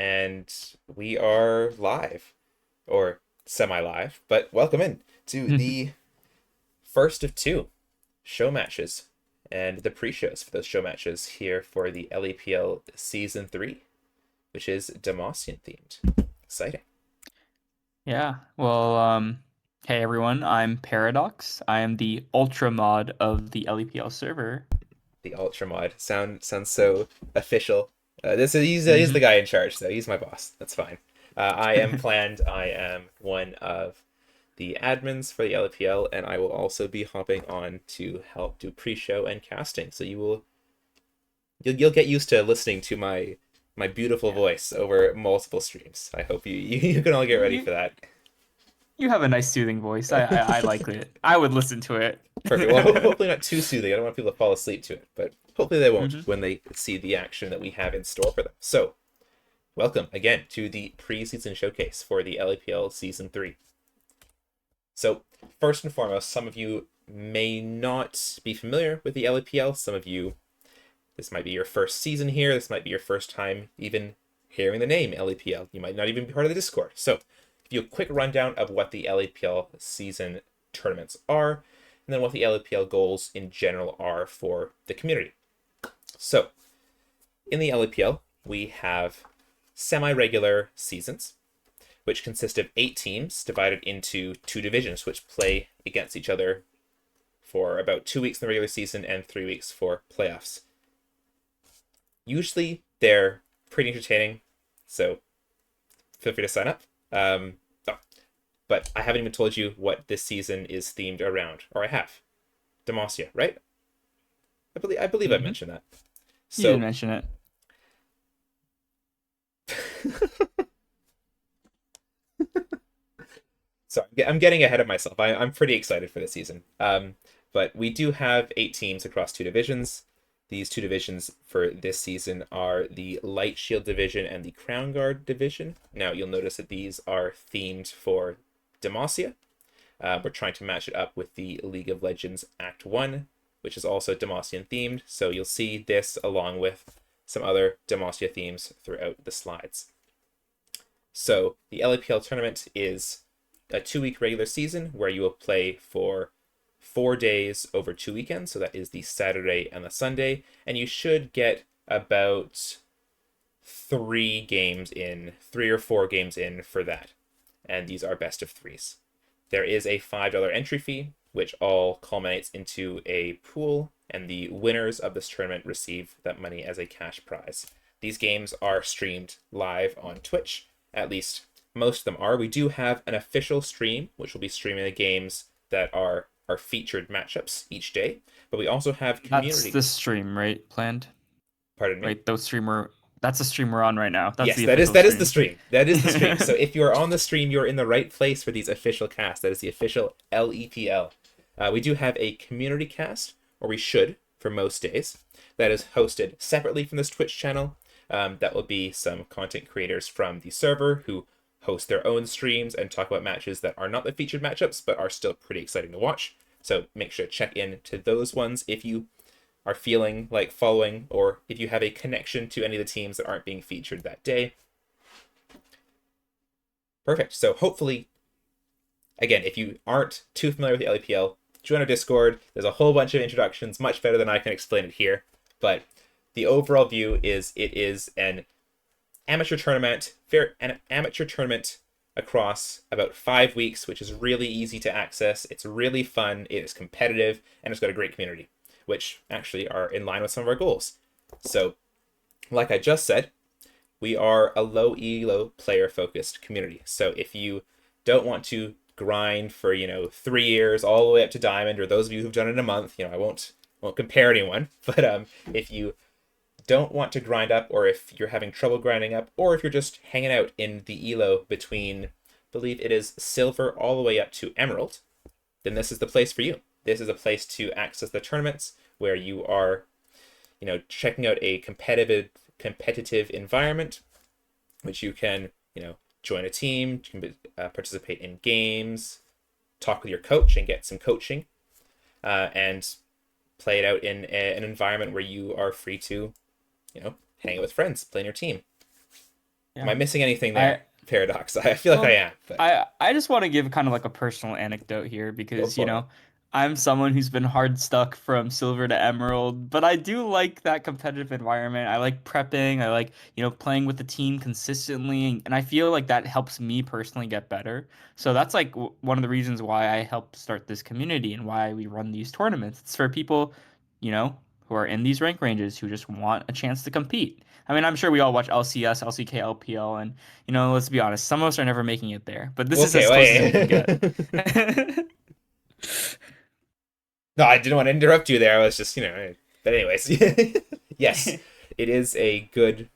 and we are live, or semi-live, but welcome in to the first of two show matches and the pre-shows for those show matches here for the LEPL Season 3, which is Demacian themed. Exciting. Yeah. Hey everyone, I'm Paradox. I am the ultra mod of the LEPL server. The Ultra Mod sounds so official. This is he's the hmm guy in charge, though. He's my boss. That's fine. I am planned. I am one of the admins for the LPL, and I will also be hopping on to help do pre-show and casting. So you'll get used to listening to my beautiful Yeah. voice over multiple streams. I hope you can all get ready You for that. you have a nice soothing voice. I like it. I would listen to it. Perfect. Well, hopefully not too soothing. I don't want people to fall asleep to it, but hopefully they won't hmm when they see the action that we have in store for them. So, welcome again to the preseason showcase for the LAPL Season 3. So, first and foremost, some of you may not be familiar with the LAPL. Some of you, this might be your first season here. This might be your first time even hearing the name LAPL. You might not even be part of the Discord. So, give you a quick rundown of what the LAPL season tournaments are, and then what the LAPL goals in general are for the community. So, in the LAPL, we have semi-regular seasons, which consist of 8 teams divided into 2 divisions, which play against each other for about 2 weeks in the regular season and 3 weeks for playoffs. Usually, they're pretty entertaining, so feel free to sign up. Oh, but I haven't even told you what this season is themed around, or I have. Demacia, right? I believe I hmm mentioned that. You did So mention it. So I'm getting ahead of myself. I'm pretty excited for this season. But we do have 8 teams across 2 divisions. These 2 divisions for this season are the Light Shield division and the Crown Guard division. Now you'll notice that these are themed for Demacia. We're trying to match it up with the League of Legends Act 1, which is also Demacian themed. So you'll see this along with some other Demacia themes throughout the slides. So the LAPL tournament is a 2 week regular season where you will play for 4 days over 2 weekends. So that is the Saturday and the Sunday. And you should get about 3 or 4 games in for that. And these are best of threes. There is a $5 entry fee, which all culminates into a pool, and the winners of this tournament receive that money as a cash prize. These games are streamed live on Twitch, at least most of them are. We do have an official stream, which will be streaming the games that are our featured matchups each day, but we also have That's community. the stream, right? Planned. Pardon me. Right, those streamer. That's the stream we're on right now. That's Yes, the that is official that is the stream. stream. That is the stream. So if you are on the stream, you're in the right place for these official casts. That is the official LEPL. We do have a community cast, or we should for most days. That is hosted separately from this Twitch channel. That will be some content creators from the server who host their own streams and talk about matches that are not the featured matchups, but are still pretty exciting to watch. So make sure to check in to those ones if you are feeling like following, or if you have a connection to any of the teams that aren't being featured that day. Perfect. So hopefully, again, if you aren't too familiar with the LEPL, join our Discord. There's a whole bunch of introductions, much better than I can explain it here. But the overall view is it is an amateur tournament across about 5 weeks, which is really easy to access. It's really fun. It is competitive, and it's got a great community, which actually are in line with some of our goals. So, like I just said, we are a low elo player focused community. So if you don't want to grind for 3 years all the way up to diamond, or those of you who've done it in a month, I won't compare anyone, but if you don't want to grind up, or if you're having trouble grinding up, or if you're just hanging out in the elo between, I believe it is silver all the way up to emerald, then this is the place for you. This is a place to access the tournaments where you are, checking out a competitive environment, which you can, join a team, you can participate in games, talk with your coach and get some coaching, and play it out in an environment where you are free to, hang out with friends, play in your team. Am Yeah. I missing anything there, I Paradox? I feel like I Well, am, but I just want to give kind of like a personal anecdote here go because, for it. I'm someone who's been hard stuck from silver to emerald, but I do like that competitive environment. I like prepping. I like, playing with the team consistently, and I feel like that helps me personally get better. So that's like one of the reasons why I helped start this community and why we run these tournaments. It's for people, you know, who are in these rank ranges who just want a chance to compete. I mean, I'm sure we all watch LCS, LCK, LPL, and let's be honest, some of us are never making it there, but this is Okay, as close as we can get. wait. No, I didn't want to interrupt you there. I was just, but anyways, yes, it is a good.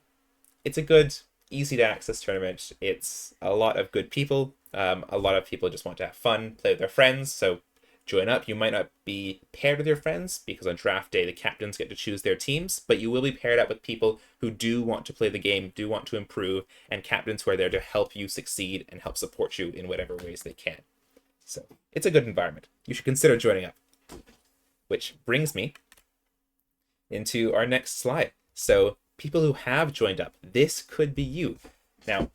It's a good, easy to access tournament. It's a lot of good people. A lot of people just want to have fun, play with their friends. So join up. You might not be paired with your friends because on draft day the captains get to choose their teams, but you will be paired up with people who do want to play the game, do want to improve, and captains who are there to help you succeed and help support you in whatever ways they can. So it's a good environment. You should consider joining up. Which brings me into our next slide. So people who have joined up, this could be you. Now,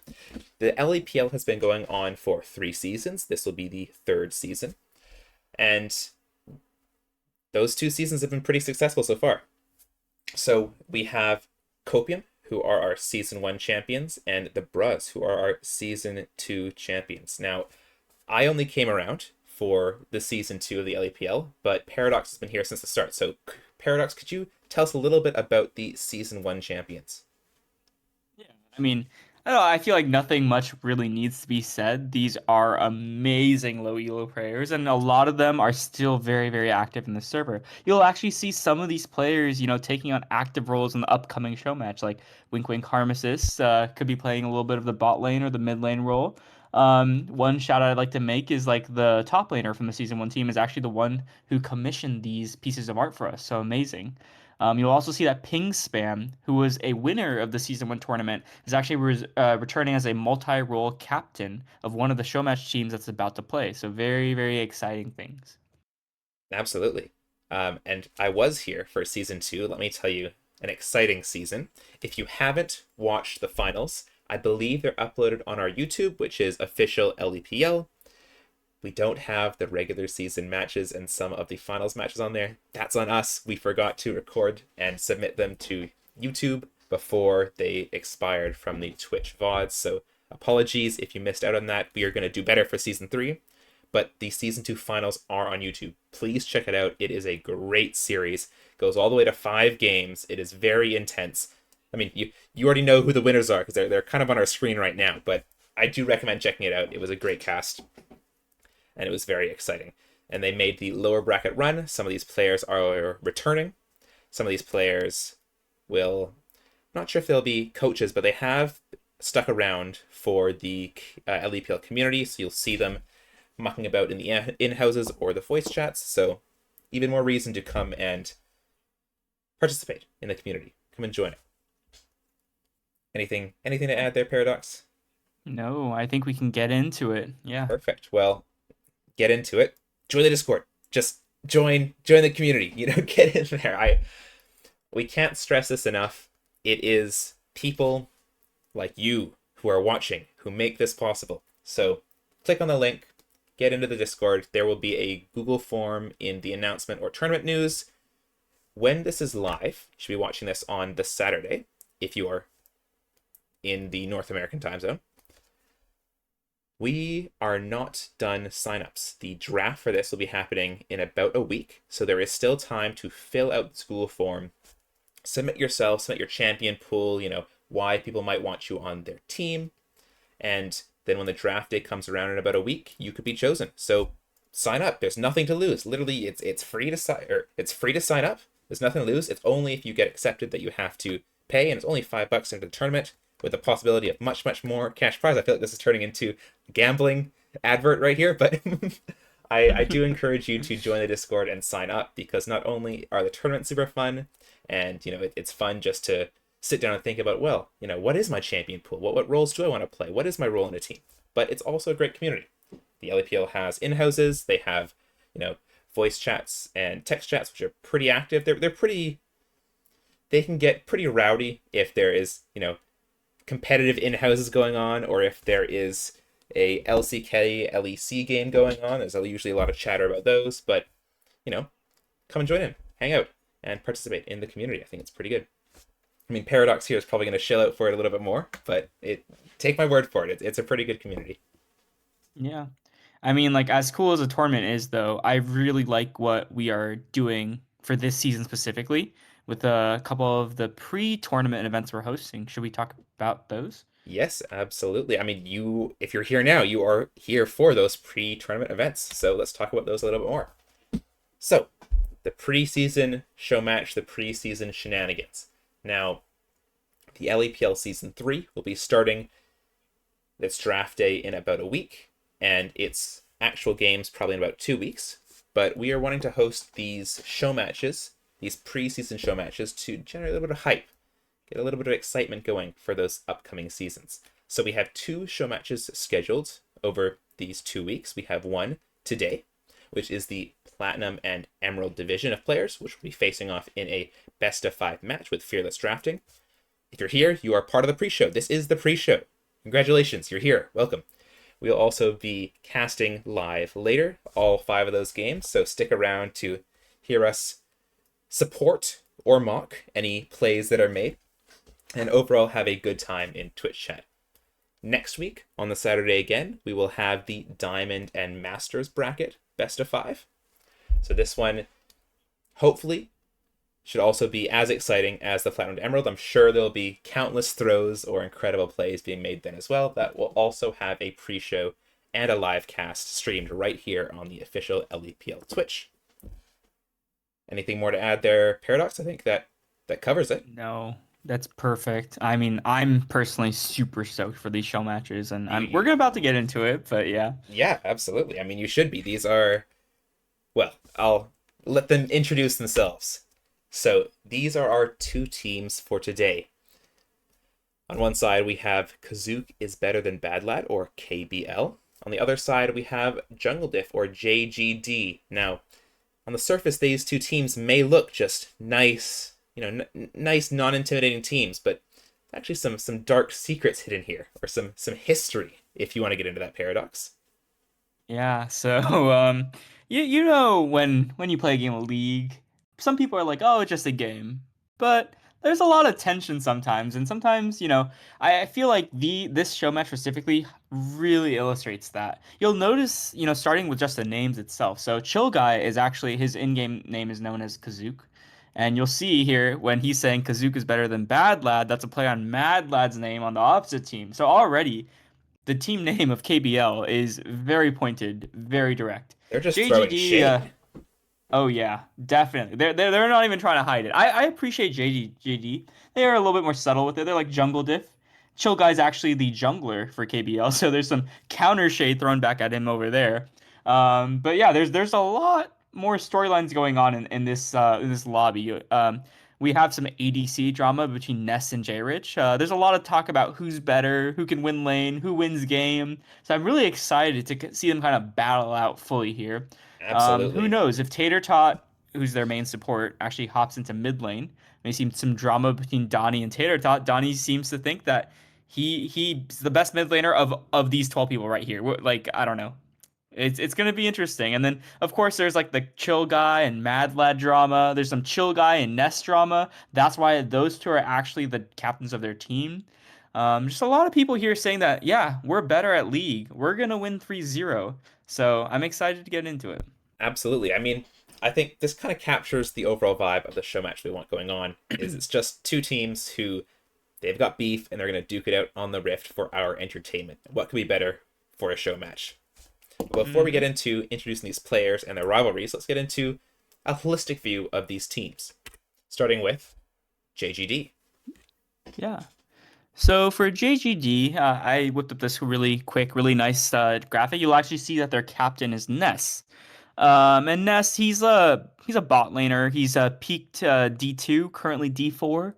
the LEPL has been going on for 3 seasons. This will be the third season. And those 2 seasons have been pretty successful so far. So we have Copium, who are our season 1 champions, and the Bruz, who are our season 2 champions. Now, I only came around for the season 2 of the LEPL, but Paradox has been here since the start. So, Paradox, could you tell us a little bit about the season 1 champions? Yeah, I mean, I don't know, I feel like nothing much really needs to be said. These are amazing low elo players, and a lot of them are still very, very active in the server. You'll actually see some of these players, taking on active roles in the upcoming show match. Like Wink Wink Harmesis could be playing a little bit of the bot lane or the mid lane role. One shout out I'd like to make is like the top laner from the season 1 team is actually the one who commissioned these pieces of art for us. So amazing. You'll also see that Ping Spam, who was a winner of the season 1 tournament, is actually returning as a multi-role captain of one of the Showmatch teams that's about to play. So very, very exciting things. Absolutely. And I was here for season 2. Let me tell you, an exciting season. If you haven't watched the finals, I believe they're uploaded on our YouTube, which is official LEPL. We don't have the regular season matches and some of the finals matches on there. That's on us. We forgot to record and submit them to YouTube before they expired from the Twitch VODs. So apologies if you missed out on that. We are going to do better for season 3. But the season 2 finals are on YouTube. Please check it out. It is a great series. It goes all the way to 5 games. It is very intense. I mean, you already know who the winners are because they're kind of on our screen right now. But I do recommend checking it out. It was a great cast and it was very exciting. And they made the lower bracket run. Some of these players are returning. Some of these players will, I'm not sure if they'll be coaches, but they have stuck around for the LEPL community. So you'll see them mucking about in the in-houses or the voice chats. So even more reason to come and participate in the community. Come and join it. Anything to add there, Paradox? No, I think we can get into it. Yeah. Perfect. Well, get into it. Join the Discord. Just join the community. Get in there. We can't stress this enough. It is people like you who are watching who make this possible. So click on the link, get into the Discord. There will be a Google form in the announcement or tournament news. When this is live, you should be watching this on the Saturday if you are in the North American time zone. We are not done signups. The draft for this will be happening in about a week, so there is still time to fill out the school form, submit yourself, submit your champion pool, why people might want you on their team, and then when the draft day comes around in about a week, you could be chosen. So sign up. There's nothing to lose. Literally, it's free to sign up. There's nothing to lose. It's only if you get accepted that you have to pay, and it's only $5 into the tournament with the possibility of much, much more cash prize. I feel like this is turning into a gambling advert right here, but I do encourage you to join the Discord and sign up because not only are the tournaments super fun, and it's fun just to sit down and think about, well, what is my champion pool? What roles do I want to play? What is my role in a team? But it's also a great community. The LEPL has in-houses. They have, voice chats and text chats, which are pretty active. They're pretty. They can get pretty rowdy if there is, competitive in-houses going on, or if there is a LCK LEC game going on. There's usually a lot of chatter about those, but you know, come and join in, hang out, and participate in the community. I think it's pretty good. I mean, Paradox here is probably going to chill out for it a little bit more, but take my word for it. It's a pretty good community. Yeah. I mean, like as cool as a tournament is, though, I really like what we are doing for this season specifically with a couple of the pre-tournament events we're hosting. Should we talk about those? Yes, absolutely. I mean, if you're here now, you are here for those pre-tournament events. So let's talk about those a little bit more. So, the preseason show match, the preseason shenanigans. Now, the LEPL Season 3 will be starting its draft day in about a week, and its actual games probably in about 2 weeks. But we are wanting to host these show matches, these preseason show matches, to generate a little bit of hype, get a little bit of excitement going for those upcoming seasons. So we have 2 show matches scheduled over these 2 weeks. We have one today, which is the Platinum and Emerald division of players, which will be facing off in a best-of-5 match with Fearless Drafting. If you're here, you are part of the pre-show. This is the pre-show. Congratulations, you're here. Welcome. We'll also be casting live later, all 5 of those games, so stick around to hear us support or mock any plays that are made, and overall have a good time in Twitch chat. Next week, on the Saturday again, we will have the Diamond and Masters bracket best of 5. So this one, hopefully, should also be as exciting as the Platinum and Emerald. I'm sure there'll be countless throws or incredible plays being made then as well. That will also have a pre-show and a live cast streamed right here on the official LEPL Twitch. Anything more to add there, Paradox? I think that covers it. No, that's perfect. I mean, I'm personally super stoked for these show matches, and we're You, about to get into it, but yeah. yeah, absolutely. I mean, you should be. These are, well, I'll let them introduce themselves. So these are our 2 teams for today. On one side, we have Kazook is Better Than Bad Lad, or KBL. On the other side, we have Jungle Diff, or JGD. Now, on the surface, these 2 teams may look just nice, nice, non-intimidating teams, but actually some dark secrets hidden here, or some history, if you want to get into that, Paradox. Yeah, so you know when you play a game of League, some people are like, "Oh, it's just a game." But there's a lot of tension sometimes, and sometimes, I feel like this show match specifically really illustrates that. You'll notice, starting with just the names itself. So Chill Guy is actually his in-game name is known as Kazook. And you'll see here when he's saying Kazook is better than Bad Lad, that's a play on Mad Lad's name on the opposite team. So already the team name of KBL is very pointed, very direct. They're just throwing JGD, shade. oh yeah, definitely. They're not even trying to hide it. I appreciate JGD. They are a little bit more subtle with it. They're like Jungle Diff. Chill Guy's actually the jungler for KBL, so there's some counter shade thrown back at him over there. But yeah, there's a lot more storylines going on in this lobby. We have some ADC drama between Ness and J-Rich. There's a lot of talk about who's better, who can win lane, who wins game. So I'm really excited to see them kind of battle out fully here. Who Absolutely. knows if Tater Tot, who's their main support, actually hops into mid lane? May see some drama between Donnie and Tater Tot. Donnie seems to think that he's the best mid laner of these 12 people right here. Like I don't know. It's gonna be interesting. And then of course there's like the Chill Guy and Mad Lad drama. There's some Chill Guy and Nest drama. That's why those 2 are actually the captains of their team. Just a lot of people here saying that, yeah, we're better at League. We're gonna win 3-0. So I'm excited to get into it. Absolutely. I mean, I think this kind of captures the overall vibe of the show match we want going on. Is it's just 2 teams who they've got beef and they're going to duke it out on the Rift for our entertainment. What could be better for a show match? But before we get Hmm. into introducing these players and their rivalries, let's get into a holistic view of these teams, starting with JGD. Yeah. So for JGD, I whipped up this really quick, really nice graphic. You'll actually see that their captain is Ness. And Ness, he's a bot laner. He's peaked D2, currently D4.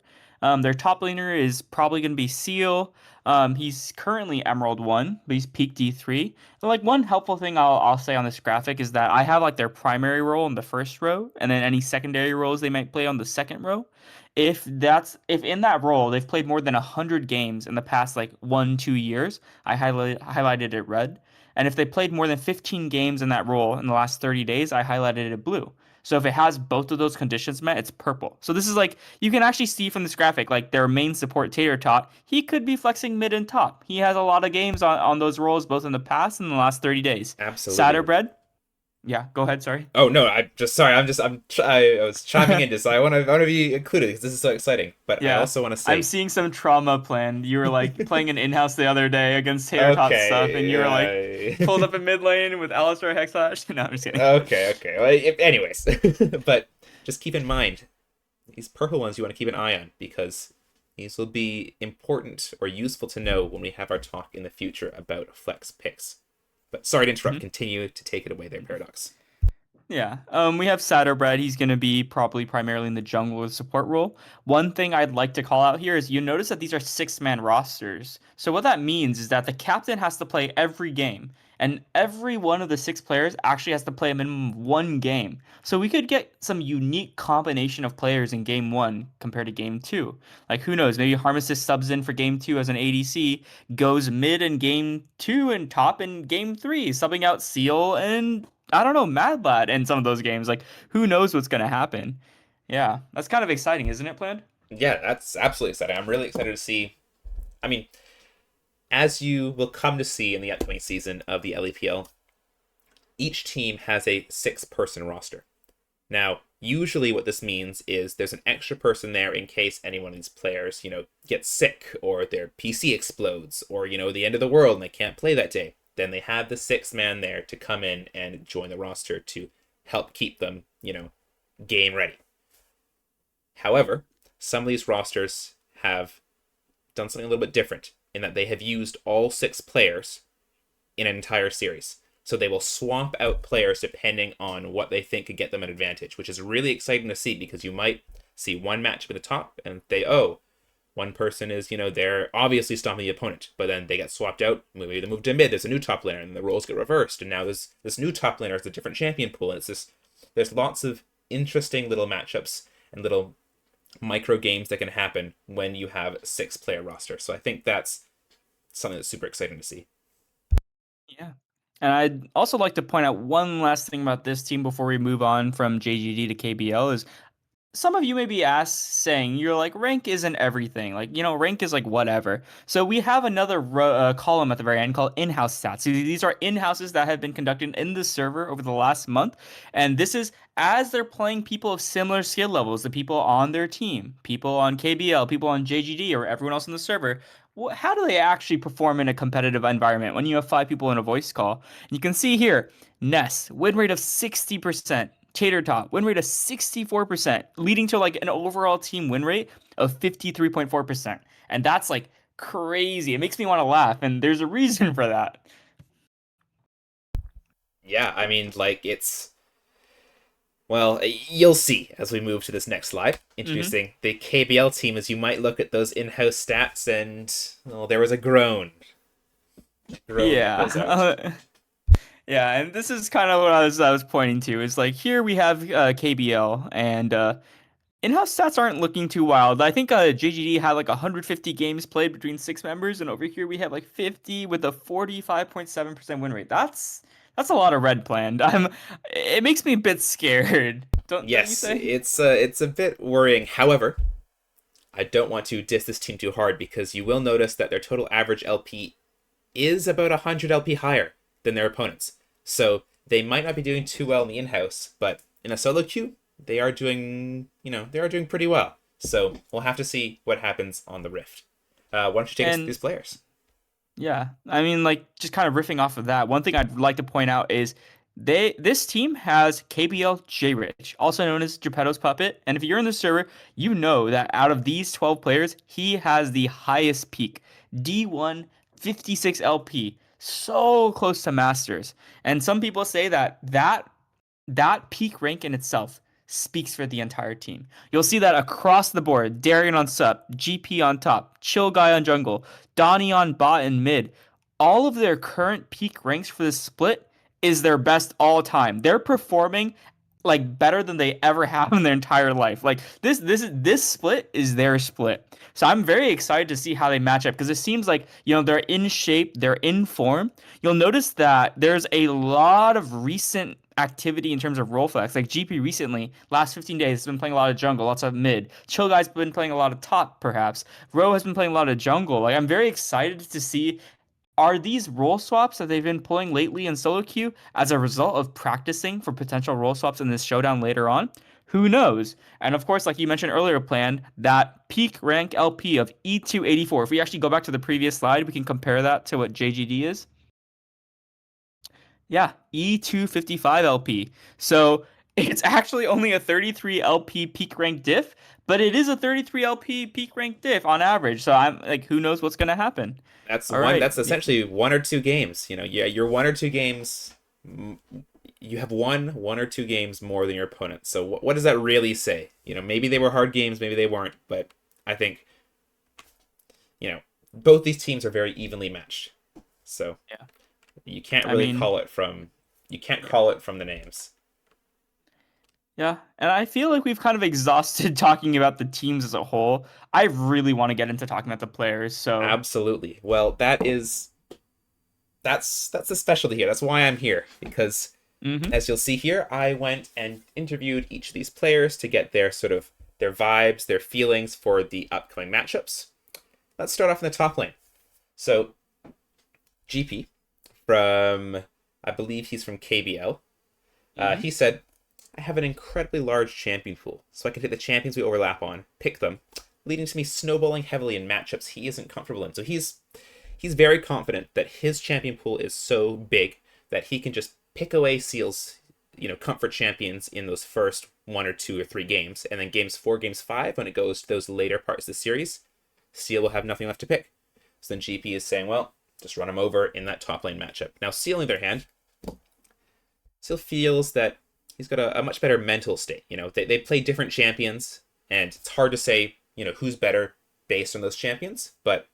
Their top laner is probably going to be Seal. He's currently Emerald 1, but he's peaked D3. And, like one helpful thing I'll say on this graphic is that I have like their primary role in the first row, and then any secondary roles they might play on the second row. If in that role they've played more than 100 games in the past like 1, 2 years, I highlighted it red. And if they played more than 15 games in that role in the last 30 days, I highlighted it blue. So if it has both of those conditions met, it's purple. So this is like you can actually see from this graphic, like their main support Tater Tot, he could be flexing mid and top. He has a lot of games on those roles both in the past and the last 30 days. Absolutely. Satterbread, yeah, go ahead, sorry. Oh no, I'm just sorry. I was chiming in just so I want to be included because this is so exciting. But I Yeah, also want to I'm say, seeing some trauma planned. You were like playing an in-house the other day against Tater Tot stuff, and you were like pulled okay, up in mid lane with Alistar Hexash. No, I'm just kidding. okay. Well, anyways, but just keep in mind these purple ones you want to keep an eye on because these will be important or useful to know when we have our talk in the future about flex picks. But sorry to interrupt. Mhm. Continue to take it away there, Paradox. Yeah. We have Satterbread. He's going to be probably primarily in the jungle with support role. One thing I'd like to call out here is you notice that these are 6-man rosters. So what that means is that the captain has to play every game, and every one of the 6 players actually has to play a minimum of 1 game. So we could get some unique combination of players in game one compared to game two. Like who knows? Maybe Harmesis subs in for game two as an ADC, goes mid in game two and top in game three, subbing out Seal and I don't know, Mad Lad in some of those games. Like, who knows what's gonna happen? Yeah, that's kind of exciting, isn't it, Planned? Yeah, that's absolutely exciting. I'm really excited to see. I mean, as you will come to see in the upcoming season of the LEPL, each team has a 6-person roster. Now, usually what this means is there's an extra person there in case any one of these players, gets sick or their PC explodes or, the end of the world and they can't play that day. Then they have the 6th man there to come in and join the roster to help keep them, game ready. However, some of these rosters have done something a little bit different in that they have used all 6 players in an entire series. So they will swap out players depending on what they think could get them an advantage, which is really exciting to see because you might see one matchup at the top and one person is, they're obviously stopping the opponent, but then they get swapped out. Maybe they move to mid. There's a new top laner, and the roles get reversed. And now this new top laner is a different champion pool. And there's lots of interesting little matchups and little micro games that can happen when you have 6-player roster. So I think that's something that's super exciting to see. Yeah. And I'd also like to point out one last thing about this team before we move on from JGD to KBL is some of you may be asked saying you're like rank isn't everything, like rank is like whatever. So we have another column at the very end called in-house stats. So these are in-houses that have been conducted in the server over the last month, and this is as they're playing people of similar skill levels, the people on their team, people on KBL, people on JGD, or everyone else in the server. How do they actually perform in a competitive environment when you have 5 people in a voice call? And you can see here, Ness win rate of 60%. Tater Tot, win rate of 64%, leading to like an overall team win rate of 53.4%. And that's like crazy. It makes me want to laugh, and there's a reason for that. Yeah, I mean, like, well, you'll see as we move to this next slide, Hmm. introducing the KBL team. As you might look at those in-house stats, and well, there was a groan that Yeah. goes out. Yeah, and this is kind of what I was pointing to. Is like here we have KBL and in-house stats aren't looking too wild. I think JGD had like 150 games played between 6 members, and over here we have like 50 with a 45.7% win rate. That's a lot of red planned. It makes me a bit scared. Don't you Yes, say? it's a bit worrying. However, I don't want to diss this team too hard because you will notice that their total average LP is about 100 LP higher than their opponents. So they might not be doing too well in the in-house, but in a solo queue, they are doing pretty well. So we'll have to see what happens on the Rift. Why don't you take us through And these players? yeah, I mean, like just kind of riffing off of that. One thing I'd like to point out is this team has KBL J Rich, also known as Geppetto's puppet. And if you're in the server, you know that out of these 12 players, he has the highest peak, D1 56 LP, so close to Masters. And some people say that peak rank in itself speaks for the entire team. You'll see that across the board. Darian on sup, GP on top, Chill Guy on jungle, Donnie on bot and mid. All of their current peak ranks for this split is their best all time. They're performing like better than they ever have in their entire life. Like this split is their split. So I'm very excited to see how they match up because it seems like, they're in shape, they're in form. You'll notice that there's a lot of recent activity in terms of role flex. Like GP recently, last 15 days, has been playing a lot of jungle, lots of mid. Chill Guy's been playing a lot of top, perhaps. Ro has been playing a lot of jungle. Like I'm very excited to see, are these role swaps that they've been pulling lately in solo queue as a result of practicing for potential role swaps in this showdown later on? Who knows? And of course, like you mentioned earlier, Plan, that peak rank LP of E284. If we actually go back to the previous slide, we can compare that to what JGD is. Yeah, E255 LP. So it's actually only a 33 LP peak rank diff, but it is a 33 LP peak rank diff on average. So I'm like, who knows what's going to happen? That's All one. right. That's essentially one or two games. Yeah, your one or two games. You have one or two games more than your opponent. So what does that really say? Maybe they were hard games, maybe they weren't, but I think both these teams are very evenly matched. So Yeah. you can't I really mean, call it from you can't yeah. call it from the names. Yeah. And I feel like we've kind of exhausted talking about the teams as a whole. I really want to get into talking about the players. So, Absolutely. Well, that's the specialty here. That's why I'm here because hmm as you'll see here, I went and interviewed each of these players to get their sort of their vibes, their feelings for the upcoming matchups. Let's start off in the top lane. So, GP from, I believe he's from KBL. hmm He said, I have an incredibly large champion pool, so I can hit the champions we overlap on, pick them, leading to me snowballing heavily in matchups he isn't comfortable in. So he's very confident that his champion pool is so big that he can just pick away Seal's, comfort champions in those first one or two or three games, and then games 4, games 5, when it goes to those later parts of the series, Seal will have nothing left to pick. So then GP is saying, well, just run him over in that top lane matchup. Now Seal, on the other hand, Seal feels that he's got a much better mental state. They play different champions, and it's hard to say, who's better based on those champions. But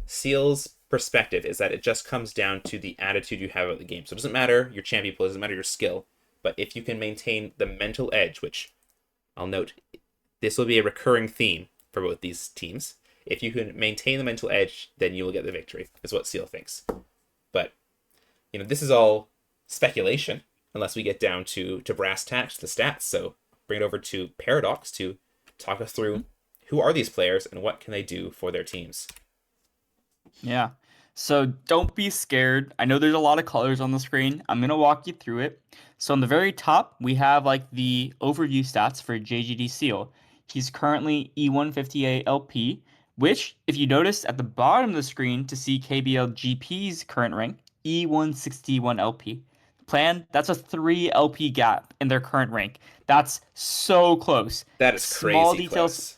Seal's perspective is that it just comes down to the attitude you have about the game. So it doesn't matter your champion pool, it doesn't matter your skill, but if you can maintain the mental edge, which I'll note, this will be a recurring theme for both these teams. If you can maintain the mental edge, then you will get the victory, is what Seal thinks. But, this is all speculation, unless we get down to brass tacks, the stats. So bring it over to Paradox to talk us through who are these players and what can they do for their teams. Yeah. So don't be scared. I know there's a lot of colors on the screen. I'm going to walk you through it. So on the very top, we have like the overview stats for JGD Seal. He's currently E158 LP, which, if you notice at the bottom of the screen to see KBL GP's current rank, E161 LP. Plan, that's a 3 LP gap in their current rank. That's so close. That is Small crazy details, close.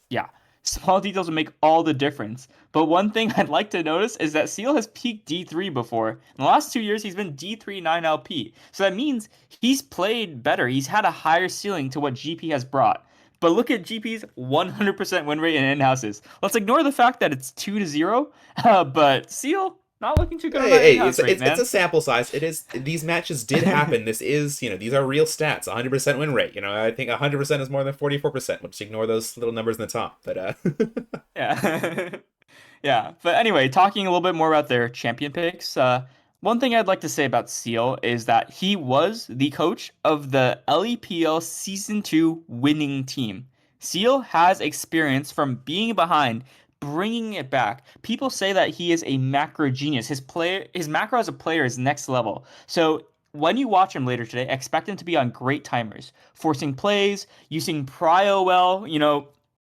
yeah, small details will make all the difference. But one thing I'd like to notice is that Seal has peaked D3 before. In the last 2 years, he's been D3 9 LP. So that means he's played better. He's had a higher ceiling to what GP has brought. But look at GP's 100% win rate in in-houses. Let's ignore the fact that it's 2-0. But Seal, not looking too good on that Hey, in-house rate, it's man. a sample size. It is these matches did happen. This is these are real stats. 100% win rate. I think 100% is more than 44%. We'll just ignore those little numbers in the top. But Yeah. Yeah, but anyway, talking a little bit more about their champion picks, one thing I'd like to say about Seal is that he was the coach of the LEPL Season 2 winning team. Seal has experience from being behind, bringing it back. People say that he is a macro genius. His macro as a player is next level. So when you watch him later today, expect him to be on great timers, forcing plays, using prio well,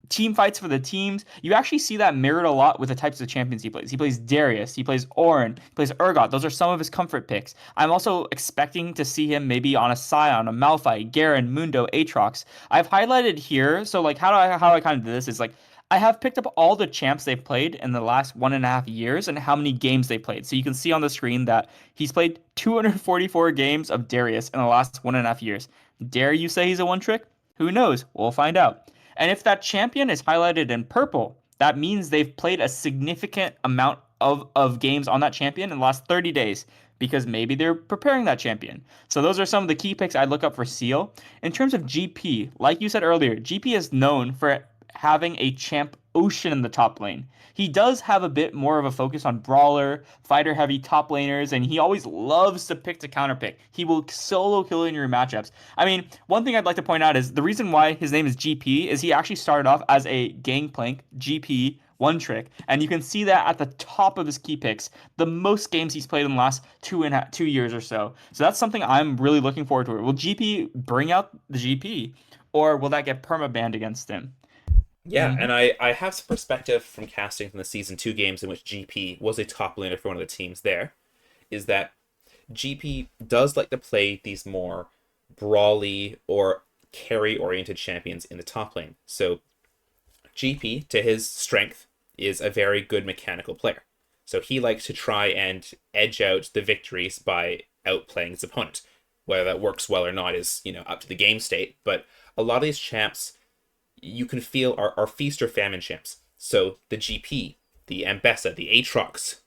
team fights for the teams. You actually see that mirrored a lot with the types of champions he plays. He plays Darius, he plays Orin, he plays Urgot. Those are some of his comfort picks. I'm also expecting to see him maybe on a Scion, a Malphite, Garen, Mundo, Aatrox. I've highlighted here, so like how I kind of do this is like I have picked up all the champs they've played in the last 1.5 years and how many games they played. So you can see on the screen that he's played 244 games of Darius in the last 1.5 years. Dare you say he's a one trick? Who knows? We'll find out. And if that champion is highlighted in purple, that means they've played a significant amount of games on that champion in the last 30 days because maybe they're preparing that champion. So those are some of the key picks I'd look up for Seal. In terms of GP, like you said earlier, GP is known for having a champ ocean in the top lane. He does have a bit more of a focus on brawler, fighter heavy top laners, and he always loves to pick to counter pick. He will solo kill in your matchups. I mean, one thing I'd like to point out is the reason why his name is GP is he actually started off as a gangplank GP one trick, and you can see that at the top of his key picks, the most games he's played in the last 2 years or so. So that's something I'm really looking forward to. Will GP bring out the GP, or will that get perma banned against him? Yeah, Mm-hmm. and I have some perspective from casting from the season 2 games in which GP was a top laner for one of the teams there, is that GP does like to play these more brawly or carry oriented champions in the top lane. So GP, to his strength, is a very good mechanical player. So he likes to try and edge out the victories by outplaying his opponent. Whether that works well or not is, up to the game state. But a lot of these champs you can feel are feast or famine champs. So the GP, the Ambessa, the Aatrox,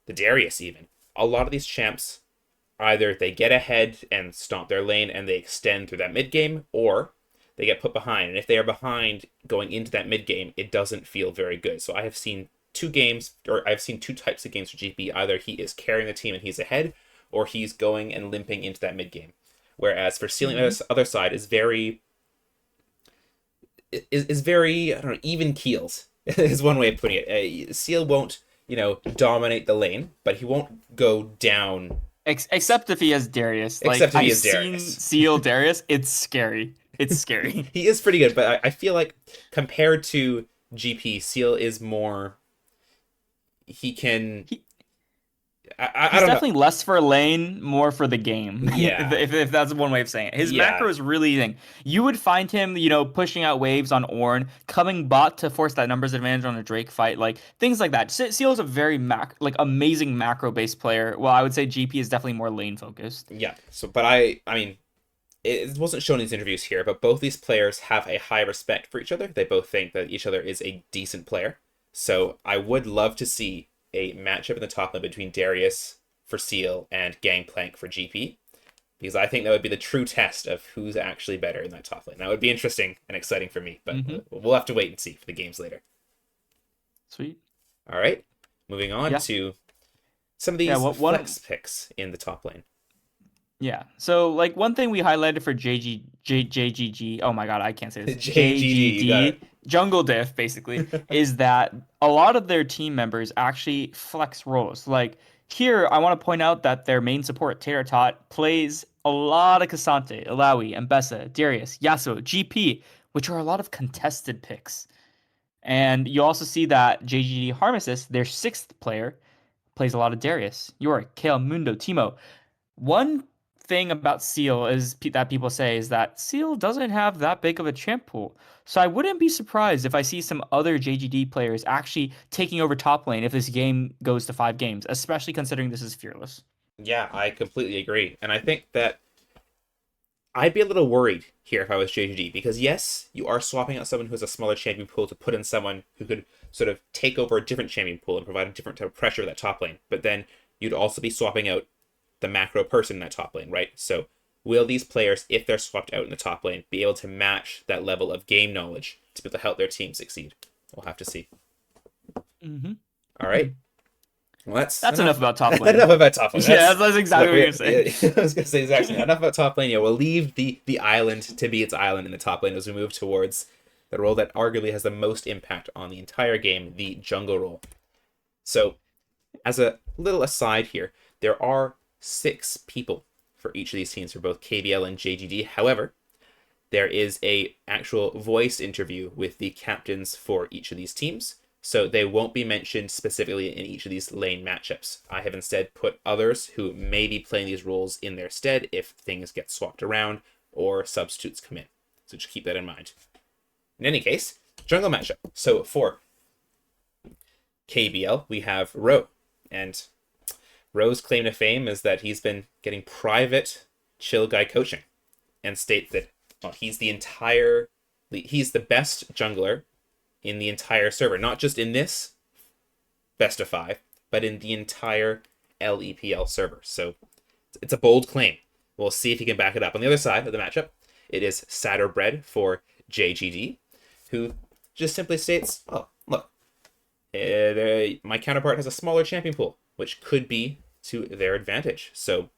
the Darius even. A lot of these champs either they get ahead and stomp their lane and they extend through that mid game, or they get put behind. And if they are behind going into that mid game, it doesn't feel very good. So I have seen two games, or I've seen two types of games for GP. Either he is carrying the team and he's ahead, or he's going and limping into that mid game. Whereas for Sealing on Mm-hmm. the other side is very, I don't know, even keels is one way of putting it. Seal won't dominate the lane, but he won't go down. Except if he has Darius. Like Except if he I've is seen Darius. Seal Darius, it's scary. It's scary. He is pretty good, but I feel like compared to GP, Seal is more. He can. He I he's don't know. definitely less for lane, more for the game. Yeah, If that's one way of saying it. His yeah, macro is really thing. You would find him, pushing out waves on Ornn, coming bot to force that numbers advantage on a Drake fight, like things like that. Seal is a very amazing macro based player. Well, I would say GP is definitely more lane focused. yeah. So, but I mean, it wasn't shown in these interviews here, but both these players have a high respect for each other. They both think that each other is a decent player. So I would love to see a matchup in the top lane between Darius for Seal and Gangplank for GP, because I think that would be the true test of who's actually better in that top lane. That would be interesting and exciting for me, but Mm-hmm. we'll have to wait and see for the games later. Sweet. All right, moving on Yeah. to some of Yeah. these What one? flex picks in the top lane. Yeah. So like one thing we highlighted for JGG, oh my God, I can't say this. JGD, you got JGD, Jungle Diff basically, is that a lot of their team members actually flex roles. Like here, I want to point out that their main support, Teratot, plays a lot of Cassante, Ilaoi, Mbessa, Darius, Yasuo, GP, which are a lot of contested picks. And you also see that JGD Harmesis, their sixth player, plays a lot of Darius, Yorick, Kale, Mundo, Timo. One thing about Seal is that people say is that Seal doesn't have that big of a champ pool. So I wouldn't be surprised if I see some other JGD players actually taking over top lane if this game goes to 5 games, especially considering this is Fearless. Yeah, I completely agree. And I think that I'd be a little worried here if I was JGD, because yes, you are swapping out someone who has a smaller champion pool to put in someone who could sort of take over a different champion pool and provide a different type of pressure to that top lane. But then you'd also be swapping out the macro person in that top lane, right? So will these players, if they're swapped out in the top lane, be able to match that level of game knowledge to be able to help their team succeed? We'll have to see. Mm-hmm. All right. Well, that's That's enough enough. about top lane. Enough about top lane. Yeah, that's exactly Look, what you're saying. yeah, I was gonna say exactly enough about top lane. Yeah, we'll leave the island to be its island in the top lane as we move towards the role that arguably has the most impact on the entire game, the jungle role. So, as a little aside here, there are 6 people for each of these teams for both KBL and JGD. However, there is a actual voice interview with the captains for each of these teams, so they won't be mentioned specifically in each of these lane matchups. I have instead put others who may be playing these roles in their stead if things get swapped around or substitutes come in. So just keep that in mind. In any case, jungle matchup. So for KBL, we have Ro, and Ro's claim to fame is that he's been getting private chill guy coaching, and states that he's the best jungler in the entire server, not just in this best of 5, but in the entire LEPL server. So it's a bold claim. We'll see if he can back it up. On the other side of the matchup, it is Satterbread for JGD, who just simply states, "Oh, look, my counterpart has a smaller champion pool, which could be to their advantage." So,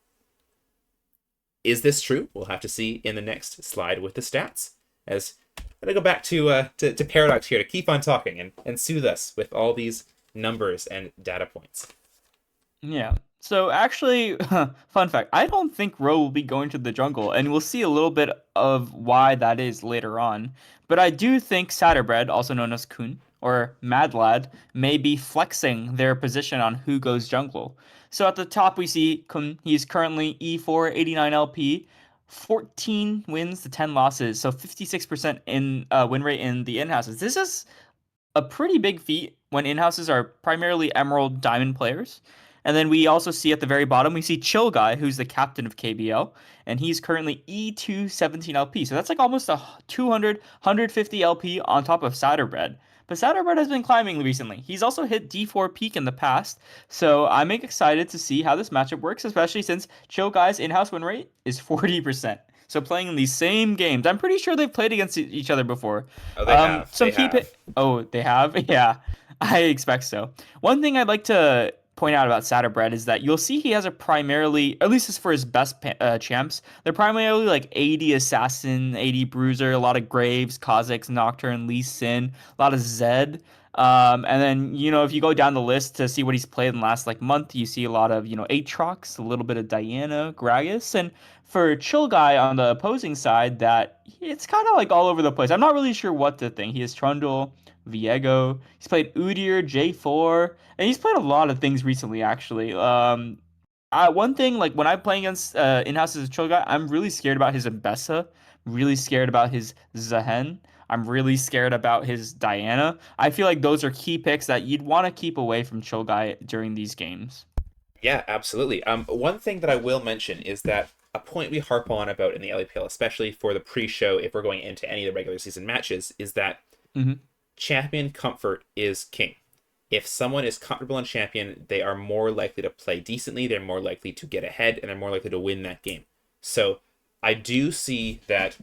is this true? We'll have to see in the next slide with the stats. As I'm gonna go back to Paradox here to keep on talking and soothe us with all these numbers and data points. Yeah. So actually, fun fact, I don't think Ro will be going to the jungle, and we'll see a little bit of why that is later on. But I do think Satterbread, also known as Kun or Mad Lad, may be flexing their position on who goes jungle. So at the top we see Kun. He's currently E4 89 LP, 14 wins to 10 losses, so 56% in win rate in the in-houses. This is a pretty big feat when in-houses are primarily Emerald Diamond players. And then we also see at the very bottom, we see Chill Guy, who's the captain of KBL, and he's currently E2 17 LP. So that's like almost a 200, 150 LP on top of Satterbread. But Satterbread has been climbing recently. He's also hit D4 peak in the past. So I'm excited to see how this matchup works, especially since Chill Guy's in-house win rate is 40%. So playing in these same games, I'm pretty sure they've played against each other before. Oh, they have. Some They key have. Oh, they have? Yeah, I expect so. One thing I'd like to point out about Satterbread is that you'll see he has a primarily, at least as for his best champs, they're primarily like 80 Assassin, 80 Bruiser, a lot of Graves, Kha'Zix, Nocturne, Lee Sin, a lot of Zed. And then, if you go down the list to see what he's played in the last like month, you see a lot of, Aatrox, a little bit of Diana, Gragas, and for Chill Guy on the opposing side, that it's kind of like all over the place. I'm not really sure what to think. He has Trundle, Viego. He's played Udyr, J4, and he's played a lot of things recently, actually. One thing, like when I'm playing against in-house as a Chill Guy, I'm really scared about his Ambessa, really scared about his Zahen. I'm really scared about his Diana. I feel like those are key picks that you'd want to keep away from Chill Guy during these games. Yeah, absolutely. One thing that I will mention is that a point we harp on about in the LEPL, especially for the pre-show, if we're going into any of the regular season matches, is that Hmm. champion comfort is king. If someone is comfortable in champion, they are more likely to play decently, they're more likely to get ahead, and they're more likely to win that game. So I do see that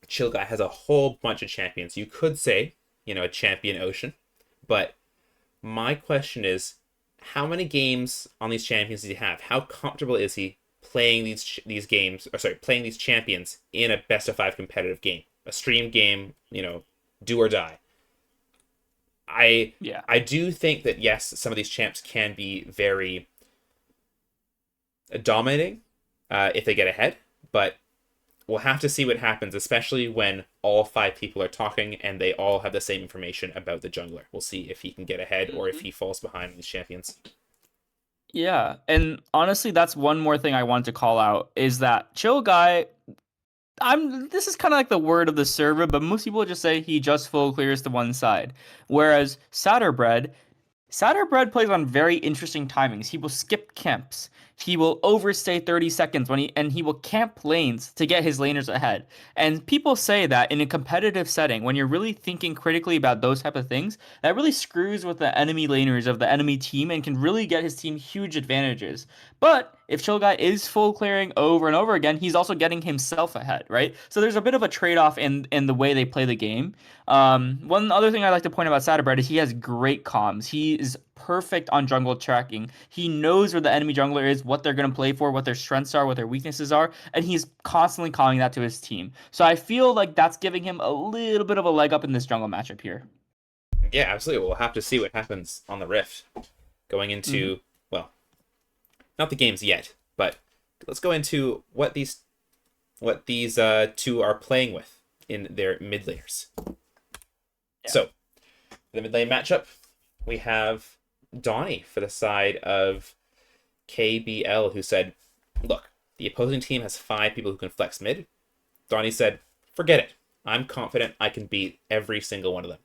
Chill Guy has a whole bunch of champions. You could say, a champion ocean, but my question is, how many games on these champions does he have? How comfortable is he playing these games, or sorry, playing these champions in a best of five competitive game, a stream game, do or die? I Yeah. I do think that yes, some of these champs can be very dominating if they get ahead, but we'll have to see what happens, especially when all five people are talking and they all have the same information about the jungler. We'll see if he can get ahead or if he falls behind these champions. Yeah, and honestly, that's one more thing I wanted to call out is that Chill Guy. This is kind of like the word of the server, but most people just say he just full clears to one side. Whereas Satterbread plays on very interesting timings. He will skip camps. He will overstay 30 seconds and he will camp lanes to get his laners ahead. And people say that in a competitive setting, when you're really thinking critically about those type of things, that really screws with the enemy laners of the enemy team and can really get his team huge advantages. But if Chill Guy is full clearing over and over again, he's also getting himself ahead, right? So there's a bit of a trade-off in the way they play the game. One other thing I like to point out about Satterbread is he has great comms. He is perfect on jungle tracking. He knows where the enemy jungler is, what they're going to play for, what their strengths are, what their weaknesses are, and he's constantly calling that to his team. So I feel like that's giving him a little bit of a leg up in this jungle matchup here. Yeah, absolutely. We'll have to see what happens on the Rift going Hmm. into, well, not the games yet, but let's go into what these two are playing with in their mid laners. Yeah. So, the mid lane matchup, we have Donnie for the side of KBL, who said, "Look, the opposing team has five people who can flex mid." Donnie said, "Forget it. I'm confident I can beat every single one of them."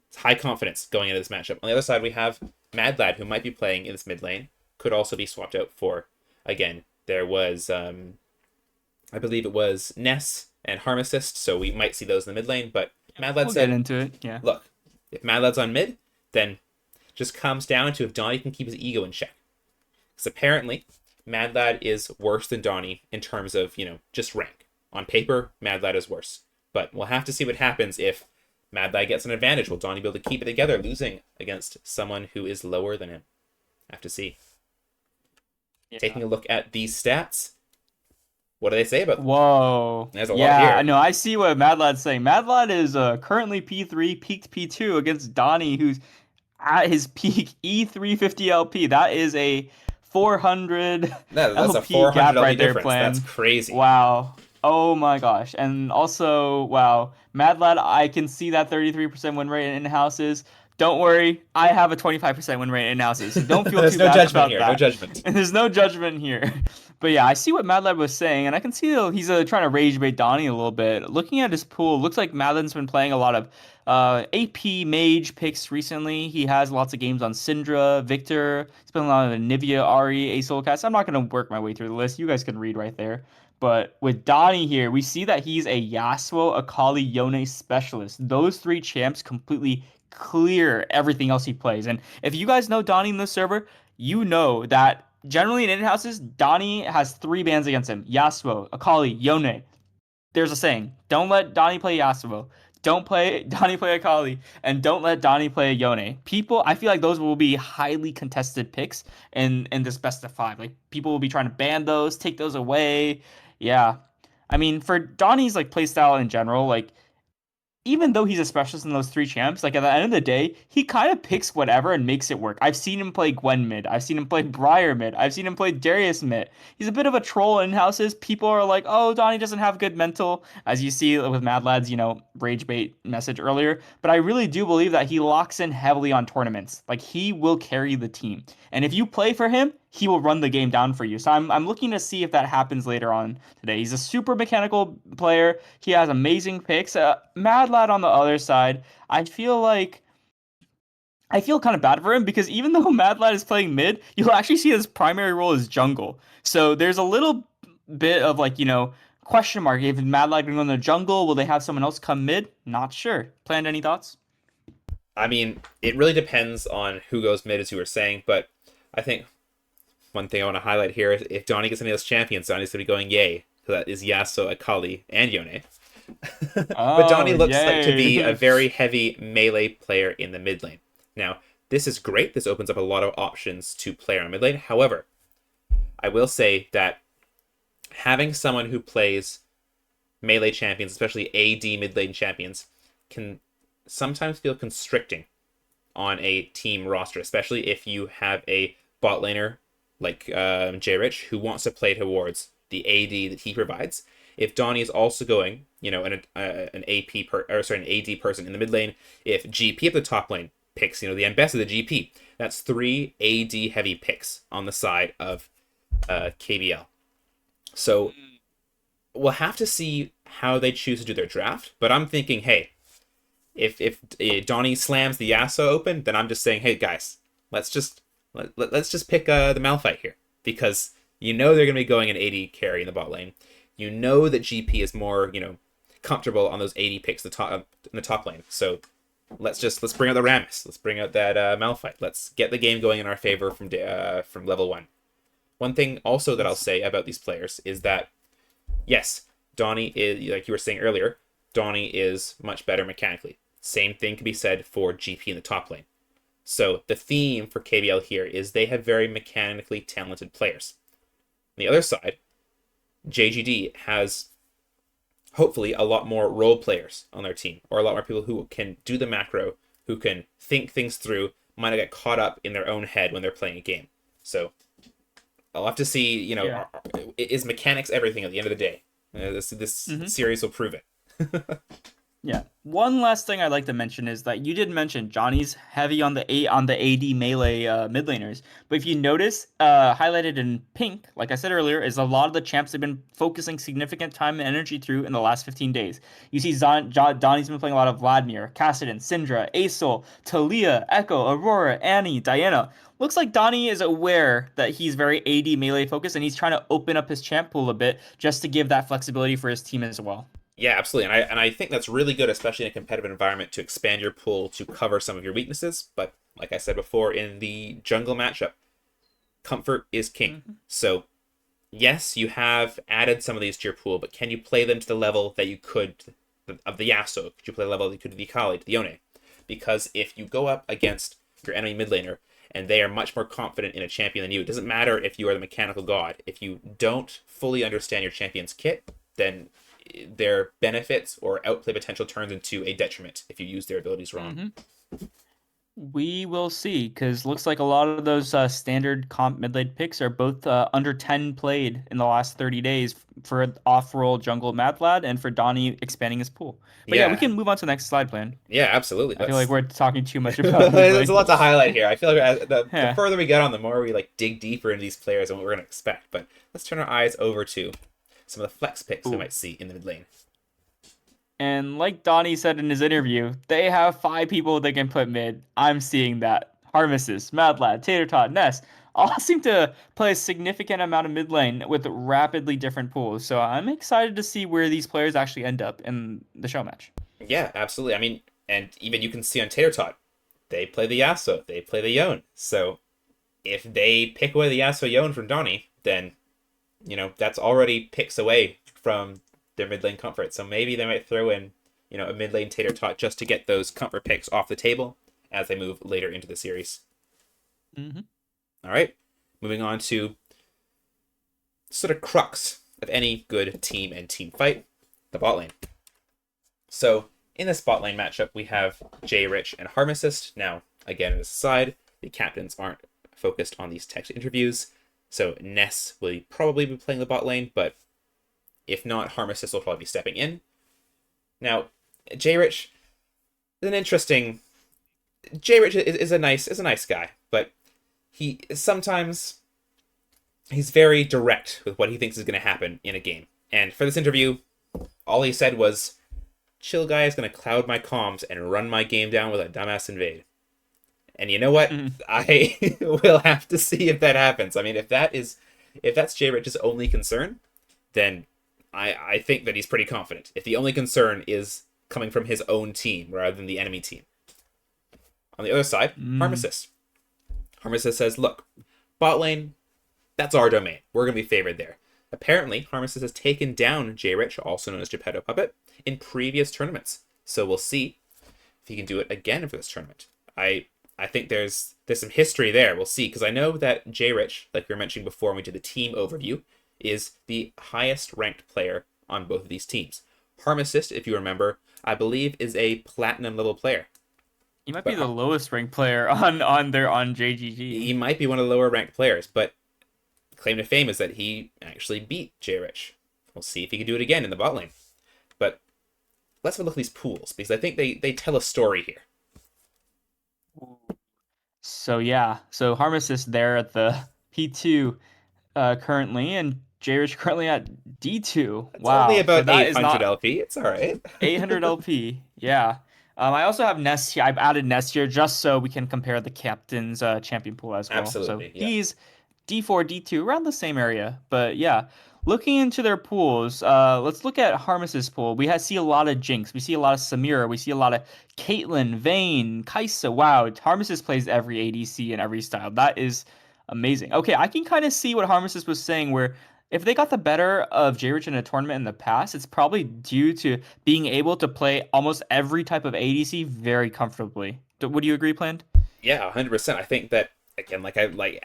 It's high confidence going into this matchup. On the other side, we have Mad Lad, who might be playing in this mid lane, could also be swapped out for, again, there was, I believe it was Ness and Harm Assist, so we might see those in the mid lane, but Mad Lad We'll get said, into it. Yeah. look, if Mad Lad's on mid, then just comes down to if Donnie can keep his ego in check. Because apparently, Mad Lad is worse than Donnie in terms of, just rank. On paper, Mad Lad is worse. But we'll have to see what happens if Mad Lad gets an advantage. Will Donnie be able to keep it together, losing against someone who is lower than him? Have to see. Yeah. Taking a look at these stats, what do they say about them? Whoa. There's a lot Yeah, I here. know. I see what Mad Lad's saying. Mad Lad is currently P3, peaked P2 against Donnie, who's at his peak E350 LP. That is a 400 That's a LP 400 gap LP right there, difference. That's plan. crazy. Wow. Oh my gosh. And also, wow. Mad Lad, I can see that 33% win rate in houses. Don't worry, I have a 25% win rate in houses, so don't feel There's too no bad judgment about here. No that. judgment. And there's no judgment here. But yeah, I see what Mad Lad was saying, and I can see that he's trying to rage bait Donnie a little bit. Looking at his pool, looks like Mad Lad's been playing a lot of AP Mage picks recently. He has lots of games on Syndra, Victor. He's playing a lot of Nivea, Ari, Asolcast. I'm not going to work my way through the list. You guys can read right there. But with Donnie here, we see that he's a Yasuo, Akali, Yone specialist. Those three champs completely clear everything else he plays. And if you guys know Donnie in the server, you know that generally in in-houses, Donnie has three bans against him. Yasuo, Akali, Yone. There's a saying, don't let Donnie play Yasuo. Don't play Donnie play Akali, and don't let Donnie play Yone. People, I feel like those will be highly contested picks in this best of five. Like people will be trying to ban those, take those away. Yeah, I mean for Donnie's like playstyle in general, like even though he's a specialist in those three champs, like at the end of the day, he kind of picks whatever and makes it work. I've seen him play Gwen mid. I've seen him play Briar mid. I've seen him play Darius mid. He's a bit of a troll in houses. People are like, oh, Donnie doesn't have good mental, as you see with Mad Lad's, rage bait message earlier. But I really do believe that he locks in heavily on tournaments. Like he will carry the team. And if you play for him, he will run the game down for you. So I'm looking to see if that happens later on today. He's a super mechanical player. He has amazing picks. Mad Lad on the other side, I feel kind of bad for him because even though Mad Lad is playing mid, you'll actually see his primary role is jungle. So there's a little bit of like, question mark. If Mad Lad can go in the jungle, will they have someone else come mid? Not sure. Planned any thoughts? I mean, it really depends on who goes mid, as you were saying, but I think one thing I want to highlight here is if Donnie gets any of those champions, Donnie's going to be going yay. So that is Yasuo, Akali, and Yone. But Donnie Oh, looks like to be a yay. very heavy melee player in the mid lane. Now, this is great. This opens up a lot of options to play on mid lane. However, I will say that having someone who plays melee champions, especially AD mid lane champions, can sometimes feel constricting on a team roster, especially if you have a bot laner like J Rich who wants to play towards the AD that he provides. If Donnie is also going, an an AD person in the mid lane, if GP at the top lane picks, the best of the GP, that's three AD heavy picks on the side of KBL. So we'll have to see how they choose to do their draft. But I'm thinking, hey, if Donnie slams the Yasuo open, then I'm just saying, hey guys, let's just pick the Malphite here because they're going to be going an AD carry in the bot lane. You know that GP is more comfortable on those AD picks in the top lane. So let's bring out the Rammus. Let's bring out that Malphite. Let's get the game going in our favor from level one. One thing also that I'll say about these players is that yes, Donnie is, like you were saying earlier, Donnie is much better mechanically. Same thing can be said for GP in the top lane. So the theme for KBL here is they have very mechanically talented players. On the other side, JGD has hopefully a lot more role players on their team, or a lot more people who can do the macro, who can think things through, might not get caught up in their own head when they're playing a game. So I'll have to see, Yeah. is mechanics everything at the end of the day? This hmm series will prove it. Yeah. One last thing I'd like to mention is that you did mention Johnny's heavy on the AD melee mid laners, but if you notice, highlighted in pink, like I said earlier, is a lot of the champs have been focusing significant time and energy through in the last 15 days. You see, Donnie's been playing a lot of Vladimir, Kassadin, Syndra, Asol, Talia, Echo, Aurora, Annie, Diana. Looks like Donnie is aware that he's very AD melee focused, and he's trying to open up his champ pool a bit just to give that flexibility for his team as well. Yeah, absolutely, and I think that's really good, especially in a competitive environment, to expand your pool to cover some of your weaknesses. But like I said before in the jungle matchup, comfort is king. Hmm. So yes, you have added some of these to your pool, but can you play them to the level that you could of the Yasuo? Could you play the level that you could of the Akali, to the Yone? Because if you go up against your enemy mid laner and they are much more confident in a champion than you, it doesn't matter if you are the mechanical god. If you don't fully understand your champion's kit, then their benefits or outplay potential turns into a detriment if you use their abilities wrong. Hmm. We will see, because looks like a lot of those standard comp mid lane picks are both under 10 played in the last 30 days for off-roll jungle Mad Lad and for Donnie expanding his pool. But yeah, we Yeah, can move on to the next slide plan. yeah, absolutely. I feel like Let's. we're talking too much about mid There's a lane. lot to highlight here. I feel like the Yeah. further we get on, the more we like dig deeper into these players and what we're gonna expect. But let's turn our eyes over to some of the flex picks we Ooh. might see in the mid lane. And like Donnie said in his interview, they have 5 people they can put mid. I'm seeing that. Harmesis, Mad Lad, Tater Tot, Ness all seem to play a significant amount of mid lane with rapidly different pools. So I'm excited to see where these players actually end up in the show match. Yeah, absolutely. I mean, and even you can see on Tater Tot, they play the Yasuo, they play the Yone. So if they pick away the Yasuo Yone from Donnie, then that's already picks away from their mid lane comfort. So maybe they might throw in a mid lane Tater Tot just to get those comfort picks off the table as they move later into the series. Hmm. All right, moving on to sort of crux of any good team and team fight, the bot lane. So in this bot lane matchup, we have J Rich and Harmacist. Now, again, as a side, the captains aren't focused on these text interviews, so Ness will probably be playing the bot lane, but if not, Harmacist will probably be stepping in. Now, J Rich is an interesting. J Rich is a nice guy, but he sometimes he's very direct with what he thinks is going to happen in a game. And for this interview, all he said was, "Chill guy is going to cloud my comms and run my game down with a dumbass invade." And you know what? Hmm. I will have to see if that happens. I mean, if that's Jay Rich's only concern, then I think that he's pretty confident. If the only concern is coming from his own team rather than the enemy team. On the other side, Mm. Harmacist. Harmacist says, "Look, bot lane, that's our domain. We're going to be favored there." Apparently, Harmacist has taken down J Rich, also known as Geppetto Puppet, in previous tournaments. So we'll see if he can do it again for this tournament. I think there's some history there. We'll see, because I know that J Rich, like we were mentioning before when we did the team overview, is the highest ranked player on both of these teams. Harmacist, if you remember, I believe is a platinum level player. He might be But the lowest ranked player on he JGG. might be one of the lower ranked players, but claim to fame is that he actually beat J Rich. We'll see if he can do it again in the bot lane. But let's have a look at these pools, because I think they tell a story here. So yeah, so Harmesis there at the P2 currently, and Jairich currently at D2. It's only Wow, so about that is 800 not LP. It's all right. 800 LP. Yeah. I also have Nest here. I've added Nest here just so we can compare the captain's champion pool as well. So Absolutely, yeah. these D4, D2, around the same area. But yeah, looking into their pools, let's look at Harmos's pool. See a lot of Jinx. We see a lot of Samira. We see a lot of Caitlyn, Vayne, Kaisa. Wow, Harmos's plays every ADC and every style. That is amazing. Okay, I can kind of see what Harmos's was saying where if they got the better of J-Rich in a tournament in the past, it's probably due to being able to play almost every type of ADC very comfortably. Would you agree, Plant? Yeah, 100%. I think that again,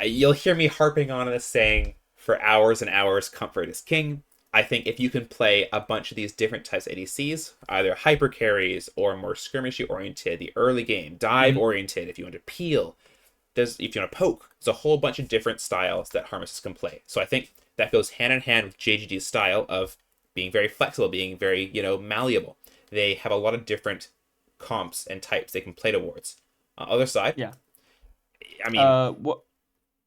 you'll hear me harping on this saying for hours and hours, comfort is king. I think if you can play a bunch of these different types of ADCs, either hyper carries or more skirmishy oriented, the early game, dive Hmm. oriented, if you want to peel, if you want to poke, there's a whole bunch of different styles that Harmonists can play. So I think that goes hand in hand with JGD's style of being very flexible, being very, malleable. They have a lot of different comps and types they can play towards. Other side, Yeah. I mean, What?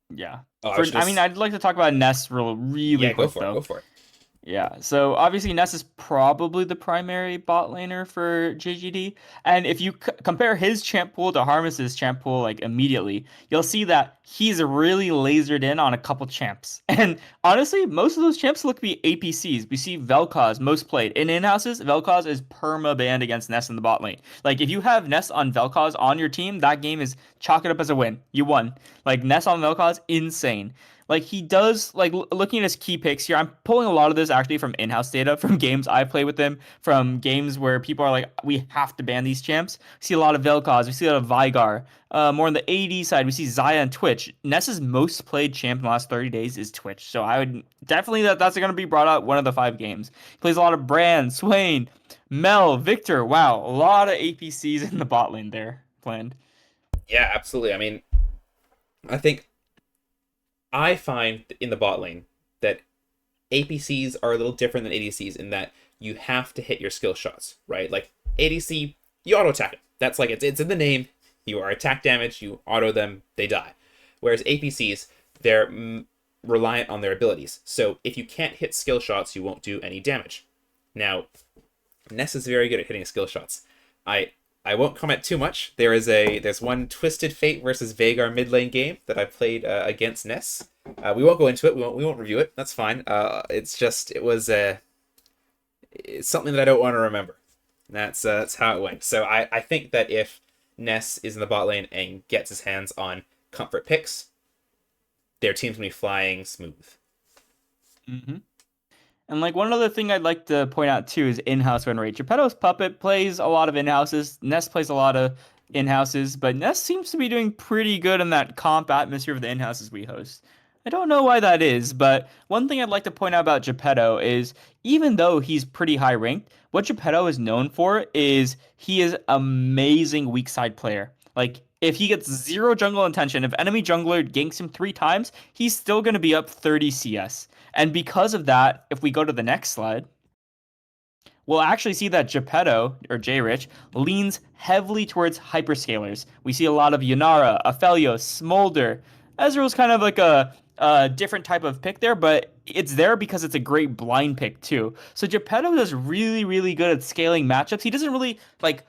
Yeah. I was I mean, just, I'd like to talk about Nest really yeah, go quick for it, go though. for it. Yeah, so obviously Ness is probably the primary bot laner for JGD, and if you compare his champ pool to Harmless's champ pool like immediately, you'll see that he's really lasered in on a couple champs. And honestly, most of those champs look to be APCs. We see Vel'Koz most played. In in-houses, Vel'Koz is perma banned against Ness in the bot lane. Like if you have Ness on Vel'Koz on your team, that game is chalk it up as a win. You won. Like Ness on Vel'Koz, insane. Like he does, like looking at his key picks here, I'm pulling a lot of this actually from in-house data, from games I play with him, from games where people are like, we have to ban these champs. We see a lot of Vel'Koz, we see a lot of Vigar. More on the AD side, we see Xayah and Twitch. Ness's most played champ in the last 30 days is Twitch, so I would definitely that's going to be brought up one of the 5 games. He plays a lot of Brand, Swain, Mel, Victor. Wow, a lot of APCs in the bot lane there planned. Yeah, absolutely. I mean, I think I find in the bot lane that APCs are a little different than ADCs in that you have to hit your skill shots, right? Like ADC, you auto attack it. That's like it's in the name. You are attack damage. You auto them, they die. Whereas APCs, they're reliant on their abilities. So if you can't hit skill shots, you won't do any damage. Now, Ness is very good at hitting skill shots. I I won't comment too much. There's one Twisted Fate versus Veigar mid lane game that I played against Ness. We won't go into it. We won't review it. That's fine. It's something that I don't want to remember. That's how it went. So I think that if Ness is in the bot lane and gets his hands on comfort picks, their team's gonna be flying smooth. Mm-hmm. And like one other thing I'd like to point out too is in-house win rate. Geppetto's Puppet plays a lot of in-houses. Ness plays a lot of in-houses, but Ness seems to be doing pretty good in that comp atmosphere of the in-houses we host. I don't know why that is, but one thing I'd like to point out about Geppetto is even though he's pretty high ranked, what Geppetto is known for is he is amazing weak side player. Like if he gets zero jungle intention, if enemy jungler ganks him 3 times, he's still going to be up 30 CS. And because of that, if we go to the next slide, we'll actually see that Geppetto, or J-Rich, leans heavily towards hyperscalers. We see a lot of Yunara, Aphelios, Smolder. Ezreal's kind of like a different type of pick there, but it's there because it's a great blind pick too. So Geppetto does really, really good at scaling matchups. He doesn't really like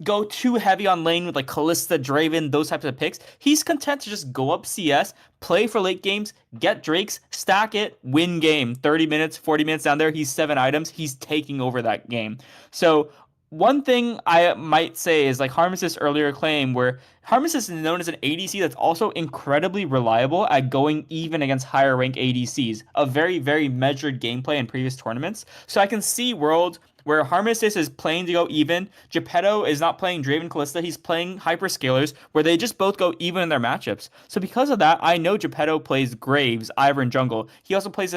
go too heavy on lane with like Kalista, Draven, those types of picks. He's content to just go up CS, play for late games, get Drakes, stack it, win game. 30 minutes, 40 minutes down there, he's 7 items. He's taking over that game. So one thing I might say is like Harmless's earlier claim where Harmless is known as an ADC that's also incredibly reliable at going even against higher rank ADCs. A very, very measured gameplay in previous tournaments. So I can see world where Harmless is playing to go even. Geppetto is not playing Draven Callista. He's playing Hyperscalers where they just both go even in their matchups. So because of that, I know Geppetto plays Graves, Ivern in jungle. He also plays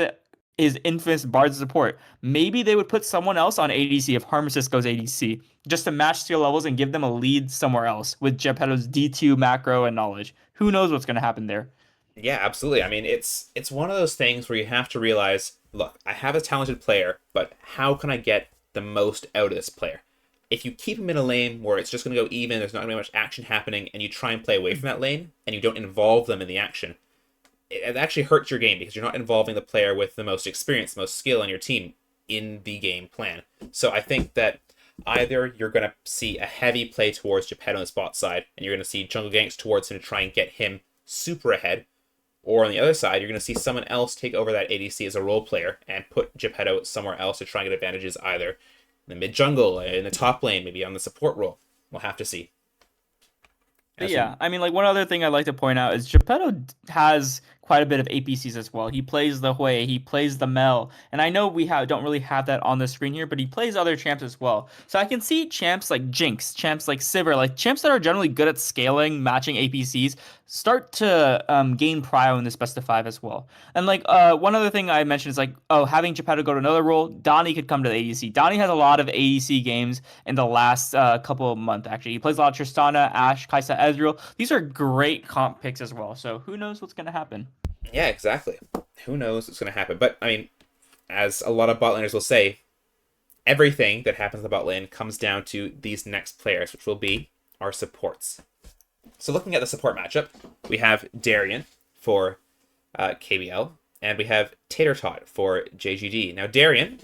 his infamous Bard support. Maybe they would put someone else on ADC if Harmless goes ADC, just to match skill levels and give them a lead somewhere else with Geppetto's D2 macro and knowledge. Who knows what's going to happen there? Yeah, absolutely. I mean, it's one of those things where you have to realize, look, I have a talented player, but how can I get the most out of this player? If you keep him in a lane where it's just going to go even, there's not going to be much action happening, and you try and play away from that lane, and you don't involve them in the action, it actually hurts your game because you're not involving the player with the most experience, the most skill on your team in the game plan. So I think that either you're going to see a heavy play towards Geppetto on the spot side, and you're going to see jungle ganks towards him to try and get him super ahead, or on the other side, you're going to see someone else take over that ADC as a role player and put Geppetto somewhere else to try and get advantages either in the mid jungle, in the top lane, maybe on the support role. We'll have to see. But As yeah, we, I mean, like one other thing I'd like to point out is Geppetto has quite a bit of APCs as well. He plays the Hui, he plays the Mel, and I know we don't really have that on the screen here, but he plays other champs as well. So I can see champs like Jinx, champs like Sivir, like champs that are generally good at scaling, matching APCs, start to gain prio in this best of five as well. And like one other thing I mentioned is like, oh, having Geppetto go to another role, Donnie could come to the ADC. Donnie has a lot of ADC games in the last couple of months, actually. He plays a lot of Tristana, Ashe, Kai'Sa, Ezreal. These are great comp picks as well. So who knows what's going to happen? yeah, exactly. Who knows what's going to happen? But I mean, as a lot of bot laners will say, everything that happens in the bot lane comes down to these next players, which will be our supports. So looking at the support matchup, we have Darian for KBL. And we have Tater Tot for JGD. Now, Darian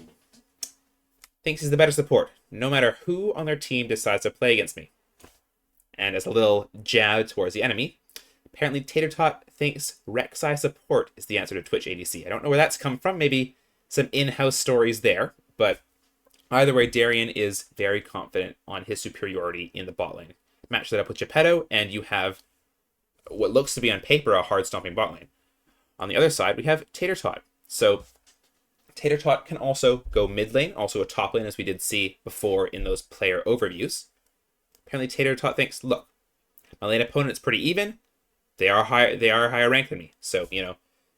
thinks he's the better support, no matter who on their team decides to play against me. And as a little jab towards the enemy, apparently Tater Tot thinks Rek'Sai support is the answer to Twitch ADC. I don't know where that's come from. Maybe some in-house stories there, but either way, Darian is very confident on his superiority in the bot lane. Match that up with Geppetto, and you have what looks to be on paper a hard stomping bot lane. On the other side, we have Tater Tot. So Tater Tot can also go mid lane, also a top lane, as we did see before in those player overviews. Apparently, Tater Tot thinks, look, my lane opponent's pretty even. They are higher ranked than me. So,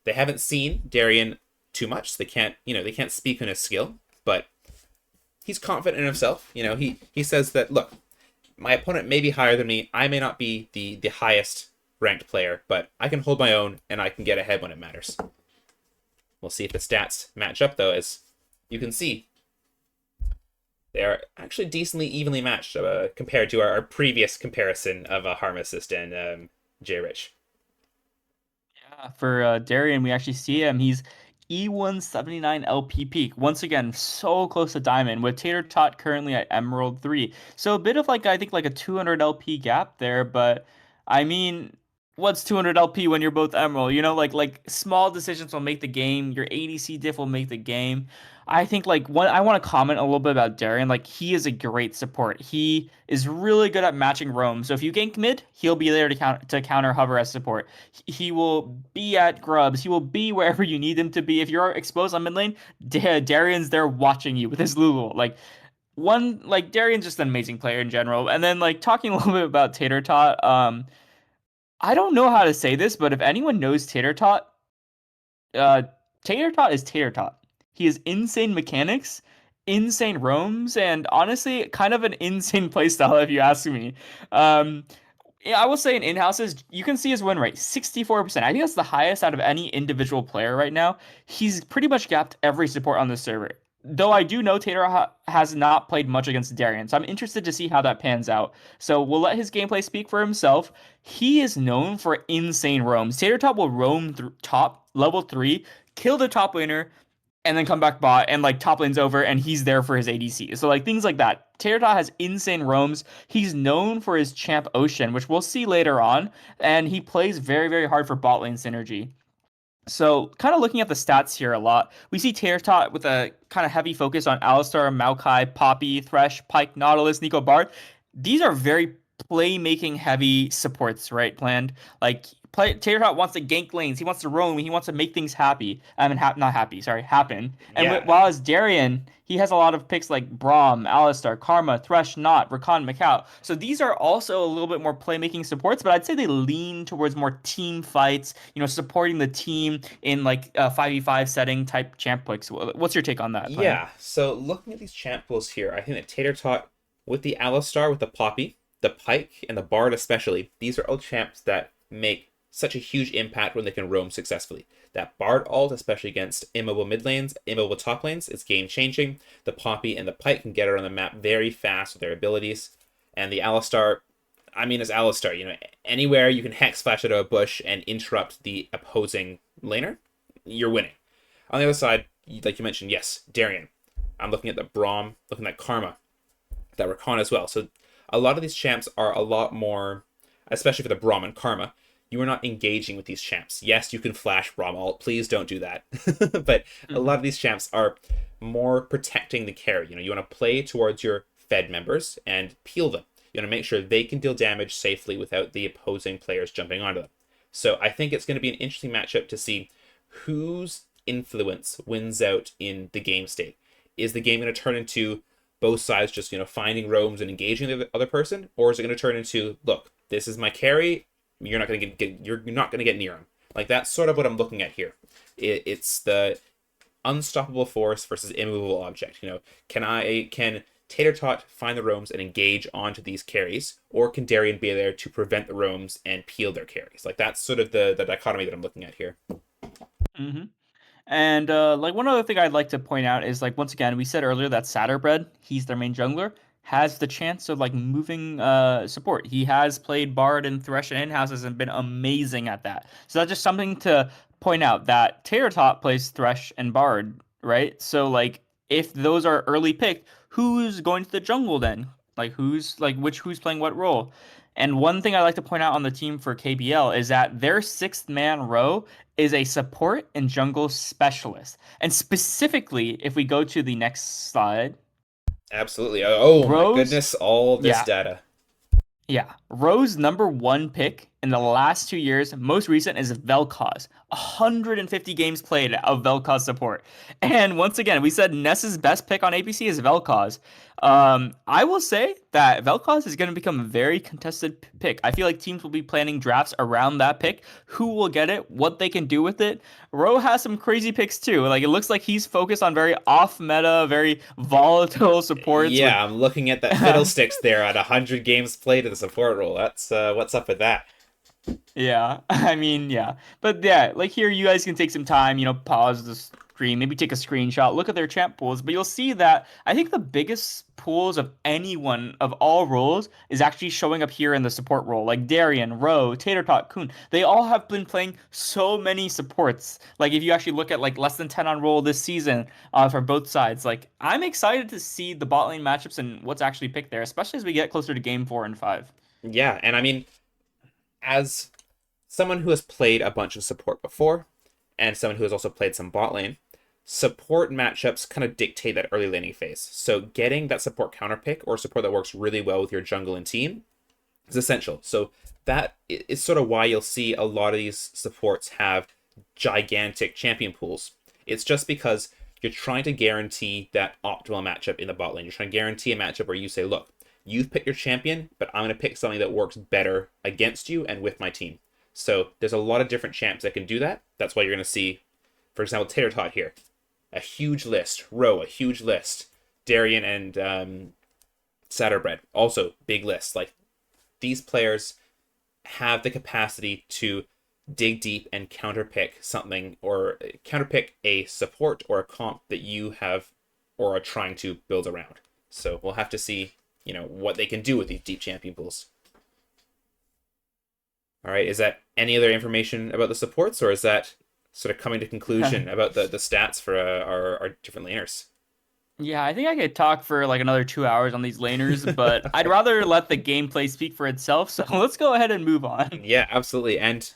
they haven't seen Darian too much. So they can't speak on his skill, but he's confident in himself. He says that, look, my opponent may be higher than me. I may not be the highest ranked player, but I can hold my own and I can get ahead when it matters. We'll see if the stats match up, though. As you can see, they are actually decently evenly matched compared to our previous comparison of Harmacist and J-Rich. Yeah, for Darian, we actually see him. He's E179 LP peak. Once again, so close to Diamond, with Tater Tot currently at Emerald 3. So a bit of like, I think like a 200 LP gap there, but I mean, what's 200 LP when you're both Emerald? Like small decisions will make the game. Your ADC diff will make the game. I think like one I want to comment a little bit about Darian. Like he is a great support. He is really good at matching roam. So if you gank mid, he'll be there to counter hover as support. He will be at grubs. He will be wherever you need him to be. If you're exposed on mid lane, Darian's there watching you with his Lulu. Like Darian's just an amazing player in general. And then like talking a little bit about Tater Tot, I don't know how to say this, but if anyone knows Tater Tot, uh, Tater Tot is Tater Tot. He has insane mechanics, insane roams, and honestly, kind of an insane playstyle if you ask me. Um, yeah, I will say in houses, you can see his win rate, 64%. I think that's the highest out of any individual player right now. He's pretty much gapped every support on the server. Though I do know Tater has not played much against Darian, so I'm interested to see how that pans out. So we'll let his gameplay speak for himself. He is known for insane roams. Tater Top will roam through top level 3, kill the top laner, and then come back bot and like top lane's over and he's there for his ADC. So like things like that. Teradot has insane roams. He's known for his champ Ocean, which we'll see later on, and he plays very, very hard for bot lane synergy. So, kind of looking at the stats here a lot, we see Tot with a kind of heavy focus on Alistar, Maokai, Poppy, Thresh, Pike, Nautilus, Nico Bard. These are very playmaking heavy supports, right? Planned. Like, Tot wants to gank lanes, he wants to roam, he wants to make things happy. I mean, not happy, sorry, happen. And Yeah, while as Darian, he has a lot of picks like Braum, Alistar, Karma, Thresh, Not, Rakan, Macau. So these are also a little bit more playmaking supports, but I'd say they lean towards more team fights, supporting the team in like a 5v5 setting type champ picks. What's your take on that plan? yeah. So looking at these champ pools here, I think that Tater Tot with the Alistar, with the Poppy, the Pike, and the Bard especially, these are all champs that make such a huge impact when they can roam successfully. That Bard ult, especially against immobile mid lanes, immobile top lanes, is game changing. The Poppy and the Pike can get around the map very fast with their abilities. And the Alistar, I mean, as Alistar, anywhere you can hex flash out of a bush and interrupt the opposing laner, you're winning. On the other side, like you mentioned, yes, Darian. I'm looking at the Braum, looking at Karma, that Rakan as well. So a lot of these champs are a lot more, especially for the Braum and Karma, you are not engaging with these champs. Yes, you can flash Braum ult. Please don't do that. But a lot of these champs are more protecting the carry. You want to play towards your Fed members and peel them. You want to make sure they can deal damage safely without the opposing players jumping onto them. So I think it's going to be an interesting matchup to see whose influence wins out in the game state. Is the game going to turn into both sides just finding roams and engaging the other person, or is it going to turn into, look, this is my carry, you're not going to you're not going to get near him? Like that's sort of what I'm looking at here. It's the unstoppable force versus immovable object. Can Tater Tot find the roams and engage onto these carries, or can Darian be there to prevent the roams and peel their carries? Like that's sort of the dichotomy that I'm looking at here. Mm-hmm. And like one other thing I'd like to point out is like once again we said earlier that Satterbred, he's their main jungler, has the chance of like moving support. He has played Bard and Thresh and in-houses and been amazing at that. So that's just something to point out that Tater Tot plays Thresh and Bard, right? So like if those are early picked, who's going to the jungle then? Like who's playing what role? And one thing I like to point out on the team for KBL is that their sixth man row is a support and jungle specialist. And specifically, if we go to the next slide, Absolutely. Oh my Rose, goodness, all this yeah, data. yeah. Rowe's number one pick in the last 2 years, most recent, is Vel'Koz. 150 games played of Vel'Koz support. And once again, we said Ness's best pick on APC is Vel'Koz. I will say that Vel'Koz is going to become a very contested pick. I feel like teams will be planning drafts around that pick. Who will get it? What they can do with it? Rowe has some crazy picks too. Like it looks like he's focused on very off-meta, very volatile supports with Yeah, I'm looking at that fiddlesticks there at 100 games played in the support role. That's what's up with that. Yeah, I mean, yeah. But yeah, like here, you guys can take some time, pause the stream, maybe take a screenshot, look at their champ pools, but you'll see that I think the biggest pools of anyone of all roles is actually showing up here in the support role. Like Darian, Rowe, Tater Tot, Kun, they all have been playing so many supports. Like if you actually look at like less than 10 on roll this season for both sides, like I'm excited to see the bot lane matchups and what's actually picked there, especially as we get closer to game 4 and 5. Yeah, and I mean, as someone who has played a bunch of support before, and someone who has also played some bot lane, support matchups kind of dictate that early laning phase. So getting that support counter pick or support that works really well with your jungle and team is essential. So that is sort of why you'll see a lot of these supports have gigantic champion pools. It's just because you're trying to guarantee that optimal matchup in the bot lane. You're trying to guarantee a matchup where you say, look, you've picked your champion, but I'm going to pick something that works better against you and with my team. So there's a lot of different champs that can do that. That's why you're going to see, for example, Tater Tot here. A huge list. Rowe, a huge list. Darian and Satterbread, also big list. Like, these players have the capacity to dig deep and counterpick something, or counterpick a support or a comp that you have or are trying to build around. So we'll have to see, what they can do with these deep champion pools. All right, is that any other information about the supports, or is that sort of coming to conclusion about the stats for our different laners? Yeah, I think I could talk for like another 2 hours on these laners, but I'd rather let the gameplay speak for itself. So let's go ahead and move on. Yeah, absolutely. And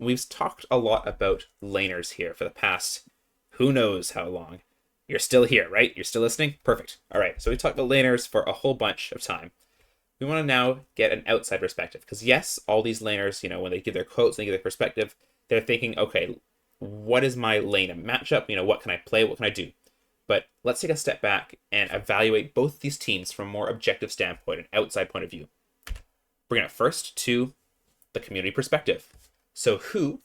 we've talked a lot about laners here for the past who knows how long. You're still here, right? You're still listening? Perfect. All right, so we talked about laners for a whole bunch of time. We want to now get an outside perspective. Because yes, all these laners, when they give their quotes and they give their perspective, they're thinking, okay, what is my lane and matchup? What can I play? What can I do? But let's take a step back and evaluate both these teams from a more objective standpoint, an outside point of view. Bring it first to the community perspective. So who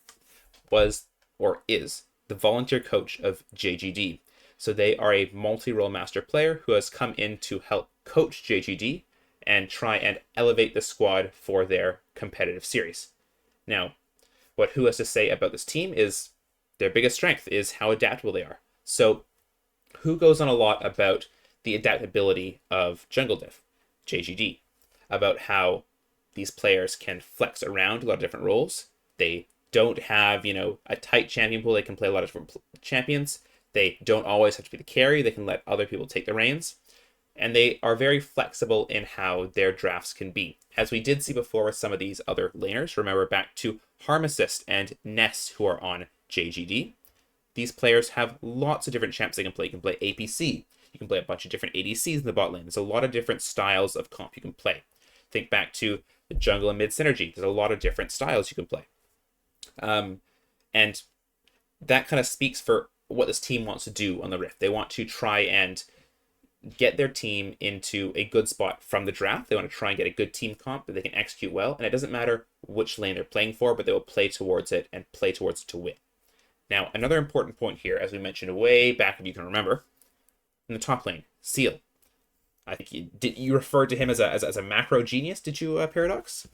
was or is the volunteer coach of JGD? So they are a multi-role master player who has come in to help coach JGD and try and elevate the squad for their competitive series. Now, what Who has to say about this team is their biggest strength is how adaptable they are. So Who goes on a lot about the adaptability of jungle diff, JGD, about how these players can flex around a lot of different roles. They don't have, a tight champion pool. They can play a lot of different champions. They don't always have to be the carry. They can let other people take the reins. And they are very flexible in how their drafts can be. As we did see before with some of these other laners, remember back to Harm Assist and Ness, who are on JGD. These players have lots of different champs they can play. You can play APC. You can play a bunch of different ADCs in the bot lane. There's a lot of different styles of comp you can play. Think back to the jungle and mid synergy. There's a lot of different styles you can play. And that kind of speaks for what this team wants to do on the Rift. They want to try and get their team into a good spot from the draft. They want to try and get a good team comp that they can execute well. And it doesn't matter which lane they're playing for, but they will play towards it and play towards it to win. Now, another important point here, as we mentioned way back, if you can remember, in the top lane, Seal. I think you referred to him as a macro genius, did you, Paradox?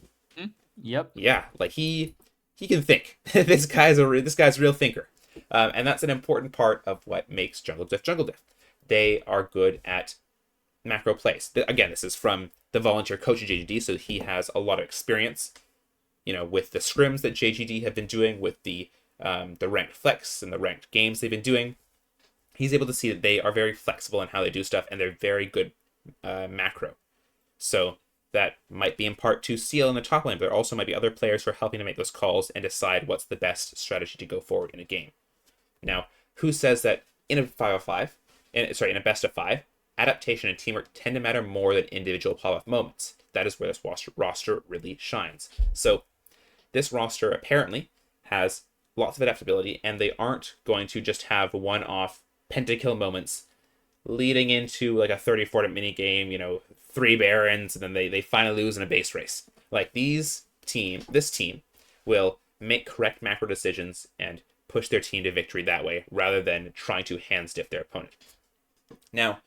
Yep. Yeah, like he can think. This guy's a real thinker, and that's an important part of what makes Jungle Diff Jungle Diff. They are good at macro plays. Again, this is from the volunteer coach of JGD, so he has a lot of experience, with the scrims that JGD have been doing, with the the ranked flex and the ranked games they've been doing, he's able to see that they are very flexible in how they do stuff and they're very good macro. So that might be in part to Seal in the top lane, but there also might be other players who are helping to make those calls and decide what's the best strategy to go forward in a game. Now, who says that in a 5-5, in a best of 5, adaptation and teamwork tend to matter more than individual pop-off moments? That is where this roster really shines. So this roster apparently has lots of adaptability, and they aren't going to just have one-off pentakill moments leading into like a 30-40 mini game, 3 barons, and then they finally lose in a base race. Like this team will make correct macro decisions and push their team to victory that way, rather than trying to hand stiff their opponent. Now, on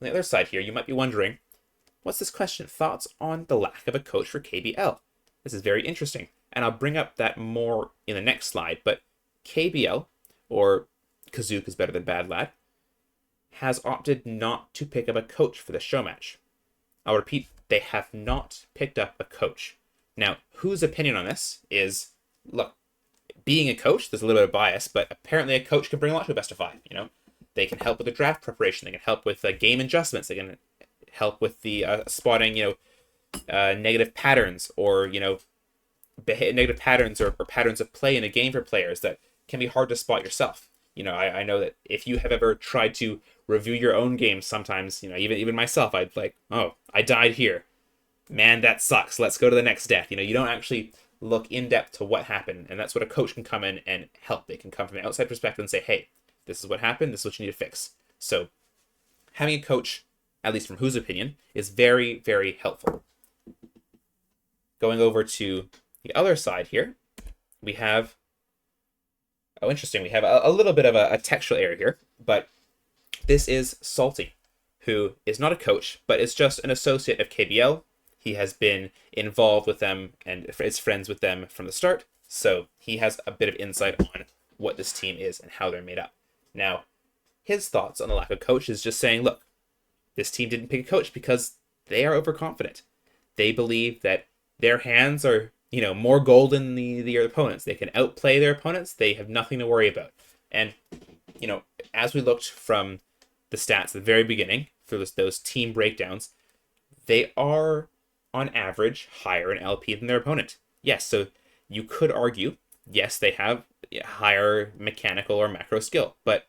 the other side here, you might be wondering, what's this question? Thoughts on the lack of a coach for KBL? This is very interesting, and I'll bring up that more in the next slide, but KBL, or Kazook is better than Bad Lad, has opted not to pick up a coach for the Showmatch. I'll repeat, they have not picked up a coach. Now, whose opinion on this is, look, being a coach, there's a little bit of bias, but apparently a coach can bring a lot to a best of 5, They can help with the draft preparation, they can help with game adjustments, they can help with the spotting, negative patterns or, negative patterns or patterns of play in a game for players that can be hard to spot yourself. I know that if you have ever tried to review your own game, sometimes, even myself, I'd like, oh, I died here. Man, that sucks. Let's go to the next death. You don't actually look in depth to what happened, and that's what a coach can come in and help. They can come from an outside perspective and say, hey, this is what happened, this is what you need to fix. So having a coach, at least from whose opinion, is very, very helpful. Going over to the other side here, we have, interesting, we have a little bit of a textual error here, but this is Salty, who is not a coach, but is just an associate of KBL. He has been involved with them and is friends with them from the start, so he has a bit of insight on what this team is and how they're made up. Now, his thoughts on the lack of coach is just saying, look, this team didn't pick a coach because they are overconfident. They believe that their hands are, more golden than their opponents. They can outplay their opponents. They have nothing to worry about. And, as we looked from the stats at the very beginning, through those team breakdowns, they are, on average, higher in LP than their opponent. Yes, so you could argue, yes, they have higher mechanical or macro skill, but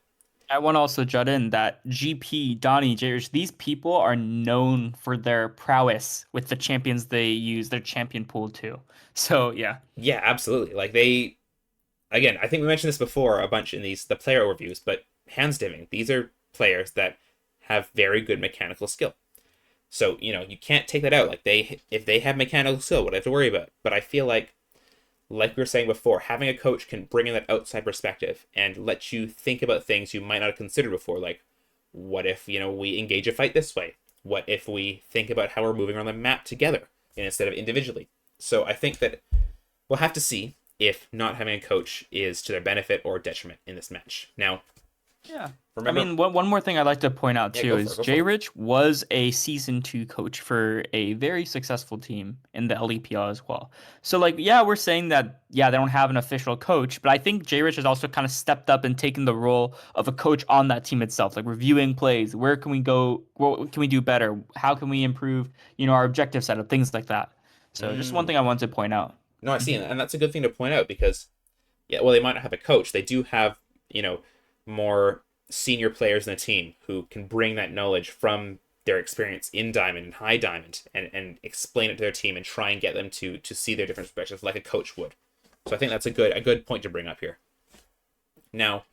I want to also jut in that GP, Donnie, JRH, these people are known for their prowess with the champions they use, their champion pool too. So yeah. yeah, absolutely. Like again, I think we mentioned this before a bunch in the player overviews, but hands diving, these are players that have very good mechanical skill. So, you can't take that out. Like if they have mechanical skill, what do I have to worry about? But I feel like we were saying before, having a coach can bring in that outside perspective and let you think about things you might not have considered before. Like, what if, we engage a fight this way? What if we think about how we're moving around the map together instead of individually? So I think that we'll have to see if not having a coach is to their benefit or detriment in this match. Now, Yeah. remember, I mean, one more thing I'd like to point out yeah, too go for is it, go for it. J-Rich was a season 2 coach for a very successful team in the LEPL as well. So like, yeah, we're saying that, yeah, they don't have an official coach, but I think J-Rich has also kind of stepped up and taken the role of a coach on that team itself, like reviewing plays. Where can we go? What can we do better? How can we improve, our objective setup, things like that. So just one Mm. thing I wanted to point out. No, I see, and that's a good thing to point out because, yeah, well, they might not have a coach. They do have, more senior players in the team who can bring that knowledge from their experience in Diamond and High Diamond and explain it to their team and try and get them to see their different perspectives like a coach would. So I think that's a good point to bring up here. Now,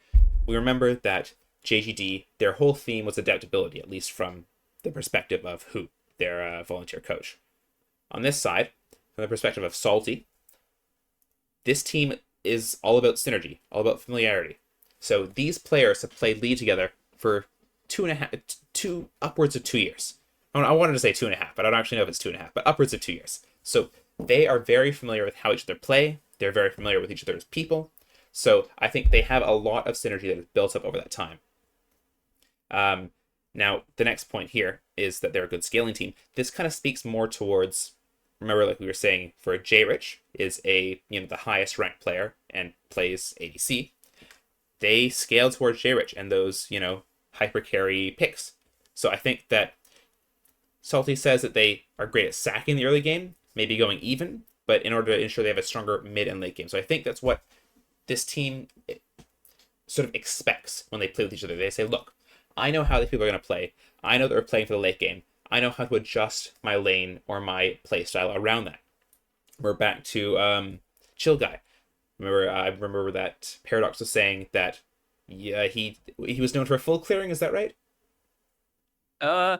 we remember that JGD, their whole theme was adaptability, at least from the perspective of who, their volunteer coach. On this side, from the perspective of Salty, this team is all about synergy, all about familiarity. So these players have played League together for upwards of 2 years. I wanted to say 2.5, but I don't actually know if it's 2.5, but upwards of 2 years. So they are very familiar with how each other play. They're very familiar with each other's people. So I think they have a lot of synergy that has built up over that time. Now, the next point here is that they're a good scaling team. This kind of speaks more towards, remember, like we were saying, for J-Rich is the highest ranked player and plays ADC, they scale towards J-Rich and those, hyper carry picks. So I think that Salty says that they are great at sacking the early game, maybe going even, but in order to ensure they have a stronger mid and late game. So I think that's what this team sort of expects when they play with each other. They say, look, I know how these people are going to play. I know that we're playing for the late game. I know how to adjust my lane or my play style around that. We're back to Chill Guy. I remember that Paradox was saying that he was known for full clearing. Is that right? Uh,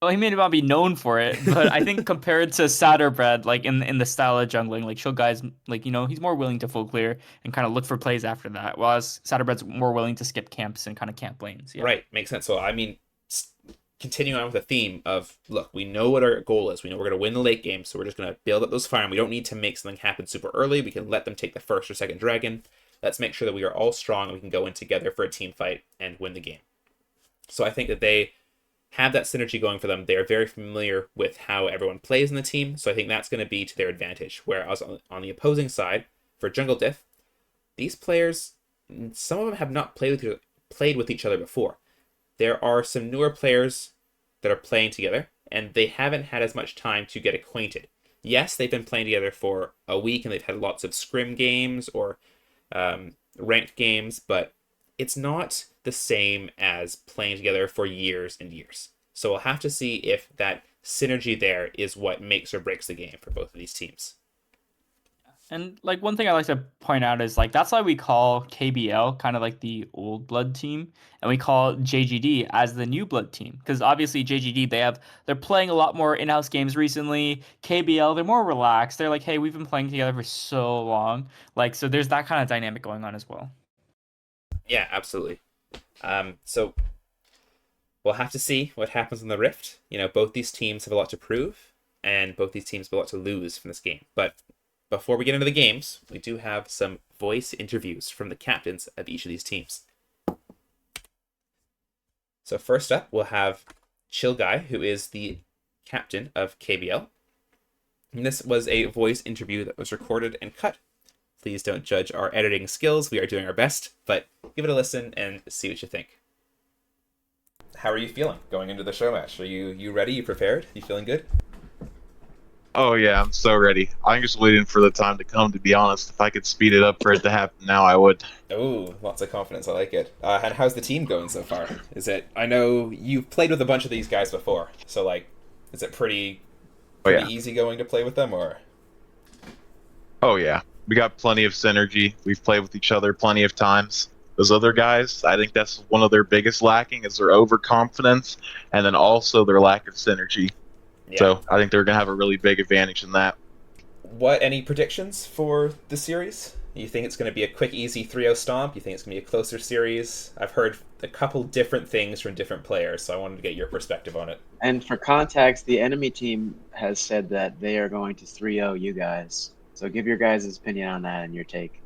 well, he may not be known for it, but I think compared to Satterbred, like in the style of jungling, like Chill Guy's like he's more willing to full clear and kind of look for plays after that, whereas Satterbred's more willing to skip camps and kind of camp lanes. Yeah. Right, makes sense. So I mean, continuing on with the theme of look, we know what our goal is. We know we're going to win the late game, so we're just going to build up those farm. We don't need to make something happen super early. We can let them take the first or second dragon. Let's make sure that we are all strong and we can go in together for a team fight and win the game. So I think that they have that synergy going for them. They are very familiar with how everyone plays in the team, so I think that's going to be to their advantage. Whereas on the opposing side, for Jungle Diff, these players, some of them have not played with each other before. There are some newer players that are playing together, and they haven't had as much time to get acquainted. Yes, they've been playing together for a week, and they've had lots of scrim games or ranked games, but it's not the same as playing together for years and years. So we'll have to see if that synergy there is what makes or breaks the game for both of these teams. And like one thing I like to point out is like that's why we call KBL kind of like the old blood team, and we call JGD as the new blood team because obviously JGD they're playing a lot more in-house games recently. KBL they're more relaxed. They're like, hey, we've been playing together for so long, like so there's that kind of dynamic going on as well. Yeah, absolutely. So we'll have to see what happens in the Rift. Both these teams have a lot to prove, and both these teams have a lot to lose from this game. But before we get into the games, we do have some voice interviews from the captains of each of these teams. So first up, we'll have Chill Guy, who is the captain of KBL. And this was a voice interview that was recorded and cut. Please don't judge our editing skills. We are doing our best, but give it a listen and see what you think. How are you feeling going into the show match? Are you ready? You prepared? You feeling good? Oh yeah, I'm so ready. I'm just waiting for the time to come, to be honest. If I could speed it up for it to happen now, I would. Oh, lots of confidence. I like it. And how's the team going so far? I know you've played with a bunch of these guys before, so is it pretty easy going to play with them, or? Oh yeah, we got plenty of synergy. We've played with each other plenty of times. Those other guys, I think that's one of their biggest lacking is their overconfidence, and then also their lack of synergy. Yeah. So I think they're going to have a really big advantage in that. Any predictions for the series? You think it's going to be a quick, easy 3-0 stomp? You think it's going to be a closer series? I've heard a couple different things from different players, so I wanted to get your perspective on it. And for context, the enemy team has said that they are going to 3-0 you guys. So give your guys' opinion on that and your take.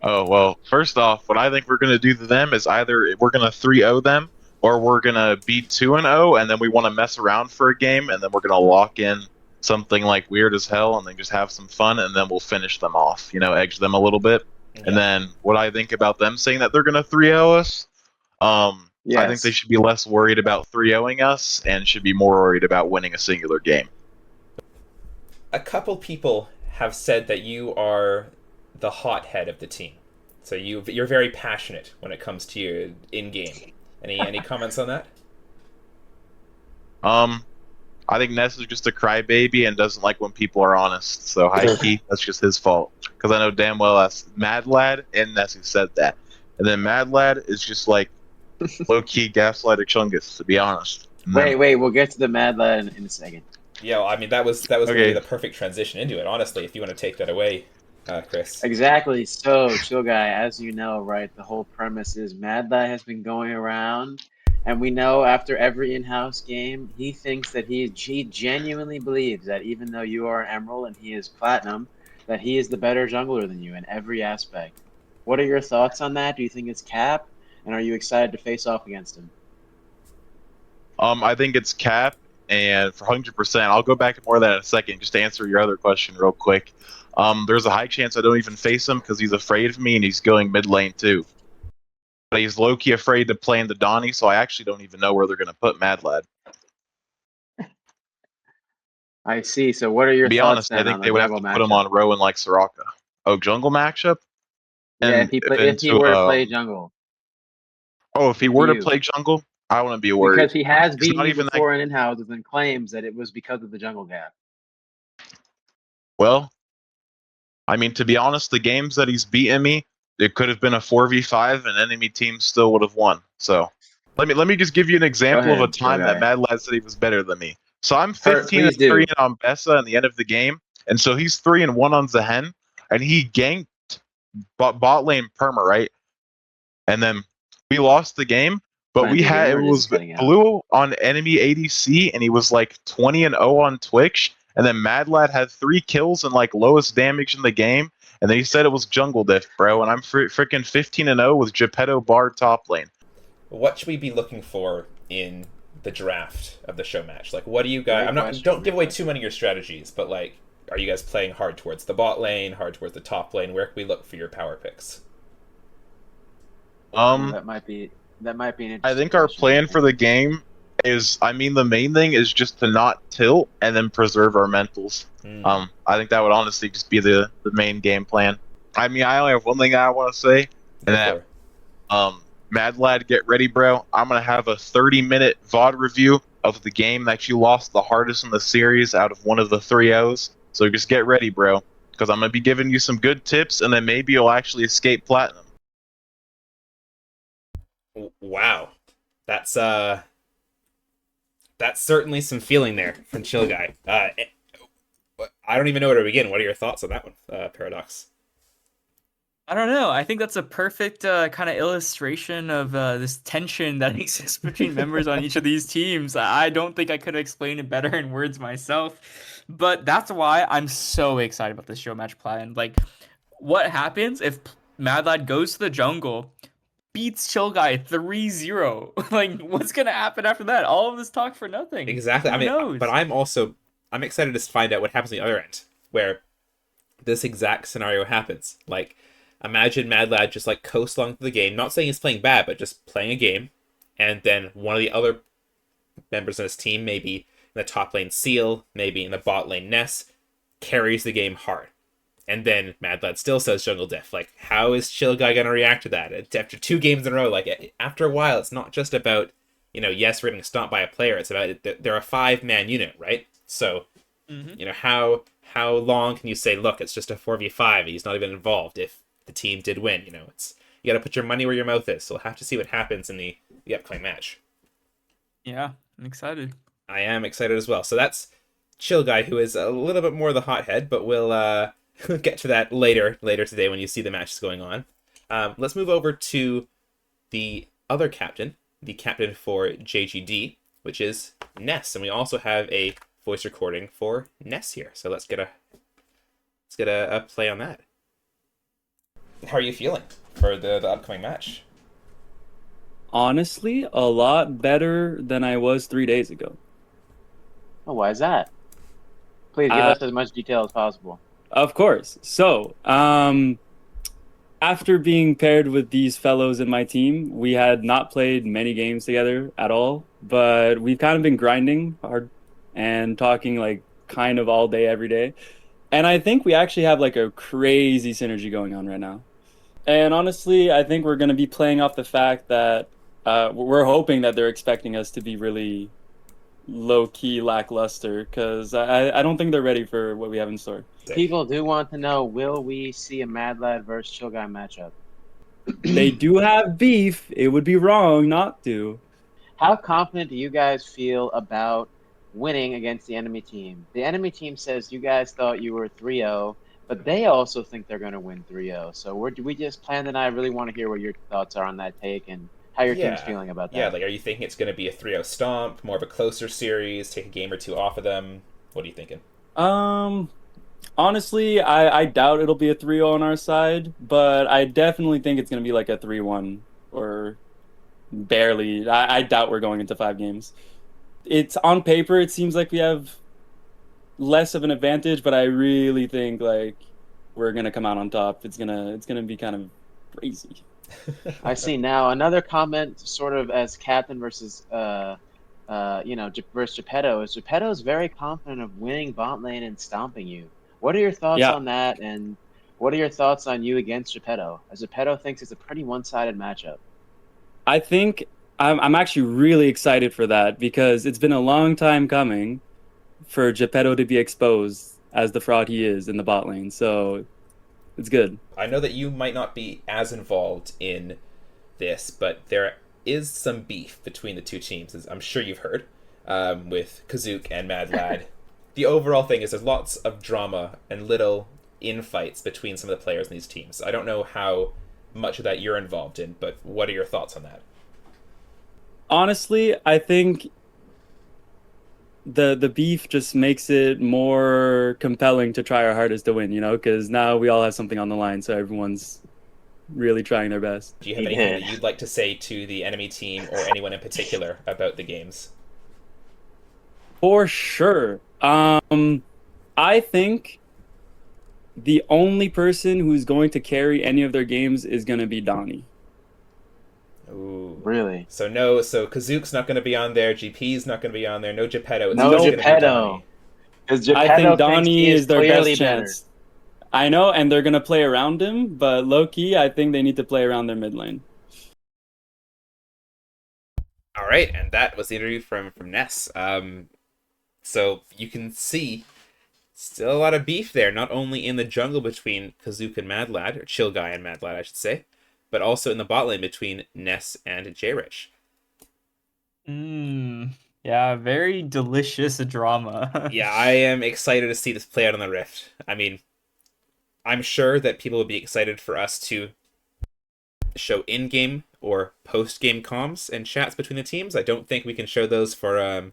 Oh, well, first off, what I think we're going to do to them is either we're going to 3-0 them, or we're going to be 2-0, and then we want to mess around for a game, and then we're going to lock in something like weird as hell, and then just have some fun, and then we'll finish them off, edge them a little bit. Yeah. And then what I think about them saying that they're going to 3-0 us, yes. I think they should be less worried about 3-0ing us, and should be more worried about winning a singular game. A couple people have said that you are the hothead of the team. So you're very passionate when it comes to your in-game. Any comments on that? I think Ness is just a crybaby and doesn't like when people are honest. So high key, that's just his fault. Because I know damn well that's Mad Lad and Ness who said that. And then Mad Lad is just like low-key gaslighter Chungus, to be honest. Wait, we'll get to the Mad Lad in a second. Yeah, well, I mean that was okay. Going to be the perfect transition into it. Honestly, if you want to take that away. Chris. Exactly. So, Chill Guy, as you know, right, the whole premise is Mad Lad has been going around, and we know after every in-house game, he thinks that he genuinely believes that even though you are Emerald and he is Platinum, that he is the better jungler than you in every aspect. What are your thoughts on that? Do you think it's cap, and are you excited to face off against him? I think it's cap, and for 100%, I'll go back to more of that in a second, just to answer your other question real quick. There's a high chance I don't even face him because he's afraid of me and he's going mid lane too. But he's low key afraid to play in the Donny, so I actually don't even know where they're gonna put Mad Lad. I see. So what are your To be thoughts honest, I then think on the they would have jungle to put him matchup? on Rowan like Soraka. Oh, jungle matchup? Yeah, And if if he into were to play jungle if he into were to you, play jungle, I wouldn't be worried. because he has He's beaten not you even that before in in-houses and claims that it was because of the jungle gap. well. I mean, to be honest, the games that he's beaten me, it could have been a 4v5 and enemy team still would have won. So let me just give you an Go example of a ahead, chill time that guy. Mad Lad said he was better than me. So I'm Hurt, 15 and please 3 do. on Bessa in the end of the game, and so he's 3 and 1 on Zehen, and he ganked bot lane perma, right? And then we lost the game, but we Cleanser had it gamer just was cutting out. blue on enemy ADC, and he was like 20 and 0 on Twitch. And then Mad Lad had 3 kills and like lowest damage in the game. And then he said it was jungle diff, bro. And I'm freaking 15 and 0 with Geppetto Bard top lane. What should we be looking for in the draft of the show match? Like, what do you guys? Great I'm not. question, Don't great give away too question. many of your strategies, but like, are you guys playing hard towards the bot lane, hard towards the top lane? Where can we look for your power picks? Um, That might be an I interesting think our question. plan for the game is, I mean, the main thing is just to not tilt and then preserve our mentals. I think that would honestly just be the main game plan. I mean, I only have one thing I want to say, and Go that for it. Mad Lad, get ready, bro. I'm gonna have a 30-minute VOD review of the game that you lost the hardest in the series out of one of the 3-0s. So just get ready, bro, because I'm gonna be giving you some good tips, and then maybe you'll actually escape platinum. Wow, that's that's certainly some feeling there from Chill Guy. I don't even know where to begin. What are your thoughts on that one, Paradox? I don't know. I think that's a perfect kind of illustration of this tension that exists between members on each of these teams. I don't think I could have explained it better in words myself, but that's why I'm so excited about this show match plan. Like, what happens if Mad Lad goes to the jungle, beats Chill Guy 3-0? Like, what's gonna happen after that? All of this talk for nothing. Exactly. I Who mean, but knows? I'm excited to find out what happens on the other end, where this exact scenario happens. Like, imagine Mad Lad just like coast along through the game, not saying he's playing bad, but just playing a game, and then one of the other members of his team, maybe in the top lane Seal, maybe in the bot lane Ness, carries the game hard. And then Mad Lad still says jungle diff. Like, how is Chill Guy gonna react to that? After 2 games in a row, like after a while, it's not just about, yes, we're getting stomped by a player. It's about they're a 5-man unit, right? So, Hmm. how long can you say, look, it's just a 4v5, he's not even involved if the team did win? It's you got to put your money where your mouth is. So we'll have to see what happens in the upcoming match. Yeah, I'm excited. I am excited as well. So that's Chill Guy, who is a little bit more the hothead, but we'll get to that later today when you see the matches going on. Let's move over to the other captain, the captain for JGD, which is Ness, and we also have a voice recording for Ness here. So let's get a play on that. How are you feeling for the upcoming match? Honestly, a lot better than I was 3 days ago. Oh, why is that? Please give Uh, us as much detail as possible. of course. So, after being paired with these fellows in my team, we had not played many games together at all, but we've kind of been grinding hard and talking like kind of all day, every day. And I think we actually have like a crazy synergy going on right now. And honestly, I think we're going to be playing off the fact that we're hoping that they're expecting us to be really low key lackluster because I don't think they're ready for what we have in store. People do want to know, will we see a Mad Lad versus Chill Guy matchup? They do have beef. It would be wrong not to. How confident do you guys feel about winning against the enemy team? The enemy team says you guys thought you were 3-0, but they also think they're going to win 3-0. So we just Plan and I really want to hear what your thoughts are on that take and how your team's Yeah. feeling about Yeah, that. like, are you thinking it's going to be a 3-0 stomp, more of a closer series, take a game or two off of them? What are you thinking? Honestly, I doubt it'll be a 3-0 on our side, but I definitely think it's going to be like a 3-1 or barely. I doubt we're going into 5 games. It's on paper, it seems like we have less of an advantage, but I really think like we're gonna come out on top. It's gonna be kind of crazy. I see now another comment, sort of as captain versus versus Geppetto. Is Geppetto's very confident of winning bot lane and stomping you. What are your thoughts Yeah, on that? And what are your thoughts on you against Geppetto? As Geppetto thinks it's a pretty one-sided matchup. I think I'm actually really excited for that because it's been a long time coming for Geppetto to be exposed as the fraud he is in the bot lane. So it's good. I know that you might not be as involved in this, but there is some beef between the two teams, as I'm sure you've heard, with Kazook and Mad Lad. The overall thing is there's lots of drama and little infights between some of the players in these teams. I don't know how much of that you're involved in, but what are your thoughts on that? Honestly, I think the beef just makes it more compelling to try our hardest to win, because now we all have something on the line, so everyone's really trying their best. Do you have He anything did. that you'd like to say to the enemy team or anyone in particular about the games? For sure. I think the only person who's going to carry any of their games is going to be Donnie. Ooh. Really? So Kazook's not going to be on there, GP's not going to be on there, no Geppetto. It's No just Nope. going to be Geppetto. Donnie. Because I Geppetto think thinks he Donnie is is their best clearly better. chance. I know, and they're going to play around him, but low key, I think they need to play around their mid lane. All right, and that was the interview from Ness. So you can see still a lot of beef there, not only in the jungle between Kazook and Mad Lad, or Chill Guy and Mad Lad, I should say, but also in the bot lane between Ness and J-Rich. Mm, yeah, very delicious drama. Yeah, I am excited to see this play out on the Rift. I mean, I'm sure that people will be excited for us to show in-game or post-game comms and chats between the teams. I don't think we can show those for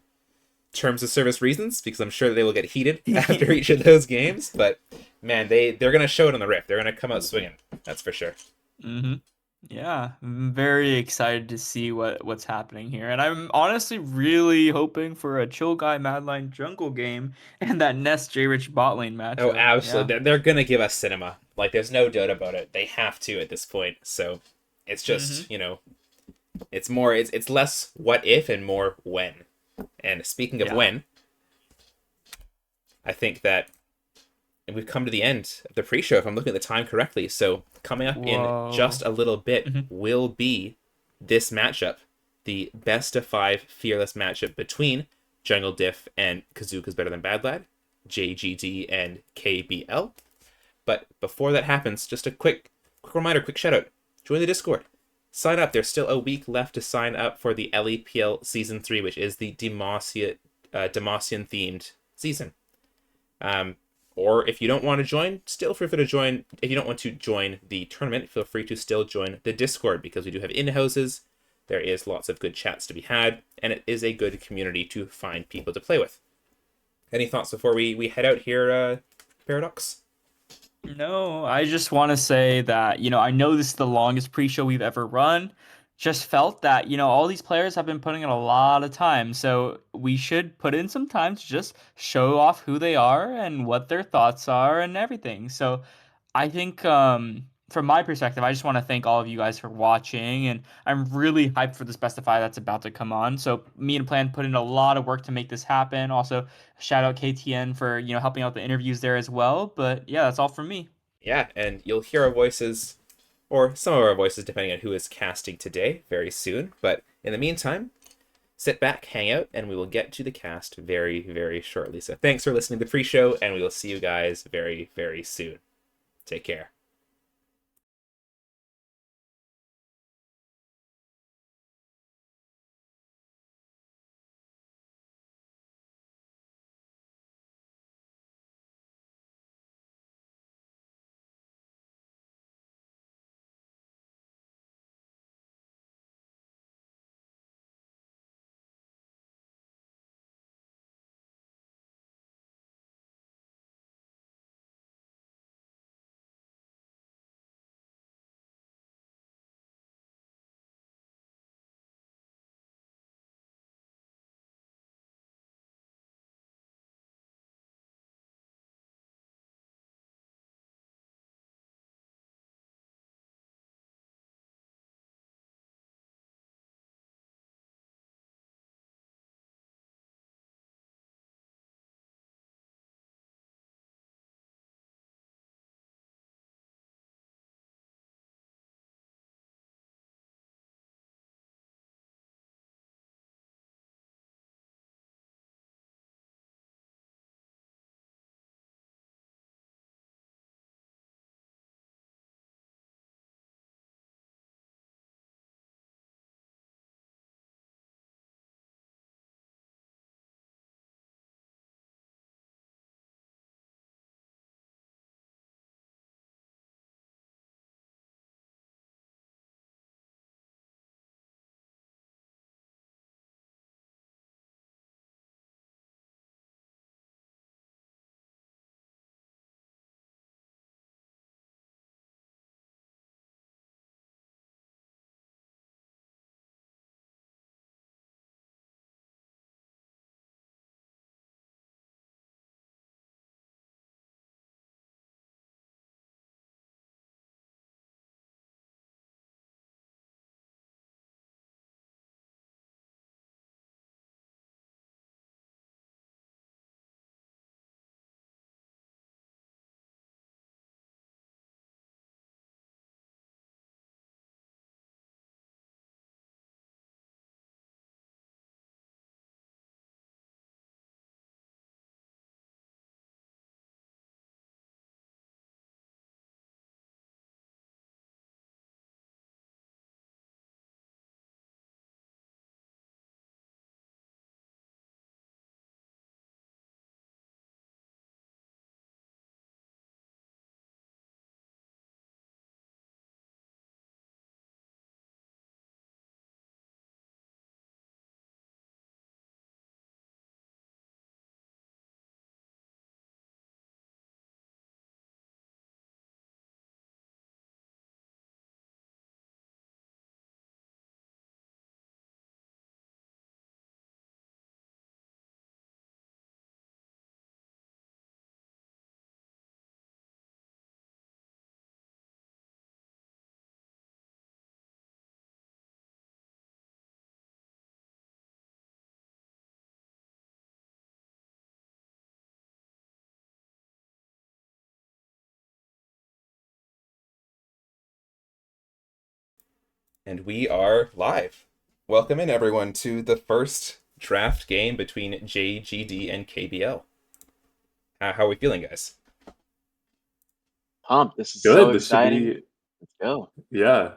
terms of service reasons because I'm sure they will get heated after each of those games. But man, they're gonna show it on the Rift. They're gonna come out swinging. That's for sure. hmm Yeah, I'm very excited to see what's happening here, and I'm honestly really hoping for a Chill Guy Madline jungle game and that Nest J Rich bot lane Oh, matchup. Yeah. absolutely. They're gonna give us cinema. Like, there's no doubt about it. They have to at this point. So it's hmm just it's more. It's less what if and more when. And speaking of Yeah. when, I think that we've come to the end of the pre-show if I'm looking at the time correctly. So coming up in just Whoa. a little bit hmm will be this matchup, the best of 5 fearless matchup between Jungle Diff and Kazuka's Better Than Bad Lad, JGD and KBL. But before that happens, just a quick reminder, quick shout out. Join the Discord. Sign up. There's still a week left to sign up for the LEPL Season 3, which is the Demacian themed season. Um, or if you don't want to join, still feel free to join. If you don't want to join the tournament, feel free to still join the Discord because we do have in-houses. There is lots of good chats to be had, and it is a good community to find people to play with. Any thoughts before we head out here, Paradox? No, I just want to say that, I know this is the longest pre-show we've ever run. Just felt that, all these players have been putting in a lot of time. So we should put in some time to just show off who they are and what their thoughts are and everything. So I think from my perspective, I just want to thank all of you guys for watching, and I'm really hyped for this best of five that's about to come on. So me and Plan put in a lot of work to make this happen. Also, shout out KTN for helping out the interviews there as well. But yeah, that's all from me. Yeah, and you'll hear our voices, or some of our voices, depending on who is casting today, very soon. But in the meantime, sit back, hang out, and we will get to the cast very, very shortly. So thanks for listening to the pre-show, and we will see you guys very, very soon. Take care. And we are live. Welcome in, everyone, to the first draft game between JGD and KBL. How are we feeling, guys? Pumped. This is Good. so This should exciting. be, Let's go. yeah.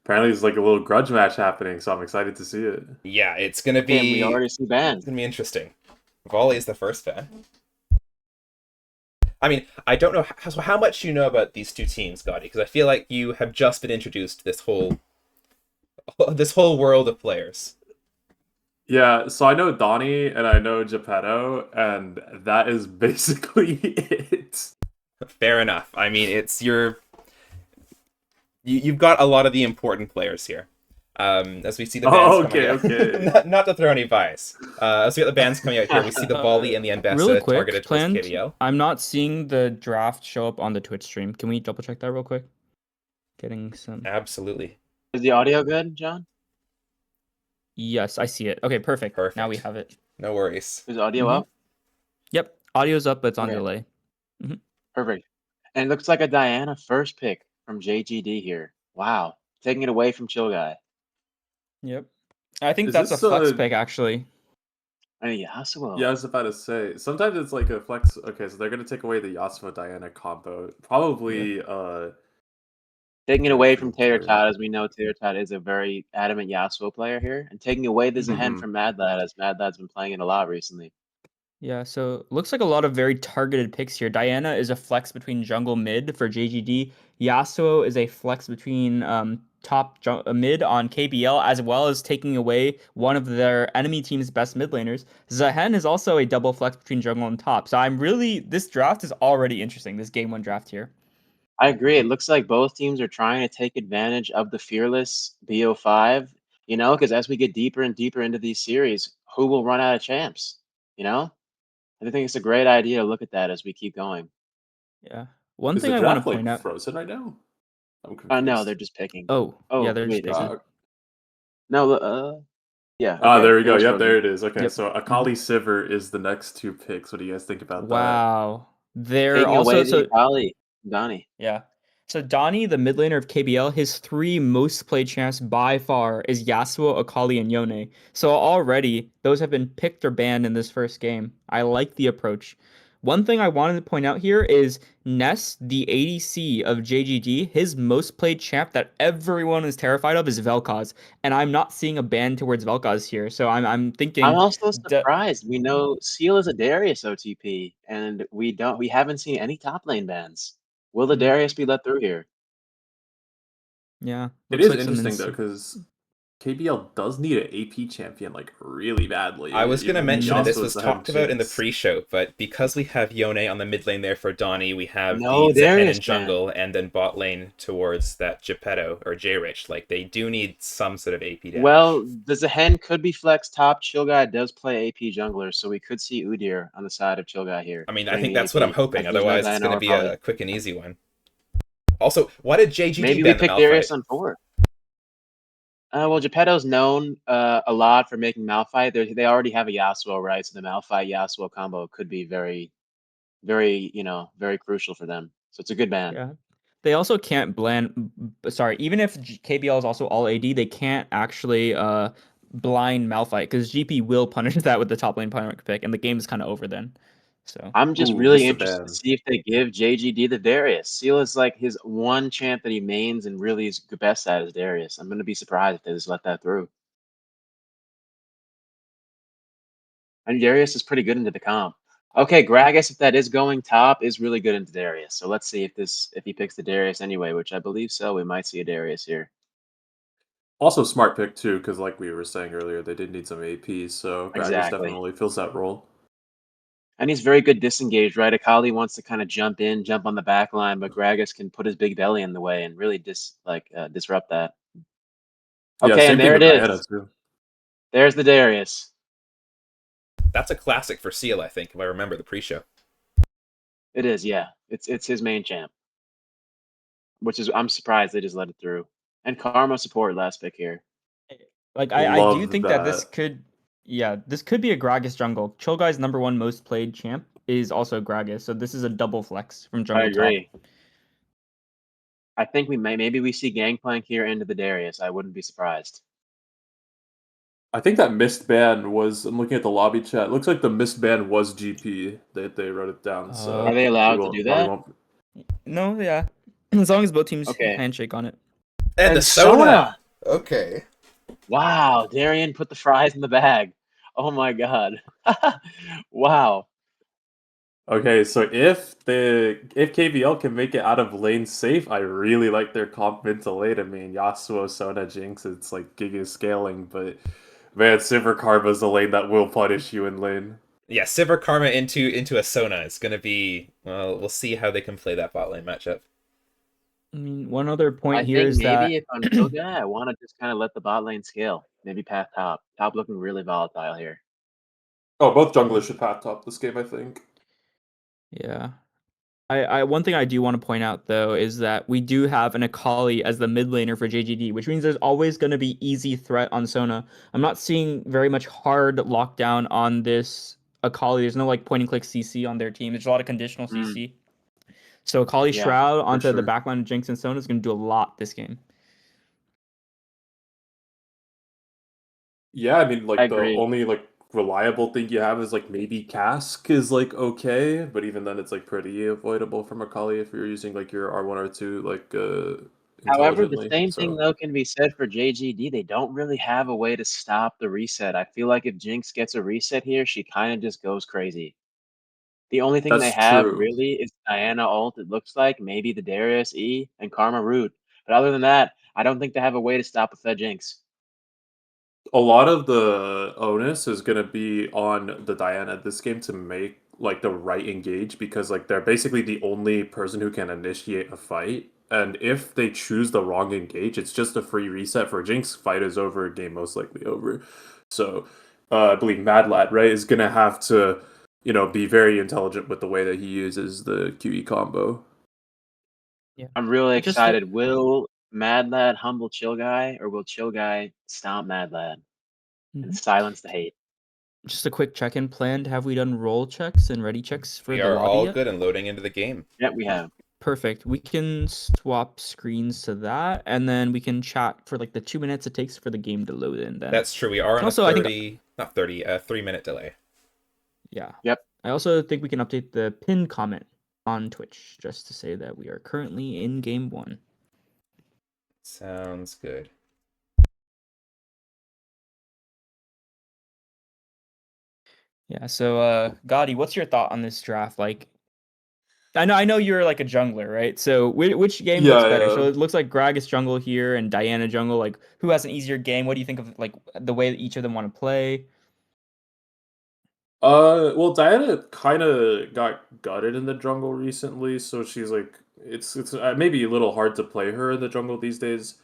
Apparently, it's like a little grudge match happening, so I'm excited to see it. Yeah, it's gonna Okay, and we be already see it's bands. gonna be interesting. Volley is the first fan. I mean, I don't know how much you know about these two teams, Gotti, because I feel like you have just been introduced to this whole world of players. Yeah, so I know Donnie and I know Geppetto, and that is basically it. Fair enough. I mean, you've got a lot of the important players here. As we see the bands coming out. Okay. not to throw any bias. As we got the bands coming out here, we see the Volley and the Mbessa Really quick, targeted towards planned. KBL. I'm not seeing the draft show up on the Twitch stream. Can we double check that real quick? Getting some. Absolutely. Is the audio good, John? Yes, I see it. Okay, perfect. Perfect. Now we have it. No worries. Is the audio Mhm. up? Yep, audio's up, but it's on Okay. delay. Perfect. And it looks like a Diana first pick from JGD here. Wow. Taking it away from Chill Guy. Yep. I think Is that's a this, flex pick, actually. And Yasuo. Yeah, I was about to say. Sometimes it's like a flex. Okay, so they're gonna take away the Yasuo Diana combo. Probably. Taking it away from Tater Sure. Tot, as we know Tater Tot is a very adamant Yasuo player here. And taking away the Zehen Mhm. from Mad Lad, as Mad Lad's been playing it a lot recently. Yeah, so looks like a lot of very targeted picks here. Diana is a flex between jungle mid for JGD. Yasuo is a flex between mid on KBL, as well as taking away one of their enemy team's best mid laners. Zehen is also a double flex between jungle and top. So this draft is already interesting, this game one draft here. I agree. It looks like both teams are trying to take advantage of the fearless BO5, because as we get deeper and deeper into these series, who will run out of champs? I think it's a great idea to look at that as we keep going. Yeah. One Is thing the I want to draft like point out. frozen right now? I'm confused. No, they're just picking. Oh, yeah, they're just wait, is picking. it? No, yeah. Ah, Okay, there we it go. is Yep, frozen. there it is. Okay, Yep. so Akali Sivir is the next two picks. What do you guys think about that? Wow. They're Taking also away the Akali, Donnie. Yeah. So Donnie, the mid laner of KBL, his three most played champs by far is Yasuo, Akali, and Yone. So already those have been picked or banned in this first game. I like the approach. One thing I wanted to point out here is Ness, the ADC of JGD, his most played champ that everyone is terrified of is Vel'Koz, and I'm not seeing a ban towards Vel'Koz here. So I'm thinking I'm also surprised. We know Seal is a Darius OTP, and we haven't seen any top lane bans. Will the Darius be let through here? Yeah, It looks is like some interesting though, because KBL does need an AP champion like really badly. I was going to mention, and this Yasuo's was the head talked about in the chance. pre-show, but because we have Yone on the mid lane there for Donnie, we have No the Zehen Darius in jungle, and then bot lane towards that Geppetto or J-Rich. Like, they do need some sort of AP damage. Well, the Zehen could be flex top. Chill Guy does play AP jungler, so we could see Udyr on the side of Chill Guy here. I mean, I doing think the that's what I'm AP, hoping. as there's no Otherwise, it's Diana going to or be Polly. a quick and easy one. Also, why did JGD Maybe we ban the pick Darius Malphite? on 4. Well, Geppetto's known a lot for making Malphite. They already have a Yasuo, right? So the Malphite Yasuo combo could be very, very, very crucial for them. So it's a good ban. Yeah. They also can't blend. Sorry, even if KBL is also all AD, they can't actually blind Malphite because GP will punish that with the top lane pick, and the game is kind of over then. So I'm just Ooh, really missed a interested to ban. see if they give JGD the Darius. Seal is like his one champ that he mains and really is best at is Darius. I'm gonna be surprised if they just let that through. And Darius is pretty good into the comp. Okay, Gragas, if that is going top, is really good into Darius. So let's see if he picks the Darius anyway, which I believe so. We might see a Darius here. Also, smart pick too, because like we were saying earlier, they did need some AP, so Gragas Exactly. definitely fills that role. And he's very good disengaged, right? Akali wants to kind of jump on the back line, but Gragas can put his big belly in the way and really disrupt that. Yeah, Okay, same and thing there it with Diana is. too. There's the Darius. That's a classic for Seal, I think, if I remember the pre-show. It is, yeah. It's his main champ. Which is I'm surprised they just let it through. And Karma support last pick here. like I do Love think that this could be a Gragas jungle. Chill Guy's #1 most played champ is also Gragas, so this is a double flex from I jungle top. agree. I think maybe we see Gangplank here into the Darius. I wouldn't be surprised. I think that missed ban was. I'm looking at the lobby chat. Looks like the missed ban was GP. They wrote it down. So Are they Okay. allowed to do probably that? won't. No, yeah. As long as both teams Okay. handshake on it. And the And Sona. Sona! Okay. Wow, Darian put the fries in the bag. Oh my god. Wow. Okay, so if KBL can make it out of lane safe, I really like their comp mid to late. I mean, Yasuo, Sona, Jinx, it's like giga scaling, but man, Sivir Karma's the lane that will punish you in lane. Yeah, Sivir Karma into a Sona. It's gonna be, well, we'll see how they can play that bot lane matchup. I mean, one other point I here think is that maybe if I'm Chill Guy, I want to just kind of let the bot lane scale. Maybe path top. Top looking really volatile here. Oh, both junglers should path top this game, I think. yeah. I one thing I do want to point out though is that we do have an Akali as the mid laner for JGD, which means there's always going to be easy threat on Sona. I'm not seeing very much hard lockdown on this Akali. There's no like point and click CC on their team. There's a lot of conditional CC. So Akali Yeah, Shroud onto the sure. backline of Jinx and Sona is going to do a lot this game. Yeah, I mean, I like the agree. only like reliable thing you have is like maybe Cask is like okay, but even then it's like pretty avoidable from Akali if you're using like your R1 R2 like However, the intelligently. same thing So though can be said for JGD. They don't really have a way to stop the reset. I feel like if Jinx gets a reset here, she kind of just goes crazy. The only thing they that's have true. really is Diana ult, it looks like, maybe the Darius E and Karma Root. But other than that, I don't think they have a way to stop a Fed Jinx. A lot of the onus is gonna be on the Diana this game to make like the right engage because like they're basically the only person who can initiate a fight. And if they choose the wrong engage, it's just a free reset for Jinx. Fight is over, game most likely over. So I believe Mad Lad, right, is gonna have to, be very intelligent with the way that he uses the QE combo. Yeah. I'm really Just excited. Will Mad Lad humble Chill Guy, or will Chill Guy stomp Mad Lad and silence the hate? just a quick check-in planned. Have we done roll checks and ready checks for We the are lobby all yet? good and loading into the game. Yeah, we have. Perfect. We can swap screens to that, and then we can chat for like the 2 minutes it takes for the game to load in. Then That's true. We are on also, a I think 30, not 30, 3-minute delay. yeah. Yep. I also think we can update the pin comment on Twitch just to say that we are currently in game 1. Sounds good. Yeah. So, Gotti, what's your thought on this draft? Like, I know you're like a jungler, right? So which game looks better? So Yeah. it looks like Gragas jungle here and Diana jungle. Like, who has an easier game? What do you think of like the way that each of them want to play? Well, Diana kind of got gutted in the jungle recently, so she's like, it's maybe a little hard to play her in the jungle these days.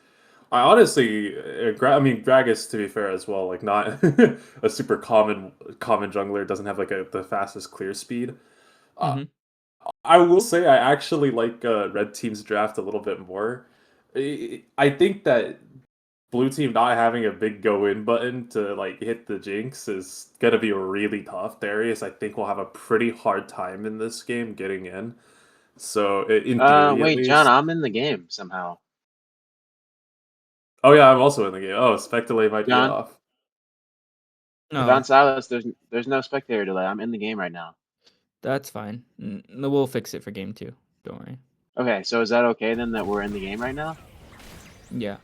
I honestly, I mean, Gragas to be fair as well, like not a super common jungler, doesn't have like the fastest clear speed. Uh, Mm-hmm. I will say I actually like Red Team's draft a little bit more. I think that Blue Team not having a big go in button to like hit the Jinx is gonna be really tough. Darius, I think, will have a pretty hard time in this game getting in. So in theory, at Wait, John, least. I'm in the game somehow. Oh yeah, I'm also in the game. Oh, spec delay might be John, off. No, Don Silas, there's no spectator delay. I'm in the game right now. that's fine. We'll fix it for game 2. Don't worry. Okay, so is that okay then that we're in the game right now? Yeah,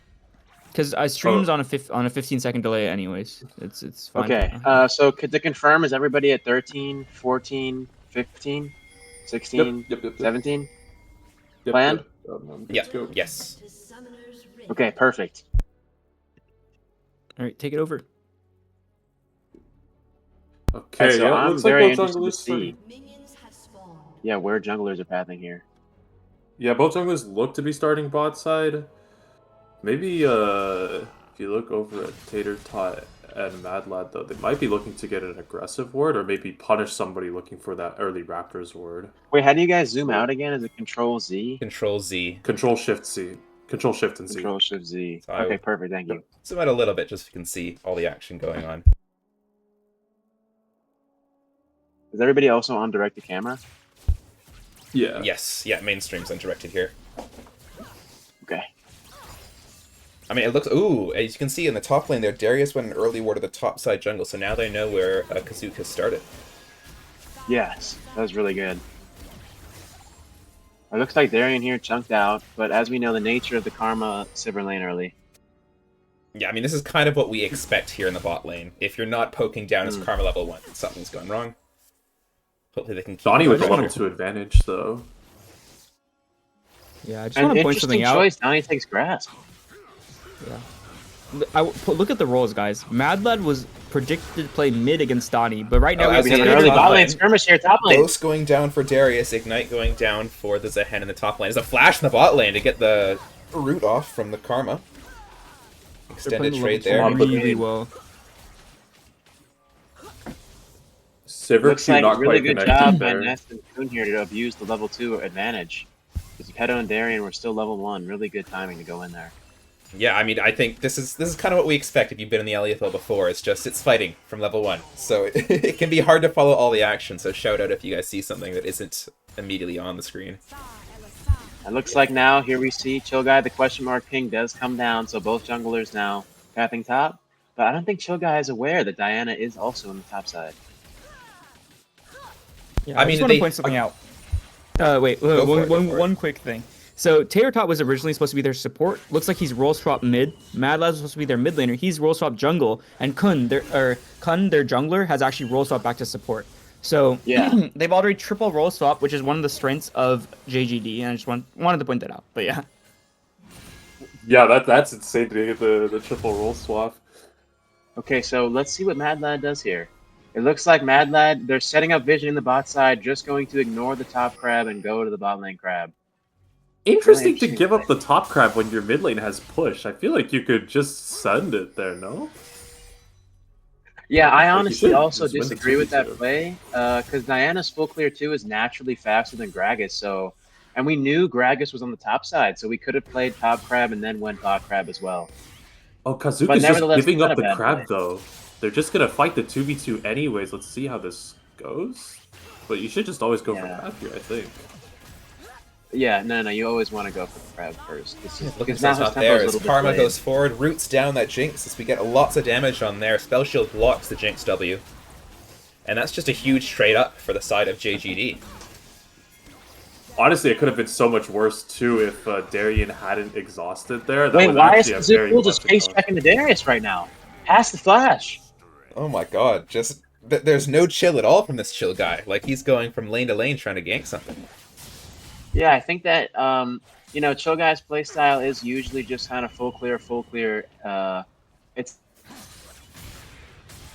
because I streams Oh, on a 15-second delay anyways. It's fine for Okay, now. so to confirm, is everybody at 13, 14, 15, yep, 16, yep, yep, yep, 17 yep, planned? yep. I'm good Yeah. to go. Yes. Okay, perfect. All right, take it over. All right, Okay, so yeah, I'm looks like very both interested to junglers see, starting. yeah, where junglers are pathing here. Yeah, both junglers look to be starting bot side. Maybe if you look over at Tater Tot and Mad Lad though, they might be looking to get an aggressive ward or maybe punish somebody looking for that early Raptors ward. Wait, how do you guys zoom So out again? Is it Control Z? Control Z. Control Shift C. Control Shift and C. Control Shift Z. So Okay, I'll perfect. Thank you. zoom out a little bit just so you can see all the action going on. Is everybody also on direct to camera? Yeah. Yes. Yeah, mainstream's undirected here. Okay. I mean, it looks... Ooh, as you can see in the top lane there, Darius went an early ward to the top side jungle, so now they know where Kazuka started. Yes, that was really good. It looks like Darien here chunked out, but as we know, the nature of the Karma Sivir lane early. Yeah, I mean, this is kind of what we expect here in the bot lane. If you're not poking down as Karma level 1, something's gone wrong. Hopefully they can keep... Donnie with the pressure. level 2 advantage, though. Yeah, I just An want to point something interesting out. choice. Donnie takes Grasp. Yeah. Look at the roles, guys. Mad Lad was predicted to play mid against Donnie, but right now Oh, we have we We have an Tater early top bot lane lane. skirmish here, top lane. Ghost going down for Darius, Ignite going down for the Zehen in the top lane. There's a flash in the bot lane to get the root off from the Karma. Extended trade there. Really well. Sivir Looks Q like not really quite good connected job by there. Ness and Kuhn here to abuse the level 2 advantage. Because Pedo and Darien were still level 1. Really good timing to go in there. Yeah, I mean, I think this is kind of what we expect if you've been in the LEPL before. It's fighting from level 1. So it can be hard to follow all the action, so shout out if you guys see something that isn't immediately on the screen. It looks like now, here we see Chill Guy, the question mark ping does come down, so both junglers now pathing top. But I don't think Chill Guy is aware that Diana is also on the top side. Yeah, I I mean, just want to they- point something out. Wait, Go for it. one quick thing. So Tater Tot was originally supposed to be their support. Looks like he's role swap mid. Mad Lad was supposed to be their mid laner. He's role swap jungle, and Kun, their jungler, has actually role swap back to support. So Yeah. they've already triple role swap, which is one of the strengths of JGD, and I just wanted to point that out. But yeah, Yeah, that's insane to get the triple roll swap. Okay, so let's see what Mad Lad does here. It looks like Mad Lad, they're setting up vision in the bot side, just going to ignore the top crab and go to the bot lane crab. Interesting to interesting give up play. the top crab when your mid lane has push. I feel like you could just send it there, no? Yeah, I Like, you honestly should also just win the disagree with that 2v2. play, because Diana's full clear 2 is naturally faster than Gragas, so... And we knew Gragas was on the top side, so we could have played top crab and then went bot crab as well. Oh, But Kazuka's just nevertheless, giving not up a the bad crab, play. though. They're just gonna fight the 2v2 anyways. Let's see how this goes. But you should just always go Yeah. for crab here, I think. Yeah, no, you always want to go for the crab first. This is, Look at because now this his up tempo there is a as little bit Karma delayed. goes forward, roots down that Jinx as we get lots of damage on there. Spell Shield blocks the Jinx W. And that's just a huge trade up for the side of JGD. Honestly, it could have been so much worse, too, if Darien hadn't exhausted there. That Wait, would why is actually have very Kazuku just much face exhausted. checking the Darius right now? Pass the flash! Oh my god, just... There's no chill at all from this chill guy. Like, he's going from lane to lane trying to gank something. Yeah, I think that, you know, Chill Guy's playstyle is usually just kind of full clear. It's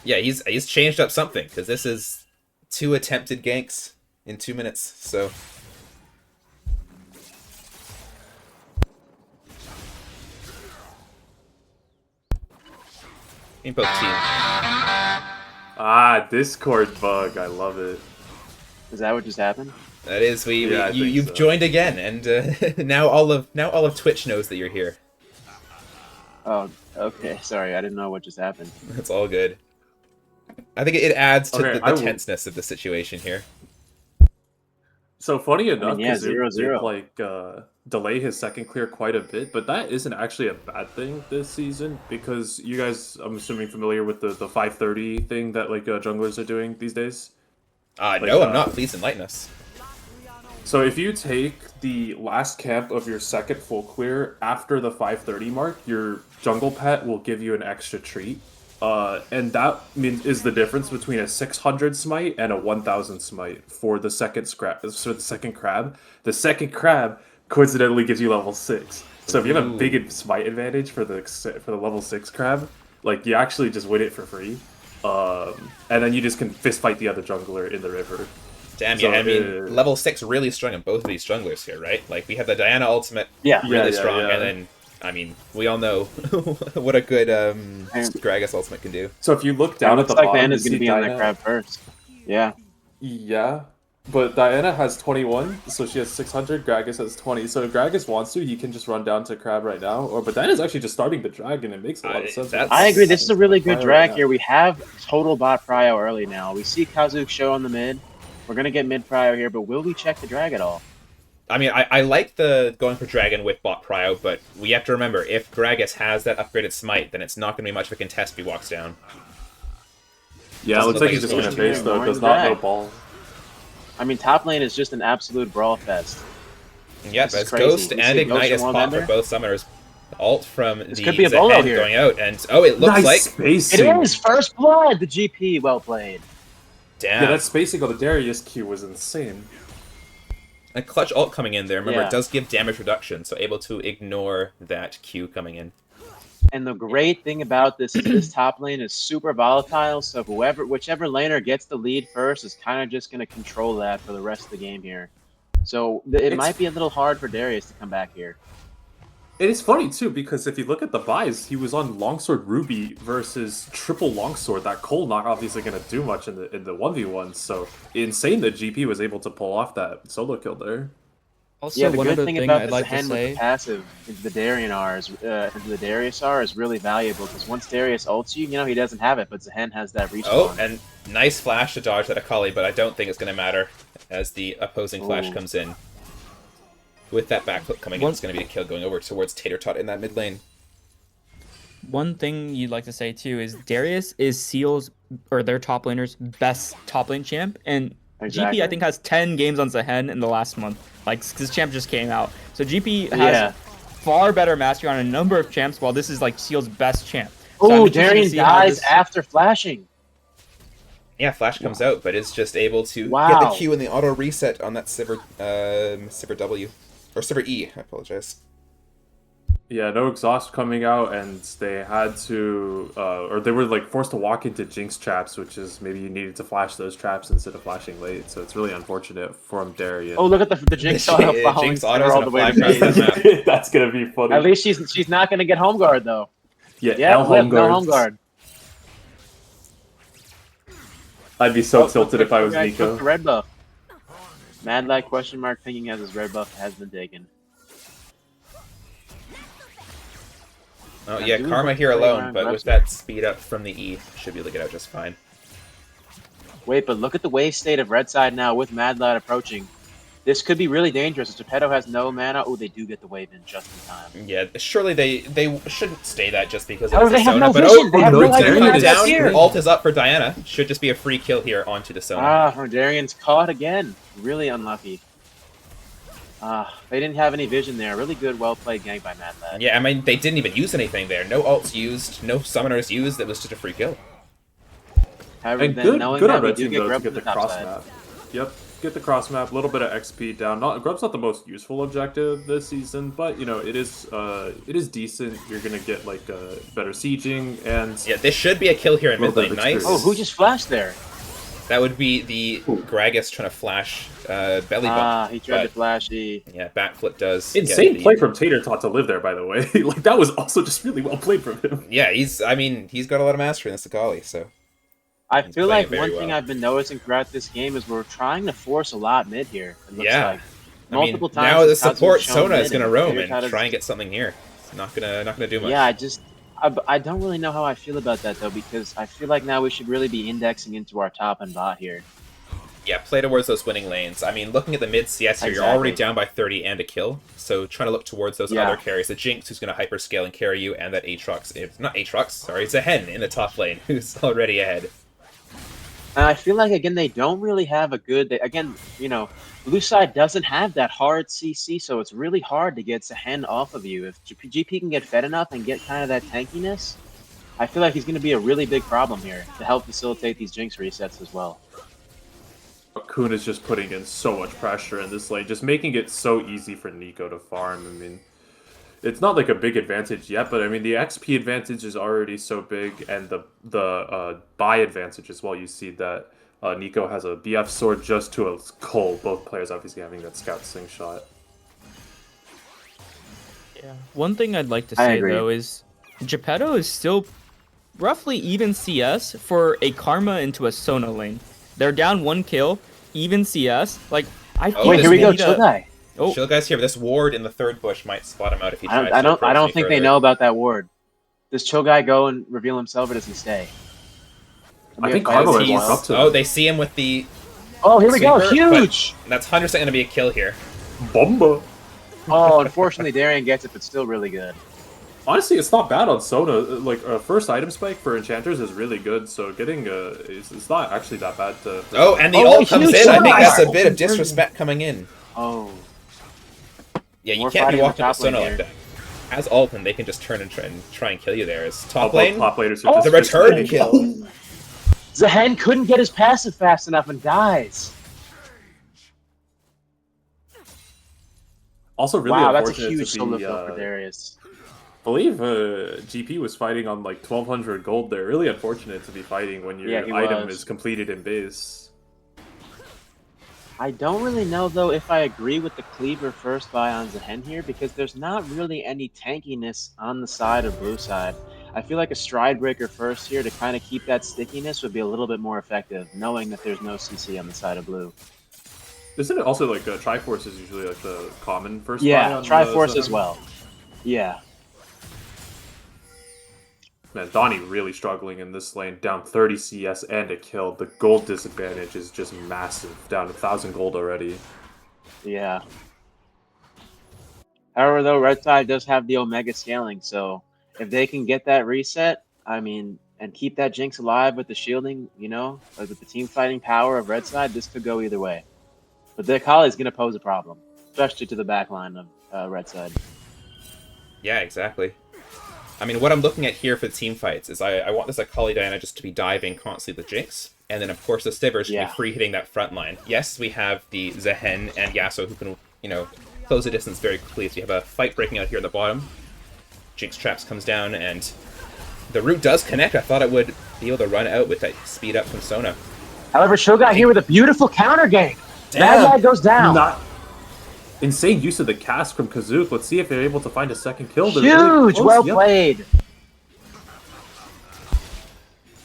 Yeah, he's changed up something, because this is 2 attempted ganks in 2 minutes, so... In both teams. Ah, Discord bug. I love it. Is that what just happened? That is, Yeah, I think you've so. joined again, and now all of Twitch knows that you're here. Oh, okay. Sorry, I didn't know what just happened. It's all good. I think it adds to Okay, the I will- tenseness of the situation here. So funny enough, yeah, Kazuka 0-0. did like delay his second clear quite a bit, but that isn't actually a bad thing this season because you guys, I'm assuming, familiar with the 530 thing that like junglers are doing these days. No, I'm not. Please enlighten us. So if you take the last camp of your second full clear after the 530 mark, your jungle pet will give you an extra treat. And that is the difference between a 600 smite and a 1000 smite for the second crab. The second crab coincidentally gives you level 6. So if you have a big smite advantage for the level 6 crab, like you actually just win it for free. And then you just can fist fight the other jungler in the river. Damn, So, yeah, I mean, level 6 really strong on both of these junglers here, right? Like, we have the Diana ultimate Yeah. really Yeah, strong, yeah. and then, I mean, we all know what a good Gragas ultimate can do. So if you look It down at looks the like bottom, Diana's you going to see be on that Diana- crab first. Yeah. Yeah, but Diana has 21, so she has 600. Gragas has 20. So if Gragas wants to, he can just run down to Crab right now. But Diana's actually just starting the dragon. It makes a lot of sense. that's- I agree. This is a really good Prio drag right here. now. We have total bot prio early now. We see Kazuke show on the mid. We're going to get mid prio here, but will we check the drag at all? I mean, I like the going for Dragon with bot prio, but we have to remember, if Gragas has that upgraded smite, then it's not going to be much of a contest if he walks down. Yeah, it Doesn't looks look like like he's he's just going to going base, to. though. Ignoring Does the not know drag. ball. I mean, top lane is just an absolute brawl fest. Yep, This is as crazy. Ghost We and see Ignite Ghost is from pop for Worldbender. both summoners. Ult from This the could be a bolo Zehen here. going out, and it looks Nice like... spacing. It is first blood. The GP, well played. Damn. Yeah, that spacing of the Darius Q was insane. A clutch ult coming in there. Remember, Yeah. it does give damage reduction, so able to ignore that Q coming in. And the great thing about this is this top lane is super volatile. So whichever laner gets the lead first is kind of just going to control that for the rest of the game here. So it might be a little hard for Darius to come back here. It is funny too because if you look at the buys, he was on Longsword Ruby versus triple Longsword. That Cole not obviously going to do much in the 1v1. So insane that GP was able to pull off that solo kill there. Also, Yeah, the one good other thing thing about I'd the like to Zehen with the say. passive into the Darius R is really valuable because once Darius ults you, he doesn't have it, but Zehen has that respawn. Oh, and nice flash to dodge that Akali, but I don't think it's going to matter as the opposing flash Ooh. comes in. With that backflip coming in, it's going to be a kill going over towards Tater Tot in that mid lane. One thing you'd like to say too is Darius is Seal's or their top laner's best top lane champ, and Exactly. GP I think has 10 games on Zehen in the last month. Like this champ just came out, so GP has Yeah. far better mastery on a number of champs, while this is like Seal's best champ. So I'm Oh, interested to Darian see how dies this- after flashing. Yeah, flash comes out, but is just able to get the Wow. Q and the auto reset on that Sivir W. Or Sivir E, I apologize. Yeah, no exhaust coming out, and they had to, or they were like forced to walk into Jinx traps, which is maybe you needed to flash those traps instead of flashing late. So it's really unfortunate from Darian. Oh, look at the Jinx auto following Jinx auto's all gonna the way to fly across base. that map. That's gonna be funny. At least she's not going to get home guard though. yeah, Yeah, L flip, home no guards. home guard. I'd be so Oh, tilted if I was took Nico. the red buff. Mad Light question mark pinging as his red buff has been taken. Oh Yeah, yeah, do Karma look here pretty alone, around but with Grubster. that speed up from the E, should be able to get out just fine. Wait, but look at the wave state of red side now with Mad Light approaching. This could be really dangerous. Geppetto has no mana. Oh, they do get the wave in just in time. Yeah, surely they shouldn't stay that just because Oh, it's they a have Sona, no but vision. They have no no idea Darian Mad is Light's down, here. ult is up for Diana. Should just be a free kill here onto the Sona. Ah, Darian's caught again. Really unlucky. They didn't have any vision there. Really good, well-played gank by Mad Lad. Yeah, I mean, they didn't even use anything there. No ults used, no summoners used. It was just a free kill. However, And then good, knowing good that on we red do team get though to Grub get from the the top cross side. map. Yep, get the cross map. A little bit of XP down. Grub's not the most useful objective this season, but it is decent. You're gonna get like better sieging and Yeah, this should be a kill here in Little mid bit lane. of Nice. experience. Oh, who just flashed there? That would be the Gragas trying to flash belly bump. He tried to but, flash E. Yeah, backflip does. insane get play the- from Tater Tot to live there. By the way, like that was also just really well played from him. Yeah, he's got a lot of mastery in this Akali, so. I He's feel playing like very one thing well. I've been noticing throughout this game is we're trying to force a lot mid here. It looks Yeah. like. I mean, Multiple times now the since Kazu's support shown Sona mid is going to and roam Tater and Tot is- try and get something here. It's not gonna do much. Yeah, I don't really know how I feel about that though, because I feel like now we should really be indexing into our top and bot here. Yeah, play towards those winning lanes. I mean, looking at the mid CS here, you're Exactly. already down by 30 and a kill. So trying to look towards those Yeah. other carries. The Jinx, who's going to hyperscale and carry you, and that Aatrox. It's not Aatrox, sorry, it's a Hen in the top lane, who's already ahead. And I feel like again they don't really have a good. Blue side doesn't have that hard CC, so it's really hard to get Zehen off of you. If GP can get fed enough and get kind of that tankiness, I feel like he's going to be a really big problem here to help facilitate these Jinx resets as well. Kun is just putting in so much pressure in this lane, just making it so easy for Nico to farm. I mean, it's not like a big advantage yet, but I mean the XP advantage is already so big, and the buy advantage as well. You see that Nico has a BF sword just to a Cole. Both players obviously having that scout sing shot. Yeah. One thing I'd like to I say agree. though is Geppetto is still roughly even CS for a Karma into a Sona lane. They're down 1 kill, even CS. Like I feel Wait, this here we go, need Chill Guy. Oh, Shield guy's here, but this ward in the third bush might spot him out if he tries I to don't approach any think they further. know about that ward. Does Chill Guy go and reveal himself, or does he stay? I think Karma Karma might might walk walk up to Oh, him. they see him with the... Oh, here we go! Sweeper, Huge. That's 100% going to be a kill here. Bomba. Oh, unfortunately, Darian gets it, but still really good. Honestly, it's not bad on Sona. Like a first item spike for enchanters is really good. So getting it's not actually that bad to. For Oh, Sona. and the Oh, ult comes huge in. I think that's a Sona! bit of disrespect coming in. Oh, Yeah, you More can't be fighting in the walking with top lane Sona like here. that. As ult, and they can just turn and try and kill you there. Is top Both lane? top laners Oh, are The just return fixating. kill. Zahen couldn't get his passive fast enough and dies. Also, really Wow, that's a unfortunate huge to solo be. kill for Darius. I believe GP was fighting on like 1200 gold there. Really unfortunate to be fighting when Yeah, your he item was. is completed in base. I don't really know, though, if I agree with the Cleaver first buy on Zahen here, because there's not really any tankiness on the side of blue side. I feel like a Stride Breaker first here to kind of keep that stickiness would be a little bit more effective, knowing that there's no CC on the side of blue. Isn't it also like Triforce is usually like the common first buy Yeah, on Triforce the as well. Yeah. Man, Donnie really struggling in this lane, down 30 CS and a kill. The gold disadvantage is just massive, down 1,000 gold already. Yeah. However, though, red side does have the Omega scaling, so if they can get that reset, I mean, and keep that Jinx alive with the shielding, you know, like with the team fighting power of red side, this could go either way. But the Akali is going to pose a problem, especially to the back line of red side. Yeah, exactly. I mean, what I'm looking at here for the team fights is I want this Akali Diana just to be diving constantly with Jinx, and then of course the Sivers should Yeah. be free hitting that front line. Yes, we have the Zehen and Yasuo who can, you know, close the distance very quickly. So you have a fight breaking out here at the bottom. Jinx traps comes down, and the root does connect. I thought it would be able to run out with that speed up from Sona. However, Shogun here with a beautiful counter game. Damn. Mad Lad goes down. Not insane use of the cast from Kazook. Let's see if they're able to find a second kill. They're Huge, really close. well Yep. played.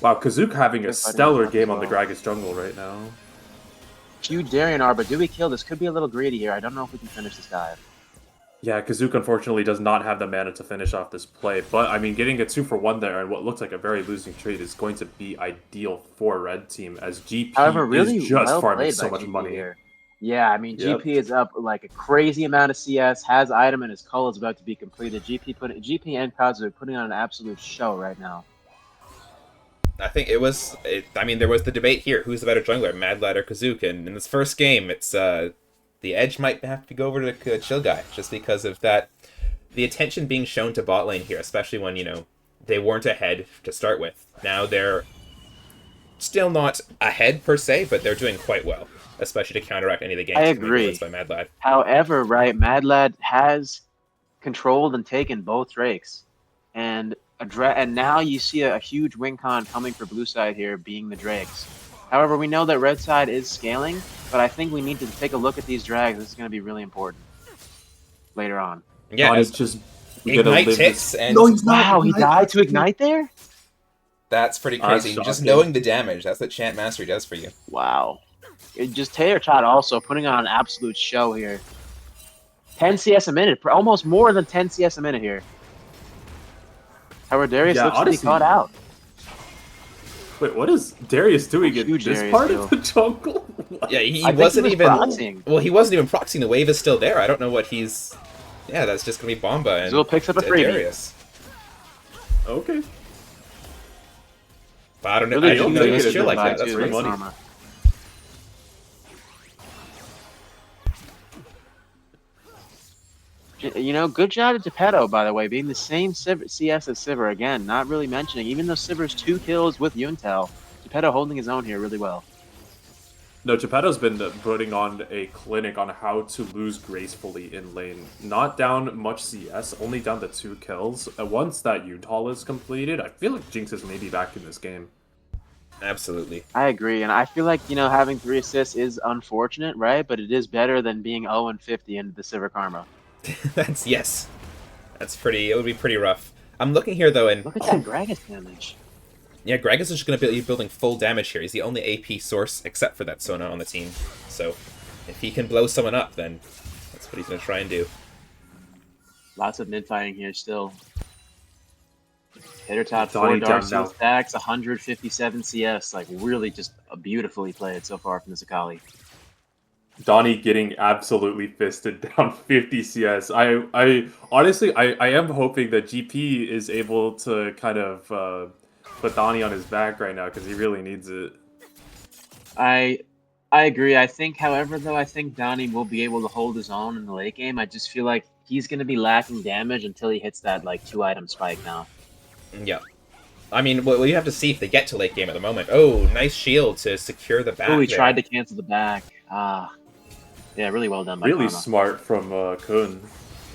Wow, Kazook having a Good fighting stellar as game on the well. Gragas jungle right now. Huge Darian R, but do we kill? This could be a little greedy here. I don't know if we can finish this dive. Yeah, Kazook unfortunately does not have the mana to finish off this play, but I mean, getting a 2-for-1 there and what looks like a very losing trade is going to be ideal for Red Team, as GP However, really is just well farming played so by much GP money. here. Yeah, I mean, Yep. GP is up like a crazy amount of CS, has item, and his cull is about to be completed. GP and Kazu are putting on an absolute show right now. I think I mean, there was the debate here: who's the better jungler, Mad Lad or Kazook? And in this first game, it's the edge might have to go over to Chill Guy just because of that. The attention being shown to bot lane here, especially when, you know, they weren't ahead to start with. Now they're still not ahead per se, but they're doing quite well, especially to counteract any of the games I coming agree. against by Mad Lad. However, right, Mad Lad has controlled and taken both Drakes, and now you see a huge win con coming for blue side here, being the Drakes. However, we know that red side is scaling, but I think we need to take a look at these drags. This is going to be really important later on. Yeah, Donnie's as just Ignite hits, and No, he's not. Wow, he died to Ignite there? that's pretty crazy. That's Just shocking. knowing the damage, that's what Chant Mastery does for you. Wow. Taylor Todd also putting on an absolute show here. 10 CS a minute, almost more than 10 CS a minute here. However, Darius Yeah, looks to be honestly- caught out. Wait, what is Darius doing in Huge this Darius part kill. of the jungle? Yeah, he I think wasn't he was even. proxying. Well, he wasn't even proxying. The wave is still there. I don't know what he's. Yeah, that's just gonna be Bomba and Zul picks up a freebie. Darius. Okay. But I don't know. Really I didn't know he was good chill like buy that. That's too, pretty money. Karma. You know, good job to Geppetto, by the way, being the same CS as Sivir again, not really mentioning, even though Sivir's 2 kills with Yuntel, Geppetto holding his own here really well. No, Geppetto's been putting on a clinic on how to lose gracefully in lane. Not down much CS, only down to 2 kills. Once that Utah is completed, I feel like Jinx is maybe back in this game. Absolutely. I agree, and I feel like, you know, having 3 assists is unfortunate, right? But it is better than being 0-50 into the Sivir Karma. Yes. That's pretty. It would be pretty rough. I'm looking here though, and Look at that Gragas damage. yeah, Gragas is just going to be building full damage here. He's the only AP source except for that Sona on the team. So if he can blow someone up, then that's what he's going to try and do. Lots of mid fighting here still. Hitter top Donnie 4 down Dark now. Souls stacks, 157 CS. Like, really just beautifully played so far from this Akali. Donnie getting absolutely fisted down 50 CS. I honestly, I am hoping that GP is able to kind of put Donnie on his back right now because he really needs it. I I agree. I think, however, though, I think Donnie will be able to hold his own in the late game. I just feel like he's going to be lacking damage until he hits that like 2-item spike now. Yeah. I mean, well, you have to see if they get to late game at the moment. Oh, nice shield to secure the Oh, back he tried there. to cancel the back. Ah, yeah, really well done by Really Karma. smart from Kun.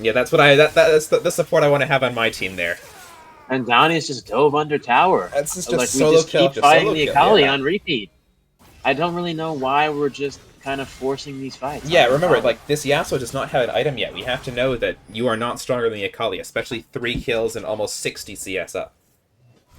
Yeah, that's what that's the support I want to have on my team there. And Donnie's just dove under tower. That's just Like we solo just kill keep after fighting solo the kill, Akali yeah. on repeat. I don't really know why we're just kind of forcing these fights. Yeah, on remember, Akali. like, this Yasuo does not have an item yet. We have to know that you are not stronger than the Akali, especially 3 kills and almost 60 CS up.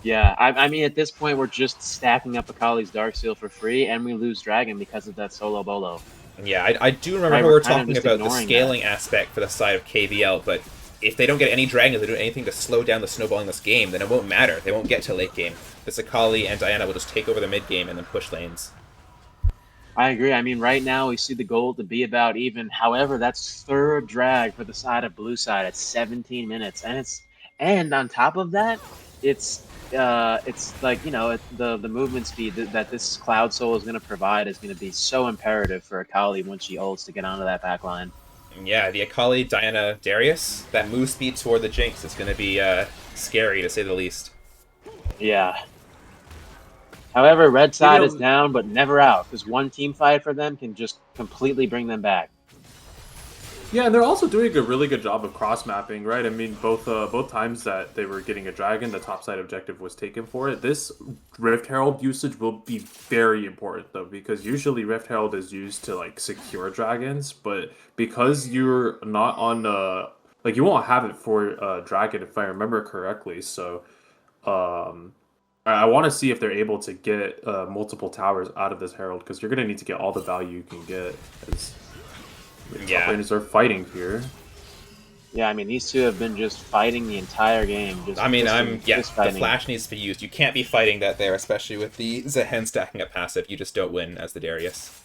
Yeah, I mean, at this point, we're just stacking up Akali's Darksteel for free, and we lose Dragon because of that solo bolo. Yeah, I do remember Right, how we're we're kind of talking just about the ignoring scaling aspect for the side of KBL, but if they don't get any dragons, they don't do anything to slow down the snowballing this game, then it won't matter. They won't get to late game. This Akali and Diana will just take over the mid game and then push lanes. I agree. I mean, right now we see the goal to be about even. However, that's third drag for the side of blue side at 17 minutes, and on top of that, it's like the movement speed that this Cloud Soul is going to provide is going to be so imperative for Akali once she ults to get onto that back line. Yeah, the Akali, Diana, Darius, that move speed toward the Jinx is going to be scary, to say the least. Yeah. However, red side is KBL, down but never out because one team fight for them can just completely bring them back. yeah, and they're also doing a really good job of cross mapping, right? I mean, both times that they were getting a dragon, the topside objective was taken for it. This Rift Herald usage will be very important though, because usually Rift Herald is used to like secure dragons, but because you're not on like you won't have it for dragon if I remember correctly. So um, I want to see if they're able to get multiple towers out of this Herald because you're gonna need to get all the value you can get. As the top Yeah. laners are fighting here. Yeah, I mean, these two have been just fighting the entire game. Just I mean, fisting- fist the fighting. flash needs to be used. You can't be fighting that there, especially with the Zehen stacking up passive. You just don't win as the Darius.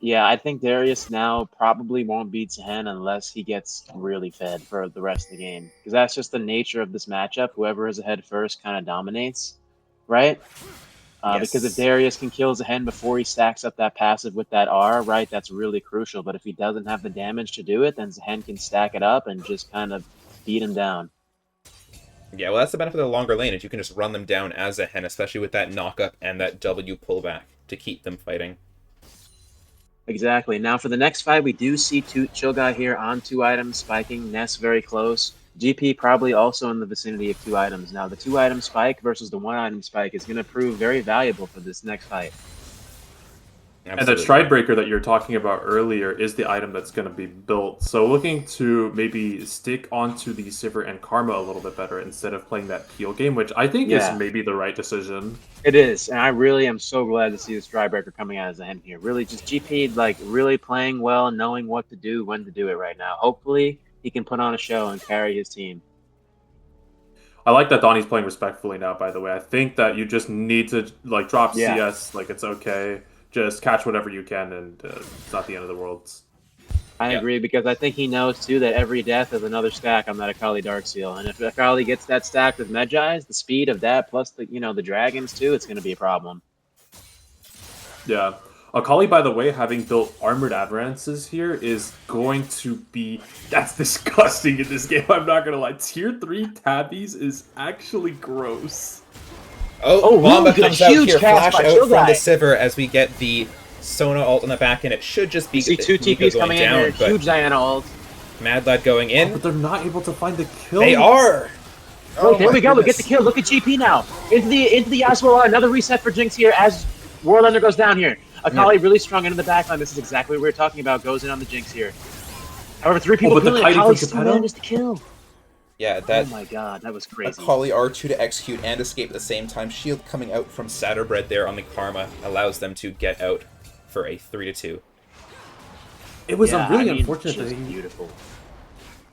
Yeah, I think Darius now probably won't beat Zahen unless he gets really fed for the rest of the game. Because that's just the nature of this matchup. Whoever is ahead first kind of dominates, right? Because if Yes. Darius can kill Zahen before he stacks up that passive with that R, right, that's really crucial. But if he doesn't have the damage to do it, then Zahen can stack it up and just kind of beat him down. Yeah, well, that's the benefit of the longer lane, is you can just run them down as Zehen, especially with that knock-up and that W pullback to keep them fighting. Exactly. Now for the next fight, we do see Chill Guy here on 2 items, spiking Ness very close. GP probably also in the vicinity of 2 items. Now the 2-item spike versus the 1-item spike is going to prove very valuable for this next fight. And Absolutely. that Stride Breaker that you were talking about earlier is the item that's going to be built. So looking to maybe stick onto the Sivir and Karma a little bit better instead of playing that Peel game, which I think is Yeah. maybe the right decision. It is, and I really am so glad to see this Strybreaker coming out as a hand here. Really, just GP like really playing well and knowing what to do, when to do it right now. Hopefully, he can put on a show and carry his team. I like that Donnie's playing respectfully now, by the way. I think that you just need to like drop Yeah. CS, like it's okay. Just catch whatever you can, and it's not the end of the world. I Yeah. agree because I think he knows too that every death is another stack on that Akali Darksteel, and if Akali gets that stack with Medjai's, the speed of that plus the dragons too, it's going to be a problem. Yeah. Akali, by the way, having built armored avalanches here is going to be... That's disgusting in this game, I'm not gonna lie. Tier 3 tabbies is actually gross. Oh, Wamba really good, comes out huge here, cast flash by out from Shogai. the Sivir as we get the Sona ult on the back, and it should just be You see 2 Nico TPs going coming in down, here, but huge Diana ult. Mad Lad going in. But they're not able to find the kill. They are! Oh, here my we go. We get goodness. the kill. Look at GP now. Into the Yasuo. Another reset for Jinx here as Warlander goes down here. Akali really strong into the backline. This is exactly what we were talking about. Goes in on the Jinx here. However, 3 people but the killing. kiting Akali from still Geppetto? manages to kill. Yeah, Oh that my god, that was crazy. Akali R2 to execute and escape at the same time. Shield coming out from Satterbred there on the Karma allows them to get out for a 3-2. It was Yeah, really I mean, unfortunate that just he... beautiful.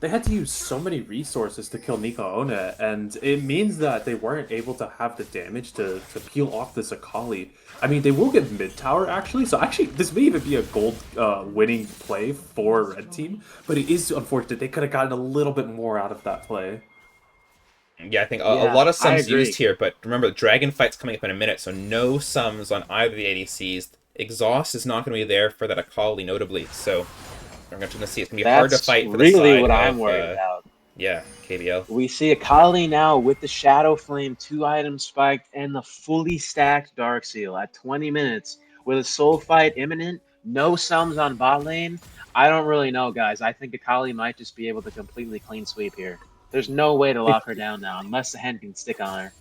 they had to use so many resources to kill Nico One, and it means that they weren't able to have the damage to peel off this Akali. I mean, they will get mid tower actually, so actually this may even be a gold winning play for Red Team, but it is unfortunate they could have gotten a little bit more out of that play. Yeah, I think a Yeah, lot of I sums agree. used here, but remember, the Dragon Fight's coming up in a minute, so no sums on either of the ADCs. Exhaust is not going to be there for that Akali, notably, so we're going to see it's going to be hard to That's fight for the really side what I'm of, worried about. yeah, KBL. We see Akali now with the Shadow Flame, 2 items spiked, and the fully stacked Dark Seal at 20 minutes with a soul fight imminent. No sums on bot lane. I don't really know, guys. I think Akali might just be able to completely clean sweep here. There's no way to lock her down now unless the hen can stick on her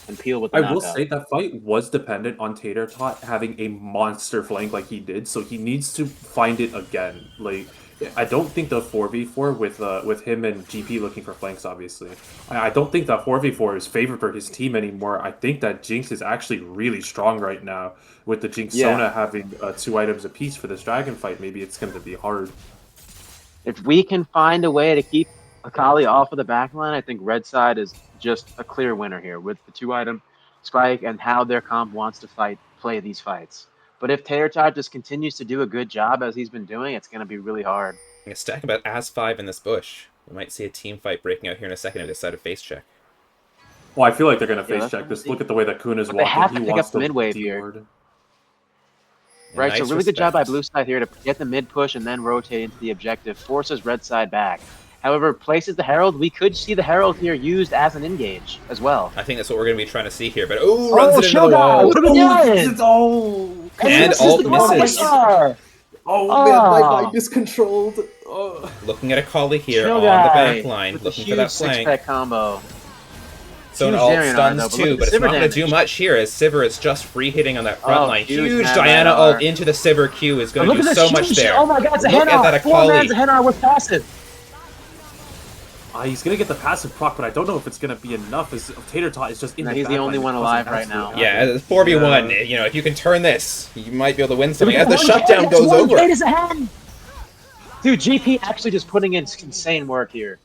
and peel with the I will knockup. say that fight was dependent on Tater Tot having a monster flank like he did, so he needs to find it again. Like, I don't think the 4v4 with him and GP looking for flanks, obviously. I don't think that 4v4 is favored for his team anymore. I think that Jinx is actually really strong right now. With the Jinx Yeah. Sona having 2 items apiece for this dragon fight, maybe it's going to be hard. If we can find a way to keep Akali off of the backline, I think Red Side is just a clear winner here with the 2 item spike and how their comp wants to play these fights. But if Tater Tot just continues to do a good job as he's been doing, it's going to be really hard. A stack about As5 in this bush. We might see a team fight breaking out here in a second if they decide to face check. Well, I feel like they're going to face that's check what this. I'm Look at the way that Kuna's But they walking. have He to pick wants up the to mid-wave here. D-ward. Right, Nice so really good job by respect. Blue Side here to get the mid push and then rotate into the objective, forces Red Side back. However, places the Herald. We could see the Herald here used as an engage as well. I think that's what we're going to be trying to see here, but runs it into the Shogun! wall. What are we doing? Oh, And ult misses. Oh man, my mind is controlled. Looking at Akali here Chill on the guy back line, with looking the for that huge flank. six-pack combo. So an Huge alt Zerion stuns though, but look too, at but the it's not Sivir going to do damage. much here as Sivir is just free hitting on that front line. huge Huge man Diana by ult R. into the Sivir Q is going Look to at do this so much huge- there. Oh my god, Look at that Zahena! 4 man's Akali. Zahena with passive! He's gonna get the passive proc, but I don't know if it's gonna be enough. As Tater Tot is just in No, the he's the back only line one causing alive right absolute now. havoc. Yeah, it's 4v1. Yeah. You know, if you can turn this, you might be able to win something. Look As at the 1K, shutdown that's goes 1K over. to Zahan! Dude, GP actually just putting in insane work here.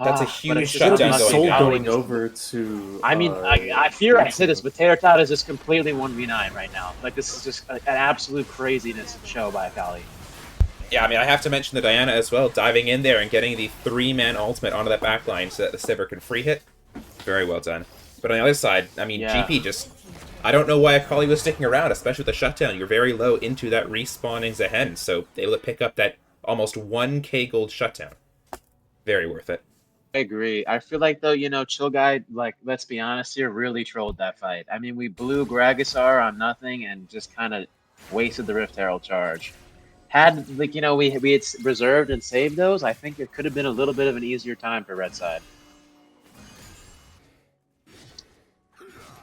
That's a But huge it's just Should shutdown be unlucky. going Soul down. going over to. I mean, I fear I say this, but Tater Tot is just completely 1v9 right now. Like, this is just an absolute craziness show by Akali. Yeah, I mean, I have to mention the Diana as well, diving in there and getting the 3-man ultimate onto that backline so that the Sivir can free hit. Very well done. But on the other side, I mean, Yeah. GP just... I don't know why Akali was sticking around, especially with the shutdown. You're very low into that respawning Zehen, so able to pick up that almost 1k gold shutdown. Very worth it. I agree. I feel like, though, you know, Chill Guy, like, let's be honest here, really trolled that fight. I mean, we blew Gragasar on nothing and just kind of wasted the Rift Herald charge. Had, like, you know, we had reserved and saved those, I think it could have been a little bit of an easier time for Red Side.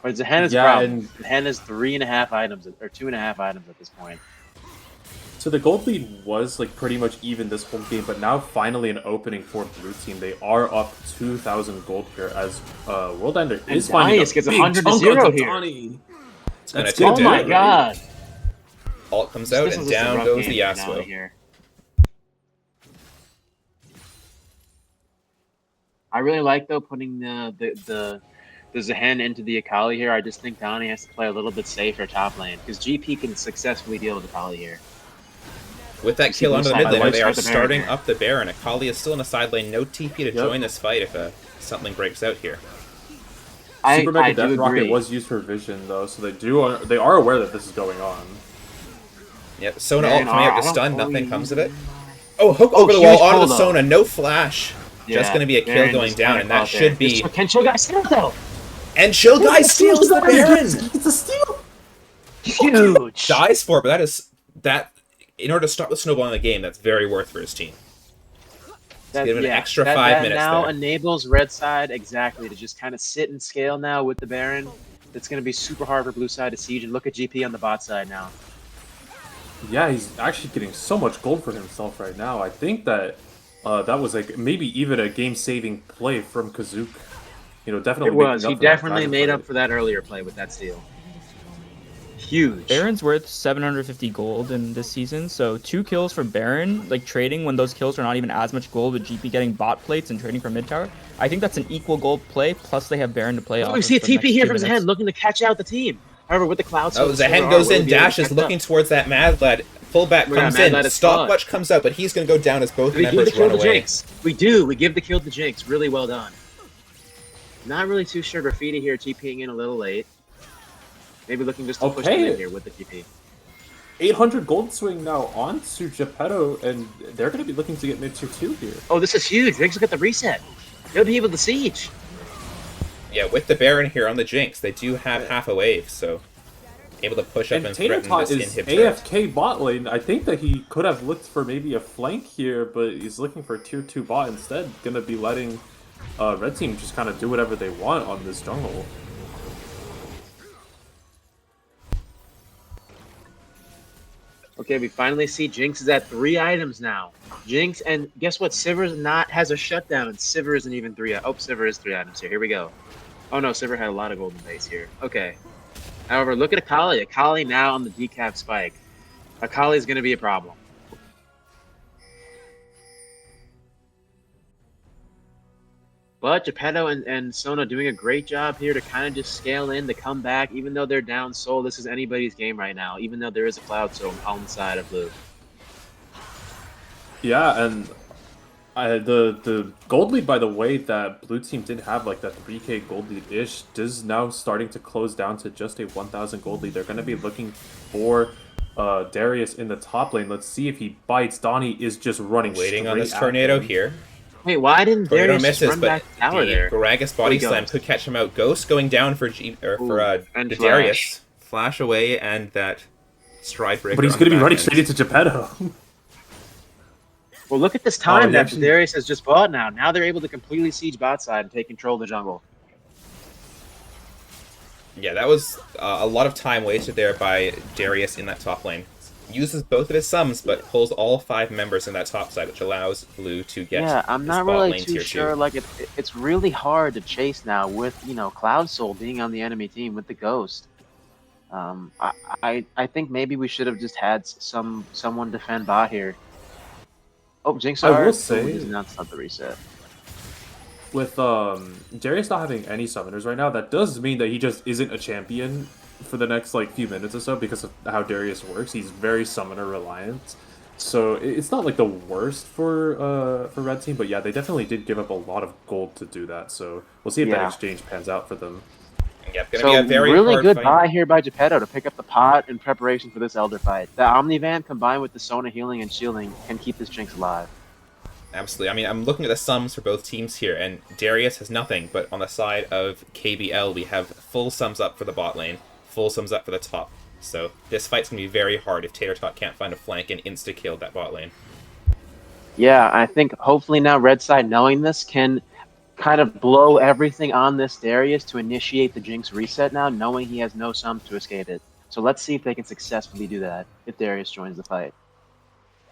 But Zehen is Yeah, problem. and- Zehen is 3.5 items, or 2.5 items at this point. So the gold lead was like pretty much even this whole game, but now finally an opening for Blue Team. They are up 2,000 gold here as World Ender is finding Darius a gets big 100 to chunk 0 onto here. Donnie. It's going to That's good do Oh it. my god! Ult comes out This and is just a down rough goes game the for Donnie Yasuo. here. I really like, though, putting the Zehen into the Akali here. I just think Donnie has to play a little bit safer top lane, because GP can successfully deal with Akali here. With that You see kill Blue onto the side, mid I laner, like they are start the Baron starting here. up the Baron. Akali is still in the side lane. No TP to join this fight if something breaks out here. Super Mega I Death do Rocket agree. was used for vision though, so they are aware that this is going on. Yep, Sona Man, ult coming out I to don't stun, fully nothing comes of use it. Oh, hook over the huge wall onto pull, the though. Sona, no flash. Just Yeah, going to be a kill Baron going just down, kinda and that caught there. should be... Can Chill Guy steal it, though? And Chill Guy steals the Baron! It's a steal. Huge! Dies for it, but that is... In order to start the snowball in the game, that's very worth for his team. Give it an extra 5 minutes now there. enables Red Side exactly to just kind of sit and scale now with the Baron. It's going to be super hard for Blue Side to siege, and look at GP on the bot side now. Yeah, he's actually getting so much gold for himself right now. I think that that was like maybe even a game-saving play from Kazook. You know, definitely. It was. making He up for that definitely dragon made fight. up for that earlier play with that steal. Huge. Baron's worth 750 gold in this season, so 2 kills for Baron, like trading when those kills are not even as much gold with GP getting bot plates and trading for mid tower. I think that's an equal gold play, plus they have Baron to play off We of see a for the TP next here 2 from minutes. Zehen looking to catch out the team. However, with the cloud, Oh, Zehen goes in, dashes, looking towards that Mad Lad. Fullback comes in, Stopwatch comes out, but he's going to go down as both members run away. Jinx? We do. We give the kill to Jinx. Really well done. Not really too sure. Graffiti here TPing in a little late. Maybe looking just to push them in here with the TP. 800 gold swing now onto Geppetto, and they're going to be looking to get mid tier 2 here. Oh, this is huge. Jinx will get the reset. They'll be able to siege. Yeah, with the Baron here on the Jinx, they do have half a wave, so able to push up and threaten this inhib turret. AFK bot lane. I think that he could have looked for maybe a flank here, but he's looking for tier 2 bot instead. Gonna be letting Red Team just kind of do whatever they want on this jungle. Okay, we finally see Jinx is at 3 items now. Jinx, and guess what? Sivir has a shutdown, and Sivir isn't even 3. Oh, Sivir is 3 items here. Here we go. Oh no, Sivir had a lot of golden base here. Okay. However, look at Akali. Akali now on the decap spike. Akali is going to be a problem. But Geppetto and Sona doing a great job here to kind of just scale in, to come back. Even though they're down soul, this is anybody's game right now. Even though there is a Cloud Soul on the side of blue. Yeah, and the gold lead, by the way, that blue team did have, like that 3k gold lead-ish, is now starting to close down to just a 1,000 gold lead. They're going to be looking for Darius in the top lane. Let's see if he bites. Donnie is just running waiting on this tornado here. Wait, why didn't Tornado Darius misses, run but back tower there? Gragas body slam could catch him out. Ghost going down for and Darius. Flash away and that stride breaker. But he's going to be running straight into Geppetto. Well, look at this time that Darius has just bought now. Now they're able to completely siege bot side and take control of the jungle. Yeah, that was a lot of time wasted there by Darius in that top lane. Uses both of his sums, but pulls all 5 members in that top side, which allows blue to get I'm not really too sure. Like, it's really hard to chase now with, you know, Cloud Soul being on the enemy team with the Ghost. I think maybe we should have just had someone defend bot here. Oh, Jinx! I will say, that's not the reset. With Darius not having any summoners right now, that does mean that he just isn't a champion for the next like few minutes or so because of how Darius works. He's very summoner reliant, so it's not like the worst for Red Team. But yeah, they definitely did give up a lot of gold to do that. So we'll see if that exchange pans out for them. Yeah, gonna be a very really hard good fight. buy here by Geppetto to pick up the pot in preparation for this Elder fight. The Omnivan combined with the Sona healing and shielding can keep this Jinx alive. Absolutely. I mean, I'm looking at the sums for both teams here, and Darius has nothing, but on the side of KBL, we have full sums up for the bot lane, full sums up for the top. So this fight's going to be very hard if TaterTot can't find a flank and insta-kill that bot lane. Yeah, I think hopefully now Red Side, knowing this, can kind of blow everything on this Darius to initiate the Jinx reset now, knowing he has no sums to escape it. So let's see if they can successfully do that if Darius joins the fight.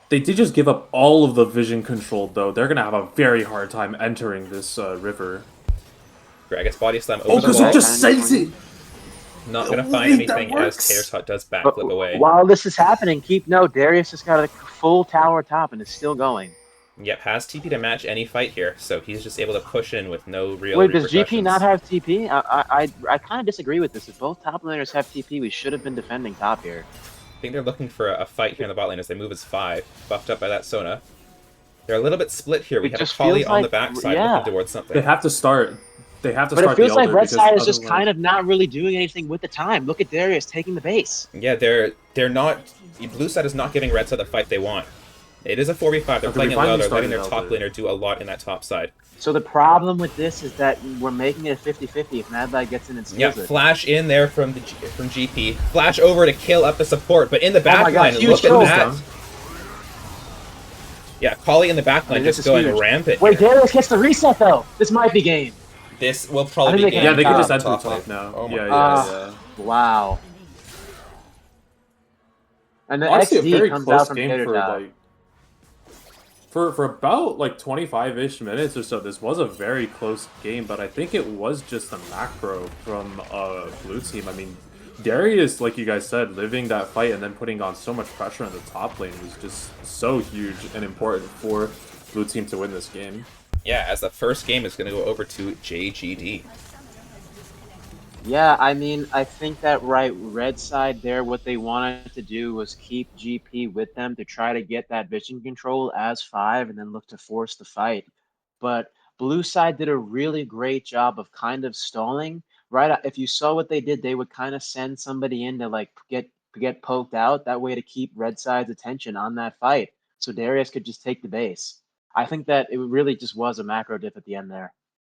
They did just give up all of the vision control, though. They're going to have a very hard time entering this river. Gragas body slam over the because wall. it just sends it! Not going to find anything as TaterTot does backflip away. While this is happening, keep note, Darius has got a full tower top and is still going. Yep, has TP to match any fight here, so he's just able to push in with no real Wait, does GP repercussions. not have TP? I kind of disagree with this. If both top laners have TP, we should have been defending top here. I think they're looking for a fight here in the bot lane as they move as 5, buffed up by that Sona. They're a little bit split here. We have Akali on the backside looking towards something. They have to start. They have to but start. But it feels the like Red Side is just otherwise... kind of not really doing anything with the time. Look at Darius taking the base. Yeah, they're not. Blue side is not giving Red side the fight they want. It is a 4v5. They're playing it well. They're letting their top laner do a lot in that top side. So the problem with this is that we're making it a 50-50 if Mad Lad gets in and steals it. Flash in there from GP. Flash over to kill up the support, but in the back line, look at that. Yeah, Kali in the back line just going rampant. Wait, Darius gets the reset though. This might be game. This will probably be game. Yeah, they can just enter the top now. Oh yeah. Wow. And the honestly, XD a very comes close out from game for about like 25-ish minutes or so. This was a very close game, but I think it was just a macro from blue team. I mean, Darius, like you guys said, living that fight and then putting on so much pressure on the top lane was just so huge and important for blue team to win this game. Yeah, as the first game is going to go over to JGD. Yeah, I mean, I think that red side there, what they wanted to do was keep GP with them to try to get that vision control as 5 and then look to force the fight. But blue side did a really great job of kind of stalling. Right, if you saw what they did, they would kind of send somebody in to like get poked out that way to keep red side's attention on that fight, so Darius could just take the base. I think that it really just was a macro diff at the end there.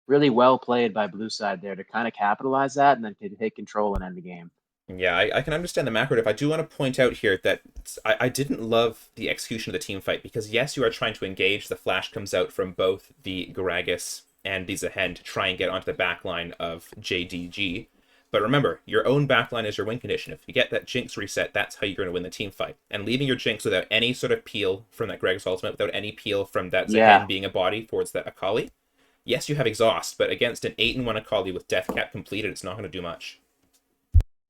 Really well played by blue side there to kind of capitalize that and then to take control and end the game. Yeah, I can understand the macro diff. I do want to point out here that I didn't love the execution of the team fight because, yes, you are trying to engage. The flash comes out from both the Gragas and the Zahen to try and get onto the backline of JDG. But remember, your own backline is your win condition. If you get that Jinx reset, that's how you're going to win the team fight. And leaving your Jinx without any sort of peel from that Gragas ultimate, without any peel from that Yeah, Zahen being a body towards that Akali, yes, you have exhaust, but against an 8-1 Akali with death cap completed, it's not going to do much.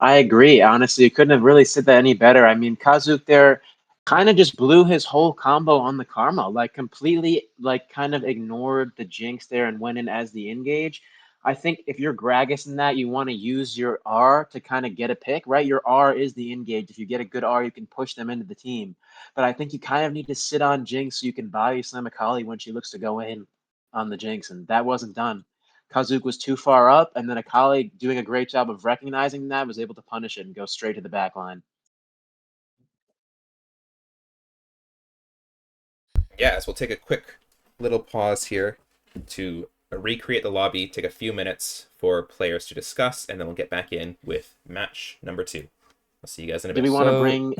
I agree. Honestly, you couldn't have really said that any better. I mean, Kazuk there kind of just blew his whole combo on the Karma, like completely, like kind of ignored the Jinx there and went in as the engage. I think if you're Gragas in that, you want to use your R to kind of get a pick, right? Your R is the engage. If you get a good R, you can push them into the team. But I think you kind of need to sit on Jinx so you can value slam Akali when she looks to go in on the Jinx, and that wasn't done. Kazuk was too far up, and then Akali, doing a great job of recognizing that, was able to punish it and go straight to the back line. Yeah, so we'll take a quick little pause here to recreate the lobby, take a few minutes for players to discuss, and then we'll get back in with match number 2. I'll see you guys in a Do bit. we want to So bring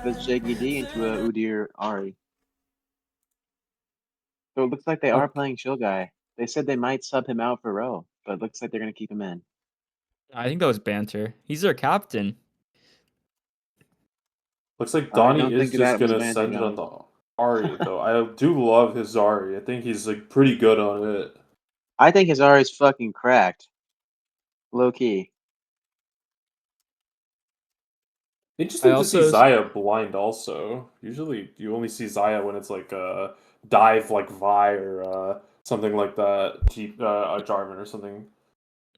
this JGD into a Udyr Ari? So it looks like they are okay. playing Chill Guy. They said they might sub him out for Row, but it looks like they're going to keep him in. I think that was banter. He's their captain. Looks like I Donnie don't think is just that was gonna banter, send it on no. the Ari though. I do love his Ari. I think he's like pretty good on it. I think his Ari's fucking cracked. Low key. I Interesting to see also Zaya blind also. Usually you only see Zaya when it's like a dive like Vi or something like that. A Jarvan or something.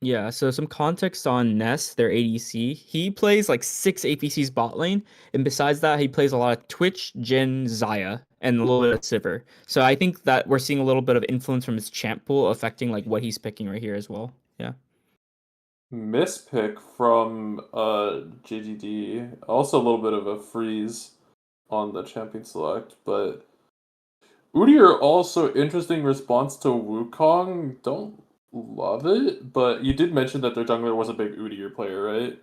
Yeah, so some context on Ness, their ADC. He plays like 6 APCs bot lane, and besides that, he plays a lot of Twitch, Jhin, Xayah, and a little bit of Sivir. So I think that we're seeing a little bit of influence from his champ pool affecting like what he's picking right here as well. Yeah. Mispick from JGD. Also a little bit of a freeze on the champion select, but Udyr also interesting response to Wukong. Don't love it, but you did mention that their jungler was a big Udyr player, right?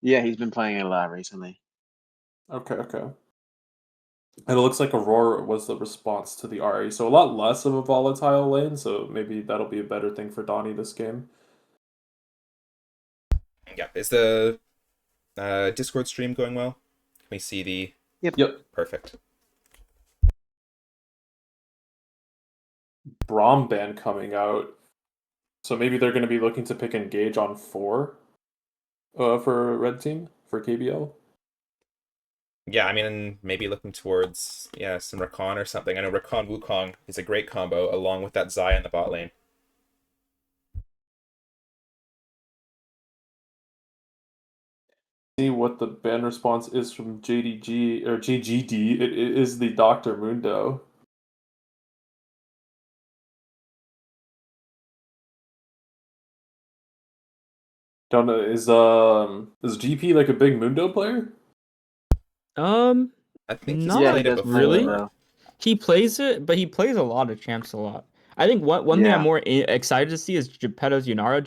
Yeah, he's been playing it a lot recently. Okay. And it looks like Aurora was the response to the Ari, so a lot less of a volatile lane, so maybe that'll be a better thing for Donnie this game. Yeah, is the Discord stream going well? Can we see the... Yep. Perfect. Braum ban coming out. So maybe they're going to be looking to pick Engage on 4 for Red Team, for KBL. Yeah, I mean, maybe looking towards, some Rakan or something. I know Rakan Wukong is a great combo, along with that Xayah in the bot lane. See what the ban response is from JDG, or JGD. It is the Dr. Mundo. Don't know, is GP like a big Mundo player? I think he's Not Yeah, he played it does play before. Mundo. He plays it, but he plays a lot of champs a lot. I think one thing I'm Yeah. more excited to see is Geppetto's Yunara.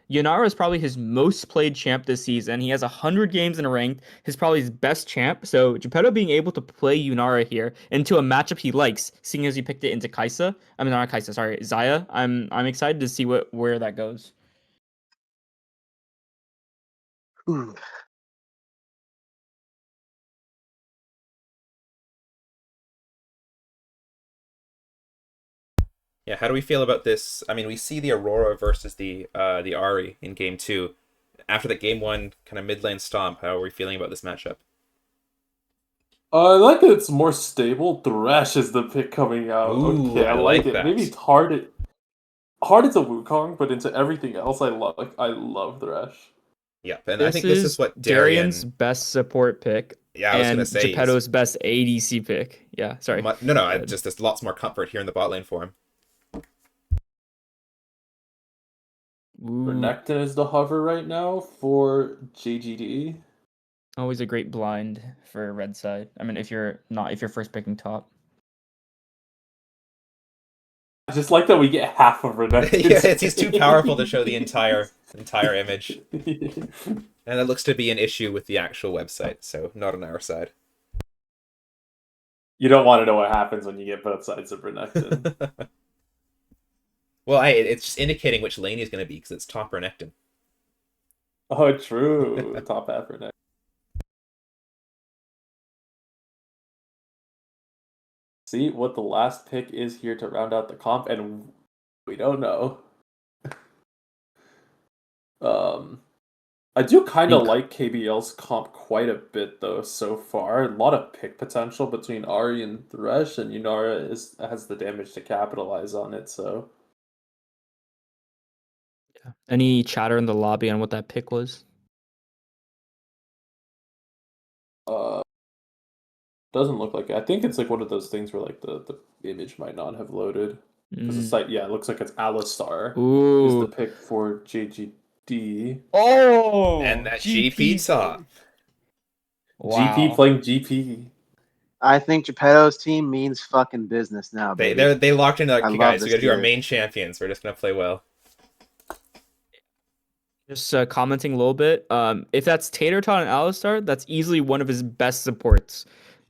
Yunara is probably his most played champ this season. He has 100 games in a ranked. His probably his best champ. So Geppetto being able to play Yunara here into a matchup he likes, seeing as he picked it into Kaisa. I mean not Kaisa, sorry, Xayah. I'm excited to see where that goes. Ooh. Yeah, how do we feel about this? I mean, we see the Aurora versus the Ari in game 2. After the game 1 kind of mid lane stomp, how are we feeling about this matchup? I like that it's more stable. Thresh is the pick coming out. Ooh, Okay, I I like like it. Maybe that. it's hard into Wukong, but into everything else, I love Thresh. Yep, and I This think this is is what Darian's Darian... best support pick Yeah, I was gonna and say he's... Geppetto's best ADC pick. Yeah, sorry. No, Go ahead. just there's lots more comfort here in the bot lane for him. Ooh, Renekton is the hover right now for JGD. always a great blind for red side. I mean, if you're first picking top. I just like that we get half of Renekton's Yeah, he's too powerful to show the face. entire image. And that looks to be an issue with the actual website, so not on our side. You don't want to know what happens when you get both sides of Renekton. Well, it's just indicating which lane he's going to be, because it's top Renekton. Oh, true. Top half Renekton. See what the last pick is here to round out the comp, and we don't know. I do kind of like KBL's comp quite a bit though so far. A lot of pick potential between Ari and Thresh, and Yunara has the damage to capitalize on it. So Any chatter in the lobby on what that pick was? doesn't look like it. I think it's like one of those things where like the image might not have loaded because the site, yeah, it looks like it's Alistar is the Ooh. pick for JGD. Oh. And that GP top. Wow. GP playing GP. I think Geppetto's team means fucking business now, baby. They locked into like, I okay, love guys, we this got to do our kid. main champions. We're just going to play well. Just commenting a little bit. If that's Tater Tot and Alistar, that's easily one of his best supports.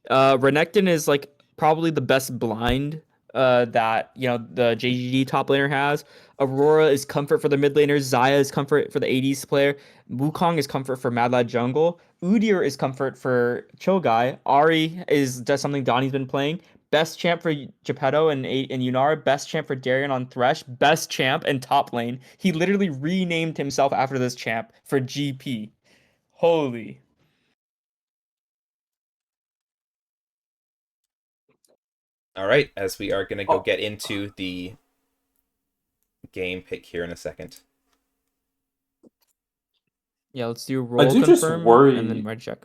Renekton is like probably the best blind that the JGD top laner has. Aurora is comfort for the mid laners. Xayah is comfort for the ADC player. Wukong is comfort for Mad Lad Jungle. Udyr is comfort for Chill Guy. Ari is just something Donnie's been playing. Best champ for Geppetto and Yunara. Best champ for Darian on Thresh. Best champ in top lane. He literally renamed himself after this champ for GP. Holy. All right, as we are going to go Oh. get into the game pick here in a second. Yeah, let's do roll do just confirm worry- and then red check.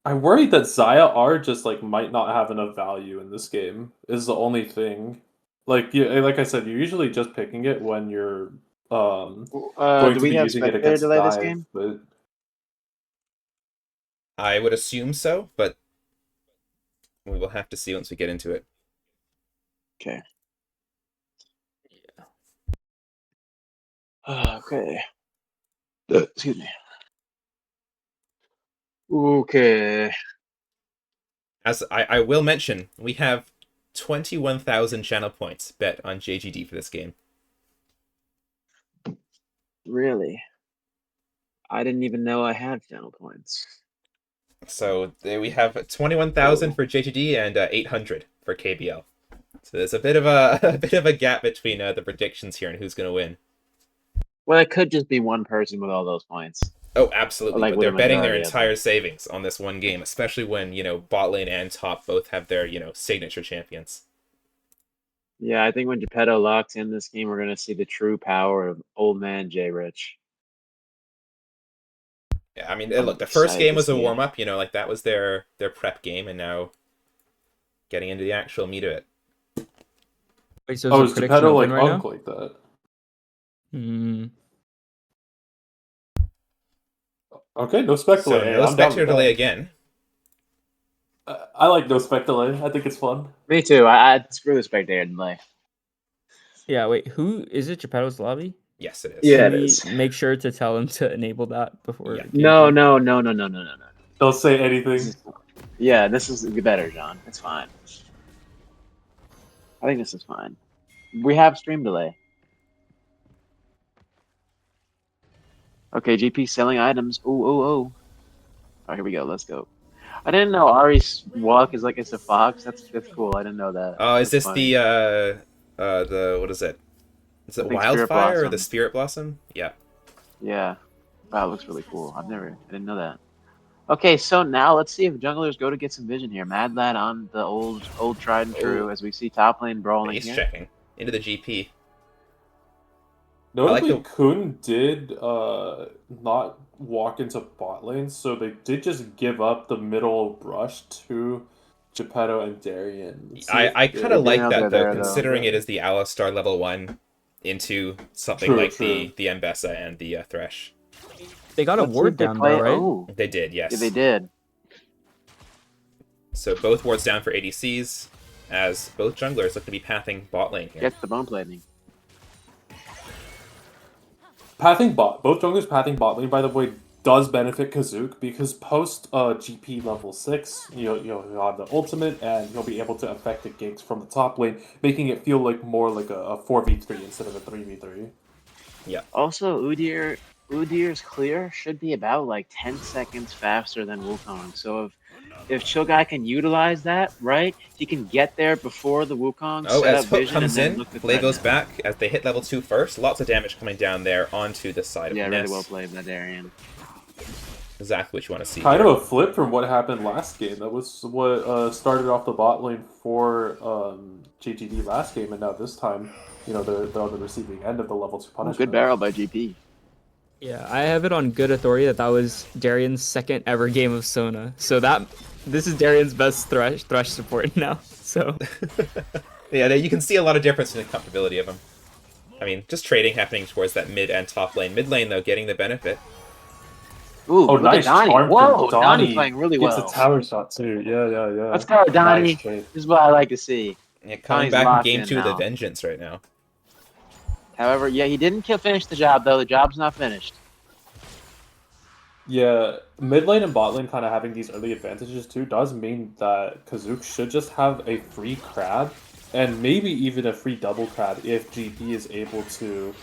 I worry that Xayah R just like might not have enough value in this game. Is the only thing. Like like I said, you're usually just picking it when you're going Do to we be have using it spectator against delay this dive, game? but I would assume so, but We will have to see once we get into it. Okay. Okay. Excuse me. Okay. As I will mention, we have 21,000 channel points bet on JGD for this game. Really? I didn't even know I had channel points. So there we have 21,000 for JGD and 800 for KBL. So there's a bit of a bit of a gap between the predictions here and who's going to win. Well, it could just be one person with all those points. Oh, absolutely. Like But with they're a betting their majority of them. entire savings on this one game, especially when, bot lane and top both have their, signature champions. Yeah, I think when Geppetto locks in this game, we're going to see the true power of old man J Rich. Yeah, I mean, I'm look, the first excited game to was a see. warm-up, like that was their prep game, and now getting into the actual meat of it. Wait, so Oh, is is the prediction Geppetto open like right unk now? like that? Hmm. Okay, no So speculate. no I'm down spectator with delay that. again. I like no speculate. I think it's fun. Me too. I screw the spectator delay. Yeah, wait, who is it? Geppetto's lobby? Yes, it is. Yeah, Can it we is. make sure to tell him to enable that before Yeah. No, gameplay? no. Don't say This anything. is, yeah, this is better, John. It's fine. I think this is fine. We have stream delay. Okay, GP selling items. Oh. Oh, here we go. Let's go. I didn't know Ari's walk is like it's a fox. That's cool. I didn't know that. Oh, is That's this funny. the what is it? Is I it think Spirit Wildfire or the Blossom. Spirit Blossom? Yeah. Yeah. Wow, it looks really cool. I didn't know that. Okay, so now let's see if junglers go to get some vision here. Mad Lad on the old tried and true Oh. as we see top lane brawling Base here. checking into the GP. Notably, like Kun did not walk into bot lane, so they did just give up the middle brush to Geppetto and Darien. Let's see if I kind they of didn't like know that they're though, there, though. considering it is the Alistar level 1 into something True, like true. the Mbessa and the Thresh. They got a Let's see ward if they down play. though, right? Oh, They did, yes. yeah, they did. So both wards down for ADCs, as both junglers look to be pathing bot lane here. Get the bone plating. Both junglers pathing bot lane, by the way, does benefit Kazook because post GP level 6, you'll have the ultimate and you'll be able to affect the ganks from the top lane, making it feel like more like a 4v3 instead of a 3v3. Yeah. Also, Udyr's clear should be about like 10 seconds faster than Wukong. So if Cho'Gath can utilize that, right, he can get there before the Wukong, Oh, set as up Hook vision, and comes then in, look to Play goes threaten him. back as they hit level 2 first. Lots of damage coming down there onto the side of Yeah, Ness. really well played by Darien. Exactly what you want to see. Kind here. of a flip from what happened last game. That was what started off the bot lane for JGD last game, and now this time, they're on the receiving end of the level 2 Ooh, punishment. good barrel by GP. Yeah, I have it on good authority that was Darien's second ever game of Sona. So this is Darien's best Thresh support now. So Yeah, you can see a lot of difference in the comfortability of them. I mean, just trading happening towards that mid and top lane. Mid lane, though, getting the benefit. Ooh, Oh, look nice at Donnie. charm Whoa, from Donnie playing really Gets well. a tower shot too. Yeah. Let's go, Donnie. Nice trade. This is what I like to see. Yeah, coming Donnie's back in locked game in 2 with a now. vengeance right now. However, yeah, he didn't finish the job, though. The job's not finished. Yeah, mid lane and bot lane kind of having these early advantages too does mean that Kazook should just have a free crab and maybe even a free double crab if GP is able to,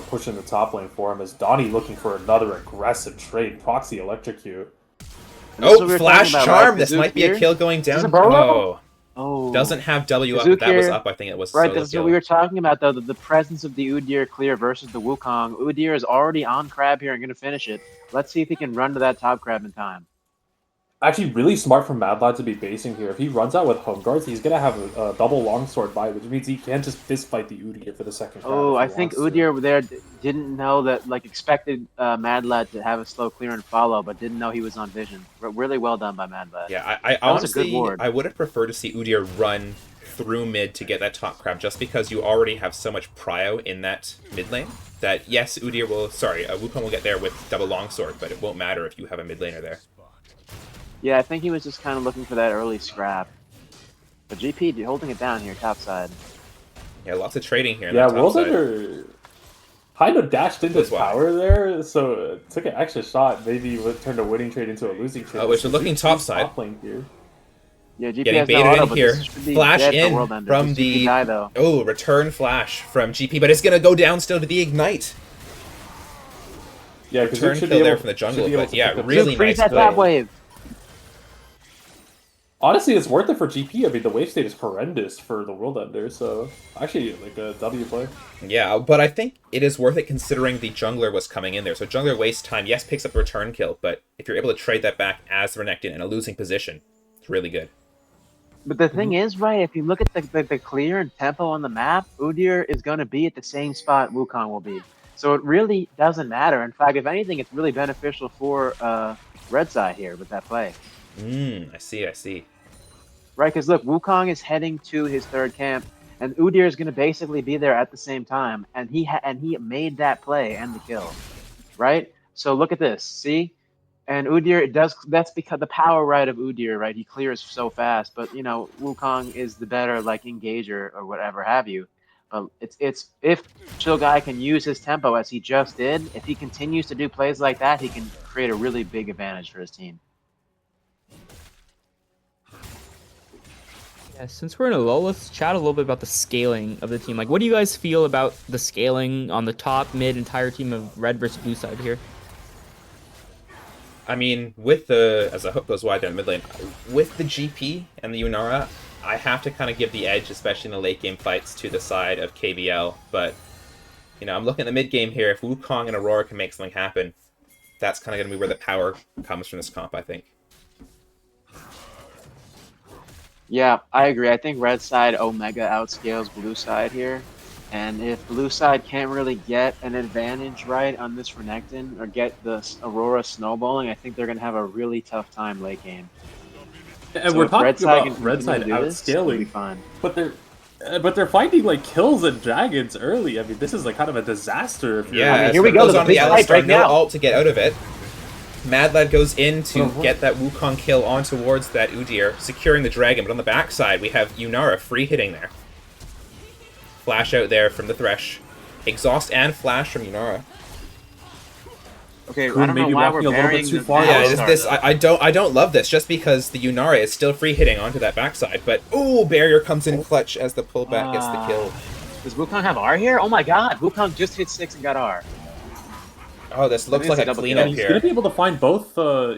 push in the top lane for him. As Donnie looking for another aggressive trade, proxy electrocute. And this is what Oh, we were flash talking about, charm! right? This Kazook might be a here. kill going Is this down. a bolo? Oh, Oh. doesn't have W up, Kazook but that was here. up. I think it was Right, solo this is kill. what we were talking about, though, the presence of the Udyr clear versus the Wukong. Udyr is already on crab here and going to finish it. Let's see if he can run to that top crab in time. Actually, really smart from Mad Lad to be basing here. If he runs out with home guards, he's gonna have a double longsword by, which means he can just fist fight the Udyr for the second crab. Oh, if he I think wants to. Udyr there didn't know that, expected Mad Lad to have a slow clear and follow, but didn't know he was on vision. Really well done by Mad Lad. Yeah, I was a honestly, good ward. I would have preferred to see Udyr run through mid to get that top crab, just because you already have so much prio in that mid lane that yes, Wukong will get there with double longsword, but it won't matter if you have a mid laner there. Yeah, I think he was just kind of looking for that early scrap. But GP holding it down here, top side. Yeah, lots of trading here. Yeah, On the top World side. Ender kind of dashed into That's why. tower there, so took an extra shot. Maybe turned a winning trade into a losing trade. Which are looking top Who's side. top lane here? Yeah, GP Getting has no baited auto, in but here. this should be Flash dead for in World Ender. from Does GP the die, though? return flash from GP, but it's gonna go down still to the ignite. Yeah, Return kill there from the jungle, but yeah, really Freeze nice that top play. wave. Honestly, it's worth it for GP. I mean, the wave state is horrendous for the World Ender, so actually, like a W play. Yeah, but I think it is worth it considering the jungler was coming in there. So jungler wastes time. Yes, picks up a return kill, but if you're able to trade that back as the Renekton in a losing position, it's really good. But the thing is, right, if you look at the clear and tempo on the map, Udyr is going to be at the same spot Wukong will be. So it really doesn't matter. In fact, if anything, it's really beneficial for Red Side here with that play. I see. Right, because look, Wukong is heading to his third camp, and Udyr is going to basically be there at the same time, and he made that play and the kill, right? So look at this, see, and Udyr that's because the power right of Udyr, right? He clears so fast, but you know Wukong is the better like engager or whatever have you. It's if Chill Guy can use his tempo as he just did, if he continues to do plays like that, he can create a really big advantage for his team. Yeah, since we're in a lull, let's chat a little bit about the scaling of the team. Like, what do you guys feel about the scaling on the top, mid, entire team of red versus blue side here? I mean, with the, as the hook goes wide down the mid lane, with the GP and the Yunara, I have to kind of give the edge, especially in the late game fights, to the side of KBL. But, you know, I'm looking at the mid game here. If Wukong and Aurora can make something happen, that's kind of going to be where the power comes from this comp, I think. Yeah, I agree. I think red side Omega outscales blue side here. And if blue side can't really get an advantage right on this Renekton or get the Aurora snowballing, I think they're going to have a really tough time late game. And So we're if talking red side about can red side continue to do this, it'll be outscaling, fine. but they're finding like kills and dragons early. I mean, this is like kind of a disaster. If you're Yeah, I mean, as here we it go, goes the on the big fight Alistar, right no now. ult to get out of it. Mad Lad goes in to get that Wukong kill on towards that Udyr, securing the dragon, but on the backside we have Yunara free hitting there. Flash out there from the Thresh. Exhaust and flash from Yunara. Okay, Could I don't know maybe why walking we're a little bit burying too the far. Yeah, Alistar, I don't love this just because the Yunara is still free hitting onto that backside, but ooh, barrier comes in clutch as the pullback gets the kill. Does Wukong have R here? Oh my god, Wukong just hit 6 and got R. Oh, this looks think like it's a a double cleanup kill. He's gonna here. be able to find both.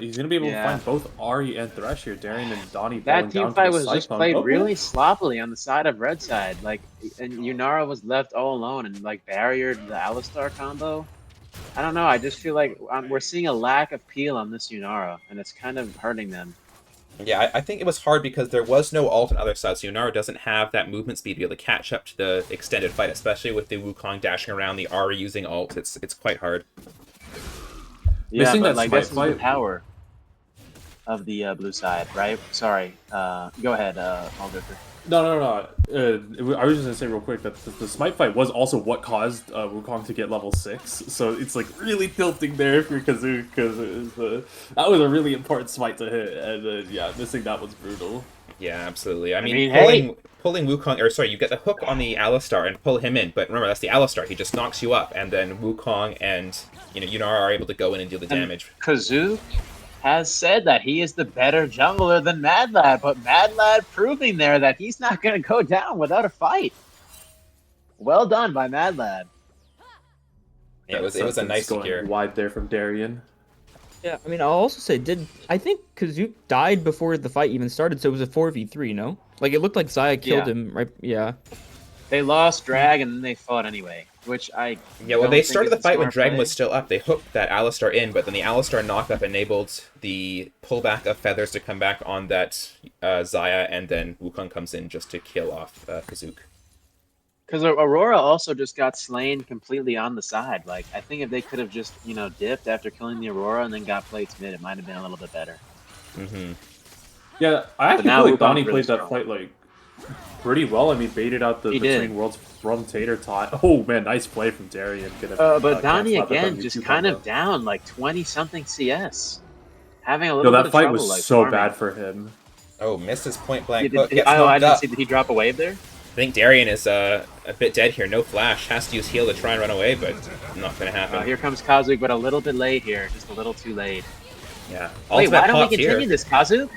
He's gonna be able Yeah. to find both Ari and Thresh here. Darian and Donnie That falling team down fight to the was just Cyclone. played Okay. really sloppily on the side of red side. Like, and Yunara was left all alone and like barriered the Alistar combo. I don't know. I just feel like we're seeing a lack of peel on this Yunara, and it's kind of hurting them. Yeah, I think it was hard because there was no ult on the other side, so Yunara doesn't have that movement speed to be able to catch up to the extended fight, especially with the Wukong dashing around, the Ari using ult. It's quite hard. Yeah, Missing but that like smite this is the fight. power of the blue side, right? Sorry. Go ahead, Alder. No. I was just gonna say real quick that the smite fight was also what caused Wukong to get level 6. So it's like really tilting there if you're Kazoo, because that was a really important smite to hit, and yeah, missing that was brutal. Yeah, absolutely. I mean, mean, pulling Wukong, or sorry, you get the hook on the Alistar and pull him in, but remember that's the Alistar. He just knocks you up, and then Wukong and Yunara are able to go in and deal the damage. Kazoo has said that he is the better jungler than Mad Lad, but Mad Lad proving there that he's not going to go down without a fight. Well done by Mad Lad. Yeah, it was a Sentence nice going secure. wide there from Darian. Yeah, I mean, I'll also say, I think Kazook died before the fight even started, so it was a 4v3, no? Like, it looked like Zaya killed him, right? Yeah. They lost drag and then they fought anyway, which I Yeah, well, don't they think started is the fight when smart Dragon play. was still up. They hooked that Alistar in, but then the Alistar knockup enabled the pullback of Feathers to come back on that Zaya, and then Wukong comes in just to kill off Kazook. Because Aurora also just got slain completely on the side. Like, I think if they could have just, dipped after killing the Aurora and then got plates mid, it might have been a little bit better. Mm-hmm. Yeah, I actually now feel like Wukong's Donnie really played that strong. fight like pretty well. I mean, baited out the He did. Between Worlds from Tater Tot. Oh man, nice play from Darian. But Donnie cancel out that again, W2 just kind of combo. down, like 20-something CS. Having a No, little bit that of fight trouble, was like, so farming. bad for him. Oh, misses point Yeah, blank hook. Gets I knocked didn't up. see. Did he drop a wave there? I think Darien is a bit dead here. No flash. Has to use heal to try and run away, but not going to happen. Here comes Kazook, but a little bit late here. Just a little too late. Yeah. Wait, Ultimate why don't we pops continue here. this, Kazook?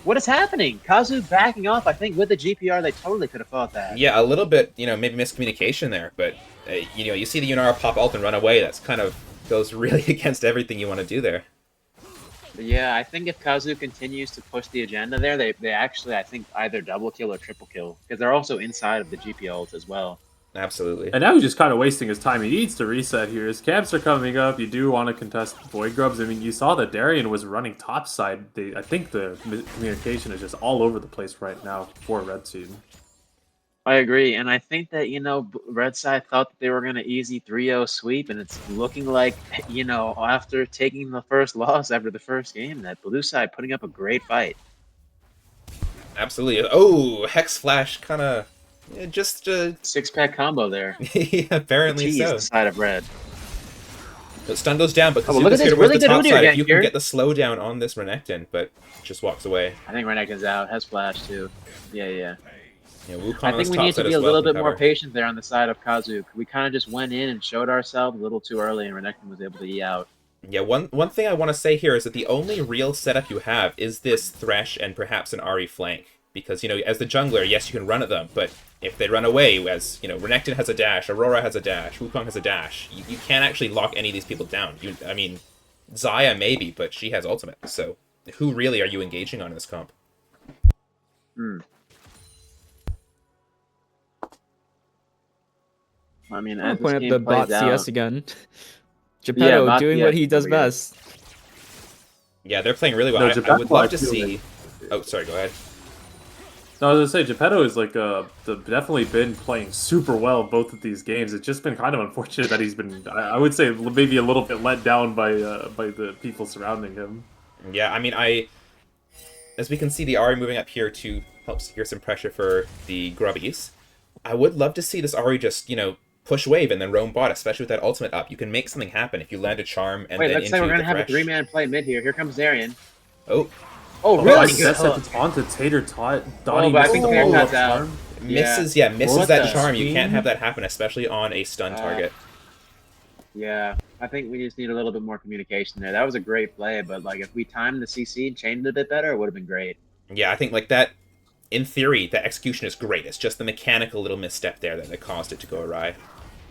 What is happening? Kazook backing off. I think with the GPR, they totally could have fought that. Yeah, a little bit, maybe miscommunication there, but, you see the Yunara pop ult and run away. That's kind of goes really against everything you want to do there. But yeah, I think if Kazu continues to push the agenda there, they actually, I think, either double kill or triple kill. Because they're also inside of the GP ult as well. Absolutely. And now he's just kind of wasting his time. He needs to reset here. His camps are coming up. You do want to contest Void Grubs. I mean, you saw that Darien was running topside. I think the communication is just all over the place right now for Red Team. I agree, and I think that, Red Side thought that they were going to easy 3-0 sweep, and it's looking like, after taking the first loss after the first game, that Blue Side putting up a great fight. Absolutely. Oh, Hex Flash kind of just... Six-pack combo there. yeah, apparently Tease so. the side of red. The stun goes down, but look at Kazuka's here this, to work really the good top Udyr side. again If you here. can get the slowdown on this Renekton, but just walks away. I think Renekton's out. Has flash, too. Yeah. Yeah, Wukong I on think this we top need to side be as a well little can bit more cover. patient there on the side of Kazook. We kind of just went in and showed ourselves a little too early, and Renekton was able to E out. Yeah, one thing I want to say here is that the only real setup you have is this Thresh and perhaps an Ahri flank. Because, as the jungler, yes, you can run at them, but if they run away, as, Renekton has a dash, Aurora has a dash, Wukong has a dash, you can't actually lock any of these people down. I mean, Xayah maybe, but she has ultimate, so who really are you engaging on in this comp? I mean, I'll as this point up game the plays bot out... CS again. Yeah, Geppetto bot doing CS, what he does there we go. best. Yeah, they're playing really well. No, I Geppetto, would love I to feel see... Oh, sorry, go ahead. No, I was gonna say Geppetto is definitely been playing super well both of these games. It's just been kind of unfortunate that he's been, I would say, maybe a little bit let down by the people surrounding him. Yeah, I mean, as we can see the Ahri moving up here to help secure some pressure for the Grubbies, I would love to see this Ahri just, push wave and then roam bot, especially with that ultimate up. You can make something happen if you land a charm and Wait, then let's into say we're going the to have a Thresh. 3-man play mid here. Here comes Zarian. Oh, Oh, I really good guess if hook. it's onto Tater Tot, Donnie but I misses think the Tater follow-up Tot's out. charm. misses Yeah. misses What that the charm. You can't screen? have that happen, especially on a stun target. Yeah, I think we just need a little bit more communication there. That was a great play, but if we timed the CC and chained it a bit better, it would have been great. Yeah, I think that, in theory, the execution is great. It's just the mechanical little misstep there that caused it to go awry.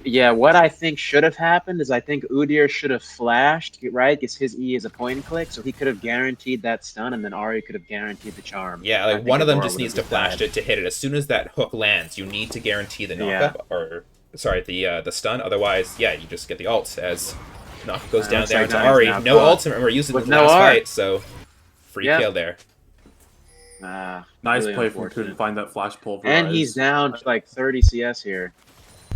Yeah, what I think should have happened is I think Udyr should have flashed, right? Because his E is a point and click, so he could have guaranteed that stun, and then Ahri could have guaranteed the charm. Yeah, I like think one of them Aurora just would needs have to flash died. to hit it. As soon as that hook lands, you need to guarantee the Yeah. knockup, or sorry, the stun. Otherwise, yeah, you just get the ult as knock goes down looks there like to Nine's Ahri. now No caught. ultimate. We're using it With in the no last R. fight, so free Yeah. kill there. Nice Really play from unfortunate. Kuhn, find that flash pulverize. And he's down to 30 CS here.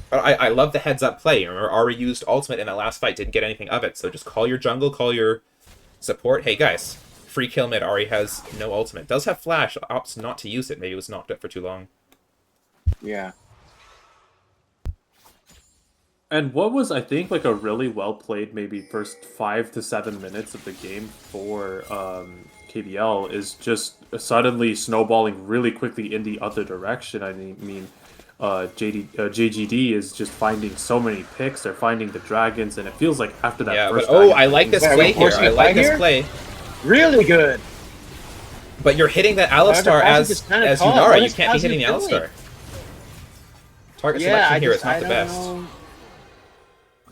But I love the heads up play. Remember, Ahri used ultimate in that last fight, didn't get anything of it. So just call your jungle, call your support. Hey guys, free kill mid. Ahri has no ultimate. Does have flash, opts not to use it. Maybe it was knocked up for too long. Yeah. And what was, I think, a really well played, maybe first 5 to 7 minutes of the game for KBL is just suddenly snowballing really quickly in the other direction. I mean, JGD is just finding so many picks. They're finding the dragons, and it feels like after that Yeah, first. but dragon I like this Wait, are we play here. forcing I a like fight this here? play. Really good. But you're hitting that Alistar Kazu as just kinda as caught. Yunara. What You is can't be Kazu hitting the doing? Alistar. Target Yeah, selection I here just is not I the don't best. know.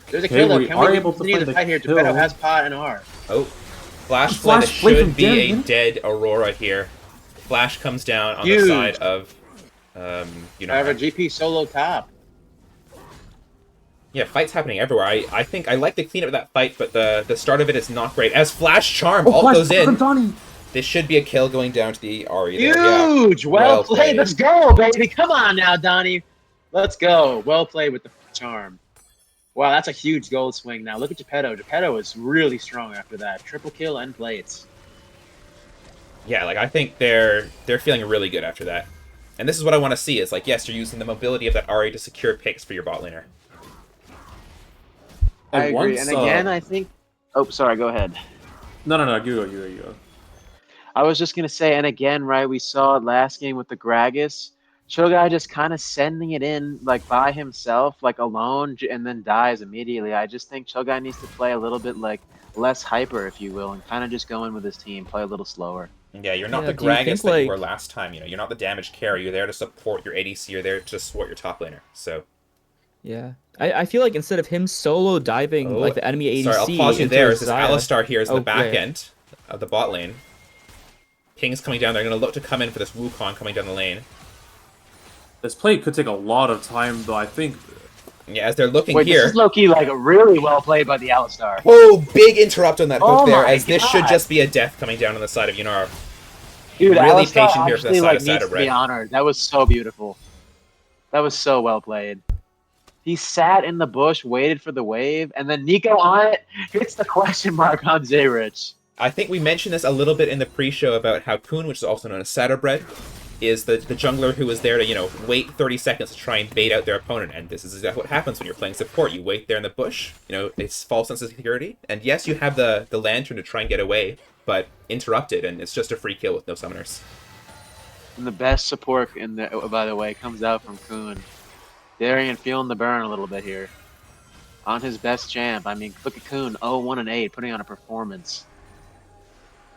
There's a Okay, kill though. we Can are we able to continue find the the fight here? Geppetto kill. has pot and R. Oh, flash A play. That flash play from should be a Darien. dead Aurora here. Flash comes down on Huge. the side of However, Yunara. GP solo top. Yeah, fights happening everywhere. I think I like the cleanup of that fight, but the start of it is not great. As Flash Charm Oh, ult flash goes in, from Donnie. this should be a kill going down to the Ahri there. Yeah. Huge. Well, Well played. played. Let's go, baby. Come on now, Donnie. Let's go. Well played with the charm. Wow, that's a huge gold swing now. Look at Geppetto. Geppetto is really strong after that. Triple kill and plates. Yeah, I think they're feeling really good after that. And this is what I want to see is yes, you're using the mobility of that Ahri to secure picks for your bot laner. And I agree. once, And again, I think... Oh, sorry. Go ahead. No, you go. I was just gonna say, and again, right? We saw it last game with the Gragas. Cho'Gath just kind of sending it in like by himself, like alone, and then dies immediately. I just think Cho'Gath needs to play a little bit like less hyper, if you will, and kind of just go in with his team, play a little slower. Yeah, you're not Yeah, the do you Gragas think, that you like- were last time. You're not the damage carry. You're there to support your ADC. You're there to support your top laner. So, Yeah. I feel like instead of him solo diving like the enemy ADC sorry, I'll pause you into there. his As this Xayah- Alistar here is in the Oh, back yeah. end of the bot lane. Ping's coming down. They're going to look to come in for this Wukong coming down the lane. This play could take a lot of time, though. I think Yeah, as they're looking Wait, here. this is low-key like really well played by the Alistar. Oh, big interrupt on that hook Oh there, my as this should God. just be a death coming down on the side of Yunara. Dude, Really Alistar patient here for the actually side like of needs Shadow to be Red. honored. That was so beautiful. That was so well played. He sat in the bush, waited for the wave, and then Nico on it hits the question mark on Zayrich. I think we mentioned this a little bit in the pre-show about how Kun, which is also known as Shadowbred, is the jungler who is there to, wait 30 seconds to try and bait out their opponent. And this is exactly what happens when you're playing support. You wait there in the bush, it's false sense of security. And yes, you have the lantern to try and get away, but interrupted, and it's just a free kill with no summoners. And the best support by the way, comes out from Kun. Darian feeling the burn a little bit here. On his best champ. I mean, look at Kun, 0-1-8, putting on a performance.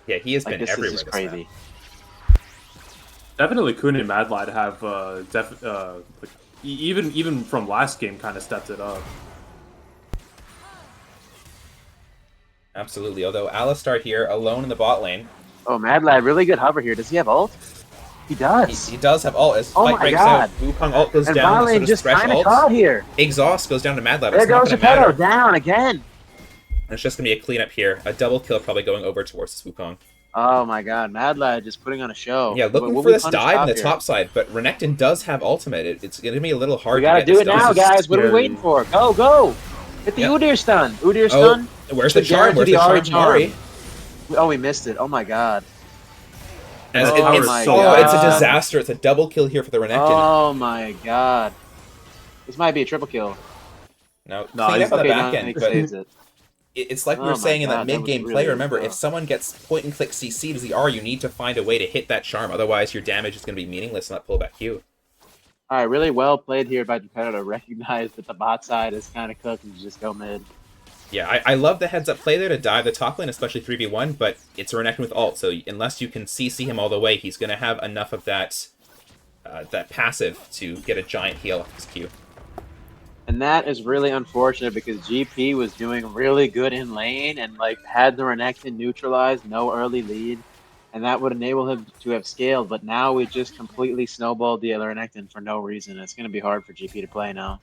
Yeah, he has Like, been this everywhere. is just this crazy. map. definitely Kun and Mad Lad have even from last game kind of stepped it up. Absolutely. Although Alistar here, alone in the bot lane. Oh, Mad Lad, really good hover here. Does he have ult? He does. He does have ult. As Oh fight my breaks God. out, Wukong ult goes And down, so Valen does just Thresh kind of ult. caught here. Exhaust goes down to Mad Lad, but There it's not goes going to matter. Geppetto down again. And it's just going to be a cleanup here. A double kill probably going over towards this Wukong. Oh my God, Mad Lad just putting on a show. Yeah, looking Will for we this punish dive in the here? top side, but Renekton does have ultimate. It's going to be a little hard We gotta to get do this it done. now, This is guys. What are we scary. waiting for? Go, go! Hit the Yep. Udyr stun. Udyr Oh, stun. where's the Should charm? Where's guarantee the the charm Ari from Ari? Oh, we missed it. Oh my God. As Oh it's, my it's a God. disaster. It's a double kill here for the Renekton. Oh my God. This might be a triple kill. Now, No, clean he's- up on the Okay, back now end, he but saves it. it's like we Oh were my saying in that God, that was mid-game really play. good Remember, stuff. if someone gets point-and-click CC'd as the R, you need to find a way to hit that charm. Otherwise, your damage is going to be meaningless in that pullback Q. All right, really well played here by Geppetto to recognize that the bot side is kind of cooked and just go mid. Yeah, I love the heads-up play there to dive the top lane, especially 3v1, but it's a Renekton with ult, so unless you can CC him all the way, he's going to have enough of that passive to get a giant heal off his Q. And that is really unfortunate because GP was doing really good in lane and like had the Renekton neutralized, no early lead, and that would enable him to have scaled. But now we just completely snowballed the other Renekton for no reason. It's going to be hard for GP to play now.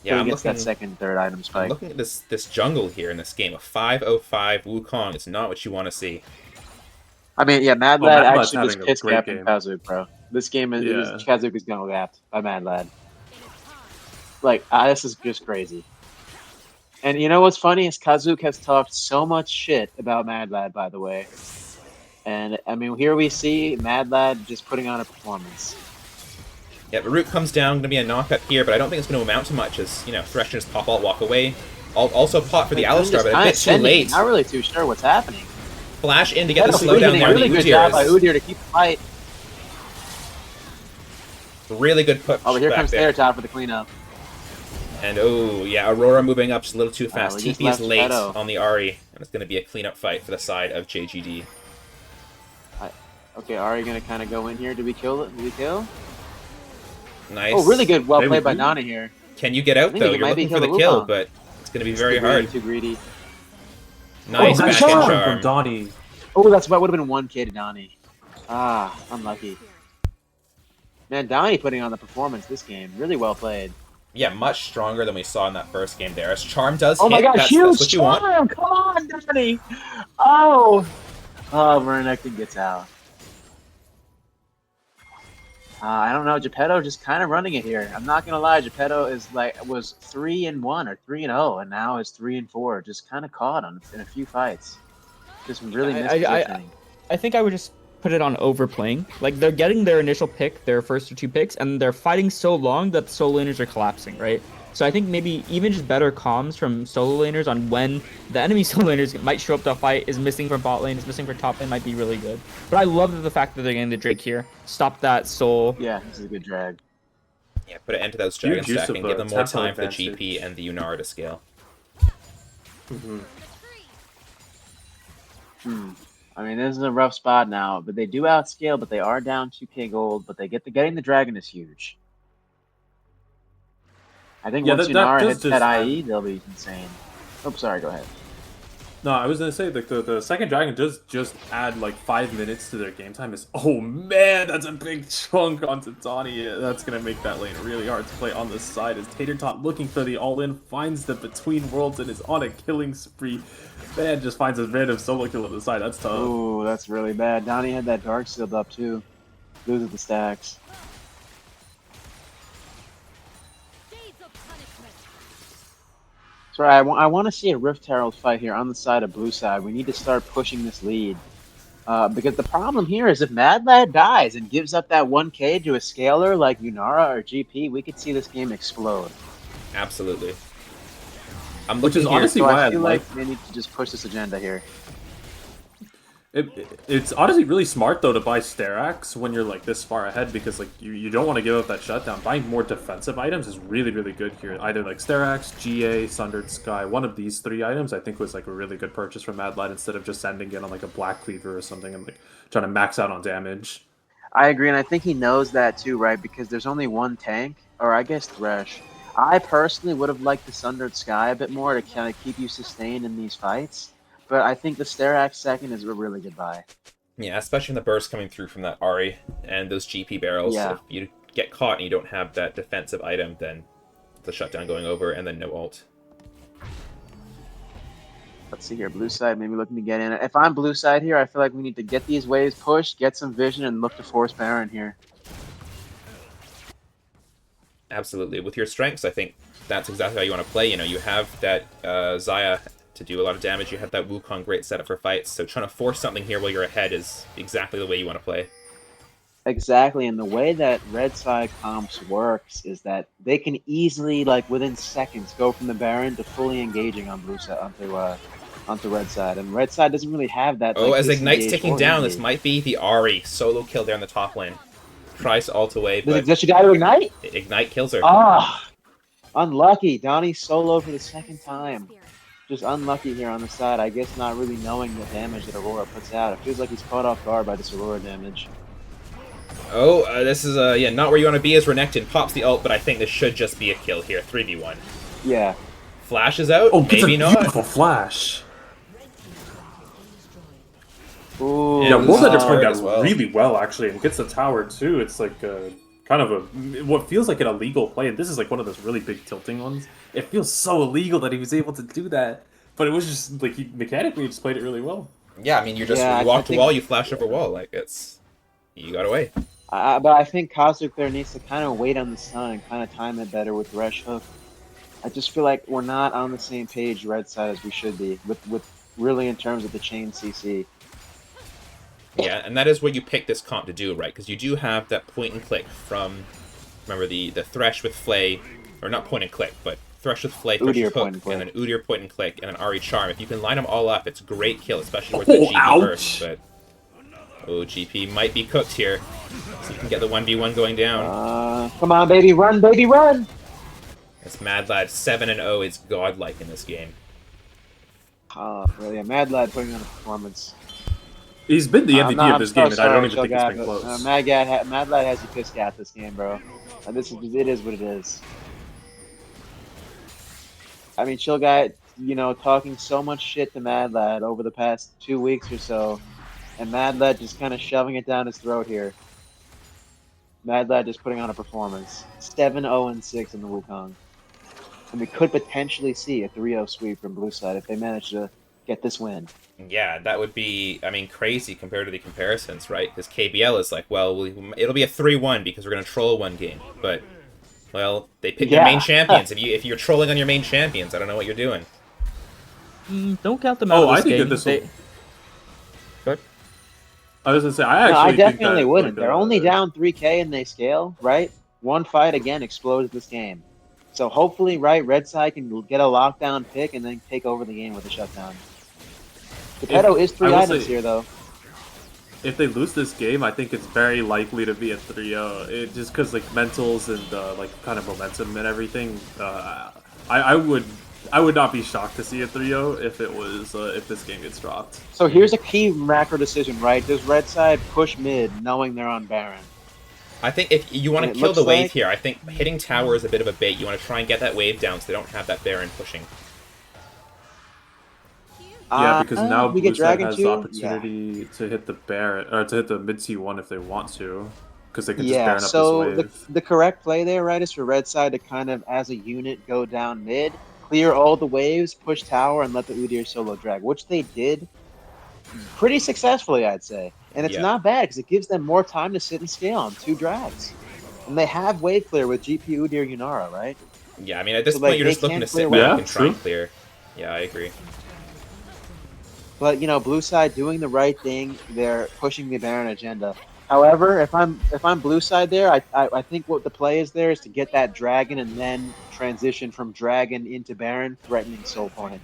Yeah, Till I'm he gets looking, that second, third item I'm spike. looking at this jungle here in this game. A 5-0-5 Wukong is not what you want to see. I mean, yeah, Mad Oh, Lad Mad Lad's actually just having a piss great capping game. Kazuk, bro. This game is Yeah. Kazuk is going gapped by Mad Lad. Like, this is just crazy. And you know what's funny is Kazuk has talked so much shit about Mad Lad, by the way. And I mean, here we see Mad Lad just putting on a performance. Yeah, the root comes down, going to be a knock up here, but I don't think it's going to amount to much as, Thresh can just pop alt, walk away. Also pot for the Like, Alistar, just but a kinda bit too sending late. it. Not really too sure what's happening. Flash in to get the That's slowdown there on the really good job by Udyr. Udyr to keep the fight. Really good push Oh, but here back comes there. Teratot for the cleanup. And oh, yeah, Aurora moving up just a little too fast. we just TP is left late Shadow. on the Ari, and it's going to be a cleanup fight for the side of JGD. Okay, Ari gonna kind of go in here. Did we kill it? Did we kill? Nice. Oh, really good. Well Maybe played by we- Donnie here. Can you get out, I think though? it You're might be looking for the kill the kill, Wukong. but it's going to be very Too greedy, hard. Too greedy. Nice Oh, back good end charm charm. from Donnie. Oh, that would have been 1K to Donnie. Ah, unlucky. Man, Donnie putting on the performance this game. Really well played. Yeah, much stronger than we saw in that first game there. As charm does Oh hit, my gosh, that's huge what you want. charm! Come on, Donnie! Oh! Oh, Renekton gets out. I don't know, Geppetto just kind of running it here. I'm not gonna lie, Geppetto was 3-1 or 3-0, and now is 3-4. Just kind of caught in a few fights. Just really mispositioning. I think I would just put it on overplaying. Like, they're getting their initial pick, their first or two picks, and they're fighting so long that the solo laners are collapsing, right? So I think maybe even just better comms from solo laners on when the enemy solo laners might show up to a fight, is missing from bot lane, is missing from top lane, might be really good. But I love the fact that they're getting the Drake here. Stop that soul. Yeah, this is a good drag. Yeah, put an end to those dragon Huge use of stacking, give the them more tempo time for the GP advantage. and the Yunara to scale. I mean, this is a rough spot now, but they do outscale, but they are down 2k gold, but getting the dragon is huge. I think Yeah, once that Yunara does hits that just IE, they'll be insane. Oh, sorry, go ahead. No, I was gonna say the second dragon does just add like 5 minutes to their game time. Is oh man, that's a big chunk onto Donnie. That's gonna make that lane really hard to play on the side. As Tater Tot looking for the all-in finds the between worlds and is on a killing spree. Man just finds a random solo kill on the side. That's tough. Ooh, that's really bad. Donnie had that dark sealed up too. Loses the stacks. Sorry, I want to see a Rift Herald fight here on the side of blue side. We need to start pushing this lead. Because the problem here is if Mad Lad dies and gives up that 1k to a scaler like Yunara or GP, we could see this game explode. Absolutely. I'm Which looking is here. honestly So why I I'd feel like. like they need to just push this agenda here. It's honestly really smart though to buy Sterax when you're like this far ahead because like you don't want to give up that shutdown. Buying more defensive items is really good here. Either like Sterax, GA, Sundered Sky, one of these 3 items I think was like a really good purchase from Mad Lad instead of just sending it on like a Black Cleaver or something and like trying to max out on damage. I agree, and I think he knows that too, right? Because there's only one tank, or I guess Thresh. I personally would have liked the Sundered Sky a bit more to kind of keep you sustained in these fights, but I think the Sterax second is a really good buy. Yeah, especially in the burst coming through from that Ari and those GP barrels. Yeah. If you get caught and you don't have that defensive item, then the shutdown going over and then no ult. Let's see here, blue side maybe looking to get in. If I'm blue side here, I feel like we need to get these waves pushed, get some vision, and look to force Baron here. Absolutely. With your strengths, I think that's exactly how you want to play. You know, you have that Xayah to do a lot of damage. You have that Wukong great setup for fights. So trying to force something here while you're ahead is exactly the way you want to play. Exactly, and the way that red side comps works is that they can easily, like within seconds, go from the Baron to fully engaging on blue side onto red side, and red side doesn't really have that. Oh, like, as Ignite's disengage ticking or down, this engage. might be the Ari solo kill there on the top lane. Tries to ult away, but Does she die to Ignite? Ignite kills her. Ah, unlucky. Donnie soloed for the second time. Just unlucky here on the side. I guess not really knowing the damage that Aurora puts out. It feels like he's caught off guard by this Aurora damage. Oh, this is, yeah, not where you want to be as Renekton pops the ult, but I think this should just be a kill here. 3v1. Yeah. Flash is out? Oh, gets Maybe a not. beautiful flash. Ooh, Yeah, World Ender playing as that well. really well actually, and gets the tower too. It's like kind of a what feels like an illegal play, and this is like one of those really big tilting ones. It feels so illegal that he was able to do that, but it was just like he mechanically just played it really well. Yeah, I mean, you just Yeah, you walk I to think- wall, you flash over wall. Like, it's... You got away. But I think Kazuc there needs to kind of wait on the sun and kind of time it better with Resh Hook. I just feel like we're not on the same page red side as we should be with really in terms of the chain CC. Yeah, and that is what you pick this comp to do, right? Because you do have that point and click from, remember, the Thresh with Flay, or not point and click, but Thresh with Flay, Thresh Udyr with point Hook, and and click. then Udyr point and click, and then Ari Charm. If you can line them all up, it's a great kill, especially with the Oh, GP ouch. burst. But, oh, GP might be cooked here. So you can get the 1v1 going down. Come on, baby, run, baby, run! This Mad Lad 7-0 is godlike in this game. Oh, really? A Mad Lad putting on a performance. He's been the MVP I'm of this so game, and I don't sorry, even think it's Shogun, been but, close. Mad Lad has you pissed out this game, bro. It is what it is. I mean, Chill Guy, you know, talking so much shit to Mad Lad over the past 2 weeks or so, and Mad Lad just kind of shoving it down his throat here. Mad Lad just putting on a performance. 7-0-6 in the Wukong. And we could potentially see a 3-0 sweep from Blue Side if they manage to get this win. Yeah, that would be, I mean, crazy compared to the comparisons, right? Because KBL is like, well, it'll be a 3-1 because we're going to troll one game. But, well, they pick their main Yeah. champions. If you're trolling on your main champions, I don't know what you're doing. Don't count them out Oh, of this I think game. that this will. Good. I was gonna say I No, actually I think definitely that, wouldn't. like, They're only down 3k and they scale, right? One fight again explodes this game. So hopefully, right, red side can get a lockdown pick and then take over the game with a shutdown. Geppetto is I 3 will items say, here, though. if they lose this game, I think it's very likely to be a 3-0. Just because like mentals and like kind of momentum and everything. I would not be shocked to see a 3-0 if it was if this game gets dropped. So here's a key macro decision, right? Does red side push mid knowing they're on Baron? I think if you want And to it kill the looks wave like here, I think hitting tower is a bit of a bait. You want to try and get that wave down so they don't have that Baron pushing. Yeah, because now we blue get side Dragon has the too. Yeah, opportunity to hit the Baron or to hit the mid C1 if they want to, because they can just yeah. Baron up this So wave. the correct play there, right, is for red side to kind of as a unit go down mid, clear all the waves, push tower, and let the Udyr solo drag, which they did pretty successfully, I'd say. And it's Yeah. not bad because it gives them more time to sit and scale on 2 drags. And they have wave clear with GP Udyr Yunara, right? Yeah, I mean, at this So point, like you're they just looking can to clear sit back Yeah, and waves. try and true. clear. Yeah, I agree. But blue side doing the right thing. They're pushing the Baron agenda. However, if I'm blue side there, I think what the play is there is to get that dragon and then transition from dragon into Baron, threatening soul point.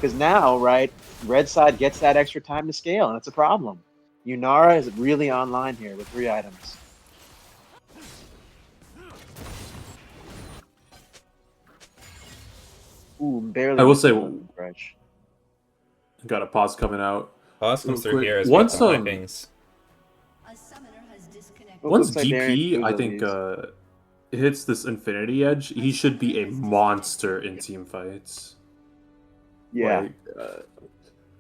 Because now, right, red side gets that extra time to scale, and it's a problem. Yunara is really online here with 3 items. Ooh, barely I will missed say, him with the fresh. got a pause coming out Pause real comes through quick. here as we get Once some high pings. Oh, once looks like Baron GP, I Kuzo think leaves. hits this Infinity Edge, he should be a monster in team fights. Yeah. Like,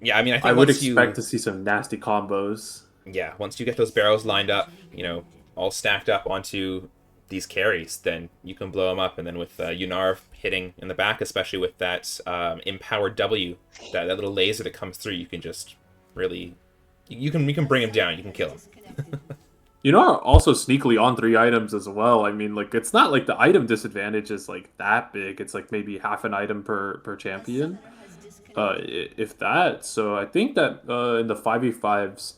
Yeah, I mean, I I think would once expect you, to see some nasty combos. yeah, once you get those barrels lined up, all stacked up onto these carries, then you can blow them up. And then with Yunar hitting in the back, especially with that empowered W, that little laser that comes through, you can just really, you can bring him down. You can kill him. You know, also sneakily on 3 items as well. I mean, like it's not like the item disadvantage is like that big. It's like maybe half an item per champion, if that. So I think that in the 5v5s,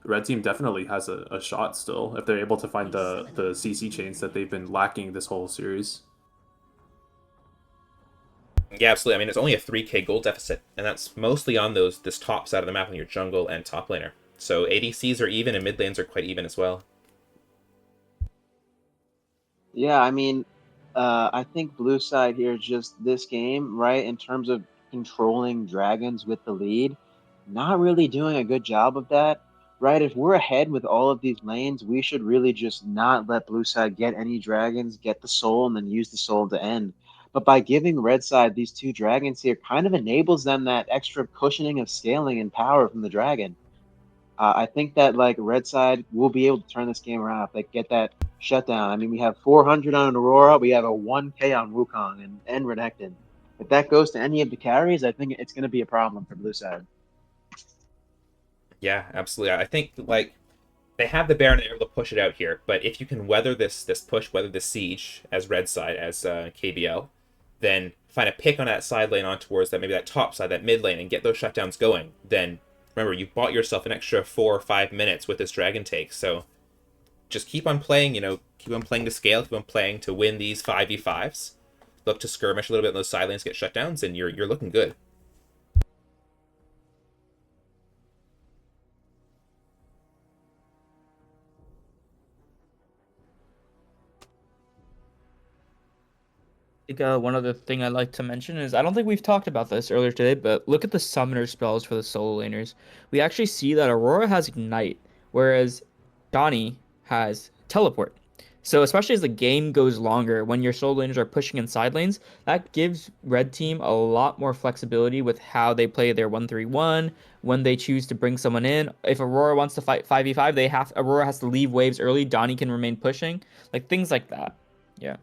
red team definitely has a shot still if they're able to find the CC chains that they've been lacking this whole series. Yeah, absolutely. I mean, it's only a 3k gold deficit, and that's mostly on this top side of the map on your jungle and top laner. So ADCs are even, and mid lanes are quite even as well. Yeah, I mean, I think blue side here, just this game, right, in terms of controlling dragons with the lead, not really doing a good job of that, right? If we're ahead with all of these lanes, we should really just not let blue side get any dragons, get the soul, and then use the soul to end. But by giving red side these 2 dragons here, kind of enables them that extra cushioning of scaling and power from the dragon. I think that like red side will be able to turn this game around if they get that shutdown. I mean, we have 400 on Aurora, we have a 1K on Wukong and Renekton. If that goes to any of the carries, I think it's going to be a problem for blue side. Yeah, absolutely. I think like they have the Baron, they're able to push it out here. But if you can weather this push, weather this siege as red side, as KBL, then find a pick on that side lane on towards that maybe that top side, that mid lane, and get those shutdowns going. Then remember, you bought yourself an extra 4 or 5 minutes with this dragon take. So just keep on playing. Keep on playing to scale. Keep on playing to win these 5v5s. Look to skirmish a little bit in those side lanes, get shutdowns, and you're looking good. Think one other thing I'd like to mention is I don't think we've talked about this earlier today, but look at the summoner spells for the solo laners. We actually see that Aurora has Ignite, whereas Donnie has Teleport. So especially as the game goes longer, when your solo laners are pushing in side lanes, that gives red team a lot more flexibility with how they play their 1-3-1, when they choose to bring someone in. If Aurora wants to fight 5v5, Aurora has to leave waves early, Donnie can remain pushing, like things like that. Yeah.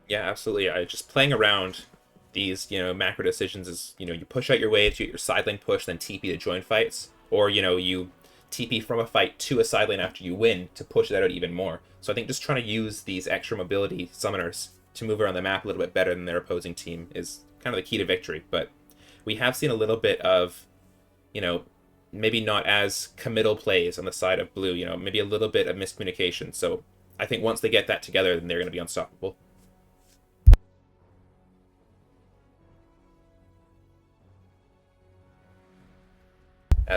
Yeah, absolutely. Just playing around these, macro decisions is, you push out your waves, you get your side lane push, then TP to join fights, or, you TP from a fight to a side lane after you win to push that out even more. So I think just trying to use these extra mobility summoners to move around the map a little bit better than their opposing team is kind of the key to victory. But we have seen a little bit of, maybe not as committal plays on the side of blue, maybe a little bit of miscommunication. So I think once they get that together, then they're going to be unstoppable.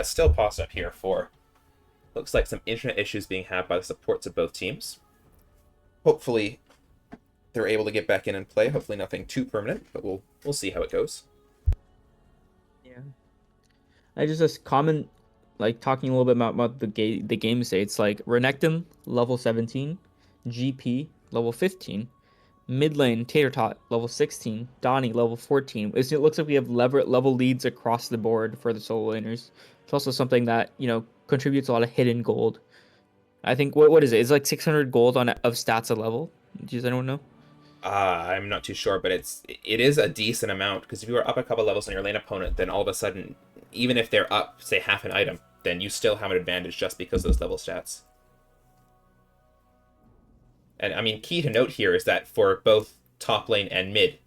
Still paused up here for, looks like some internet issues being had by the supports of both teams. Hopefully they're able to get back in and play. Hopefully nothing too permanent, but we'll see how it goes. Yeah. I just comment, like, talking a little bit about the game states, like Renekton level 17, GP level 15, mid lane Tater Tot level 16, Donnie level 14. It looks like we have level leads across the board for the solo laners. It's also something that, contributes a lot of hidden gold. I think what is it? It's like 600 gold of stats a level. Does anyone know? I'm not too sure, but it is a decent amount, because if you are up a couple levels on your lane opponent, then all of a sudden, even if they're up, say, half an item, then you still have an advantage just because of those level stats. And I mean, key to note here is that for both top lane and mid,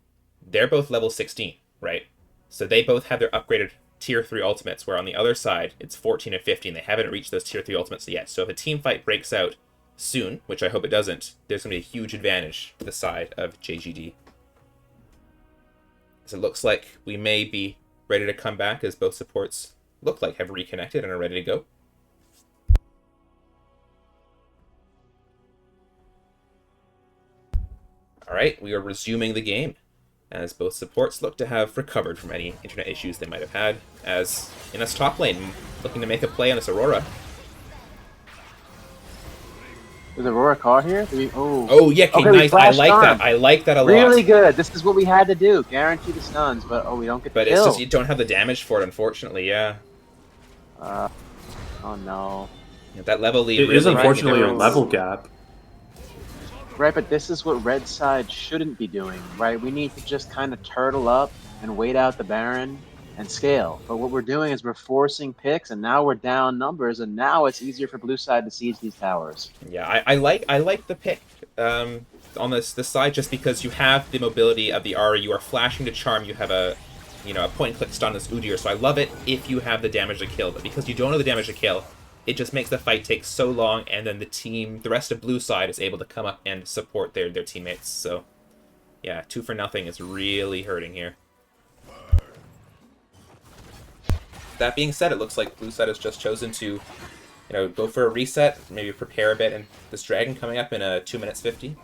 they're both level 16, right? So they both have their upgraded tier 3 ultimates, where on the other side, it's 14 and 15. They haven't reached those tier 3 ultimates yet. So if a team fight breaks out soon, which I hope it doesn't, there's going to be a huge advantage to the side of JGD. So it looks like we may be ready to come back, as both supports look like have reconnected and are ready to go. Alright, we are resuming the game, as both supports look to have recovered from any internet issues they might have had, as in this top lane, looking to make a play on this Aurora. Is Aurora caught here? Oh yeah, okay, nice. I like that. I like that a lot. Really good. This is what we had to do. Guarantee the stuns, but we don't get the kill. But it's just you don't have the damage for it, unfortunately. Yeah. Oh no. Yeah, that level lead. It is unfortunately a level gap. Right, but this is what red side shouldn't be doing, right? We need to just kind of turtle up and wait out the Baron and scale. But what we're doing is we're forcing picks, and now we're down numbers, and now it's easier for blue side to siege these towers. Yeah, I like the pick on this side, just because you have the mobility of the Ahri, you are flashing to charm, you have a point and click stun this Udyr, so I love it if you have the damage to kill. But because you don't have the damage to kill, it just makes the fight take so long, and then the rest of blue side is able to come up and support their teammates. So yeah, 2 for nothing is really hurting here. That being said, it looks like blue side has just chosen to, go for a reset, maybe prepare a bit, and this dragon coming up in 2 minutes 50.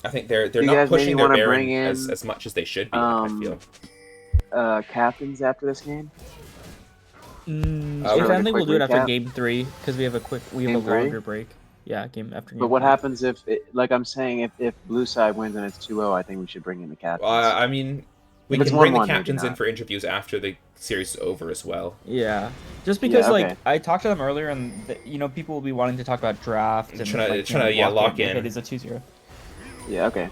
I think they're not pushing their Baron as much as they should be, I feel. Captains after this game? If only we'll do it after game 3, because we have a longer break. Yeah, game after game. But what happens if, like I'm saying, if blue side wins and it's 2-0, I think we should bring in the captains. I mean, we can bring the captains in for interviews after the series is over as well. Yeah, just because I talked to them earlier, and people will be wanting to talk about draft and trying to lock in. If it is a 2-0. Yeah. Okay.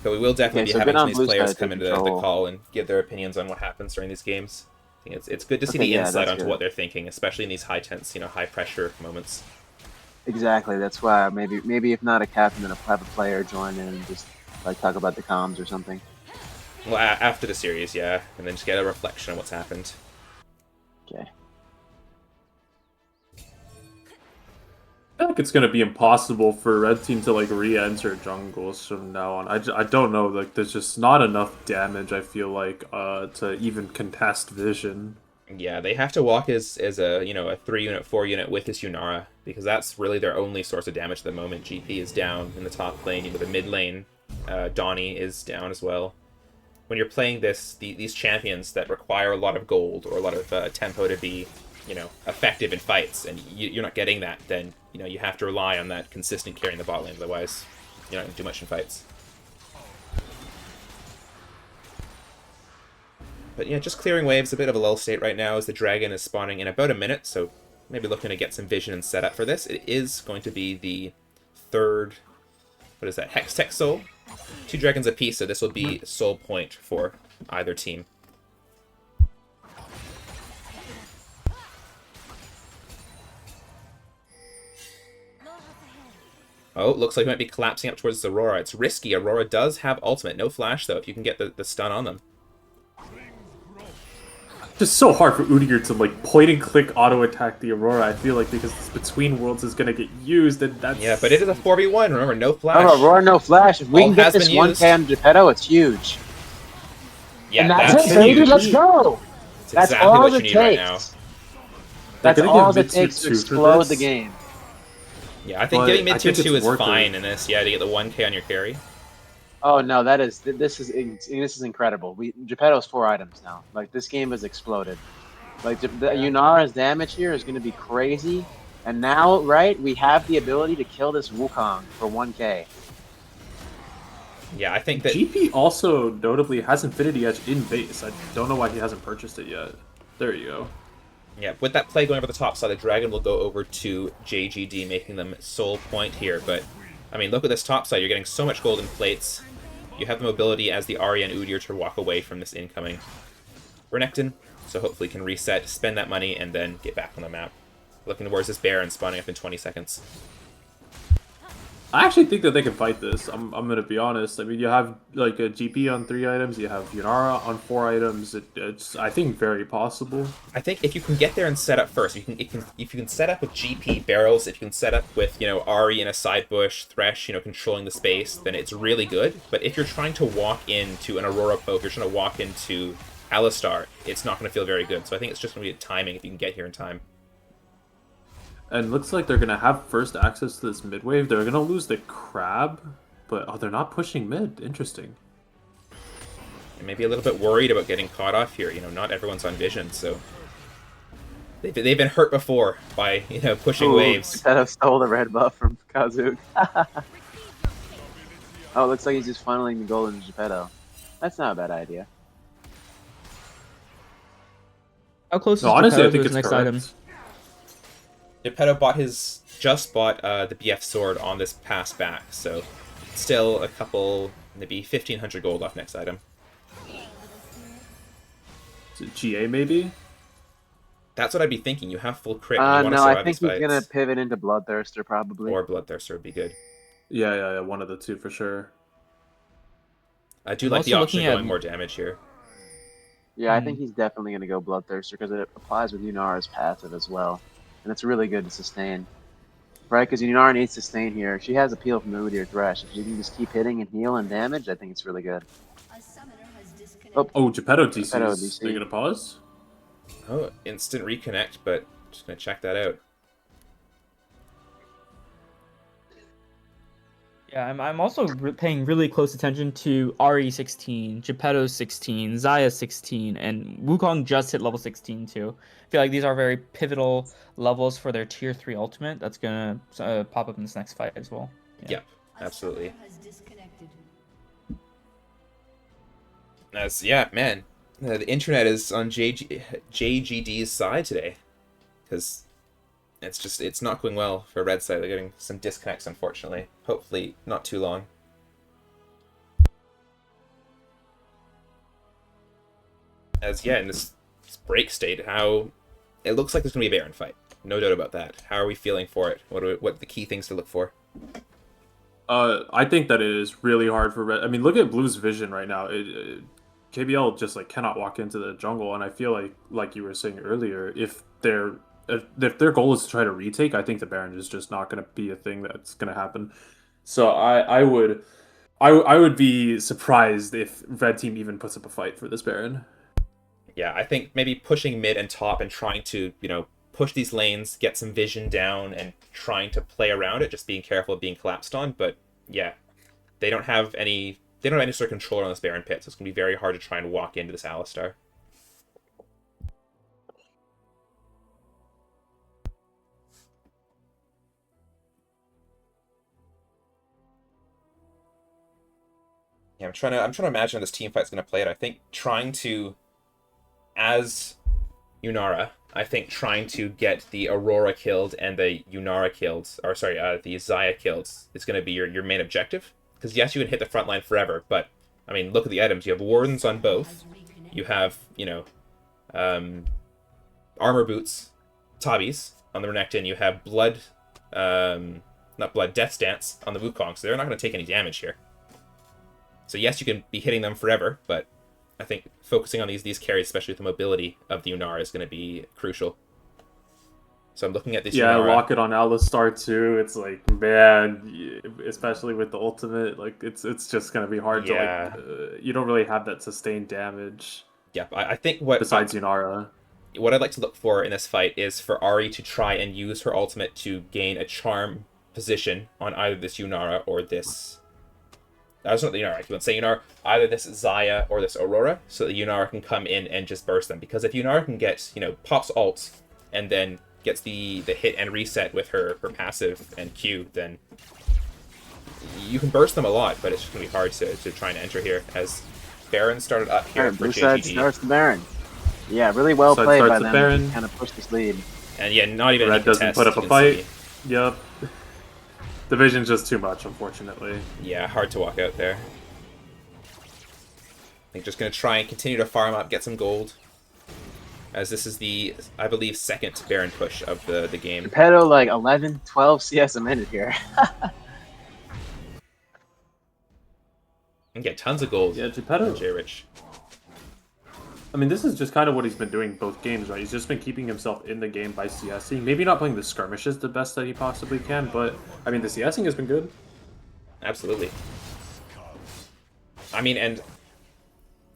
But we will definitely be having some of these players come into the call and give their opinions on what happens during these games. I think it's good to see the insight onto what they're thinking, especially in these high tense, high pressure moments. Exactly. That's why maybe if not a captain, then have a player join in and just talk about the comms or something. Well, after the series, yeah, and then just get a reflection on what's happened. Okay. I think it's going to be impossible for red team to re-enter jungles from now on. I don't know, there's just not enough damage, I feel like, to even contest vision. Yeah, they have to walk as a 3-unit, 4-unit with this Yunara, because that's really their only source of damage at the moment. GP is down in the top lane, with the mid lane, Donnie is down as well. When you're playing these champions that require a lot of gold or a lot of tempo to be, effective in fights, and you're not getting that, then you have to rely on that consistent carry in the bot lane. Otherwise, you're not going to do much in fights. But yeah, just clearing waves, a bit of a lull state right now as the dragon is spawning in about a minute, so maybe looking to get some vision and setup for this. It is going to be the third, what is that, Hextech Soul? 2 dragons apiece, so this will be soul point for either team. Oh, looks like we might be collapsing up towards Aurora. It's risky. Aurora does have ultimate. No flash, though, if you can get the stun on them. just so hard for Udyr to like point and click auto attack the Aurora. I feel like because this Between Worlds is gonna get used, and that's Yeah, but it is a 4v1. Remember, no flash. No, Aurora, no flash. If we All can get has this been 1K used. on Geppetto, it's huge. Yeah, And that's that's it, baby. huge. Let's go. It's That's exactly all what you it need right now. takes. They're That's gonna all give it mid tier takes to 2 for explode this. the game. Yeah, I think But getting mid I tier think 2 it's is worth it. fine in this. Yeah, to get the 1k on your carry. Oh no, this is incredible. Geppetto's 4 items now. Like this game has exploded. Like the Yunara's damage here is going to be crazy. And now, right, we have the ability to kill this Wukong for 1K. Yeah, I think that GP also notably has Infinity Edge in base. I don't know why he hasn't purchased it yet. There you go. yeah, with that play going over the top side, the Dragon will go over to JGD, making them sole point here. But, I mean, look at this top side. You're getting so much golden plates. You have the mobility as the Arya and Udyr to walk away from this incoming Renekton. So hopefully can reset, spend that money, and then get back on the map. Looking towards this Baron spawning up in 20 seconds. I actually think that they can fight this. I'm gonna be honest. I mean, you have like a GP on 3 items. You have Yunara on 4 items. It's I think very possible. I think if you can get there and set up first, if you can set up with GP barrels, if you can set up with, you know, Ari in a side bush, Thresh, you know, controlling the space, then it's really good. But if you're trying to walk into an Aurora poke, you're trying to walk into Alistar, it's not going to feel very good. So I think it's just going to be timing if you can get here in time. And looks like they're gonna have first access to this mid wave. They're gonna lose the crab, but they're not pushing mid. Interesting. And maybe a little bit worried about getting caught off here. You know, not everyone's on vision, so they've been hurt before by, you know, pushing waves. Geppetto stole the red buff from Kazook. Oh, it looks like he's just funneling the gold into Geppetto. That's not a bad idea. How close is No, honestly, Geppetto I think to it's his next correct. item? Geppetto just bought the BF sword on this pass back, so still a couple, maybe 1,500 gold off next item. Is it GA maybe? That's what I'd be thinking. You have full crit. And you want to No, survive I think these he's gonna fights. pivot into Bloodthirster probably. Or Bloodthirster would be good. Yeah, one of the two for sure. I do I'm like the also option of looking at- going more damage here. Yeah, I think he's definitely gonna go Bloodthirster because it applies with Yunara's passive as well, and it's really good to sustain. Right, because Yunara needs sustain here. She has appeal from the Udyr Thresh. If she can just keep hitting and heal and damage, I think it's really good. Oh, Geppetto DCs. Geppetto DC. They're gonna pause? Oh, instant reconnect, but just going to check that out. Yeah, I'm also paying really close attention to RE16, Geppetto 16, Xayah 16, and Wukong just hit level 16 too. I feel like these are very pivotal levels for their tier 3 ultimate that's gonna pop up in this next fight as well. Yep, absolutely. Yeah, man, the internet is on JGD's side today, because it's not going well for Red side. They're getting some disconnects, unfortunately. Hopefully, not too long. In this break state, how it looks like there's gonna be a Baron fight. No doubt about that. How are we feeling for it? What are the key things to look for? I think that it is really hard for Red. I mean, look at Blue's vision right now. KBL just like cannot walk into the jungle, and I feel like you were saying earlier, if their goal is to try to retake, I think the Baron is just not going to be a thing that's going to happen. So I would be surprised if Red Team even puts up a fight for this Baron. Yeah, I think maybe pushing mid and top and trying to, you know, push these lanes, get some vision down, and trying to play around it, just being careful of being collapsed on. But yeah, they don't have any sort of control on this Baron pit, so it's going to be very hard to try and walk into this Alistar. Yeah, I'm trying to imagine how this team fight's going to play it. I think trying to, as Yunara, I think trying to get the Aurora killed and the Yunara killed, or sorry, the Xayah killed is going to be your main objective. Because yes, you can hit the front line forever, but I mean, look at the items. You have Wardens on both. You have, you know, armor boots, Tabis on the Renekton. You have Death Stance on the Wukong, so they're not going to take any damage here. So yes, you can be hitting them forever, but I think focusing on these carries, especially with the mobility of the Yunara, is going to be crucial. So I'm looking at this Yeah, Yunara. lock it on Alistar too. It's like, man, especially with the ultimate, like it's just gonna be hard to Yeah. like. You don't really have that sustained damage Yeah, I think what besides Yunara. what I'd like to look for in this fight is for Ari to try and use her ultimate to gain a charm position on either this Yunara or this. That's not the Yunara. I keep on saying Yunara. Either this Zaya or this Aurora, so that Yunara can come in and just burst them. Because if Yunara can get, pops ult and then gets the hit and reset with her passive and Q, then you can burst them a lot, but it's just going to be hard to try and enter here. As Baron started up here Alright, for blue side JGD. starts the Baron. Yeah, really well Side played by starts the them. Baron. Kind of pushed this lead. And yeah, not even Red any doesn't contest, put up you a can fight. see. Yep. The vision's just too much, unfortunately. Yeah, hard to walk out there. I think just going to try and continue to farm up, get some gold. As this is the, I believe, second Baron push of the game. Geppetto like 11, 12 CS a minute here. And get tons of gold. Yeah, Geppetto. J-Rich. I mean, this is just kind of what he's been doing both games, right? He's just been keeping himself in the game by CSing. Maybe not playing the skirmishes the best that he possibly can, but I mean, the CSing has been good. Absolutely. I mean, and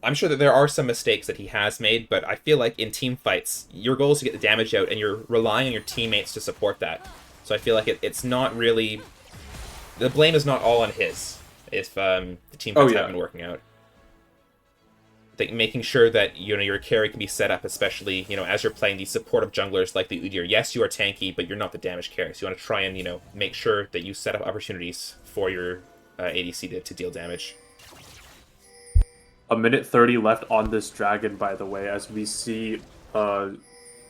I'm sure that there are some mistakes that he has made, but I feel like in team fights, your goal is to get the damage out, and you're relying on your teammates to support that. So I feel like it's not really... The blame is not all on his, if the team fights haven't been working out. I think making sure that your carry can be set up, especially as you're playing these supportive junglers like the Udyr. Yes, you are tanky, but you're not the damage carry. So you want to try and make sure that you set up opportunities for your ADC to deal damage. A minute 30 left on this dragon, by the way, as we see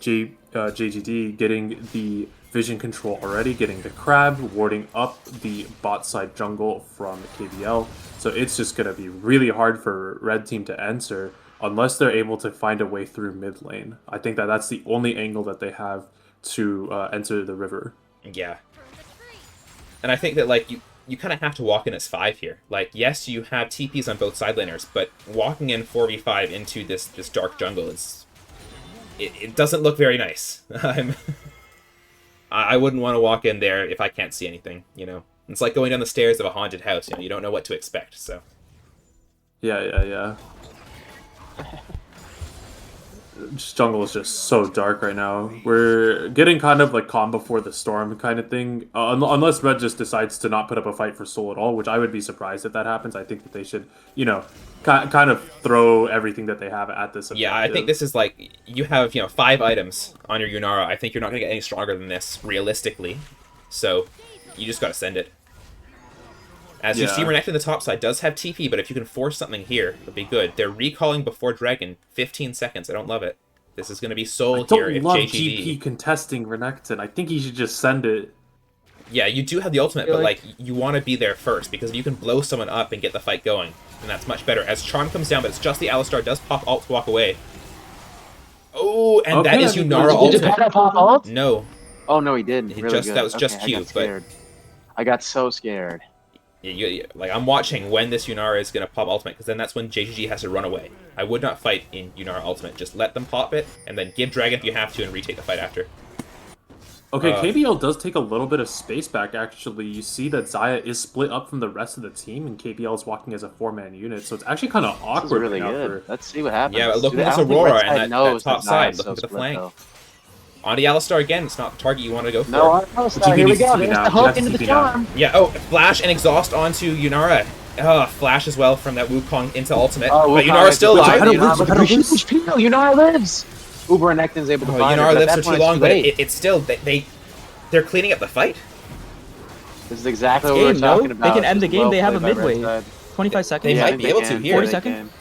JGD getting the vision control already, getting the crab, warding up the bot side jungle from KBL. So it's just going to be really hard for red team to answer unless they're able to find a way through mid lane. I think that's the only angle that they have to enter the river. Yeah. And I think that you kind of have to walk in as 5 here. Like, yes, you have TPs on both side laners, but walking in 4v5 into this dark jungle it doesn't look very nice. I wouldn't want to walk in there if I can't see anything, It's like going down the stairs of a haunted house, you don't know what to expect, so. Yeah. This jungle is just so dark right now. We're getting kind of like calm before the storm kind of thing. Unless Red just decides to not put up a fight for Soul at all, which I would be surprised if that happens. I think that they should, kind of throw everything that they have at this objective. Yeah, I think this is like, you have, 5 items on your Yunara. I think you're not going to get any stronger than this, realistically. So, you just got to send it. As you see, Renekton on the top side does have TP, but if you can force something here, it'll be good. They're recalling before Dragon, 15 seconds. I don't love it. This is going to be Soul here if I don't love JGD... GP contesting Renekton. I think he should just send it. Yeah, you do have the ultimate, but you want to be there first, because if you can blow someone up and get the fight going, then that's much better. As Charm comes down, but it's just the Alistar does pop ult to walk away. Oh, and that is Yunara ultimate. Did Geppetto pop ult? No. Oh, no, he didn't. Really good. That was just Okay, Q, but... I got so scared. I'm watching when this Yunara is going to pop ultimate, because then that's when JGG has to run away. I would not fight in Yunara ultimate. Just let them pop it, and then give Dragon if you have to, and retake the fight after. Okay, KBL does take a little bit of space back, actually. You see that Zaya is split up from the rest of the team, and KBL is walking as a 4-man unit, so it's actually kind of awkward really right now good. Let's see what happens. Yeah, but look at this Aurora and that top side, looking for the flank. On the Alistar again, it's not the target you want to go for. No, Alistar, here we go. There's the hook into the charm. Yeah, oh, Flash and Exhaust onto Yunara. Flash as well from that Wukong into ultimate. But Yunara's still alive. Yunara lives. Uber and Necton's able to find Yunara lives for too long, but it's still, they're cleaning up the fight. This is exactly what we're talking about. They can end the game. They have a mid wave. 25 seconds. They might be able to here. 40 seconds.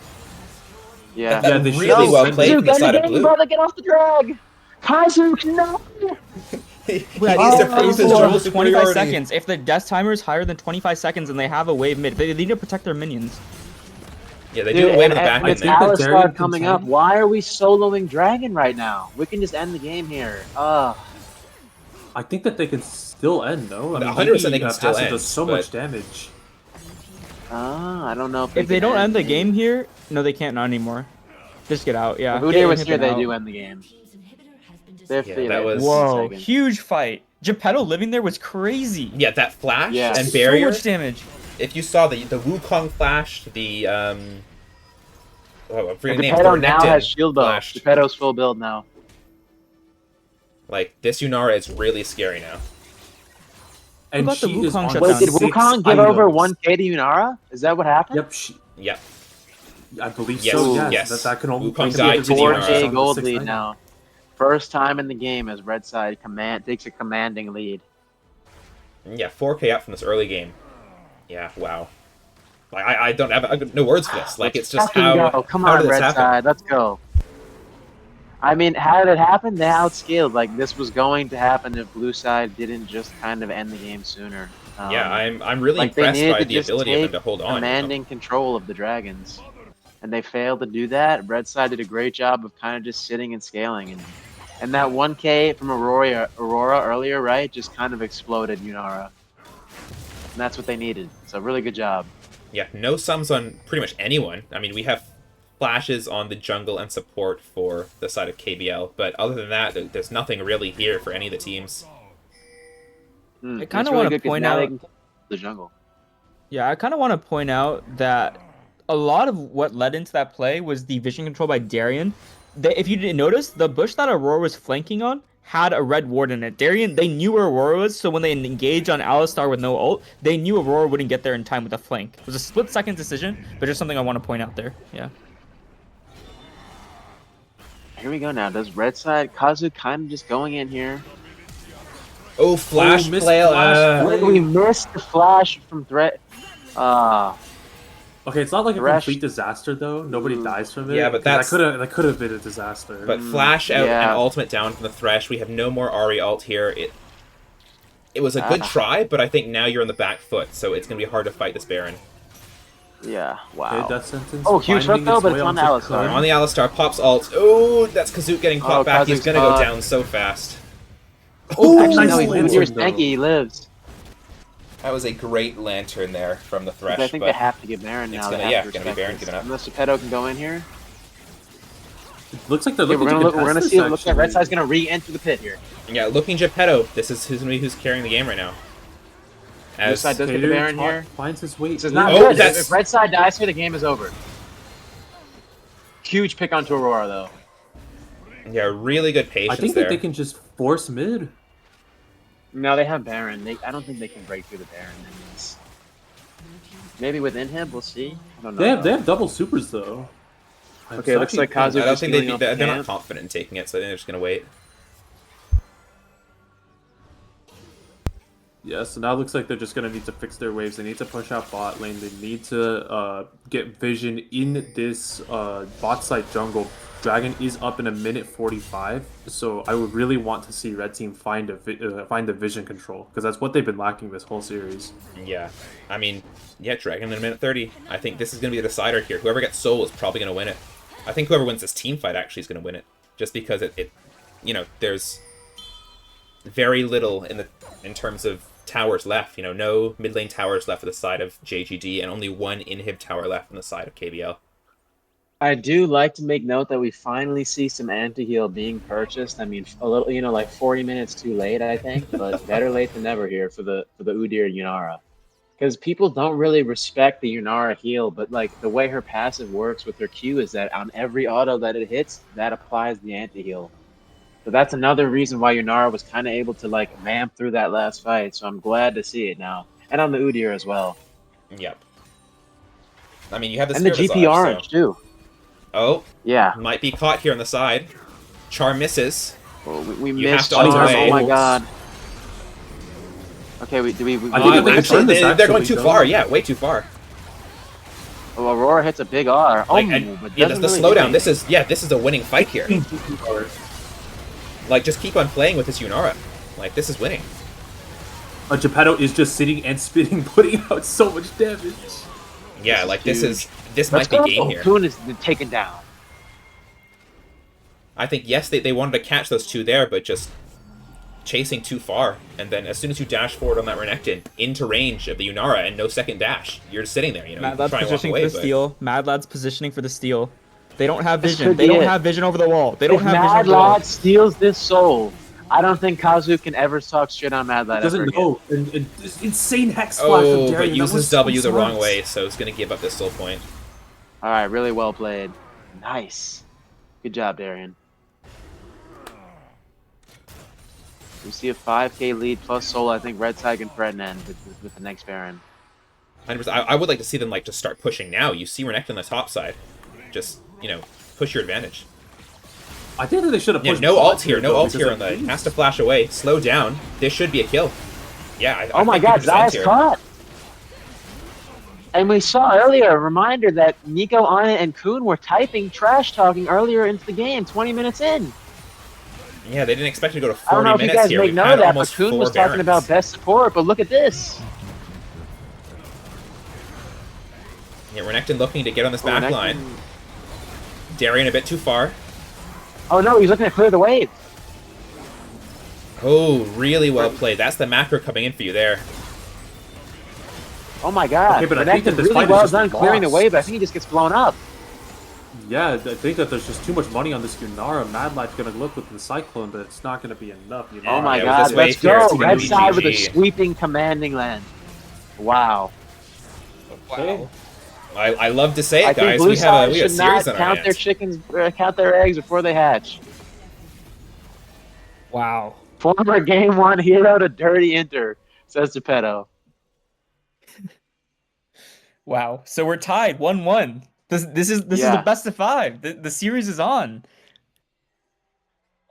Yeah. They really well played from the side of blue. Brother, get off the drag. Kaiser, no! He needs to prove his jungle 25 superiority. seconds. If the death timer is higher than 25 seconds and they have a wave mid, they need to protect their minions. Yeah, they do away with the back end. end there. Alistar coming up. Why are we soloing Dragon right now? We can just end the game here. I think that they can still end, though. I mean, 100% they can still end. Does so much damage. I don't know if If they can don't end the maybe. game here, no, they can't not anymore. Just get out, yeah. If Udyr Get was him here, they out. do end the game. They're Yeah, that was- 15 Whoa, seconds. huge fight. Geppetto living there was crazy. Yeah, that flash Yeah. and So barrier. much damage. If you saw the Wukong flash, the I'm forgetting names. Geppetto The now Renekton has shield bow. flashed. Geppetto's full build now. Like this Yunara is really scary now. And got the she is Wukong on shut Wait, down? did 6 Wukong give over items. 1k to Yunara? Is that what happened? Yep, Yeah. I believe Yes, so. Yes, yes. That can only Wukong be died to the 4k Yunara. gold lead now. First time in the game as Red Side takes a commanding lead. Yeah, 4K up from this early game. Yeah, wow. Like I don't have no words for this. Like Let's it's just fucking how go. Come how on, did this Red happen? Side, let's go. I mean, how did it happen? They outscaled. Like this was going to happen if Blue Side didn't just kind of end the game sooner. Yeah, I'm really like they impressed needed by to the just ability of them take to hold on. commanding control of the dragons, and they failed to do that. Red Side did a great job of kind of just sitting and scaling, and that 1k from Aurora earlier, right, just kind of exploded Yunara, and that's what they needed. So really good job. Yeah, no sums on pretty much anyone. I mean, we have flashes on the jungle and support for the side of KBL, but other than that, there's nothing really here for any of the teams. I kind That's of really want to good 'cause point now they out. can the jungle. Yeah, I kind of want to point out that a lot of what led into that play was the vision control by Darien. If you didn't notice, the bush that Aurora was flanking on had a red ward in it. Darien, they knew where Aurora was, so when they engaged on Alistar with no ult, they knew Aurora wouldn't get there in time with a flank. It was a split-second decision, but just something I want to point out there. Yeah. Here we go now. Does Red Side Kazu kind of just going in here? Oh, flash missed play. flash play. We missed the flash from threat. Okay, it's not like a Thresh. complete disaster though. Nobody dies from it. Yeah, but 'cause that's- that could have been a disaster. But flash out yeah. and ultimate down from the Thresh. We have no more Ahri ult here. It was a good try, but I think now you're on the back foot, so it's going to be hard to fight this Baron. Yeah, wow. Okay, death sentence. Oh, huge finding hook though, its but way it's on onto Alistar. On the Alistar, pops ult. Oh, that's Kazoot getting popped back. He's Kazoot's going to go caught. down so fast. Oh, Actually, no, nice he's lantern, Udyr's tanky. He lives. That was a great lantern there from the Thresh. I think but they have to give Baron it's now. gonna- They yeah, have to gonna be respect Baron this. giving up. Unless Geppetto can go in here. Looks like they're Okay, looking we're to gonna contest see. this, It looks like Red actually. Side's gonna re-enter the pit here. Yeah, looking Geppetto. This is who's carrying the game right now. Blue Side does get the Taylor Baron here. finds his way. This is not Oh, good. that's- If Red Side dies here, the game is over. Huge pick onto Aurora though. Yeah, really good I patience think there. that they can just force mid. No, they have Baron. I don't think they can break through the Baron. Minions. Maybe with Inhib, we'll see. I don't know. They have double supers though. Okay, looks like Kazu- I don't just think healing off the they're not camp. confident in taking it, so I think they're just going to wait. Yeah, so now it looks like they're just gonna need to fix their waves. They need to push out bot lane. They need to get vision in this bot side jungle. Dragon is up in a minute 45, so I would really want to see Red Team find the vision control because that's what they've been lacking this whole series. Yeah, I mean, yeah, Dragon in a minute 30. I think this is going to be the decider here. Whoever gets Soul is probably going to win it. I think whoever wins this team fight actually is going to win it, just because it there's very little in terms of towers left. No mid lane towers left for the side of JGD, and only one inhib tower left on the side of KBL. I do like to make note that we finally see some anti-heal being purchased. I mean, a little, like 40 minutes too late, I think, but better late than never here for the Udyr Yunara. Because people don't really respect the Yunara heal, but like the way her passive works with her Q is that on every auto that it hits, that applies the anti-heal. So that's another reason why Yunara was kind of able to like vamp through that last fight. So I'm glad to see it now, and on the Udyr as well, Yep. I mean, you have the and the Spirit GP Visage, orange so- too. Oh, Yeah, might be caught here on the side. Charm misses. well, we You have missed to ult Charm. away. Oh my god. Okay, we I think Oh, if they can actually, turn this they're going actually too far. done. Yeah, way too far. Oh, Aurora hits a big R. Oh, Like, but yeah, doesn't the really slowdown. hit This is a winning fight here. Like, just keep on playing with this Yunara. Like, this is winning. Geppetto is just sitting and spitting, putting out so much damage. Yeah, is like huge. this Let's might be go. game here. Coon is taken down. I think yes, they wanted to catch those two there, but just chasing too far, and then as soon as you dash forward on that Renekton into range of the Yunara and no second dash, you're just sitting there. You Mad can Lad's try and walk positioning away, for the but steal. Mad Lad's positioning for the steal. They don't have This vision. could They be don't it. have vision over the wall. They don't If have vision over Mad the wall. Lad steals this soul, I don't think Kazu can ever talk shit on Mad Lad He ever doesn't again. know. And this insane hex splash from but Darian. That uses was so W the wrong smart. way, so it's gonna give up this soul point. All right, really well played. Nice. Good job, Darian. We see a 5k lead plus soul. I think Red Side can threaten end with the next Baron. 100%. I would like to see them just start pushing now. You see Renekton on the top side, just push your advantage. I think that they should have Yeah, pushed no bot ult here, though, no ult because here of on the. these. Has to flash away, slow down. This should be a kill. Yeah, Oh my God, Zaya's caught. And we saw earlier a reminder that Nico, Ana, and Kuhn were typing trash talking earlier into the game, 20 minutes in. Yeah, they didn't expect to go to 40 I don't know if you minutes guys here. make We've note had of that, but almost Kuhn 4 was talking Barons. about best support, but look at this. Yeah, Renekton looking to get on this Oh, back Renekton- line. Darian a bit too far. Oh no, he's looking to clear the wave. Oh, really well played. That's the macro coming in for you there. Oh my God, Okay, but I think that Renekton this really fight is well just done clearing the lost. wave, but I think he just gets blown up. Yeah, I think that there's just too much money on this Yunara. Mad Lad's gonna look with the Cyclone, but it's not gonna be enough. Oh my yeah, with God, this let's wave here, it's go. gonna Red be side with a GG. sweeping commanding land. Wow. Wow. I love to say I it, think guys. blue We have side a should series not on our count their hands. chickens, count their eggs before they hatch. Wow. Former game one hero to dirty Inter, says Geppetto. Wow. So we're tied 1-1. This is the Yeah. best of 5. The series is on.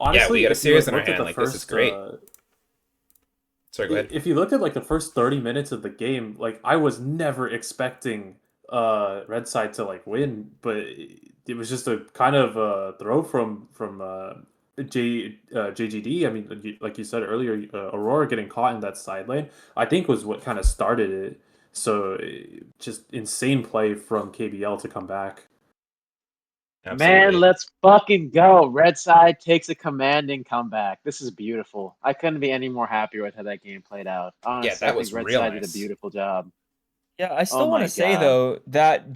Honestly, we got a if you series on our looked at hand. the This is first, great. Sorry, go ahead. if you look at the first 30 minutes of the game, I was never expecting Red Side to win, but it was just a kind of throw from JGD. I mean, like you said earlier, Aurora getting caught in that side lane, I think was what kind of started it. So just insane play from KBL to come back. Absolutely. Man, let's fucking go. Red side takes a commanding comeback. This is beautiful. I couldn't be any more happier with how that game played out. Honestly, that I was think Red real side did a nice. beautiful job. Yeah, I Oh still want my to say God. though that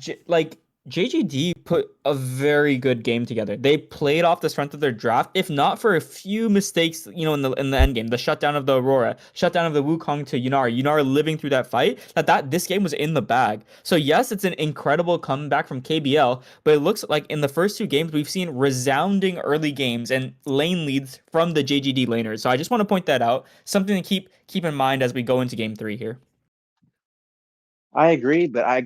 JGD put a very good game together. They played off the strength of their draft, if not for a few mistakes, in the end game, the shutdown of the Aurora, shutdown of the Wukong to Yunara living through that fight. This game was in the bag. So yes, it's an incredible comeback from KBL, but it looks like in the first 2 games we've seen resounding early games and lane leads from the JGD laners. So I just want to point that out, something to keep in mind as we go into game 3 here. I agree, but I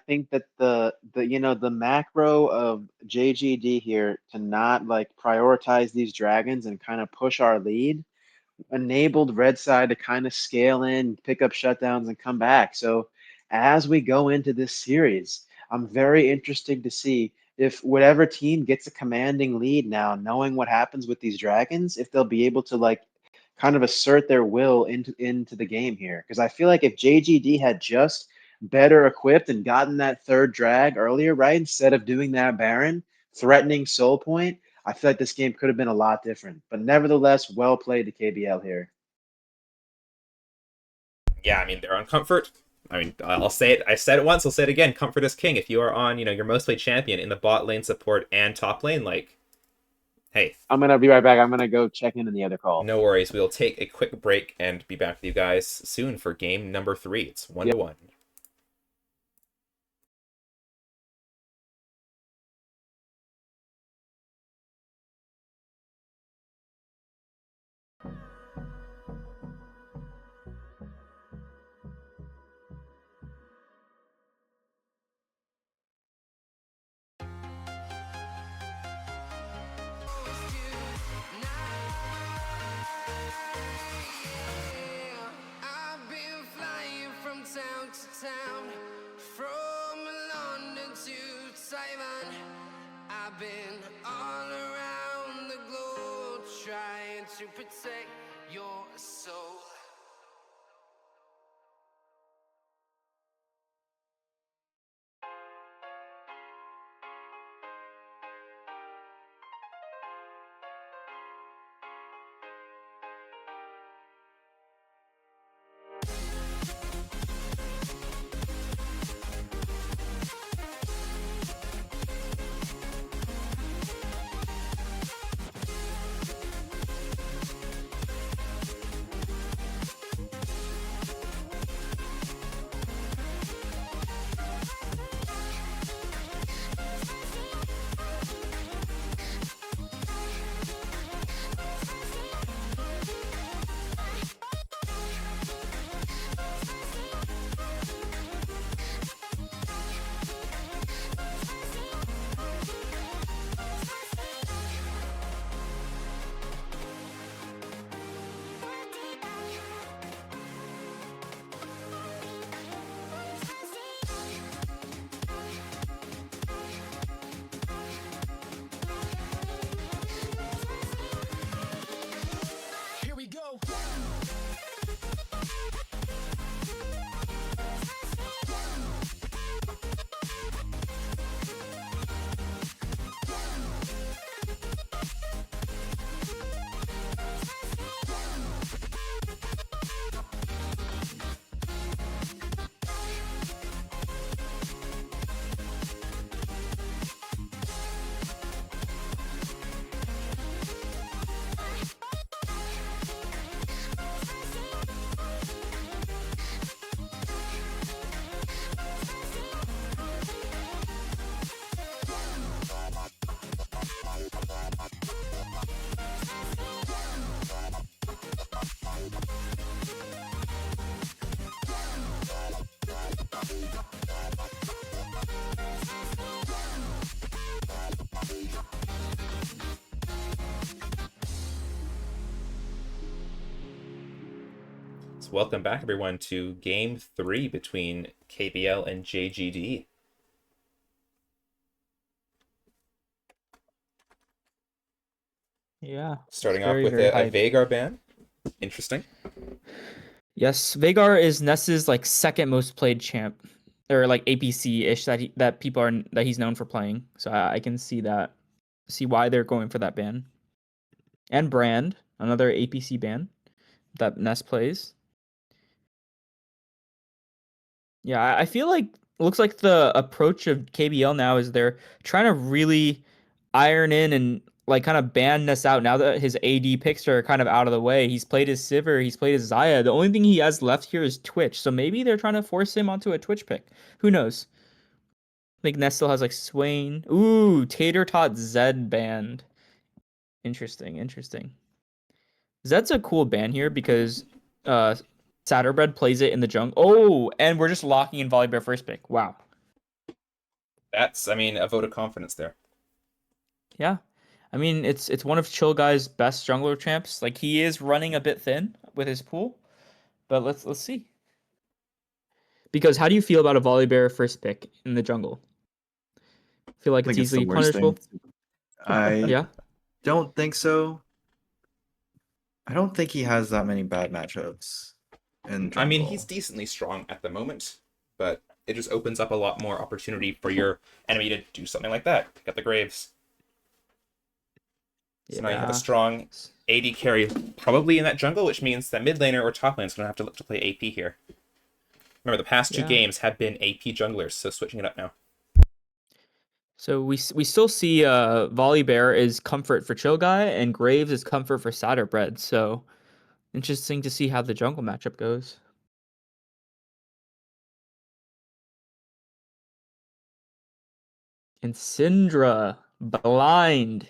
think that the macro of JGD here to not prioritize these dragons and kind of push our lead enabled Red Side to kind of scale in, pick up shutdowns, and come back. So as we go into this series, I'm very interested to see if whatever team gets a commanding lead now, knowing what happens with these dragons, if they'll be able to kind of assert their will into the game here. Because I feel like if JGD had just better equipped and gotten that third drag earlier, right, instead of doing that Baron, threatening Soul Point, I feel like this game could have been a lot different. But nevertheless, well played to KBL here. Yeah, I mean, they're on comfort. I mean, I'll say it. I said it once. I'll say it again. Comfort is king. If you are on, your most played champion in the bot lane support and top lane, hey. I'm going to be right back. I'm going to go check in the other call. No worries. We'll take a quick break and be back with you guys soon for game number 3. It's 1-1. Town to town, from London to Taiwan, I've been all around the globe trying to protect your soul. welcome back everyone to Game 3 between KBL and JGD. Yeah. Starting it's off very, with very a hype. Veigar ban. Interesting. Yes, Veigar is Ness's like second most played champ, or like APC-ish that people are that he's known for playing. So I can see why they're going for that ban. And Brand, another APC ban that Ness plays. Yeah, I feel like it looks like the approach of KBL now is they're trying to really iron in and like kind of ban Ness out now that his AD picks are kind of out of the way. He's played his Sivir, he's played his Zaya. The only thing he has left here is Twitch. So maybe they're trying to force him onto a Twitch pick. Who knows? I think Ness still has like Swain. Ooh, Tater Tot Zed banned. Interesting. Zed's a cool ban here because uh Satterbread plays it in the jungle. Oh, and we're just locking in Volibear first pick. Wow. That's, I mean, a vote of confidence there. Yeah. I mean, it's one of Chill Guy's best jungler champs. Like he is running a bit thin with his pool, but let's see. Because how do you feel about a Volibear first pick in the jungle? Feel like I it's think it's the easily worst thing. punishable? I Yeah. don't think so. I don't think he has that many bad matchups in jungle. I mean, he's decently strong at the moment, but it just opens up a lot more opportunity for your enemy to do something like that. Pick up the Graves. So now you have a strong AD carry probably in that jungle, which means that mid laner or top lane is going to have to look to play AP here. Remember, the past two games have been AP junglers, so switching it up now. So we still see Volibear is comfort for Chill Guy and Graves is comfort for Satterbread. So interesting to see how the jungle matchup goes. And Syndra blind.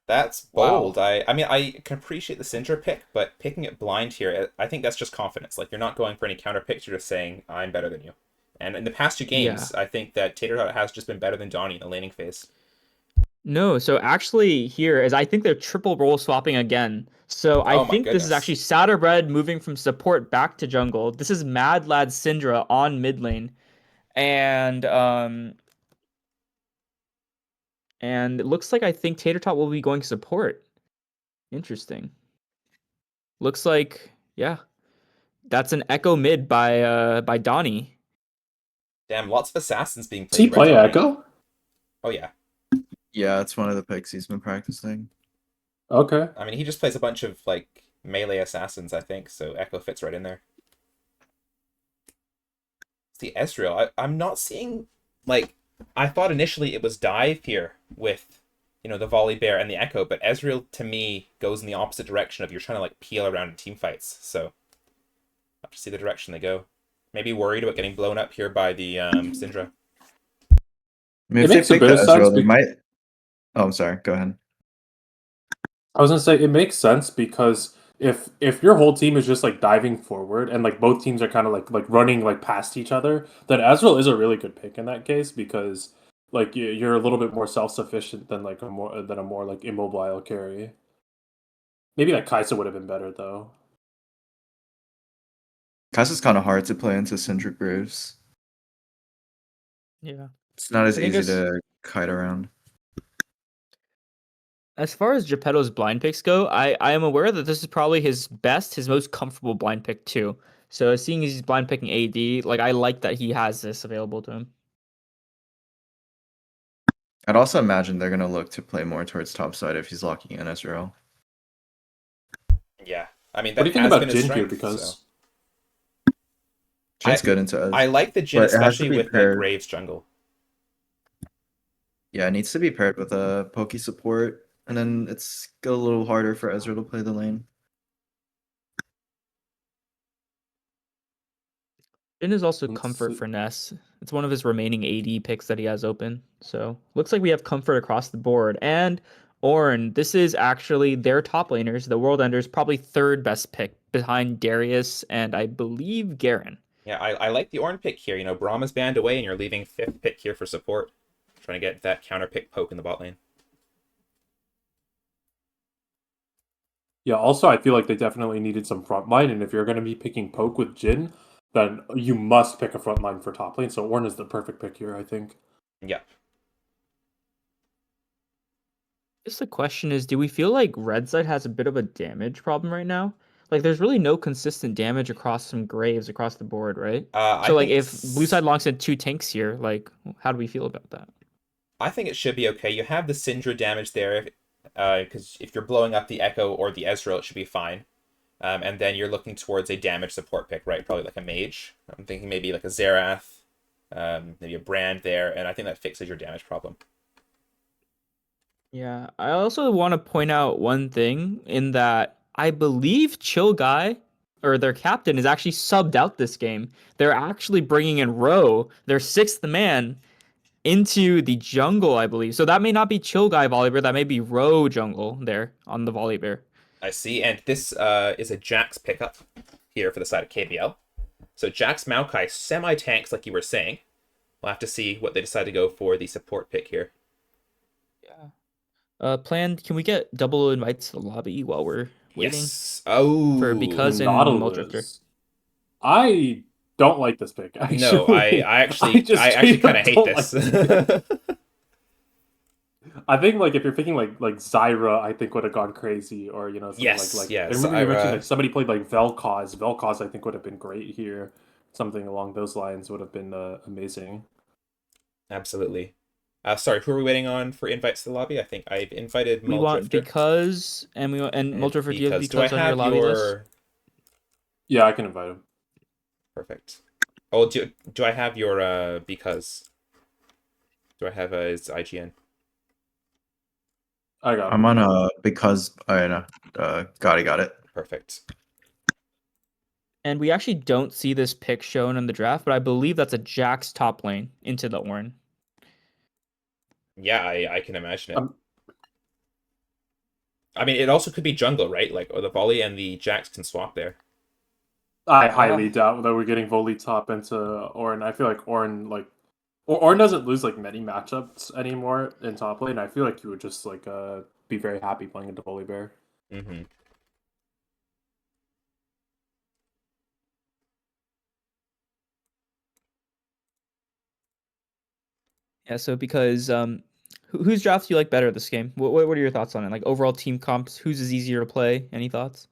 That's Wow. bold. I mean, I can appreciate the Syndra pick, but picking it blind here, I think that's just confidence. Like, you're not going for any counter picks, you're just saying, I'm better than you. And in the past two Yeah. games, I think that Tater Tot has just been better than Donnie in the laning phase. No, so actually here is I think they're triple role swapping again. So I Oh my think this is goodness. actually Satterbread moving from support back to jungle. This is Mad Lad Syndra on mid lane. And it looks like I think Tater Tot will be going support. Interesting. Looks like yeah. That's an echo mid by Donnie. Damn, lots of assassins being Does he played by play Donnie. Echo? Oh yeah. Yeah, it's one of the picks he's been practicing. Okay. I mean, he just plays a bunch of, like, melee assassins, I think, so Echo fits right in there. It's the Ezreal. I'm not seeing, like, I thought initially it was Dive here with, the Volibear and the Echo, but Ezreal, to me, goes in the opposite direction of you're trying to, like, peel around in team fights, so I'll have to see the direction they go. Maybe worried about getting blown up here by the Syndra. I mean, It if they makes a pick bit the of sense. Ezreal, they might. Oh, I'm sorry. Go ahead. I was gonna say it makes sense because if your whole team is just like diving forward and like both teams are kind of like running like past each other, then Azrael is a really good pick in that case because like you're a little bit more self sufficient than like a more like immobile carry. Maybe like Kaisa would have been better though. Kai'Sa's kind of hard to play into Syndra Graves. Yeah. It's not as I think easy to kite around. as far as Geppetto's blind picks go, I am aware that this is probably his most comfortable blind pick too. So seeing as he's blind picking AD, like I like that he has this available to him. I'd also imagine they're going to look to play more towards top side if he's locking in Ezreal. Yeah. I mean, What that do you think has about been his Jin here? strength, so... Because Jin's good into Ez. I like the Jin, but it has to especially be with, like, paired. Graves jungle. Yeah, it needs to be paired with a pokey support, and then it's a little harder for Ezreal to play the lane. Jhin is also let's comfort see. for Ness. It's one of his remaining AD picks that he has open. So looks like we have comfort across the board. And Ornn, this is actually their top laners, the World Enders, probably third best pick behind Darius and I believe Garen. Yeah, I like the Ornn pick here. Braum is banned away, and you're leaving fifth pick here for support. Trying to get that counter pick poke in the bot lane. Yeah, also I feel like they definitely needed some front line, and if you're going to be picking poke with Jin, then you must pick a front line for top lane. So Ornn is the perfect pick here, I think. Yeah. Guess the question is, do we feel like red side has a bit of a damage problem right now? Like, there's really no consistent damage across some graves across the board, right? I So, like, think if blue side locks in two tanks here, like, how do we feel about that? I think it should be okay. You have the Syndra damage there, because if you're blowing up the Echo or the Ezreal, it should be fine. And then you're looking towards a damage support pick, right? Probably like a mage. I'm thinking maybe like a Xerath, maybe a Brand there, and I think that fixes your damage problem. Yeah, I also want to point out one thing in that I believe Chill Guy or their captain is actually subbed out this game. They're actually bringing in Ro, their sixth man, into the jungle, I believe. So that may not be Chill Guy Volibear, that may be Ro jungle there on the Volibear. I see, and this is a Jax pickup here for the side of KBL. So Jax Maokai semi-tanks, like you were saying. We'll have to see what they decide to go for the support pick here. Yeah. Planned, can we get double invites to the lobby while we're waiting Yes. for Oh. Because and Muldrifter? Nautilus. I don't like this pick, No, actually. I I actually just I actually straight kind up of hate don't this. like this pick. I think like if you're picking like Zyra, I think would have gone crazy, or something Yes, I yes. remember you mentioned like somebody played like Vel'Koz. Vel'Koz I think would have been great here. Something along those lines would have been amazing. Absolutely. Sorry, who are we waiting on for invites to the lobby? I think I've invited We want Muldrifter. Because, and And Muldrifter, do you have do I Because on your have lobby list? your Yeah, I can invite him. perfect? Oh, do I have your because? Do I have his IGN? I got I'm him. on because I know got it. Perfect. And we actually don't see this pick shown in the draft, but I believe that's a Jax top lane into the Ornn. Yeah, I can imagine it. Um, I mean, it also could be jungle, right? Like, or the volley and the Jax can swap there. I Yeah. highly doubt that we're getting Voli top into Ornn. I feel like Ornn Ornn doesn't lose like many matchups anymore in top lane. I feel like he would just be very happy playing into Volibear. Mm-hmm. Yeah, so because whose draft do you like better this game? What are your thoughts on it? Like overall team comps, whose is easier to play? Any thoughts?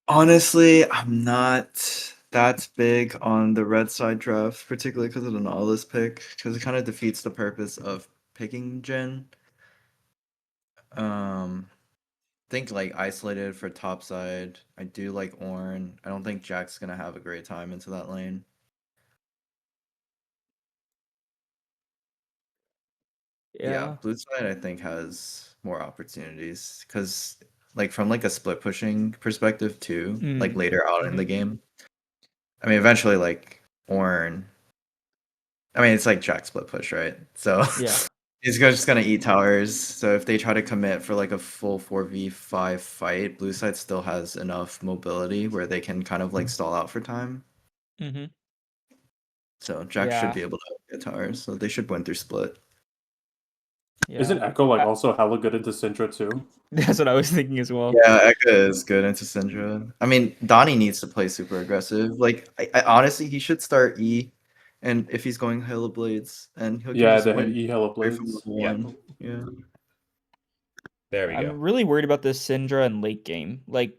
Honestly, I'm not that big on the red side draft, particularly because of the Nautilus pick, because it kind of defeats the purpose of picking Jin. Think like isolated for top side. I do like Ornn. I don't think Jack's gonna have a great time into that lane. Yeah, Yeah. blue side I think has more opportunities because like from like a split pushing perspective too, like Mm. later out in the Hmm. game. I mean, eventually like Ornn. I mean, it's like Jack split push, right? So Yeah. just gonna eat towers. So if they try to commit for like a full 4v5 fight, blue side still has enough mobility where they can kind of like stall out for time. Mm-hmm. So Jack should Yeah. be able to get towers, so they should win through split. Isn't Yeah. Echo like also hella good into Syndra too? That's what I was thinking as well. Yeah, Ekka is good into Syndra. I mean, Donnie needs to play super aggressive. Like, I honestly, he should start E, and if he's going Halo Blades, and he can Yeah, just the win E hella right from blades. level Yeah, one. Yeah. there we go. I'm really worried about this Syndra and late game. Like,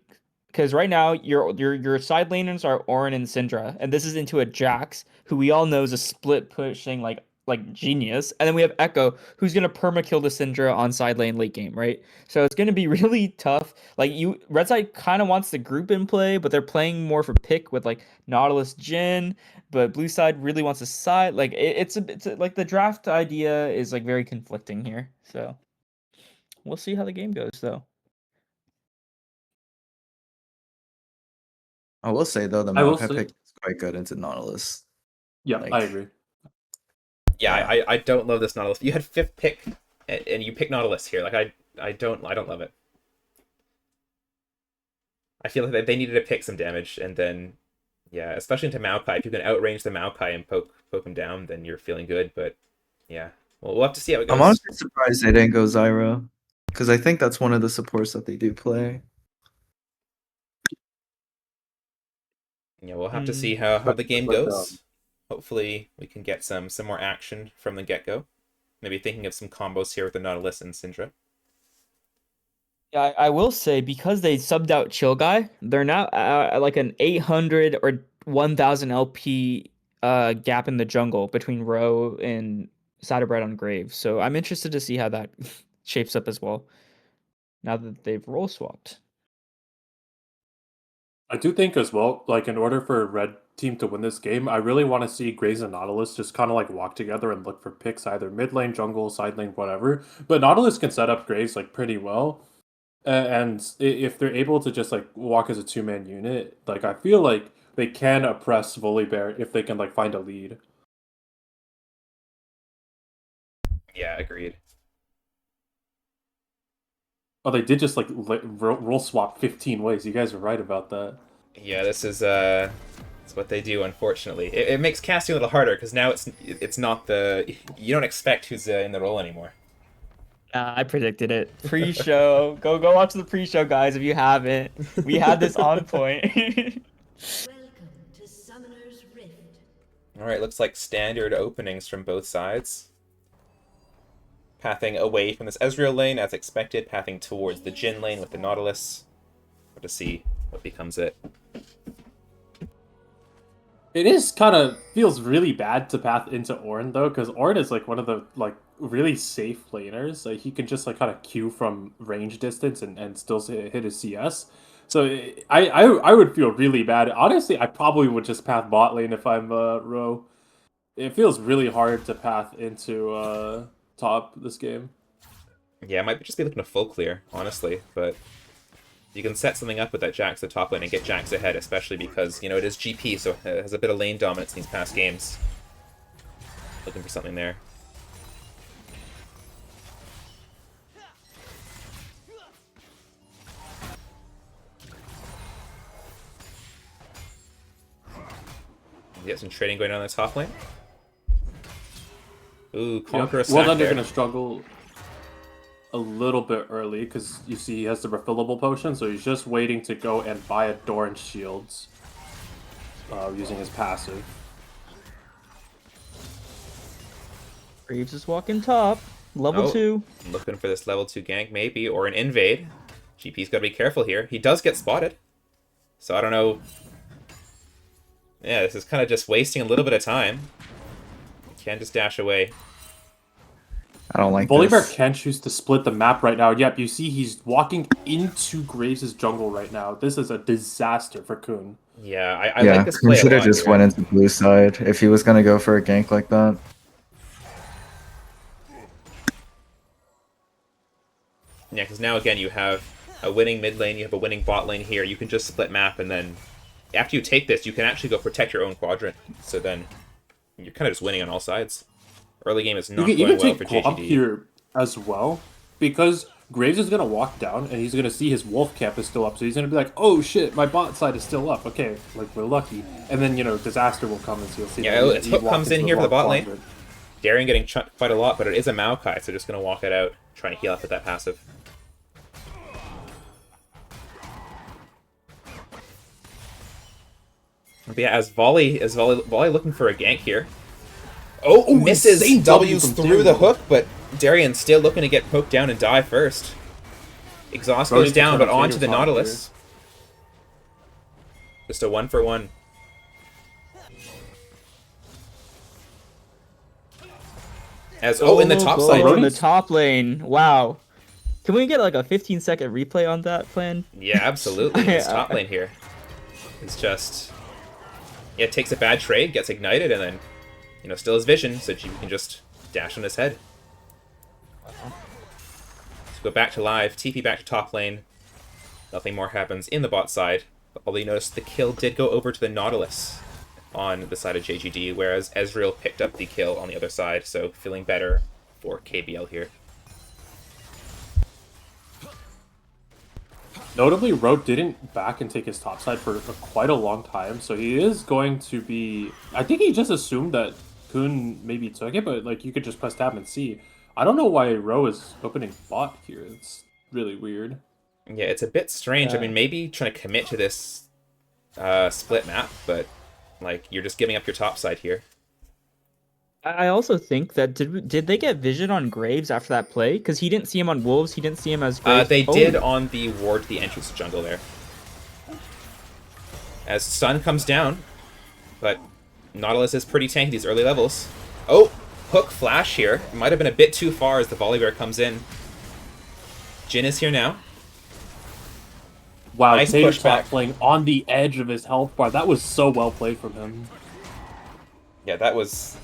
because right now your side laners are Ornn and Syndra, and this is into a Jax, who we all know is a split pushing like genius, and then we have Echo, who's gonna perma kill the Syndra on side lane late game, right? So it's gonna be really tough. Like red side kind of wants the group in play, but they're playing more for pick with like Nautilus Jin, but blue side really wants a side. Like like the draft idea is like very conflicting here. So we'll see how the game goes though. I will say though, the I will Maokai say, pick is quite good into Nautilus. yeah, I Like, agree. Yeah, yeah. I don't love this Nautilus. You had fifth pick, and you pick Nautilus here. Like I don't love it. I feel like they needed to pick some damage, and then yeah, especially into Maokai. If you can outrange the Maokai and poke him down, then you're feeling good. But yeah, well, we'll have to see how it I'm goes. honestly surprised they didn't go Zyra, because I think that's one of the supports that they do play. Yeah, we'll have to see how the game But, goes. Hopefully, we can get some more action from the get-go. Maybe thinking of some combos here with the Nautilus and Syndra. Yeah, I will say because they subbed out Chill Guy, they're now at like an 800 or 1000 LP gap in the jungle between Roe and Satterbright on Grave. So I'm interested to see how that shapes up as well. Now that they've role swapped. I do think as well, like in order for red team to win this game, I really want to see Graves and Nautilus just kind of like walk together and look for picks, either mid lane, jungle, side lane, whatever. But Nautilus can set up Graves like pretty well. And if they're able to just like walk as a two-man unit, like I feel like they can oppress Volibear if they can like find a lead. Yeah, agreed. Oh, they did just like roll swap 15 ways. You guys are right about that. Yeah, this is it's what they do. Unfortunately, it makes casting a little harder because now it's not you don't expect who's in the role anymore. I predicted it. Pre-show. go watch the pre-show, guys, if you haven't. We had this on point. Welcome to Summoner's Rift. All right, looks like standard openings from both sides. Pathing away from this Ezreal lane as expected, pathing towards the Jhin lane with the Nautilus. We'll to see what becomes it. It is kind of feels really bad to path into Ornn though, because Ornn is like one of the like really safe laners. Like he can just like kind of Q from range distance and still hit his CS. So I would feel really bad. Honestly, I probably would just path bot lane if I'm Ro. It feels really hard to path into top this game. Yeah, I might just be looking to full clear, honestly, but you can set something up with that Jax at top lane and get Jax ahead, especially because, it is GP, so it has a bit of lane dominance in these past games. Looking for something there. Get some trading going on in the top lane. Ooh, Conqueror Well, then there. they're going to struggle a little bit early because you see he has the refillable potion, so he's just waiting to go and buy a Doran Shields using his passive. Graves is walking top. Level 2. Looking for this level 2 gank, maybe, or an invade. GP's got to be careful here. He does get spotted. So I don't know. Yeah, this is kind of just wasting a little bit of time. Can just dash away. I don't like Volibear this. can choose to split the map right now. Yep, you see he's walking into Graves' jungle right now. This is a disaster for Kun. Yeah, I like this play a should have lot just here. went into blue side if he was gonna go for a gank like that. Yeah, because now again you have a winning mid lane, you have a winning bot lane here. You can just split map, and then after you take this, you can actually go protect your own quadrant. So then you're kind of just winning on all sides. Early game is not You can going even well take for Glop JGD. here as well, because Graves is going to walk down and he's going to see his wolf camp is still up, so he's going to be like, oh shit, my bot side is still up. Okay, like, we're lucky. And then, disaster will come, and so you'll see Yeah, that its hook comes in here for the bot lane. quadrant. Darien getting chucked quite a lot, but it is a Maokai, so just going to walk it out, trying to heal up with that passive. But yeah, as Volley looking for a gank here. Oh, misses! insane W W's from through the Darien. hook, but Darien still looking to get poked down and die first. Exhaust Bro goes needs to down, turn but up onto the Vader's on Nautilus. Just a 1-for-1. As in the top side. In the top lane. Wow. Can we get like a 15-second replay on that plan? Yeah, absolutely. This top lane here. It's just... Yeah, it takes a bad trade, gets ignited, and then, still has vision, so you can just dash on his head. So go back to live, TP back to top lane. Nothing more happens in the bot side. Although you notice the kill did go over to the Nautilus on the side of JGD, whereas Ezreal picked up the kill on the other side, so feeling better for KBL here. Notably, Road didn't back and take his top side for quite a long time, so he is going to be... I think he just assumed that Kun maybe took it, but like you could just press tab and see. I don't know why Ro is opening bot here. It's really weird. Yeah, it's a bit strange. Yeah. I mean, maybe trying to commit to this split map, but like you're just giving up your top side here. I also think that did they get vision on Graves after that play? Because he didn't see him on Wolves. He didn't see him as Graves. They did on the ward to the entrance to jungle there. As Sun comes down, but Nautilus is pretty tanky these early levels. Oh, hook flash here. It might have been a bit too far as the Volibear comes in. Jhin is here now. Wow, Nice Tater pushback. playing on the edge of his health bar. That was so well played from him. Yeah, that was...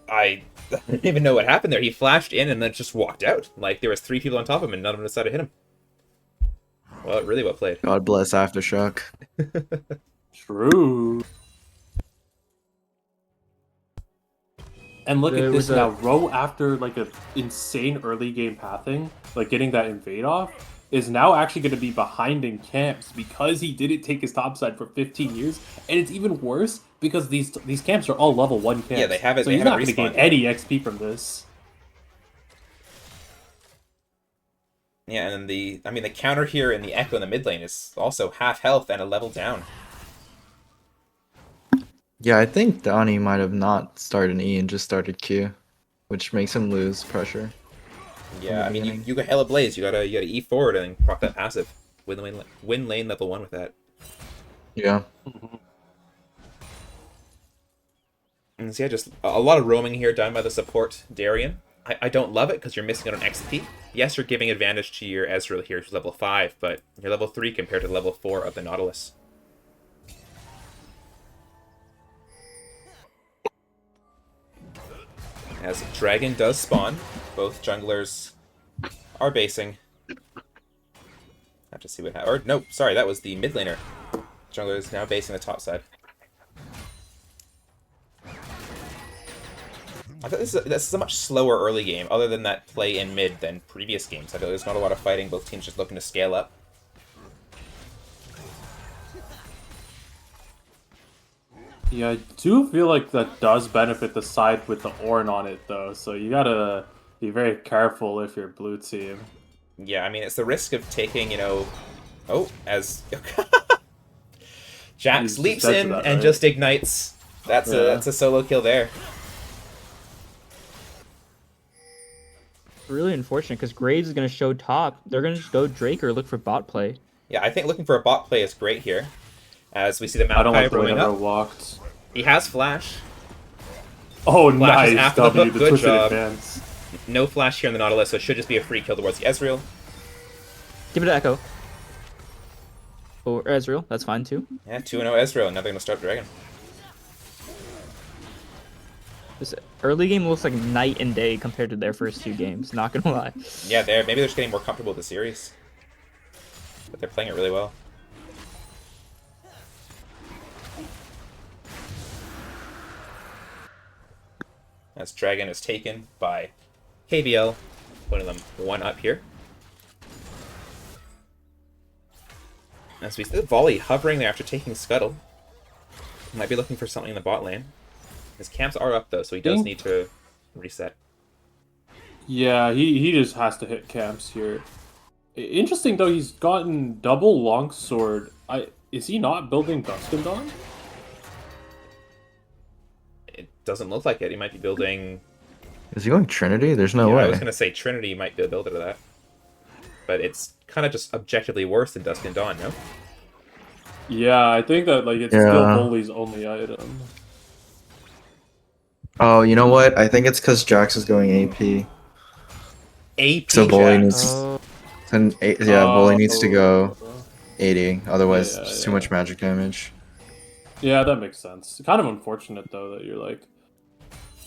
I didn't even know what happened there. He flashed in and then just walked out. Like, there was 3 people on top of him and none of them decided to hit him. Well, really well played. God bless Aftershock. True. And look There at this was now. Row after like a insane early game pathing, like getting that invade off, is now actually going to be behind in camps because he didn't take his top side for 15 years. And it's even worse because these camps are all level 1 camps. Yeah, they haven't- So they he's haven't not going to gain respawned. any XP from this. Yeah, and then the counter here in the Echo in the mid lane is also half health and a level down. Yeah, I think Donnie might have not started E and just started Q, which makes him lose pressure. Yeah, I mean, beginning. you got Hella Blaze, you gotta E forward and proc that passive. Win lane level 1 with that. Yeah. And so yeah, just a lot of roaming here done by the support Darien. I don't love it because you're missing out on XP. Yes, you're giving advantage to your Ezreal here, who's level 5, but you're level 3 compared to level 4 of the Nautilus. As Dragon does spawn, both junglers are basing. Have to see what happens. Or no, sorry, that was the mid laner. Jungler is now basing the top side. I thought this is a much slower early game, other than that play in mid than previous games. I feel there's not a lot of fighting, both teams just looking to scale up. Yeah, I do feel like that does benefit the side with the Ornn on it, though. So you gotta be very careful if you're blue team. Yeah, I mean, it's the risk of taking, you know... Oh, as... Jax He's leaps just dead to in that, and right? just ignites. That's a solo kill there. Really unfortunate because Graves is going to show top. They're going to just go Drake or look for bot play. Yeah, I think looking for a bot play is great here. As we see the I don't Maokai like the way roaming that up. walked. He has flash. Oh, Flash is nice after the W, hook. the Good twisted job. advance. No flash here in the Nautilus, so it should just be a free kill towards the Ezreal. Give it to Echo. Or Ezreal, that's fine too. Yeah, 2-0 Ezreal, and now they're going to start Dragon. This early game looks like night and day compared to their first 2 games, not gonna lie. Yeah, maybe they're just getting more comfortable with the series. But they're playing it really well. As Dragon is taken by KBL, putting them 1 up here. As we see the Volley hovering there after taking Scuttle. Might be looking for something in the bot lane. His camps are up though, so he does need to reset. Yeah, he just has to hit camps here. Interesting though, he's gotten double longsword. Is he not building Dusk and Dawn? It doesn't look like it. He might be building... Is he going Trinity? There's no Yeah, way. I was going to say Trinity might be a builder to that. But it's kind of just objectively worse than Dusk and Dawn, no? Yeah, I think that like it's still Bully's only item. Oh, you know what? I think it's because Jax is going AP. AP So Bully Jax. needs... Bully needs to go 80. Otherwise, Yeah, it's yeah. too much magic damage. Yeah, that makes sense. Kind of unfortunate though that you're like.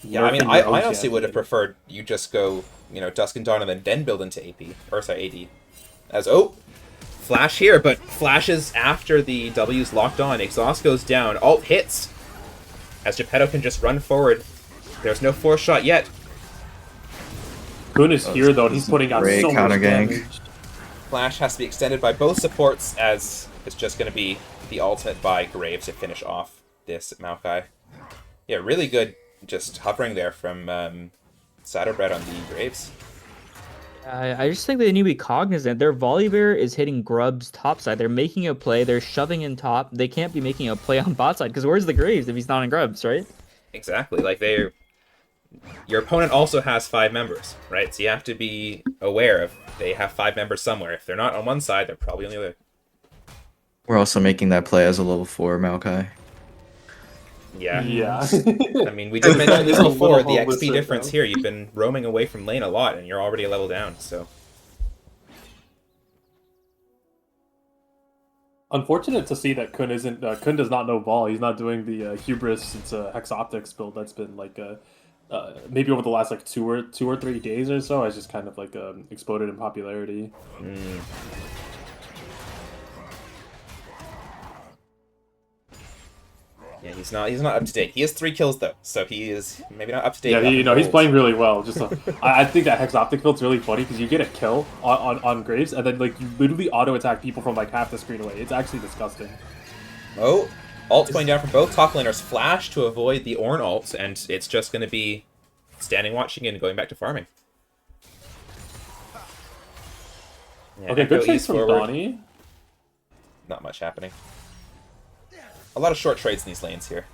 Yeah, I mean, nerfing I your own honestly would have champion. preferred you just go, you know, Dusk and Dawn and then build into AP. Or, sorry, AD. As, oh! Flash here, but flashes after the W's locked on. Exhaust goes down. Alt hits! As Geppetto can just run forward. There's no force shot yet. Kun is here though, and he's putting out great so much counter gank. damage. Flash has to be extended by both supports, as it's just going to be the ultimate by Graves to finish off this Maokai. Yeah, really good just hovering there from Shadowbread on the Graves. I just think they need to be cognizant. Their Volibear is hitting Grub's top side. They're making a play. They're shoving in top. They can't be making a play on bot side because where's the Graves if he's not in Grubs, right? Exactly. Like your opponent also has 5 members, right? So you have to be aware of they have 5 members somewhere. If they're not on one side, they're probably on the other. We're also making that play as a level 4 Maokai. Yeah. Yeah. I mean, we did mention this It's a before. little The homeless XP right difference now. here. You've been roaming away from lane a lot, and you're already a level down. So Unfortunate to see that Kun isn't. Kun does not know ball. He's not doing the hubris. It's a Hex Optics build that's been like maybe over the last like 2 or 3 days or so has just kind of like exploded in popularity. yeah, he's not up to date. He has 3 kills though, so he is maybe not up to date. Yeah, enough he's goals. playing really well. Just I think that Hex Optic build's really funny because you get a kill on Graves and then like you literally auto attack people from like half the screen away. It's actually disgusting. Oh, ult's going down from both top laners. Flash to avoid the Ornn ult, and it's just going to be standing watching and going back to farming. Yeah, Okay, Echo good trades ease from forward. Donnie. Not much happening. A lot of short trades in these lanes here.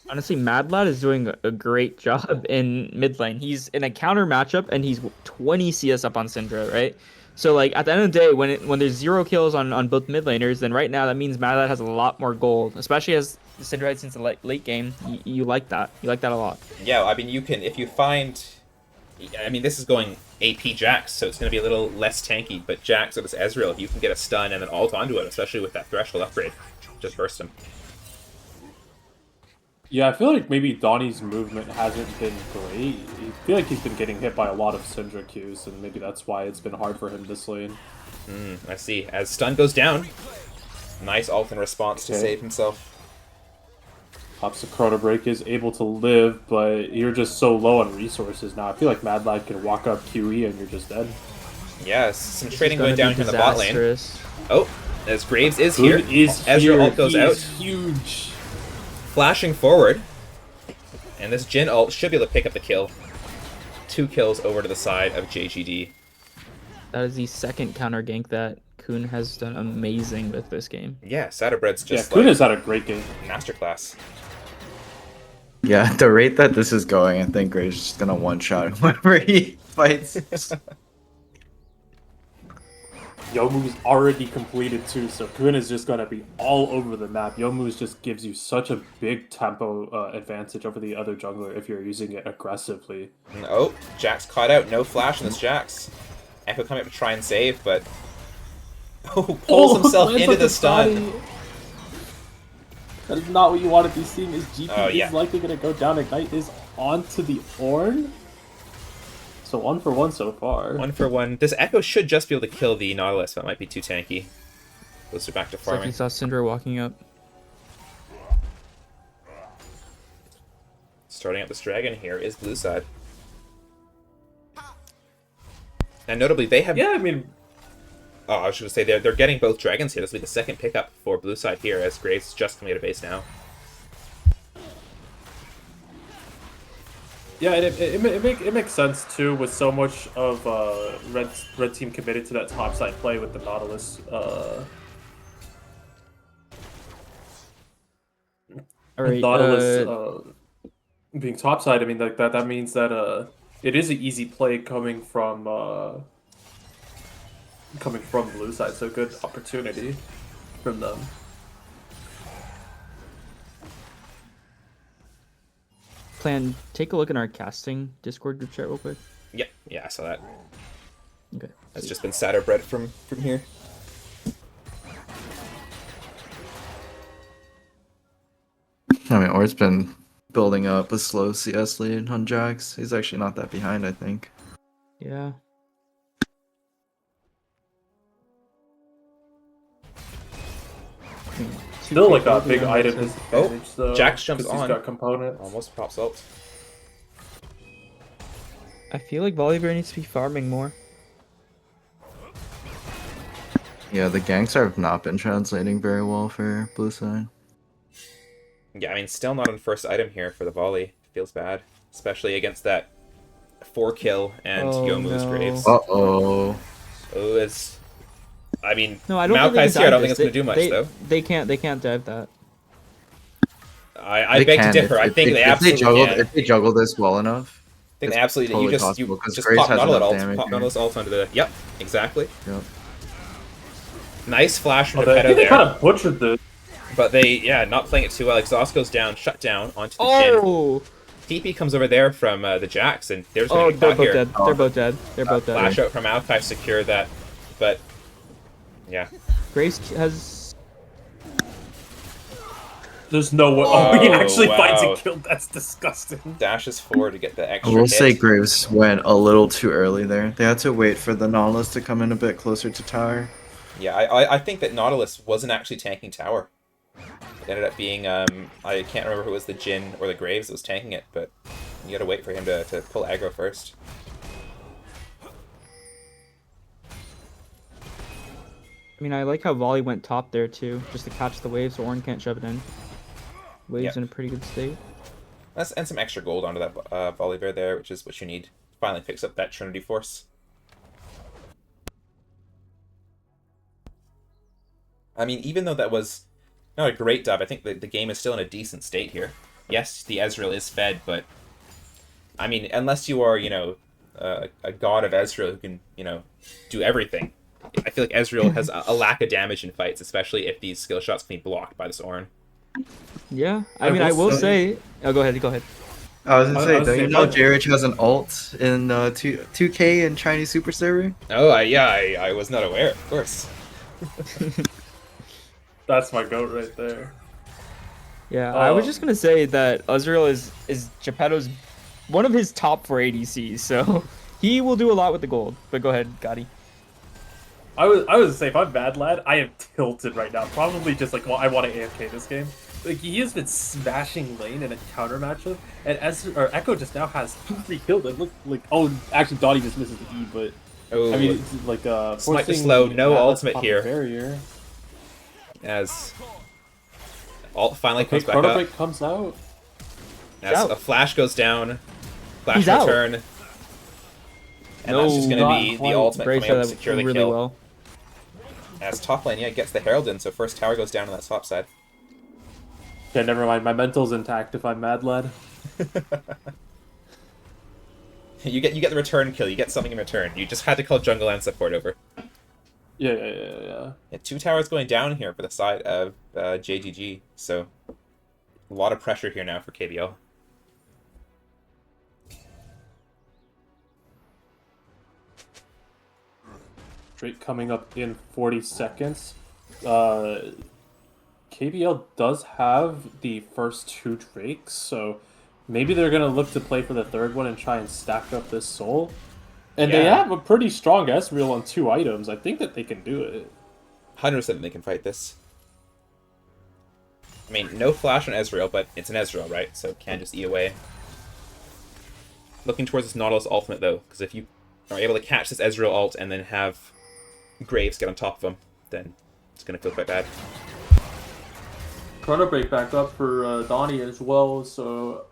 Honestly, Mad Lad is doing a great job in mid lane. He's in a counter matchup and he's 20 CS up on Syndra, right? So like at the end of the day, when there's 0 kills on both mid laners, then right now that means Mad Lad has a lot more gold, especially as the Syndra since the late game. You like that. You like that a lot. Yeah, I mean, you can, if you find... I mean, this is going AP Jax, so it's going to be a little less tanky, but Jax or this Ezreal, if you can get a stun and then ult onto it, especially with that threshold upgrade, just burst him. Yeah, I feel like maybe Donnie's movement hasn't been great. I feel like he's been getting hit by a lot of Syndra Qs, and maybe that's why it's been hard for him this lane. I see. As stun goes down, nice ult in response to Okay. save himself. Pops the Chrono Break is able to live, but you're just so low on resources now. I feel like Mad Lad can walk up QE and you're just dead. Yes, some This is trading gonna going down be here in the bot lane. disastrous. Oh, as Graves is Good here. is Ezreal here. ult goes He out. is huge. Flashing forward. And this Jhin ult should be able to pick up the kill. 2 kills over to the side of JGD. That is the second counter gank that Kuhn has done amazing with this game. Yeah, Satterbread's Yeah, just Kun like has had a great game. masterclass. Yeah, the rate that this is going, I think Graves is just gonna one-shot whenever he fights. Yomu's already completed too, so Kun is just gonna be all over the map. Yomu's just gives you such a big tempo advantage over the other jungler if you're using it aggressively. And, oh, Jax caught out. No flash on this Jax. Echo coming up to try and save, but... Oh, pulls himself lands into like the a stun. Donnie. That is not what you want to be seeing. His GP Oh, yeah. is likely gonna go down. Ignite is onto the Ornn. So 1 for 1 so far. 1 for 1. This Echo should just be able to kill the Nautilus, but it might be too tanky. Goes back to It's like farming. he saw Syndra walking up. Starting up this dragon here is blue side. And notably, they have... Yeah, I mean, Oh, I was going to say, they're getting both dragons here. This will be the second pickup for blue side here, as Graves is just coming out of base now. yeah, it makes sense too with so much of red team committed to that top side play with the Nautilus. All right. Nautilus being topside, I mean like that means that it is an easy play coming from blue side, so good opportunity from them. Plan, take a look in our casting Discord group chat real quick. Yeah, I saw that. Okay. It's just been Satterbread from here. I mean, Or's been building up a slow CS lead on Jax. He's actually not that behind, I think. Yeah. Still like a big item disadvantage though. Jax jumps 'cause he's on. got components. Almost pops ult. I feel like Volibear needs to be farming more. Yeah, the ganks have not been translating very well for blue side. Yeah, I mean, still not on first item here for the volley. Feels bad. Especially against that 4-kill and Oh, Youmu's no. Graves. Uh-oh. Oh, it's... I mean, No, I don't think they Maokai's can here. I don't dive think it's this. going to do much, they, though. They can't dive that. I They beg to can differ. I think they absolutely can. if they juggle this well enough. I think It's they absolutely... totally you possible because just Graves pop has Nautilus enough ult. damage. Pop Here. Nautilus ult onto the... Yep, exactly. Yep. Nice flash from I Geppetto think they there. kind of butchered this. But they, not playing it too well. Exhaust goes down, shut down onto the Jhin. Oh! TP comes over there from the Jax, and they're just Oh, going to they're get caught both here. dead. They're both dead. They're both dead. Flash out from Maokai, secure that. But, yeah. Grace has... There's no way. Oh, he Oh, actually finds wow. a kill. That's disgusting. Dashes forward to get the I extra will hit. say Graves went a little too early there. They had to wait for the Nautilus to come in a bit closer to tower. Yeah, I think that Nautilus wasn't actually tanking tower. It ended up being, I can't remember who it was, the Jhin or the Graves that was tanking it, but you gotta wait for him to pull aggro first. I mean, I like how Volley went top there, too, just to catch the wave so Ornn can't shove it in. Wave's Yep. in a pretty good state. And some extra gold onto that Volibear there, which is what you need. Finally picks up that Trinity Force. I mean, even though that was not a great dive, I think the game is still in a decent state here. Yes, the Ezreal is fed, but... I mean, unless you are, a god of Ezreal who can, do everything. I feel like Ezreal has a lack of damage in fights, especially if these skill shots can be blocked by this Ornn. Yeah, I mean, I will say... Oh, go ahead. I was gonna I say, was don't you saying, know but- Jarich has an ult in 2K in Chinese Super Server? Oh, I was not aware, of course. That's my goat right there. Yeah, I was just gonna say that Ezreal is Geppetto's one of his top 4 ADCs, so he will do a lot with the gold. But go ahead, Gotti. I was say if I'm Mad Lad, I am tilted right now. Probably just like, well, I want to AFK this game. Like he has been smashing lane in a counter matchup, and Echo just now has 2-3 kills. It look like actually Dottie just misses the E, but Oh, I mean it's like slightly forcing slow, no Mad Lad's ultimate top here. Barrier. As ult finally Okay, comes back Chrono up. Break comes out. As out. a flash goes down, flash He's out. return. And that's just going to not be quite. the ultimate Grace coming out did to that secure the really kill. well. As top lane, gets the Herald in, so first tower goes down on that top side. Okay, never mind. My mental's intact if I'm Mad Lad. You get the return kill, you get something in return. You just had to call jungle and support over. Yeah. Yeah, 2 towers going down here for the side of JGG, so a lot of pressure here now for KBL. Drake coming up in 40 seconds. KBL does have the first 2 Drakes, so maybe they're going to look to play for the third one and try and stack up this soul. And they Yeah. have a pretty strong Ezreal on 2 items. I think that they can do it. 100% they can fight this. I mean, no flash on Ezreal, but it's an Ezreal, right? So it can just E away. Looking towards this Nautilus ultimate, though, because if you are able to catch this Ezreal ult and then have Graves get on top of him, then it's going to feel quite bad. Chrono Break back up for Donnie as well, so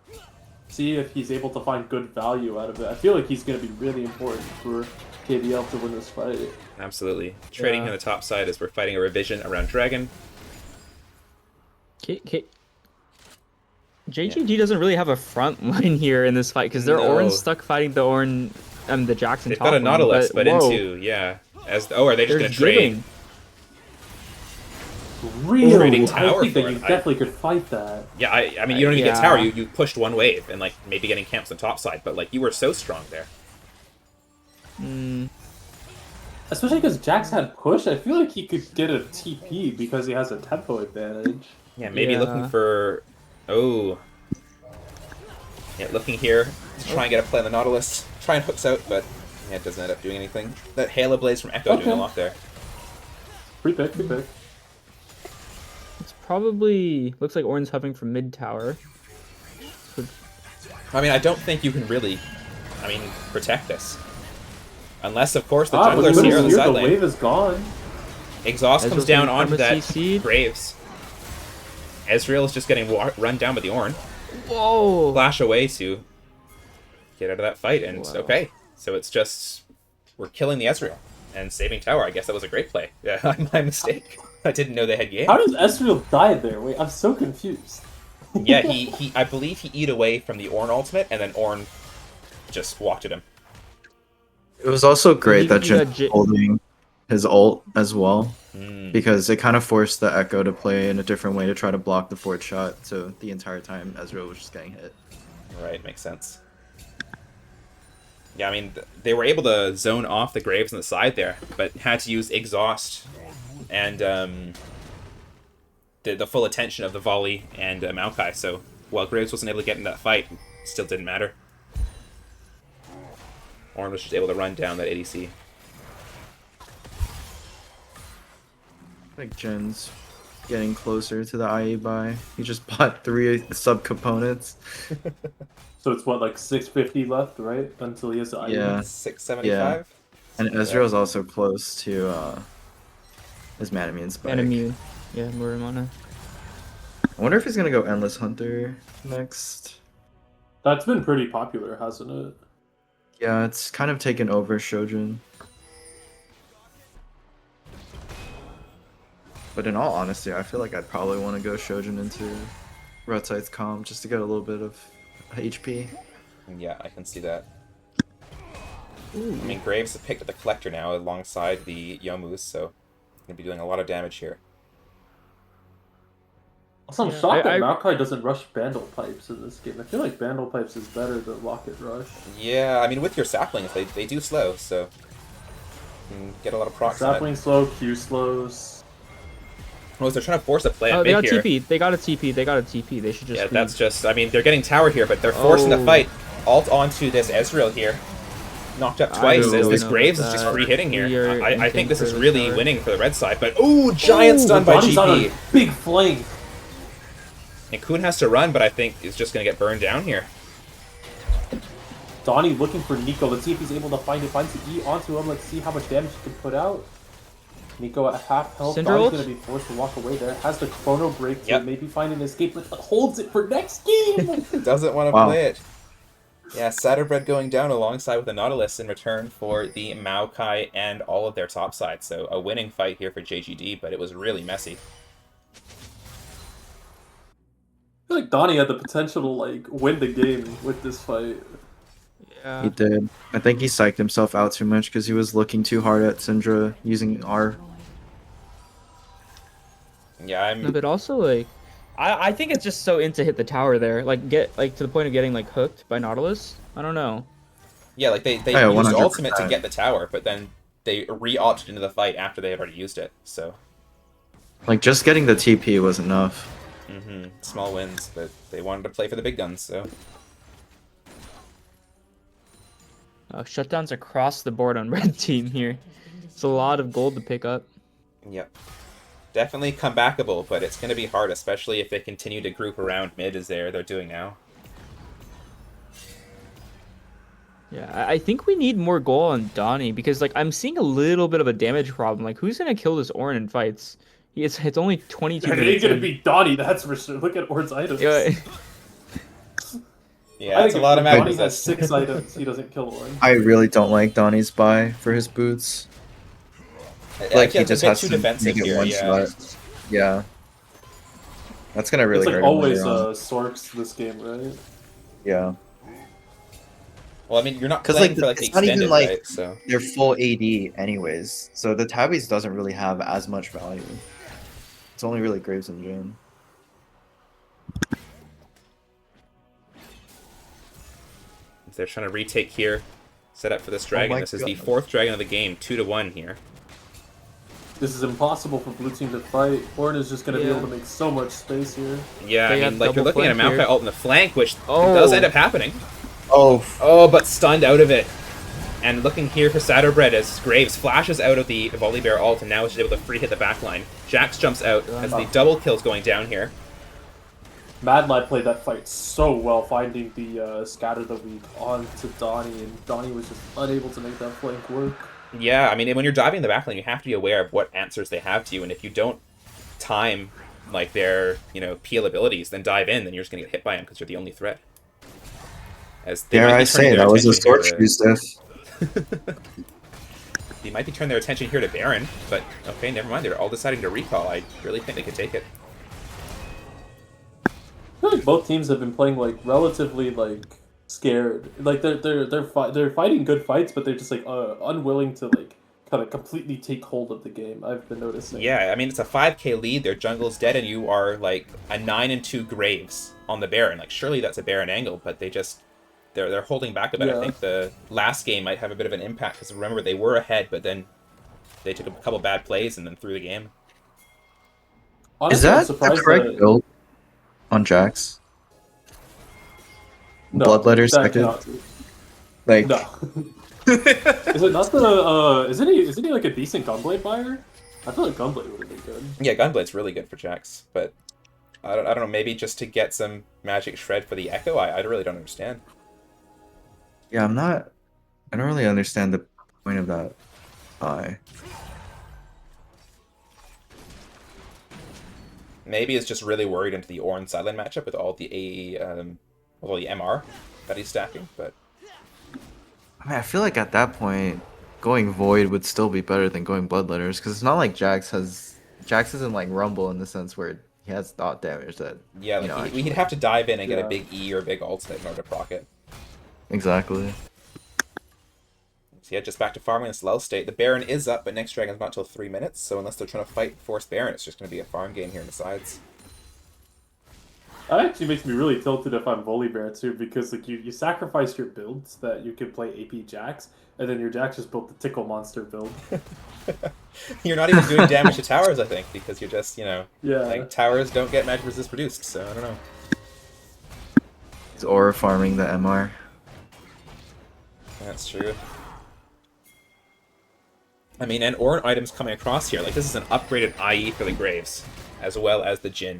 see if he's able to find good value out of it. I feel like he's going to be really important for KBL to win this fight. Absolutely. Trading on the top side as we're fighting a revision around Dragon. JGD doesn't really have a front line here in this fight because their No. Ornn's stuck fighting the Ornn and the Jackson They've top got a lane, Nautilus, but whoa, into, are they just they're going to trade? giving. Really? Trading I tower think that for you it. definitely could fight that. Yeah, I mean, you don't even get tower. Yeah. You pushed one wave and, like, maybe getting camps on top side, but, like, you were so strong there. Especially because Jax had push, I feel like he could get a TP because he has a tempo advantage. Yeah, maybe Yeah. looking for... Oh. Yeah, looking here to try and get a play on the Nautilus. Try and hooks out, but it doesn't end up doing anything. That Halo Blaze from Echo doing a lot there. Free pick. It's probably looks like Ornn's hovering from mid tower. I mean, I don't think you can really, protect this. Unless, of course, the but jungler's Luna's here on the side the lane. wave is gone. Exhaust comes Ezreal's down getting onto that CC'd. Graves. Ezreal is just getting run down by the Ornn. Whoa! Flash away to get out of that fight. And Wow. okay, so it's just we're killing the Ezreal and saving tower. I guess that was a great play. Yeah, my mistake. I didn't know they had game. How does Ezreal die there? Wait, I'm so confused. Yeah, he I believe he eat away from the Ornn ultimate, and then Ornn just walked at him. It was also great you that could do Jin that J- holding his ult as well, Mm, because it kind of forced the Echo to play in a different way to try to block the forward shot. So the entire time Ezreal was just getting hit. right, makes sense. Yeah, I mean, they were able to zone off the Graves on the side there, but had to use Exhaust and the full attention of the volley and Maokai. So while Graves wasn't able to get in that fight, it still didn't matter. Ornn was just able to run down that ADC. I think Jin's getting closer to the IE buy. He just bought 3 sub-components. So it's what, like 650 left, right? Until he has the IE? Yeah. 675? And Ezreal's also close to his Manamune spike. Manamune. Yeah, Muramana. I wonder if he's gonna go Endless Hunter next. That's been pretty popular, hasn't it? Yeah, it's kind of taken over Shojin. But in all honesty, I feel like I'd probably want to go Shojin into Redside's comp just to get a little bit of HP. Yeah, I can see that. I mean, Graves has picked up the Collector now alongside the Yomus, so going to be doing a lot of damage here. Also, I'm Yeah, shocked that I- Maokai doesn't rush Bandle Pipes in this game. I feel like Bandle Pipes is better than Rocket Rush. Yeah, I mean, with your saplings, they do slow, so you can get a lot of procs on it. Sapling slow, Q slows. Oh, they're trying to force a play Oh, at they got mid here. TP. They got a TP. They got a TP. They should just. Yeah, that's just, I mean, they're getting tower here, but they're forcing the Oh. fight. Alt onto this Ezreal here. Knocked up I twice don't as this know Graves is about just that. free hitting We here. are I think this is inting for really the tower. winning for the red side, but ooh, giant stun by Donnie's on GP. a big flank. And Kuhn has to run, but I think is just going to get burned down here. Donnie looking for Nico. Let's see if he's able to find it. Finds the E onto him. Let's see how much damage he can put out. Nico at half health. Cinder Donnie's ult? going to be forced to walk away there. Has the chrono break to Yep. maybe find an escape, but holds it for next game. Doesn't want to Wow. play it. Yeah, Satterbred going down alongside with the Nautilus in return for the Maokai and all of their top side. So a winning fight here for JGD, but it was really messy. I feel like Donnie had the potential to like win the game with this fight. Yeah. He did. I think he psyched himself out too much because he was looking too hard at Syndra using R. Yeah, No, but also like, I think it's just so into hit the tower there. Like to the point of getting like hooked by Nautilus. I don't know. Yeah, like they Oh, yeah, used 100%. ultimate to get the tower, but then they re-opted into the fight after they had already used it. So, Like, just getting the TP was enough. small wins, but they wanted to play for the big guns. So, Shutdowns across the board on red team here. It's a lot of gold to pick up. yep, definitely comebackable, but it's going to be hard, especially if they continue to group around mid as they're doing now. Yeah, I think we need more goal on Donnie because like I'm seeing a little bit of a damage problem. Like who's gonna kill this Ornn in fights? It's only 22 It ain't minutes gonna in. be Donnie, that's for sure. Look at Orn's items. Yeah, Yeah, it's a lot of Donnie magnets. has 6 items. He doesn't kill Orn. I really don't like Donnie's buy for his boots. Like, he it's a just bit has too to defensive make it here. one Yeah. shot. Yeah. That's gonna really It's like hurt him always later on. Sorks this game, right? Yeah. Well, I mean, you're not 'Cause, playing like, for like the it's not even, extended, like- right? So. They're full AD anyways, so the Tabbies doesn't really have as much value. It's only really Graves and Jin. They're trying to retake here. Set up for this dragon. my This is the God. 4th dragon of the game, 2-1 here. This is impossible for blue team to fight. Orn is just gonna be Yeah. able to make so much space here. Yeah, They I have mean, like, you're double looking at a flank Maokai here. ult in the flank, which Oh. does end up happening. Oh, Oh, but stunned out of it. And looking here for Satterbred as Graves flashes out of the Volley Bear ult, and now is able to free hit the backline. Jax jumps out as the double kill's going down here. Mad Lad played that fight so well, finding the scatter the weak onto Donnie, and Donnie was just unable to make that flank work. Yeah, I mean, when you're diving in the backline, you have to be aware of what answers they have to you, and if you don't time, like, their, peel abilities, then dive in, then you're just going to get hit by them because you're the only threat. As they Dare might I be turning say, their that was a attention here sword shoe stiff. they might be turning their attention here to Baron, but okay, never mind. They're all deciding to recall. I really think they could take it. I feel like both teams have been playing like relatively like scared. Like they're fighting good fights, but they're just like unwilling to like kind of completely take hold of the game. I've been noticing. Yeah, I mean it's a 5k lead. Their jungle's dead, and you are like a 9-2 Graves on the Baron. Like surely that's a Baron angle, but they're holding back a bit. I Yeah. think the last game might have a bit of an impact because remember they were ahead, but then they took a couple bad plays and then threw the game. Is Honestly, I'm that the surprised correct that build on Jax? no, Bloodletter that second? cannot. Like, No. Is it not the isn't he like a decent gunblade buyer? I feel like gunblade would have been good. Yeah, Gunblade's really good for Jax, but I don't know, maybe just to get some magic shred for the Echo, I really don't understand. yeah, I don't really understand the point of that eye. Maybe it's just really worried into the Ornn Sideline matchup with all the AE, with all the MR that he's stacking, but I mean, I feel like at that point, going Void would still be better than going Bloodletters, because it's not like Jax isn't like Rumble in the sense where he has dot damage that, yeah, you like know, he'd actually, have to dive in and get a Yeah. big E or a big ult in order to proc it. exactly. So yeah, just back to farming this lull state. The Baron is up, but next Dragon's not till 3 minutes, so unless they're trying to fight Force Baron, it's just going to be a farm game here in the sides. That actually makes me really tilted if I'm Volibear too, because like you sacrifice your builds that you can play AP Jax, and then your Jax just built the Tickle Monster build. You're not even doing damage to towers, I think, because you're just, Yeah. like, towers don't get magic resist reduced, so I don't know. He's aura farming the MR. That's true. I mean, and Ornn items coming across here, like this is an upgraded IE for the Graves, as well as the Jhin.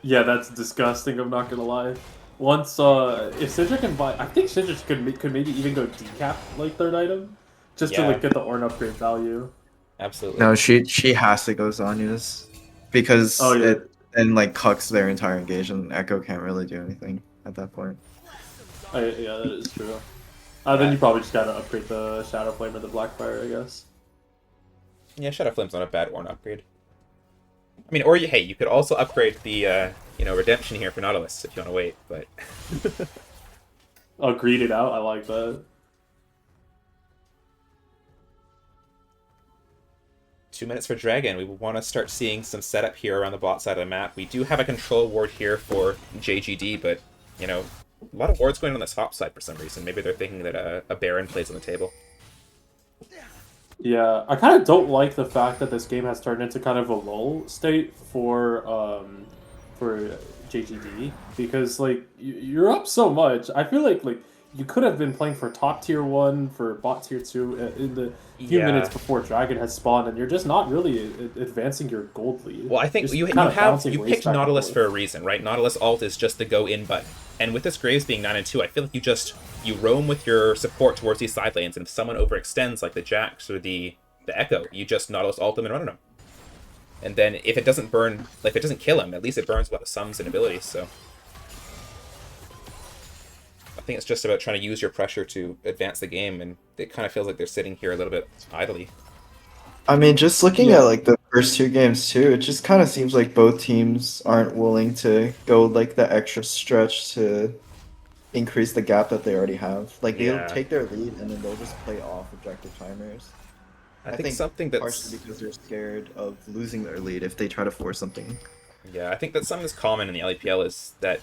Yeah, that's disgusting. I'm not gonna lie. Once, if Sidra can buy, I think Sidra could maybe even go decap like third item, just to Yeah. like get the Ornn upgrade value. Absolutely. No, she has to go Zhonya's, because Oh, yeah. it then like cucks their entire engagement. And Echo can't really do anything at that point. Yeah, that is true. Then you probably just gotta upgrade the Shadow Flame or the Blackfire, I guess. Yeah, Shadow Flame's not a bad Ornn upgrade. I mean, or you could also upgrade the, Redemption here for Nautilus if you want to wait, but... Oh, greed it out. I like that. 2 minutes for Dragon. We want to start seeing some setup here around the bot side of the map. We do have a control ward here for JGD, but, a lot of wards going on the top side for some reason. Maybe they're thinking that a Baron plays on the table. Yeah, I kind of don't like the fact that this game has turned into kind of a lull state for JGD, because like you're up so much. I feel like you could have been playing for top tier 1, for bot tier 2 in the few Yeah. minutes before Dragon has spawned, and you're just not really advancing your gold lead. Well, I think Just you kinda bouncing you ways picked back and Nautilus forth. for a reason, right? Nautilus ult is just the go in button. And with this Graves being 9-2, I feel like you roam with your support towards these side lanes, and if someone overextends like the Jax or the Echo, you just Nautilus ult them and run on them. And then if it doesn't burn, like if it doesn't kill him, at least it burns a lot of sums and abilities, so I think it's just about trying to use your pressure to advance the game, and it kind of feels like they're sitting here a little bit idly. I mean, just looking Yeah. at like the first two games too, it just kind of seems like both teams aren't willing to go like the extra stretch to increase the gap that they already have. Like they'll Yeah. take their lead and then they'll just play off objective timers. I think something that's partially because they're scared of losing their lead if they try to force something. Yeah, I think that something that's common in the LEPL is that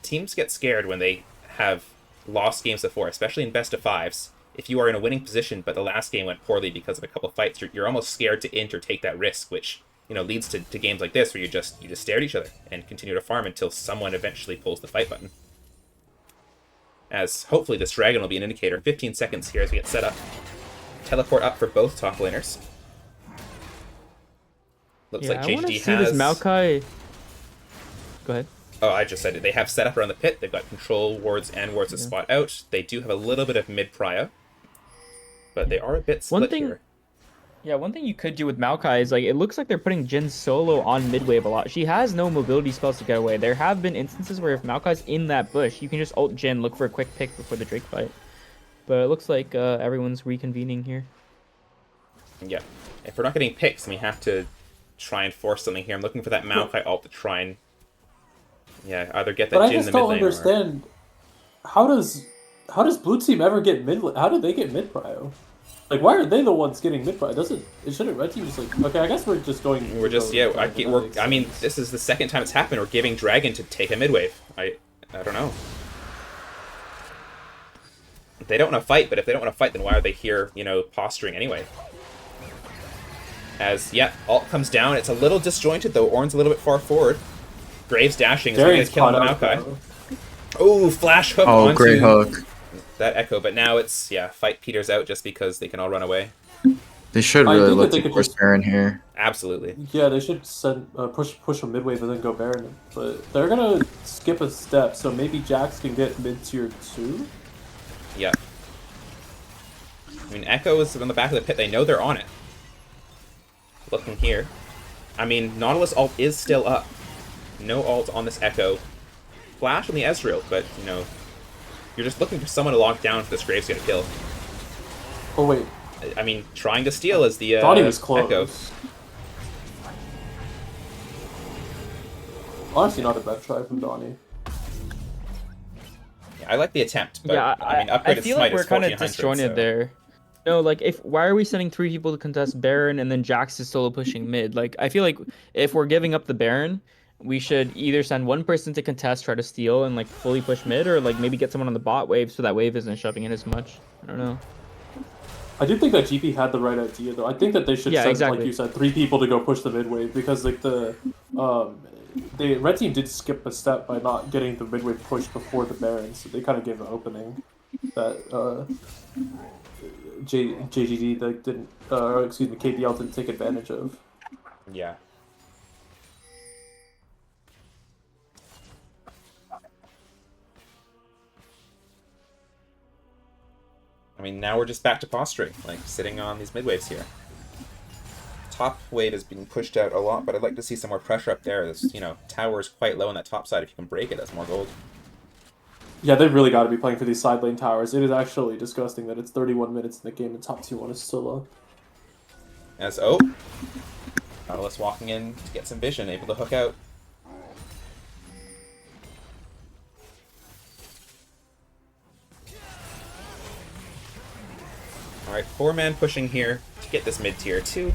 teams get scared when they have lost games before, especially in best of fives. If you are in a winning position, but the last game went poorly because of a couple fights, you're almost scared to int or take that risk, which leads to games like this where you just stare at each other and continue to farm until someone eventually pulls the fight button. As hopefully this Dragon will be an indicator. 15 seconds here as we get set up. Teleport up for both top laners. Looks like I want to JGD see has... this Maokai. Go ahead. Oh, I just said it. They have set up around the pit. They've got control wards and wards to spot out. They do have a little bit of mid prio, but they are a bit split here. Yeah, one thing you could do with Maokai is like it looks like they're putting Jin solo on mid wave a lot. She has no mobility spells to get away. There have been instances where if Maokai's in that bush, you can just ult Jin, look for a quick pick before the Drake fight. But it looks like everyone's reconvening here. Yeah. If we're not getting picks, we have to try and force something here. I'm looking for that Maokai ult to try and either get But that I Jin in just the mid don't lane or understand how does blue team ever get mid? How did they get mid prio? Like, why are they the ones getting mid prio? Shouldn't red team just like, okay? I guess we're just going. we're just to go I mid, get, that we're makes I mean sense. this is the second time it's happened. We're giving Dragon to take a mid wave. I don't know. They don't want to fight, but if they don't want to fight, then why are they here, posturing anyway? As, ult comes down. It's a little disjointed, though. Ornn's a little bit far forward. Graves dashing is going to Darian's get killed caught on up Maokai. though. Oh, flash hook Oh, great onto hook. that Echo. But now it's, fight peters out just because they can all run away. They should I really think look that they to could force just Baron here. Absolutely. they should send push a mid wave and then go Baron. But they're gonna skip a step, so maybe Jax can get mid tier 2. Yeah. I mean, Echo is on the back of the pit. They know they're on it. Looking here. I mean, Nautilus ult is still up. No ult on this Echo. Flash on the Ezreal, but, you're just looking for someone to lock down for this Graves to get a kill. Oh wait, I mean, trying to steal is the thought he was close. Echo. Honestly, not a bad try from Donnie. Yeah, I like the attempt, but Yeah, I mean, I upgraded feel smite like we're is kind of 1400. disjointed So. there. No, like why are we sending 3 people to contest Baron and then Jax is solo pushing mid? Like I feel like if we're giving up the Baron, we should either send one person to contest, try to steal, and like fully push mid, or like maybe get someone on the bot wave so that wave isn't shoving in as much. I don't know. I do think that GP had the right idea though. I think that they should Yeah, send, exactly. like you said, 3 people to go push the mid wave because like the red team did skip a step by not getting the mid wave pushed before the Baron, so they kind of gave an opening that JGD like didn't, excuse me, KBL didn't take advantage of. Yeah. I mean, now we're just back to posturing, like sitting on these mid waves here. Top wave is being pushed out a lot, but I'd like to see some more pressure up there. This, tower is quite low on that top side. If you can break it, that's more gold. Yeah, they've really got to be playing for these side lane towers. It is actually disgusting that it's 31 minutes in the game and top 2-1 is still up. As Nautilus walking in to get some vision, able to hook out. Alright, 4-man pushing here to get this mid tier 2.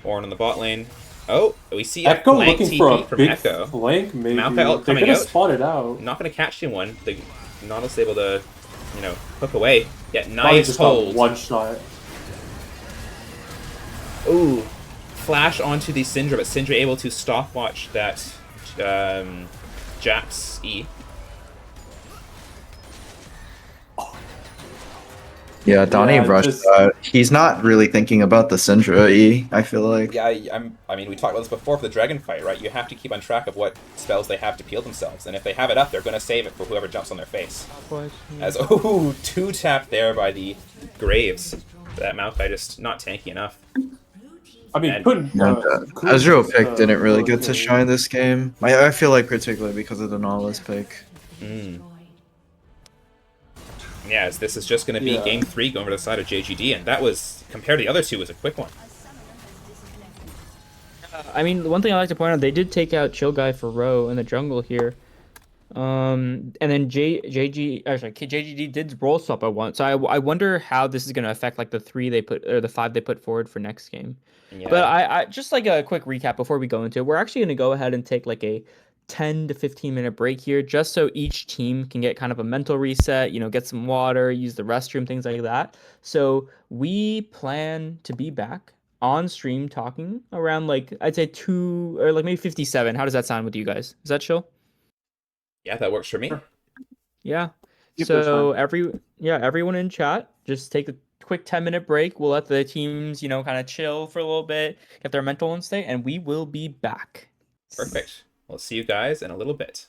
Ornn on the bot lane. Oh, we see a Echo flank looking for TP a from big Echo. flank, maybe. Maokai ult They're coming gonna out. spot it out. Not going to catch anyone. The Nautilus able to, hook away. Yeah, Probably nice just got hold. one shot. Ooh, flash onto the Syndra, but Syndra able to stopwatch that Jax E. Yeah, Donnie Yeah, rushed that. He's not really thinking about the Syndra E, I feel like. Yeah, I mean, we talked about this before for the dragon fight, right? You have to keep on track of what spells they have to peel themselves, and if they have it up, they're going to save it for whoever jumps on their face. As, 2-tap there by the Graves. That Maokai just not tanky enough. I mean, And- couldn't. Ezreal pick didn't really get to shine this game. I feel like particularly because of the Nautilus pick. Yeah, as this is just going to be Yeah. game 3 going over to the side of JGD, and that was, compared to the other two, was a quick one. I mean, the one thing I like to point out, they did take out Chill Guy for Row in the jungle here. And then JGD did roll swap at once. So I wonder how this is going to affect like the 5 they put forward for next game. Yeah. But I just like a quick recap before we go into it. We're actually going to go ahead and take like a 10 to 15 minute break here just so each team can get kind of a mental reset, get some water, use the restroom, things like that. So we plan to be back on stream talking around like I'd say 2 or like maybe 57. How does that sound with you guys? Is that chill? Yeah, that works for me. Yeah. Yep, that's So fine. everyone in chat, just take a quick 10-minute break. We'll let the teams, kind of chill for a little bit, get their mental on state, and we will be back. Perfect. We'll see you guys in a little bit.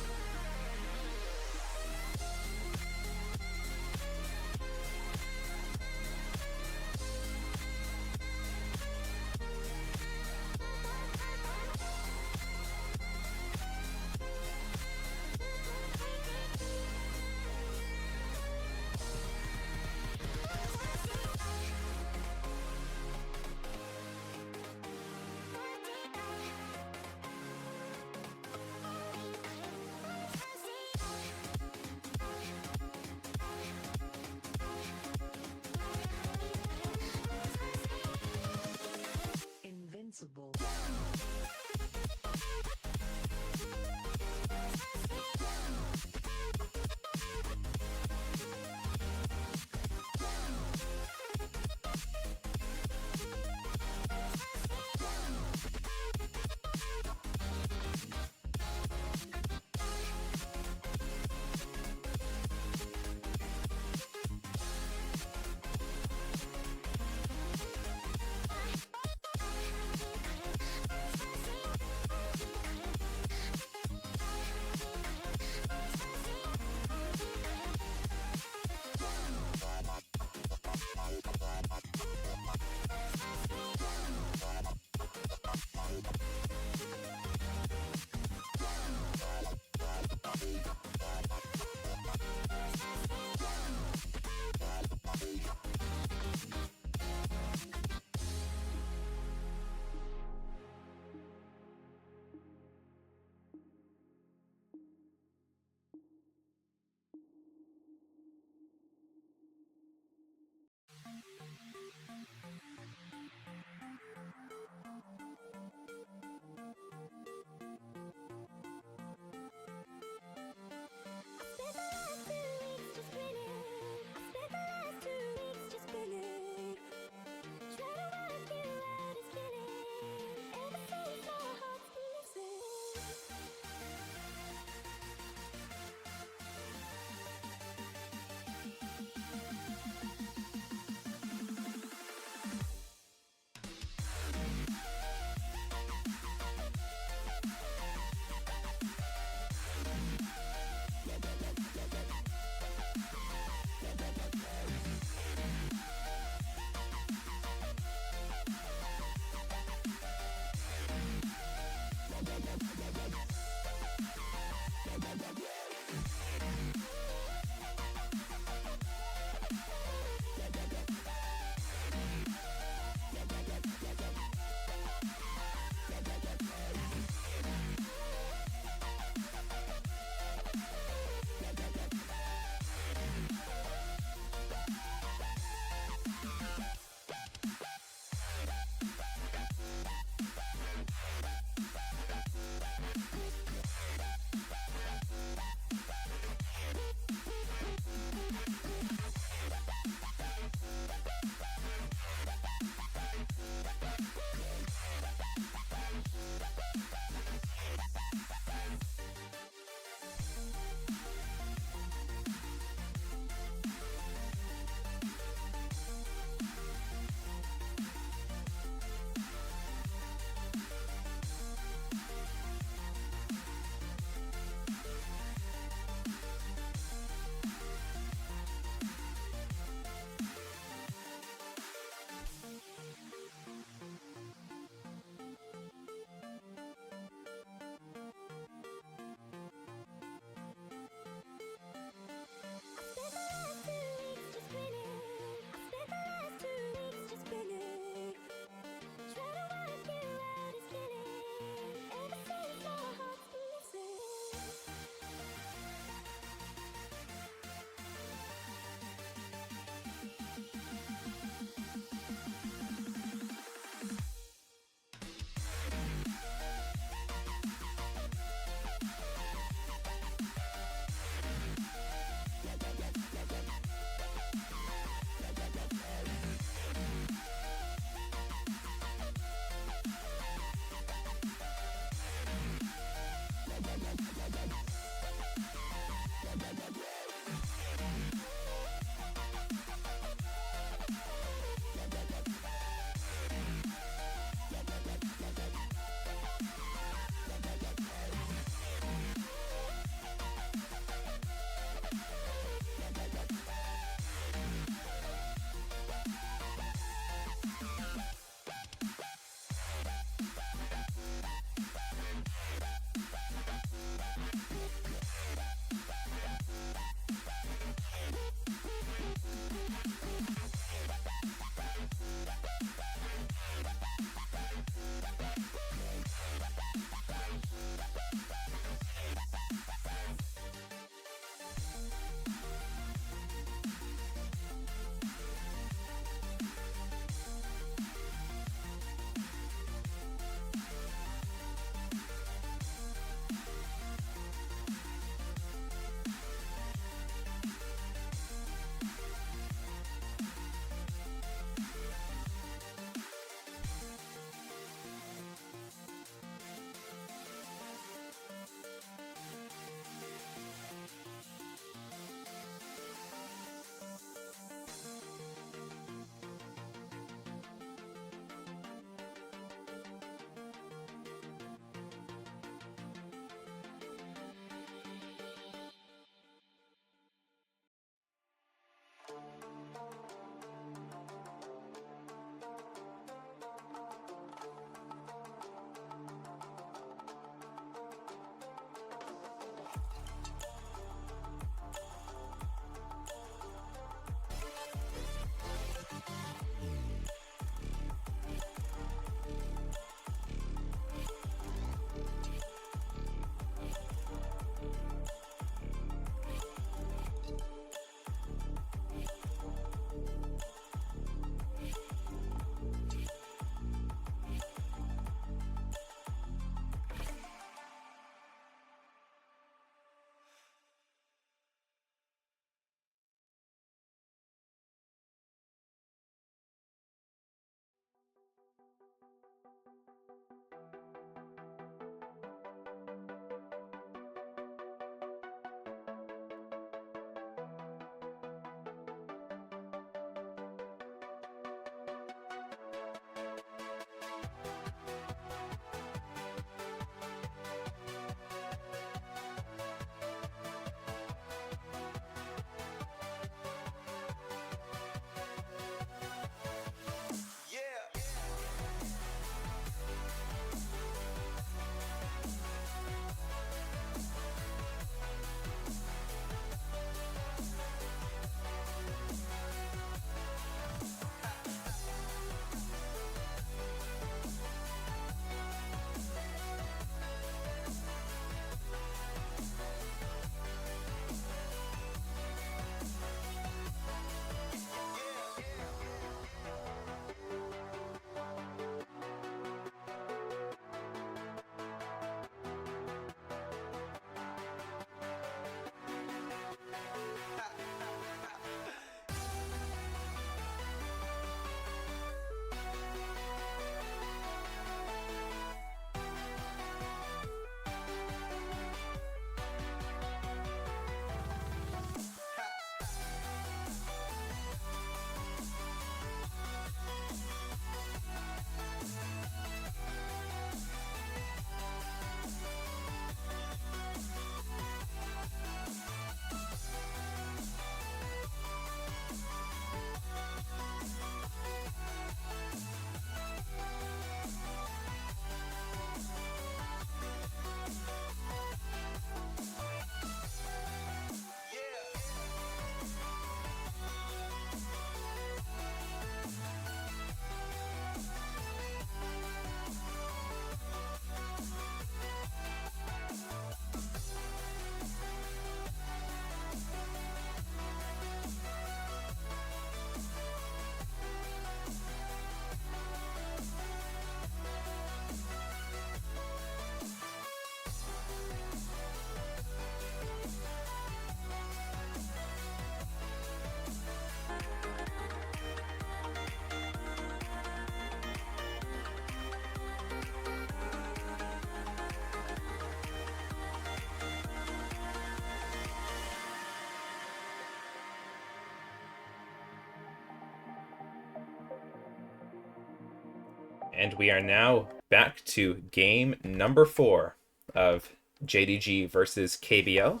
And we are now back to game number 4 of JDG versus KBL.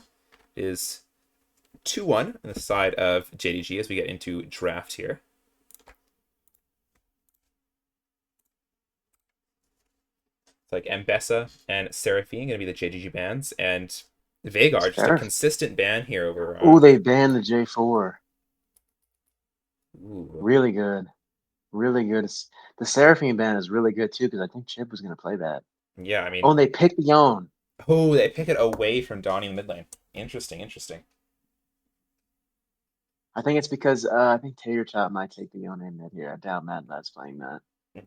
It is 2-1 on the side of JDG as we get into draft here. It's like Mbessa and Seraphine going to be the JDG bans, and Vagar, just a consistent ban here over. Ooh, they banned the J4. Ooh. Really good. Really good. The Seraphine ban is really good, too, because I think Chip was going to play that. Yeah, I mean. Oh, and they picked Yon. Oh, they pick it away from Donnie in the mid lane. Interesting. I think it's because I think Tater Tot might take the Yon mid here. I doubt Mad Lad's playing that.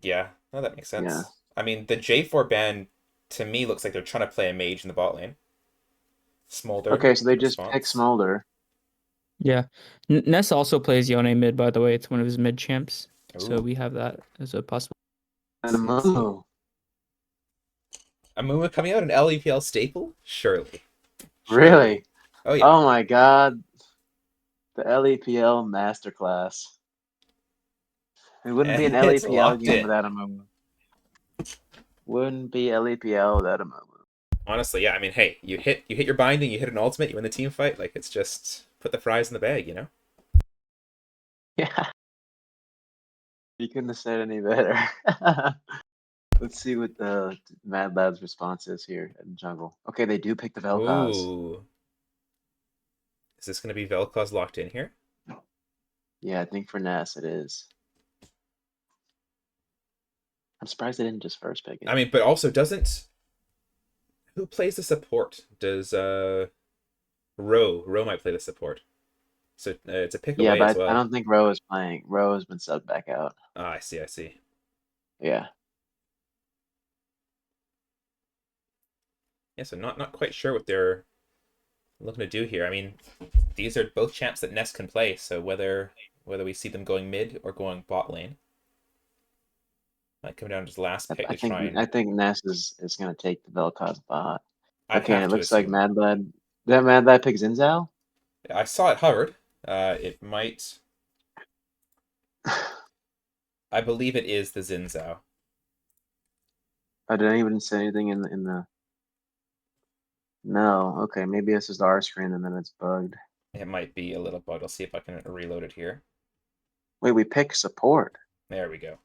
Yeah, no, that makes sense. Yeah. I mean, the J4 ban, to me, looks like they're trying to play a mage in the bot lane. Smolder. Okay, so they just response. picked Smolder. Yeah. Ness also plays Yone mid, by the way. It's one of his mid champs. So Ooh. we have that as a possible. And Amumu. Amumu coming out an LEPL staple? Surely. Really? Oh, yeah. Oh, my God. The LEPL masterclass. It wouldn't be an And it's LEPL locked game in. without Amumu. Wouldn't be LEPL without Amumu. Honestly, yeah. I mean, hey, you hit your binding, you hit an ultimate, you win the team fight. Like, it's just put the fries in the bag, you know? Yeah. You couldn't have said any better. Let's see what the Mad Lad's response is here in jungle. Okay, they do pick the Vel'Koz. Ooh. Is this going to be Vel'Koz locked in here? Yeah, I think for Ness it is. I'm surprised they didn't just first pick it. I mean, but also doesn't... Who plays the support? Does Ro might play the support. So it's a pick Yeah, away as but I well. don't think Ro is playing. Ro has been subbed back out. Ah, I see. Yeah. Yeah, so not quite sure what they're looking to do here. I mean, these are both champs that Ness can play, so whether we see them going mid or going bot lane. Might come down to his last I, pick I to try think I and. think Ness is gonna take the Vel'Koz bot. I'd Okay, and have it to looks like assume. Mad Lad. That Mad Lad pick Zinzao. I saw it hovered. It might. I believe it is the Zinzao. Did anyone say anything in the? No. Okay, maybe this is our screen and then it's bugged. It might be a little bugged. I'll see if I can reload it here. Wait, we pick support. There we go.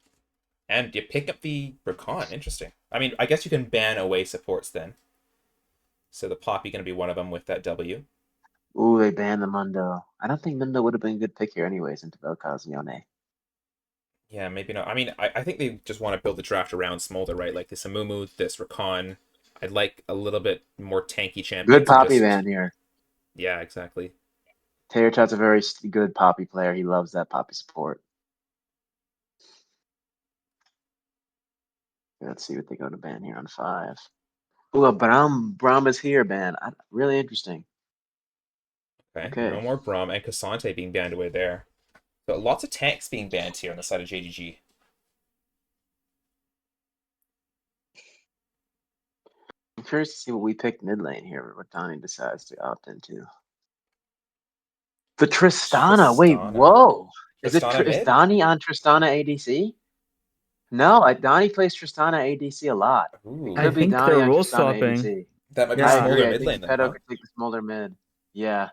And you pick up the Rakan. Interesting. I mean, I guess you can ban away supports then. So the Poppy going to be one of them with that W. Ooh, they banned the Mundo. I don't think Mundo would have been a good pick here anyways into Vel'Koz and Yone. Yeah, maybe not. I mean, I think they just want to build the draft around Smolder, right? Like this Amumu, this Rakan. I'd like a little bit more tanky Good champions and Poppy just. ban here. Yeah, exactly. Tater Tot's a very good Poppy player. He loves that Poppy support. Let's see what they go to ban here on 5. Ooh, a Braum is here ban. Really interesting. Okay, no Okay. more Braum and Cassante being banned away there. So lots of tanks being banned here on the side of JGG. I'm curious to see what we picked mid lane here, what Donnie decides to opt into. The Tristana. Wait, Tristana. whoa. Tristana Is mid? Donnie on Tristana ADC? No, Donnie plays Tristana ADC a lot. It I could Hmm. be think Donnie they're on role Tristana swapping. ADC. That might be I Yeah. agree. Smolder I mid think lane then, Geppetto huh? could take the Smolder mid. Yeah.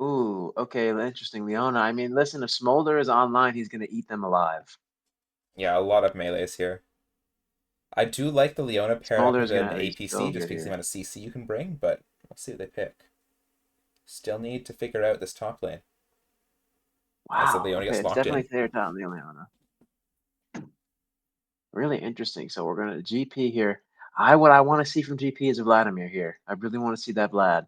Ooh, okay, interesting. Leona. I mean, listen, if Smolder is online, he's gonna eat them alive. Yeah, a lot of melees here. I do like the Leona paired up Smolder with is gonna an be so APC just good because of the here. amount of CC you can bring, but we'll see what they pick. Still need to figure out this top lane. As the Wow. Leona Okay, gets it's locked definitely in. clear down the Leona. Really interesting. So we're gonna GP here. What I want to see from GP is Vladimir here. I really want to see that Vlad.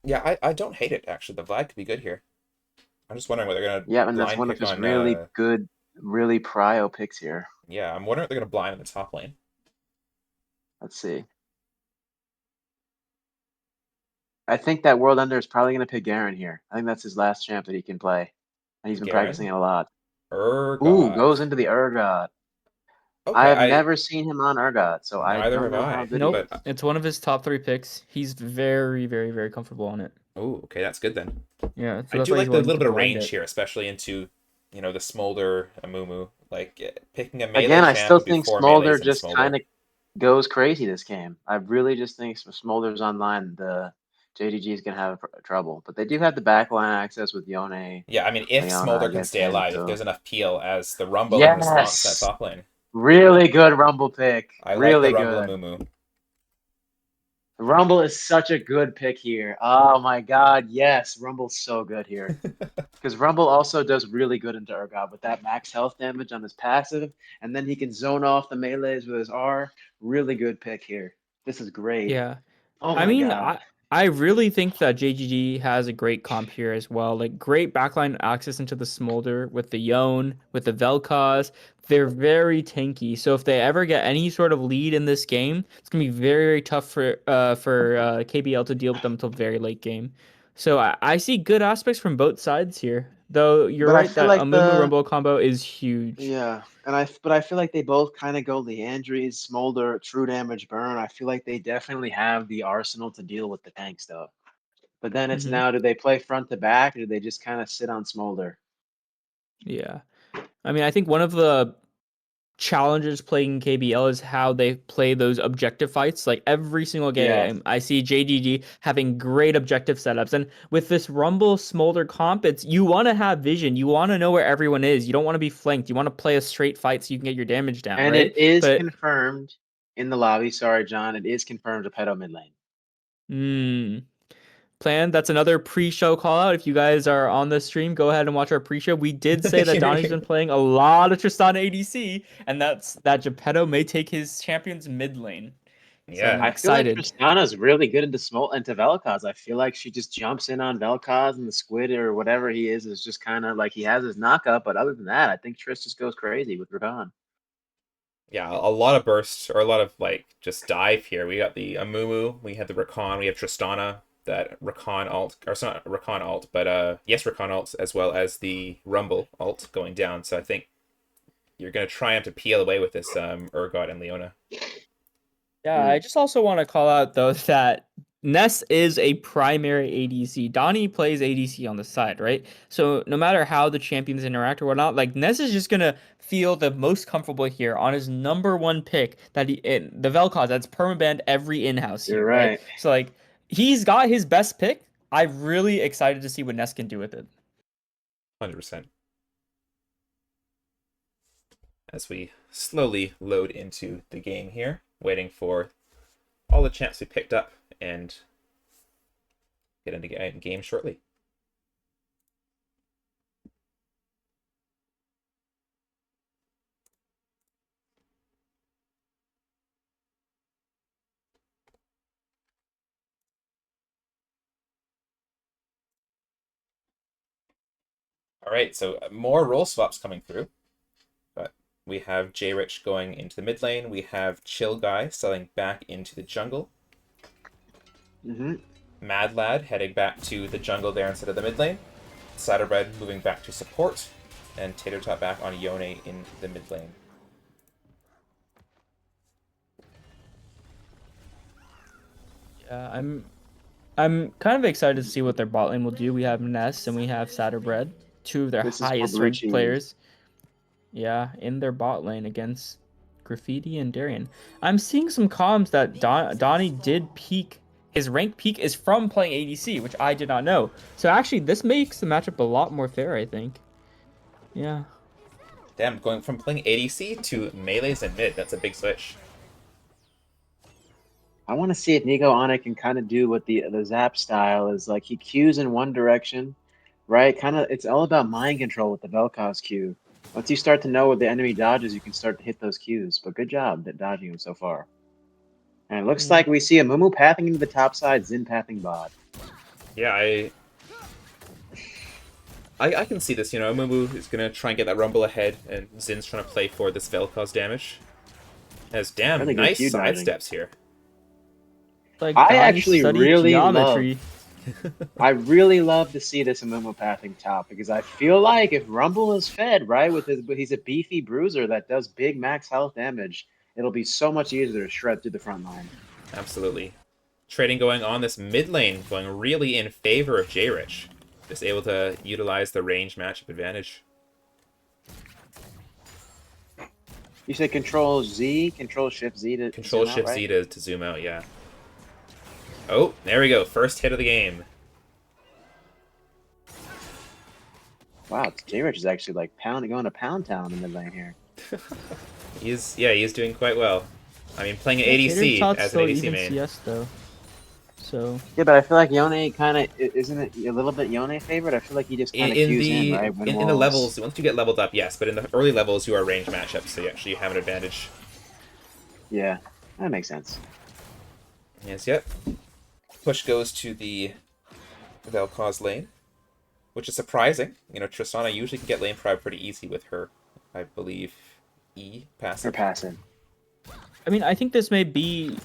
Yeah, I don't hate it actually. The Vlad could be good here. I'm just wondering whether they're gonna Yeah, and that's blind one of pick his on really good, really prio picks here. yeah, I'm wondering if they're gonna blind in the top lane. Let's see. I think that World Ender is probably gonna pick Garen here. I think that's his last champ that he can play, and he's been practicing Garen? it a lot. Ooh, goes Urgot. into the Urgot. I Okay, have I never seen him on Urgot, so I neither don't have know how I. good he Nope. But is. It's one of his top 3 picks. He's very, very, very comfortable on it. oh, okay, that's good then. Yeah, so I that's do why he's like the willing little to bit of blind range it. here, especially into, the Smolder Amumu. Like picking a melee Again, I champ still would be think 4 melees Smolder into just Smolder. kind of goes crazy this game. I really just think Smolder's online. The JDG is gonna have trouble, but they do have the backline access with Yone, Yeah, I mean, if Leona Smolder can against stay him. alive, if So there's enough peel as the Rumble in response to that yes, top lane, really good Rumble pick. I like the Really Rumble good. Amumu. Rumble is such a good pick here. Oh my God, yes, Rumble's so good here. Because Rumble also does really good into Urgot with that max health damage on his passive, and then he can zone off the melees with his R. Really good pick here. This is great. Yeah. Oh I my mean, God. I really think that JGG has a great comp here as well. Like great backline access into the Smolder with the Yone, with the Vel'Koz. They're very tanky. So if they ever get any sort of lead in this game, it's gonna be very, very tough for KBL to deal with them until very late game. So I see good aspects from both sides here. Though you're But I right feel that like a Mumu the Rumble combo is huge. yeah, but I feel like they both kind of go Leandries, Smolder, True Damage, Burn. I feel like they definitely have the arsenal to deal with the tank stuff. But then it's Hmm. now, do they play front to back, or do they just kind of sit on Smolder? Yeah. I mean, I think one of the challenges playing KBL is how they play those objective fights. Like every single Yes. game, I see JGG having great objective setups. And with this Rumble Smolder comp, it's you want to have vision. You want to know where everyone is. You don't want to be flanked. You want to play a straight fight so you can get your damage down, And right? it is But confirmed in the lobby. Sorry, John. It is confirmed to pedo mid lane. hmm. Plan. That's another pre-show call out. If you guys are on the stream, go ahead and watch our pre-show. We did say that Donnie's been playing a lot of Tristana ADC, and that Geppetto may take his champions mid lane. So I'm Yeah. I feel like excited. Tristana's really good into Vel'Koz. I feel like she just jumps in on Vel'Koz, and the squid or whatever he is just kind of like he has his knockup. But other than that, I think Triss just goes crazy with Rakan. Yeah, a lot of burst or a lot of like just dive here. We got the Amumu, we have the Rakan, we have Tristana, that Rakan alt, or it's not Rakan alt, but yes, Rakan alt as well as the Rumble alt going down. So I think you're gonna try to peel away with this Urgot and Leona. Yeah, I just also want to call out though that Ness is a primary ADC. Donnie plays ADC on the side, right? So no matter how the champions interact or whatnot, like Ness is just gonna feel the most comfortable here on his #1 pick that the Vel'Koz that's permabanned every in-house You're here, right? right. So like he's got his best pick. I'm really excited to see what Ness can do with it. 100%. As we slowly load into the game here, waiting for all the champs we picked up and get into game shortly. All right, so more role swaps coming through. But we have J-Rich going into the mid lane. We have Chill Guy selling back into the jungle. Mad Lad heading back to the jungle there instead of the mid lane. Ciderbread moving back to support. And Tater Tot back on Yone in the mid lane. Yeah, I'm kind of excited to see what their bot lane will do. We have Ness and we have Ciderbread, two of their This is highest ranked Fabrici. players. Yeah, in their bot lane against Graffiti and Darian. I'm seeing some comms that Donnie did peak. His rank peak is from playing ADC, which I did not know. So actually, this makes the matchup a lot more fair, I think. Yeah. Damn, going from playing ADC to melees and mid. That's a big switch. I want to see if Nico Onic can kind of do what the Zap style is. Like, he Qs in one direction, right? Kind of, it's all about mind control with the Vel'Koz Q. Once you start to know what the enemy dodges, you can start to hit those Qs. But good job at dodging them so far. And it looks like we see a Mumu pathing into the top side, Xin pathing bot. Yeah, I can see this. You know, Mumu is gonna try and get that rumble ahead, and Zin's trying to play for this Vel'Koz damage. Has damn Really good nice Q dodging. sidesteps here. Like I Donnie actually studied really geometry. I really love to see this Mumu pathing top because I feel like if Rumble is fed, right, but he's a beefy bruiser that does big max health damage, it'll be so much easier to shred through the front line. Absolutely. Trading going on this mid lane, going really in favor of J-Rich. Just able to utilize the range matchup advantage. You say Control Z, Control Shift Z to Control zoom out, Shift right? Z to zoom out, yeah. Oh, there we go. First hit of the game. Wow, J-Rich is actually like going to Pound Town in the lane here. He's doing quite well. I mean, playing an Tater ADC Tot's as an still ADC even main. CS though. So Yeah, but I feel like Yone kind of isn't it a little bit Yone favorite? I feel like he just kind of cues in, right? In the levels, once you get leveled up, yes, but in the early levels, you are range matchups, so you actually have an advantage. Yeah, that makes sense. Yes, yep. Push goes to the Vel'Koz lane, which is surprising. You know, Tristana usually can get lane pride pretty easy with her, I believe, E passive. Or passive. I mean, I think this may be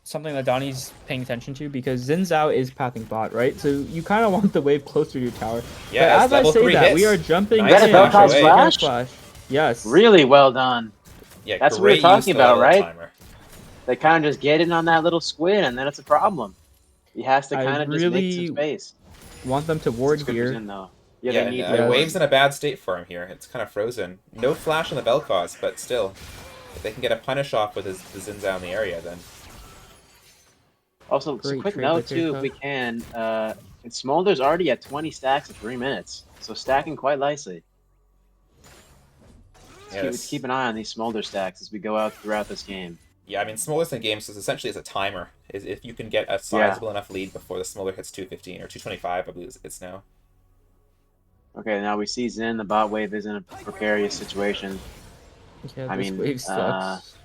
something that Donnie's paying attention to because Xin Zhao is pathing bot, right? So you kind of want the wave closer to your tower. Yeah, but as I level say 3 that, hits. we are jumping Nice in. flash Vel'Koz away. flash? Yes. Really well done. Yeah, That's what we were great talking use of about, that right? little timer. They kind of just get in on that little squid, and then it's a problem. He has to I kind of just make some really space. want them to ward It's good for here. Xin, though. Yeah, Yeah, they need and the Wave's in a bad state for him here. It's kind of frozen. No flash on the Vel'Koz, but still, if they can get a punish off with the Xin Zhao in the area, then Also, so Great quick trade note, by too, if Tater we can. Smolder's already at 20 stacks in 3 minutes, so stacking quite nicely. Let's keep an eye on these Smolder stacks as we go out throughout this game. yeah, I mean, Smolder's in games is essentially as a timer. Is if you can get a sizable enough lead before the Smolder hits 215 or 225, I believe it's now. Okay, now we see Xin. The bot wave is in a precarious situation. Yeah, I this mean, wave sucks.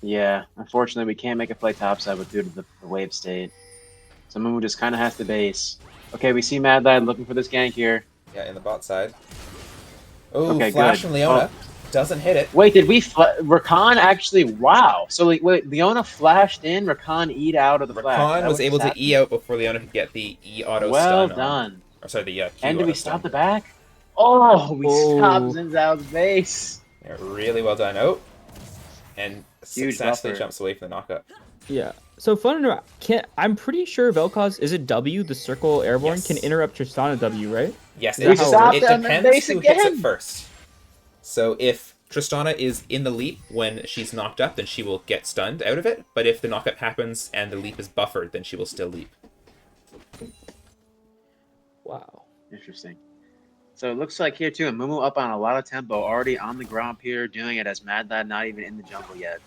Yeah, unfortunately, we can't make a play topside with due to the wave state. So Mumu just kind of has to base. Okay, we see Mad Lad looking for this gank here. Yeah, in the bot side. Oh, Okay, flash good. from Leona. Doesn't hit it. Wait, did we... Rakan actually... Wow. So, wait, Leona flashed in, Rakan E'd out of the flash. Rakan was able to E out before Leona could get the E auto well stun. done. Or sorry, the Q And do auto we stun. stop the back? Oh, we stopped Xin Zhao's base. Yeah, really well done. Oh, and Huge successfully buffer. jumps away from the knockup. Yeah. So fun. I'm pretty sure Vel'Koz is it W the circle airborne Yes. can interrupt Tristana W, right? Yes, Is that how it stopped works? it it on the depends base who hits it again. first. So if Tristana is in the leap when she's knocked up, then she will get stunned out of it. But if the knockup happens and the leap is buffered, then she will still leap. Wow. Interesting. So it looks like here too, Mumu up on a lot of tempo, already on the ground here, doing it as Mad Lad not even in the jungle yet.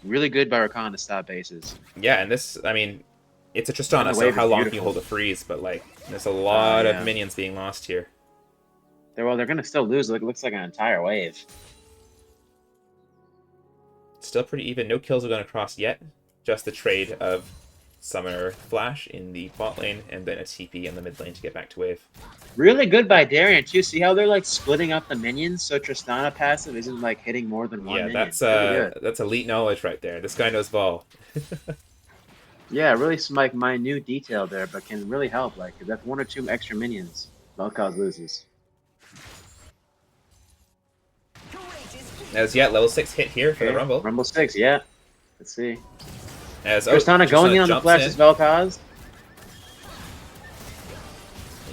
Really good by Rakan to stop bases. Yeah, and this, I mean, it's a And Tristana, the so wave how is long can you beautiful. hold a freeze? But, like, there's a lot yeah. of minions being lost here. They're going to still lose. It looks like an entire wave. Still pretty even. No kills have gone across yet. Just the trade of Summoner Flash in the bot lane, and then a TP in the mid lane to get back to wave. Really good by Darien too. See how they're like splitting up the minions, so Tristana passive isn't like hitting more than one Yeah, minion. Really good. that's elite knowledge right there. This guy knows Vol. Yeah, really some like minute detail there, but can really help. Like if that's 1 or 2 extra minions, Vel'Koz loses. As yet, level 6 hit here for the Rumble. Rumble 6, yeah. Let's see. As Tristana going in on the jumps flashes Vel'Koz.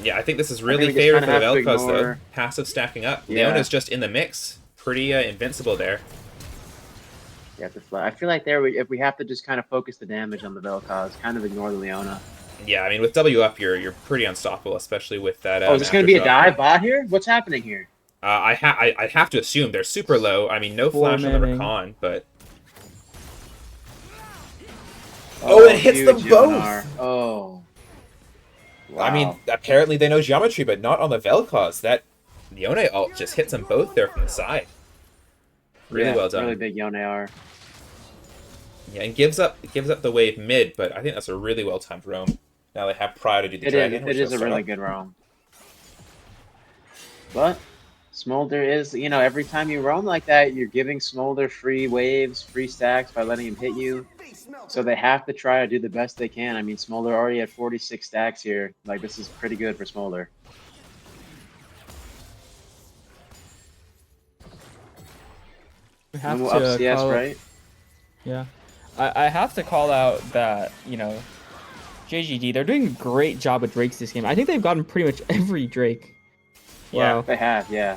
Yeah, I think this is I really think we just favored for kinda the have to Vel'Koz, though. ignore- Passive stacking up. Yeah. Leona's just in the mix. Pretty invincible there. You have to fly. I feel like there, if we have to just kind of focus the damage on the Vel'Koz, kind of ignore the Leona. Yeah, I mean, with W up, you're pretty unstoppable, especially with that. Oh, is this going to be a aftershock. dive bot here? What's happening here? I have to assume they're super low. I mean, no Four flash on the manning. Rakan, but Oh, it hits them huge both! Yonar. Oh. Wow. I mean, apparently they know geometry, but not on the Vel'Koz. That Yone ult just hits them both there from the side. Really Yeah, well done. Really big Yonar. Yeah, and gives up the wave mid, but I think that's a really well timed roam. Now they have Pride to do the dragon. It is a really good roam. But Smolder is, every time you roam like that, you're giving Smolder free waves, free stacks by letting him hit you. So they have to try to do the best they can. I mean, Smolder already at 46 stacks here. Like, this is pretty good for Smolder. We have Mumu to up CS, call- right? Yeah. I have to call out that, JGD, they're doing a great job with Drakes this game. I think they've gotten pretty much every Drake. Yeah. Wow. They have, yeah.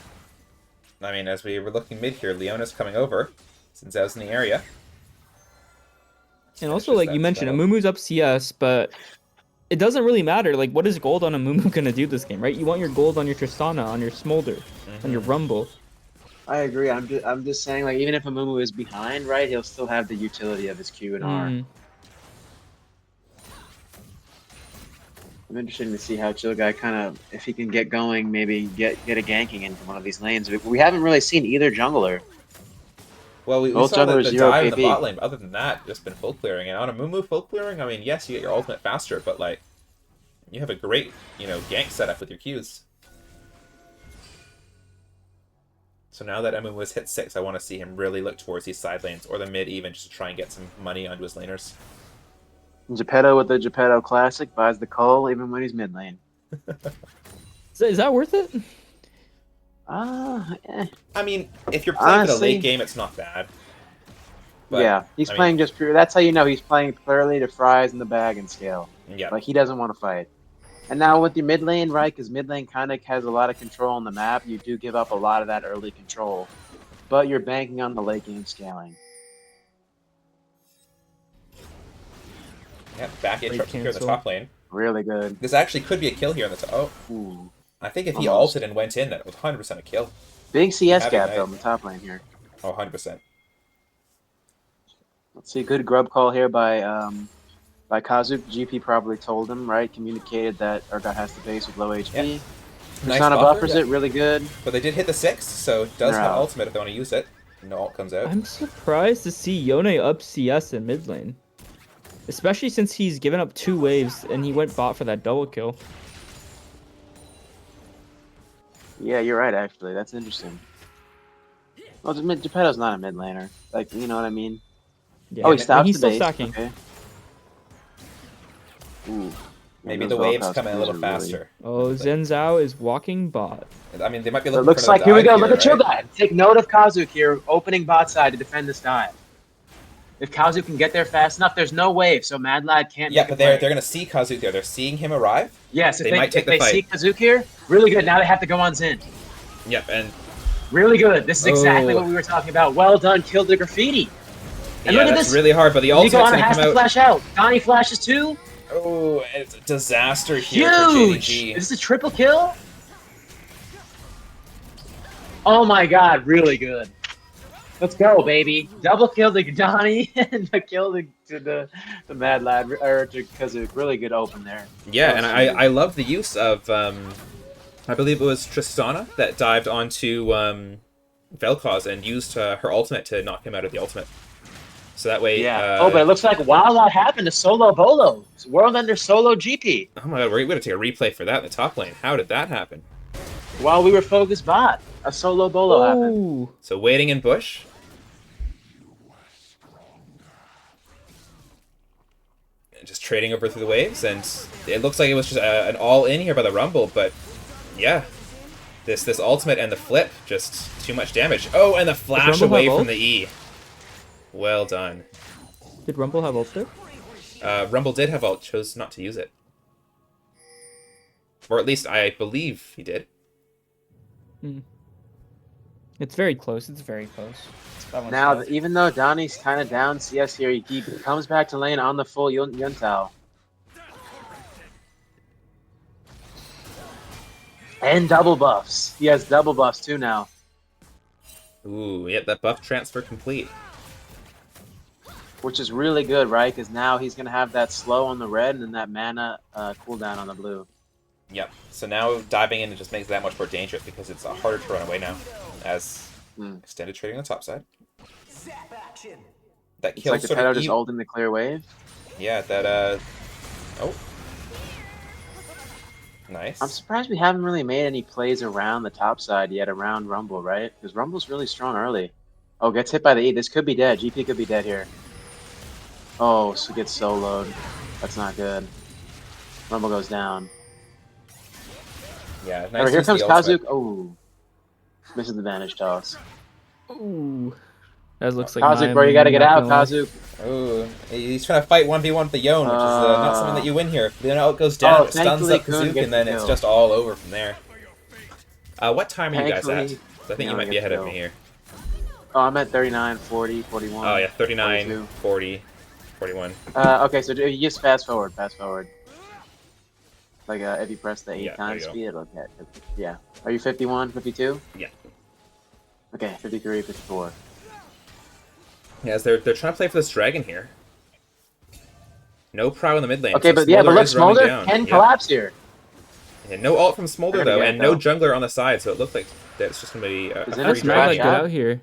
I mean, as we were looking mid here, Leona's coming over, since Zhao's in the area. And also, like you mentioned, Amumu's up CS, but it doesn't really matter. Like, what is gold on Amumu gonna do this game, right? You want your gold on your Tristana, on your Smolder, on your Rumble. I agree. I'm just saying, like, even if Amumu is behind, right, he'll still have the utility of his Q and R. I'm interested to see how Chill Guy kind of, if he can get going, maybe get a ganking into one of these lanes. We haven't really seen either jungler. Well, we Both saw the jungler zero dive in the KP. bot lane, but other than that, just been full clearing. And on a Mumu full clearing, I mean, yes, you get your ultimate faster, but, like, you have a great, gank setup with your Qs. So now that Mumu has hit 6, I want to see him really look towards these side lanes, or the mid even, just to try and get some money onto his laners. Geppetto with the Geppetto Classic buys the coal even when he's mid lane. Is that worth it? I mean, if you're playing for the Honestly- late game, it's not bad. But, yeah, he's I mean, playing just pure. That's how you know he's playing clearly to fries in the bag and scale. Yeah. Like, he doesn't want to fight. And now with the mid lane, right, because mid lane kind of has a lot of control on the map, you do give up a lot of that early control. But you're banking on the late game scaling. Yeah, back interruption here in the cancel. top lane. Really good. This actually could be a kill here on the top. Oh, Ooh. I think if he Almost. ulted and went in, that was 100% a kill. Big CS Having gap, that- though, in the top lane here. Oh, 100%. Let's see, good grub call here by Kazu. GP probably told him, right? Communicated that Urgot has the base with low HP. Nice Persona buffer, buffers yeah. it really good. But they did hit the 6, so it does They're have out. ultimate if they want to use it. No ult comes out. I'm surprised to see Yone up CS in mid lane. Especially since he's given up 2 waves and he went bot for that double kill. Yeah, you're right, actually. That's interesting. Well, Geppetto's not a mid laner. Like, you know what I mean? Yeah, Oh, he and stops he's the still base. stacking. Okay. Ooh. Maybe those the waves Vel'Koz come in a spears little are really- faster. Oh, Zen Zhao is walking bot. I mean, they might be It looking looks for another like here we dive go. Look at Chill right? Guy. Take note of Kazuki here, opening bot side to defend this dive. If Kazuki can get there fast enough, there's no wave, so Mad Lad can't Yeah, make a but play. they're gonna see Kazuki there. They're seeing him arrive. Yes, They might take if the they fight. see Kazuki here, really good. Now they have to go on Zin. Yep, and Really good. This is exactly Oh. what we were talking about. Well done, kill the graffiti. And yeah, look at that's this. really hard. But the Nico ultimate's Honor gonna has come to out. flash out. Donnie flashes too. Oh, it's a disaster here for Huge. JGD. Is this a triple kill? Oh my god, really good. Let's go, baby. Double kill to Donnie and the kill to the Mad Lad or to Kazook. Really good open there. Yeah, That and was I smooth. love the use of I believe it was Tristana that dived onto Vel'Koz and used her ultimate to knock him out of the ultimate. So that way, Yeah. Oh, but it looks like wow, what happened to Solo Bolo? World Under Solo GP. oh my god, we're gonna take a replay for that in the top lane. How did that happen? While we were focused bot, a Solo Bolo happened. Ooh. So waiting in bush. Just trading over through the waves, and it looks like it was just an all-in here by the Rumble, but yeah. This ultimate and the flip, just too much damage. Oh, and the flash Rumble away have from ult? the E. Well done. Did Rumble have ult there? Rumble did have ult, chose not to use it. Or at least I believe he did. It's very close. It's very close. That one's Now, tough. even though Donnie's kind of down CS here, he comes back to lane on the full Yuntao. And double buffs. He has double buffs too now. Ooh, yep, that buff transfer complete. Which is really good, right? Because now he's going to have that slow on the red and then that mana cooldown on the blue. Yep. So now diving in, it just makes it that much more dangerous because it's harder to run away now, as extended trading on the top side. That It's kill like the sort pedo of just ulting the clear wave. yeah, that oh, nice. I'm surprised we haven't really made any plays around the top side yet, around Rumble, right? Because Rumble's really strong early. Oh, gets hit by the E. This could be dead. GP could be dead here. Oh, so gets soloed. That's not good. Rumble goes down. Yeah, nice. Alright, here use of comes the ultimate. Kazook. Oh, misses the vanish toss. Ooh. That looks like Kazook, my bro, you gotta get not out, gonna lie. Kazook. Ooh, he's trying to fight 1v1 with the Yone, which is not something that you win here. Then out goes down, Oh, it stuns thankfully up Kun Kazook, gets and then the it's kill. just all over from there. What time are you guys at? Thankfully, 'Cause I think you Yone might be gets ahead of the me kill. here. Oh, I'm at 39, 40, 41. Oh yeah, 39, 42. 40, 41. Okay, so you just fast forward, fast forward. Like if you press the 8 Yeah, there times you go. speed, it'll get. Yeah. Are you 51, 52? Yeah. Okay, 53, 54. Yeah, as they're trying to play for this dragon here. No prow in the mid lane. Okay, so but yeah, but look, is running Smolder down. can Yep. collapse here. Yeah, no ult from Smolder They're gonna though, get and it, no though. jungler on the side, so it looked like that it's just gonna be a Is free it That's a mad dragon. like flash get out? out here.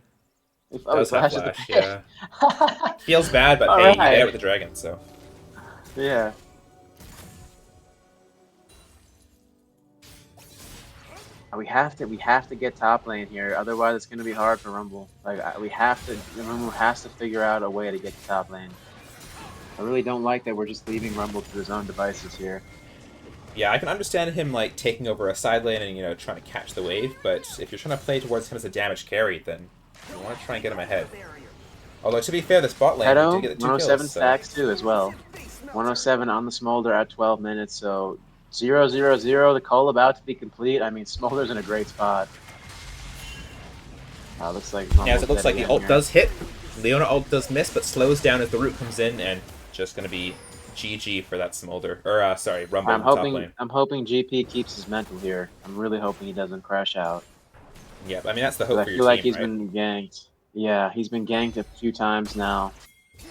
Oh, Does have flashes the flash, pit. yeah. Feels bad, but hey, you Alright. get out with the dragon, so. Yeah. We have to get top lane here. Otherwise, it's gonna be hard for Rumble. Like Rumble has to figure out a way to get to top lane. I really don't like that we're just leaving Rumble to his own devices here. Yeah, I can understand him like taking over a side lane and trying to catch the wave, but if you're trying to play towards him as a damage carry, then you want to try and get him ahead. Although to be fair, this bot lane Pedo, did get the 2 107 kills. So. stacks too as well. 107 on the Smolder at 12 minutes, so 0-0-0, the call about to be complete. I mean, Smolder's in a great spot. Looks like Yeah, as it looks like the ult does hit. Leona ult does miss, but slows down as the root comes in, and just gonna be GG for that Smolder. Or sorry, Rumble in the top lane. I'm hoping GP keeps his mental here. I'm really hoping he doesn't crash out. Yeah, I mean that's the 'Cause hope I for feel your like team, he's right? been ganked. Yeah, he's been ganked a few times now.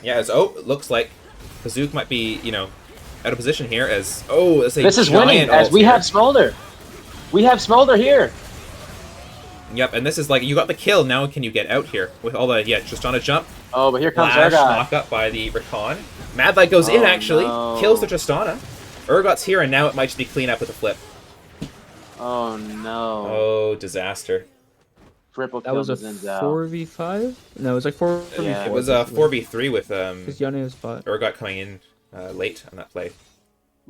Yeah, as it looks like Kazook might be, out of position here as it's a This is winning giant as ult we here. have Smolder. We have Smolder here. Yep, and this is like you got the kill. Now can you get out here with all the just on a jump? Oh, but here comes Flash Urgot. knock up by the Recon. Mad Light goes in Oh, actually, no. kills the Tristana. Urgot's here, and now it might just be clean up with a flip. Oh no. Oh, disaster. Triple That kill was a to Zinzao. 4v5? No, it was like 4v4. Yeah. It was a 4v3 with Because Yone was bot. Urgot coming in late on that play.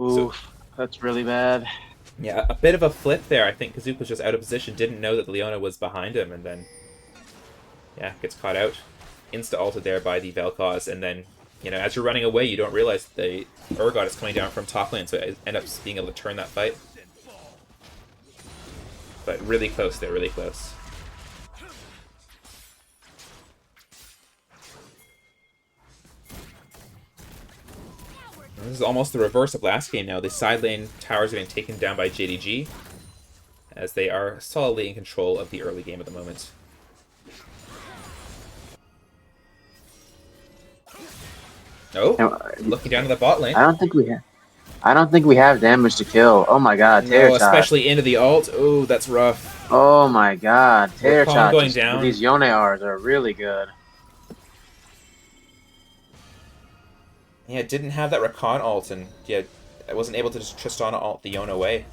Oof. that's really bad. Yeah, a bit of a flip there. I think Kazuka was just out of position, didn't know that Leona was behind him, and then, yeah, gets caught out. Insta-ulted there by the Vel'Koz, and then, you know, as you're running away, you don't realize the Urgot is coming down from top lane, so it ends up being able to turn that fight. But really close there, really close. This is almost the reverse of last game now. The side lane towers are being taken down by JDG, as they are solidly in control of the early game at the moment. Oh, looking down to the bot lane. I don't think we have damage to kill. Oh my god, Tater No, Tot. especially into the ult. Oh, that's rough. Oh my god, Tater Rakan Tot going down. with these Yone R's are really good. Yeah, it didn't have that Rakan ult, and yeah, I wasn't able to just Tristana ult the Yone away.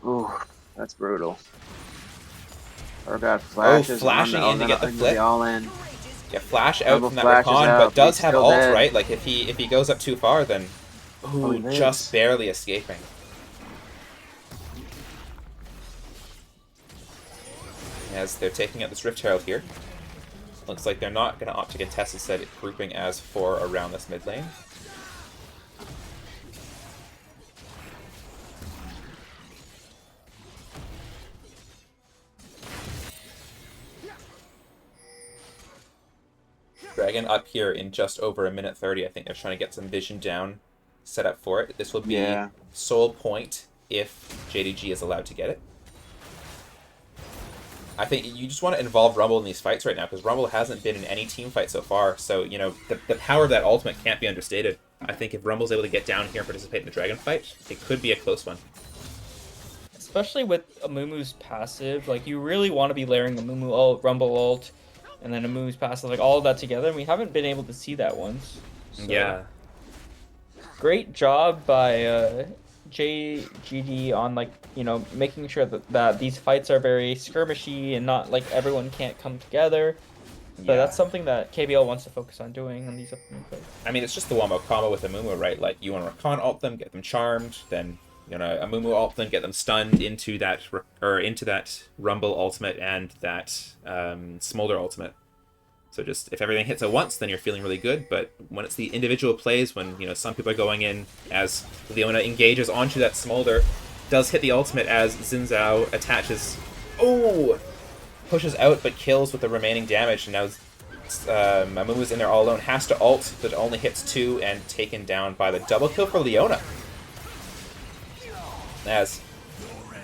Ooh, that's brutal. Urgot flashes. Flashing in to get the flip. All in. Yeah, flash out Double from that flashes Rakan, out, but does he's have still ult, dead. right? Like if he goes up too far, then Oh, he lives. just barely escaping. As they're taking out this Rift Herald here. Looks like they're not going to opt to contest instead, grouping as 4 around this mid lane. Dragon up here in just over a minute 30. I think they're trying to get some vision down set up for it. This will be sole point if JDG is allowed to get it. I think you just want to involve Rumble in these fights right now, because Rumble hasn't been in any team fight so far, so, you know, the power of that ultimate can't be understated. I think if Rumble's able to get down here and participate in the Dragon fight, it could be a close one. Especially with Amumu's passive, like, you really want to be layering Amumu ult, Rumble ult, and then Amumu's passive, like, all of that together, and we haven't been able to see that once. So, yeah. Great job by JGD on, like, you know, making sure that these fights are very skirmishy and not like everyone can't come together. But that's something that KBL wants to focus on doing on these upcoming fights. I mean, it's just the wombo combo with Amumu, right? Like, you want to Rakan ult them, get them charmed, then, you know, Amumu ult them, get them stunned into that Rumble ultimate and that Smolder ultimate. So just, if everything hits at once, then you're feeling really good, but when it's the individual plays, when, you know, some people are going in as Leona engages onto that Smolder, does hit the ultimate as Xin Zhao attaches, pushes out but kills with the remaining damage, and now Amumu's in there all alone, has to ult, but only hits 2 and taken down by the double kill for Leona. As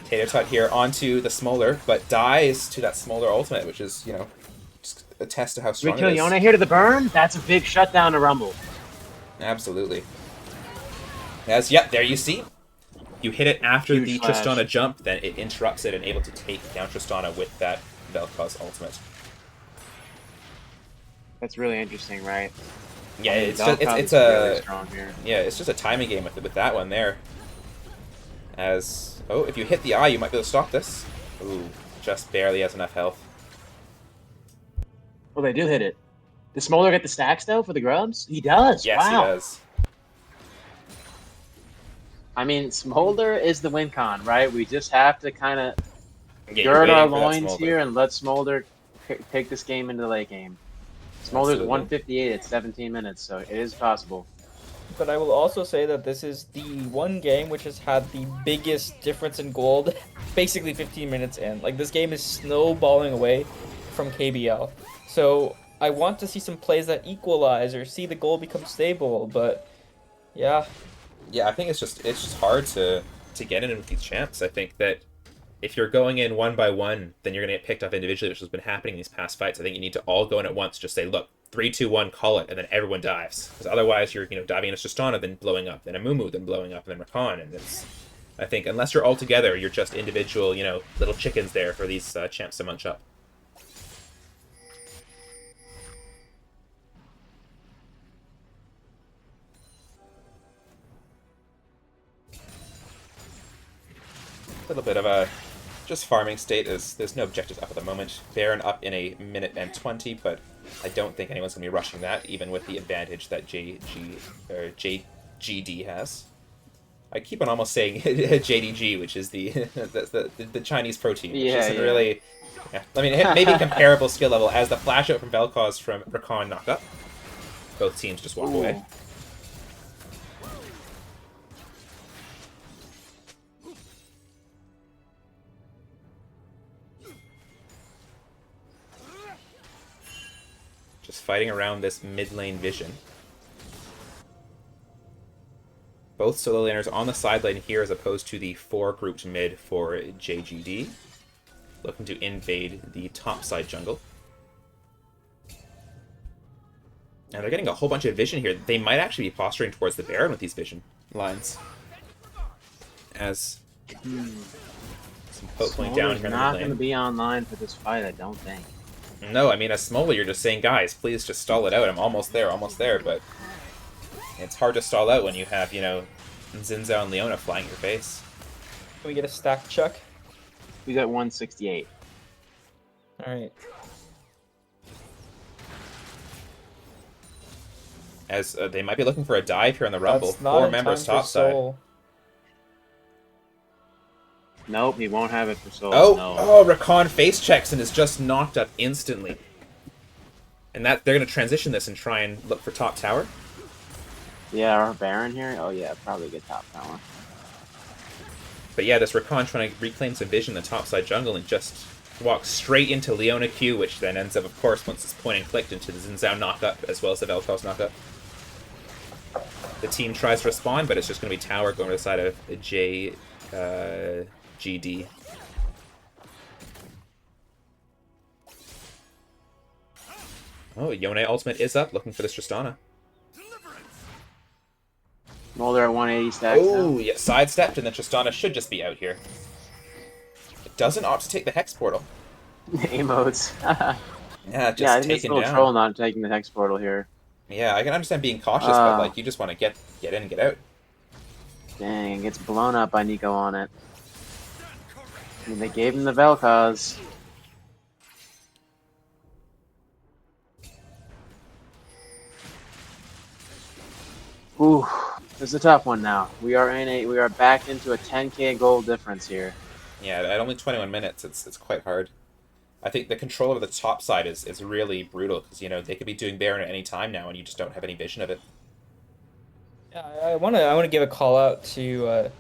Tater Tot here onto the Smolder, but dies to that Smolder ultimate, which is, you know, just a test of how strong We kill it is. Yone here to the burn? That's a big shutdown to Rumble. Absolutely. As, yep, there you see. You hit it after Huge the flash. Tristana jump, then it interrupts it and able to take down Tristana with that Vel'Koz ultimate. That's really interesting, right? Yeah, I mean, it's just, Vel'Koz it's is a really strong here. yeah, it's just a timing game with that one there. As if you hit the eye, you might be able to stop this. Ooh, just barely has enough health. Oh, they do hit it. Does Smolder get the stacks though for the grubs? He does. Yes, wow. he does. I mean, Smolder is the win con, right? We just have to kind of Yeah, you're gird our waiting for that loins Smolder. here and let Smolder take this game into the late game. Smolder's Absolutely. 158 at 17 minutes, so it is possible. But I will also say that this is the one game which has had the biggest difference in gold, basically 15 minutes in. Like, this game is snowballing away from KBL. So I want to see some plays that equalize or see the goal become stable, but yeah. Yeah, I think it's just hard to get in with these champs. I think that if you're going in one by one, then you're gonna get picked off individually, which has been happening in these past fights. I think you need to all go in at once. Just say, look, 3, 2, 1, call it, and then everyone dives. Because otherwise, you're diving into Tristana, then blowing up, then Amumu, then blowing up, and then Rakan, and it's. I think unless you're all together, you're just individual, little chickens there for these champs to munch up. A little bit of a just farming state, as there's no objectives up at the moment. Baron up in a minute and 20, but I don't think anyone's going to be rushing that, even with the advantage that JGD JGD has. I keep on almost saying JDG, which is the Chinese protein, which Yeah, isn't yeah. really. Yeah, I mean, maybe comparable skill level as the flash out from Vel'Koz from Rakan knock up. Both teams just walk away. Ooh. Just fighting around this mid lane vision. Both solo laners on the side lane here as opposed to the 4 grouped mid for JGD. Looking to invade the top side jungle. And they're getting a whole bunch of vision here. They might actually be posturing towards the Baron with these vision lines. As some poke going down here in the not mid going to lane. be online for this fight, I don't think. No, I mean, as Smolder, you're just saying, guys, please just stall it out. I'm almost there, but it's hard to stall out when you have, you know, Xin Zhao and Leona flying your face. Can we get a stack check? We got 168. All right. As they might be looking for a dive here on the Rumble. That's not 4 in members time for top side. Soul. Nope, he won't have it for Soul. Oh, No. oh, Rakan face checks and is just knocked up instantly. And that they're going to transition this and try and look for top tower. Yeah, our Baron here? Oh yeah, probably get top tower. But yeah, this Rakan trying to reclaim some vision in the topside jungle and just walks straight into Leona Q, which then ends up, of course, once it's point and clicked, into the Xin Zhao knockup as well as the Vel'Koz knockup. The team tries to respond, but it's just going to be tower going to the side of JGD. Oh, Yone ultimate is up, looking for this Tristana. Molder at 180 stacks Oh, yeah, sidestepped, and then Tristana should just be out here. It doesn't opt to take the Hex Portal. now. Emotes. Yeah, just Yeah, I think it's a taken little down. troll not taking the Hex Portal here. Yeah, I can understand being cautious, but like you just want to get in and get out. Dang, it gets blown up by Nico on it. I mean, they gave him the Vel'Koz. Ooh, this is a tough one now. We are back into a 10k goal difference here. Yeah, at only 21 minutes, it's quite hard. I think the control of the top side is really brutal because, you know, they could be doing Baron at any time now and you just don't have any vision of it. Yeah, I wanna give a call out to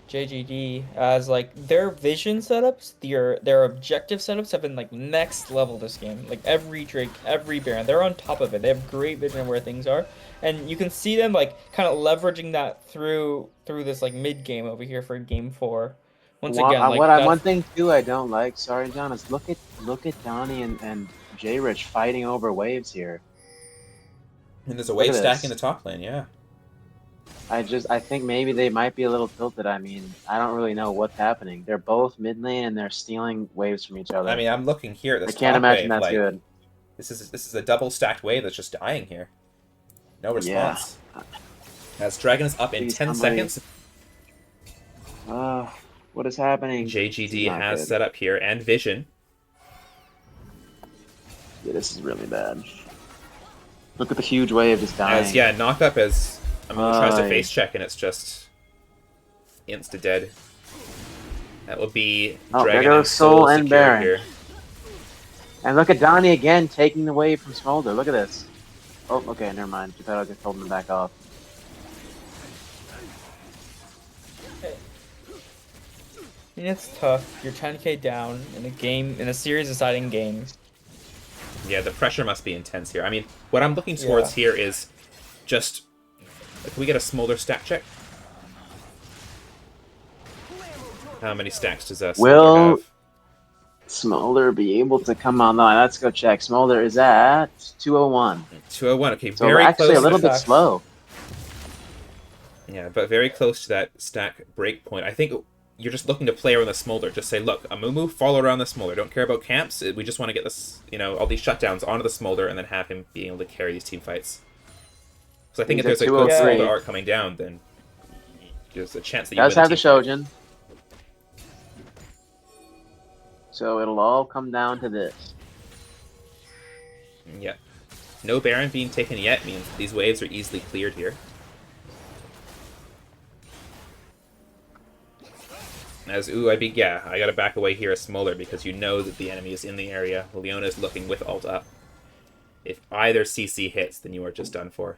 JGD as like their vision setups, their objective setups have been like next level this game. Like every Drake, every Baron, they're on top of it. They have great vision of where things are, and you can see them like kind of leveraging that through this like mid game over here for game 4. Once again, like One thing too I don't like, sorry John, is look at Donnie and J Rich fighting over waves here. And there's a Look wave at stack this. in the top lane, yeah. I think maybe they might be a little tilted. I mean, I don't really know what's happening. They're both mid lane and they're stealing waves from each other. I mean, I'm looking here at I this can't top imagine wave, that's like, good. This is a double stacked wave that's just dying here. No response. As Dragon is up in Please, 10 somebody. seconds. What is happening? This JGD is not has good. set up here and vision. Yeah, this is really bad. Look at the huge wave just dying. As yeah, knock up as tries to Aye. face check and it's just insta dead. That will be Oh, there Dragon goes and Soul and secured Baron. here. And look at Donnie again taking the wave from Smolder. Look at this. Oh, okay, never mind. I thought I just told him to back off. I mean, it's tough. You're 10k down in a series deciding game. Yeah, the pressure must be intense here. I mean, what I'm looking towards here is just... Can we get a Smolder stack check? How many stacks does Smolder Will have? Smolder be able to come online? Let's go check. Smolder is at 201. 201, okay, So very actually close. a little to bit that. slow. Yeah, but very close to that stack break point. I think you're just looking to play around the Smolder. Just say, look, Amumu, follow around the Smolder. Don't care about camps. We just want to get this, you know, all these shutdowns onto the Smolder and then have him being able to carry these team fights. So I think He's if there's at a good 203. Smolder arc coming down, then there's a chance that you Does win have the team fight. Shojin. So it'll all come down to this. Yeah. No Baron being taken yet means these waves are easily cleared here. As I gotta back away here as Smolder because you know that the enemy is in the area. Leona is looking with ult up. If either CC hits, then you are just done for.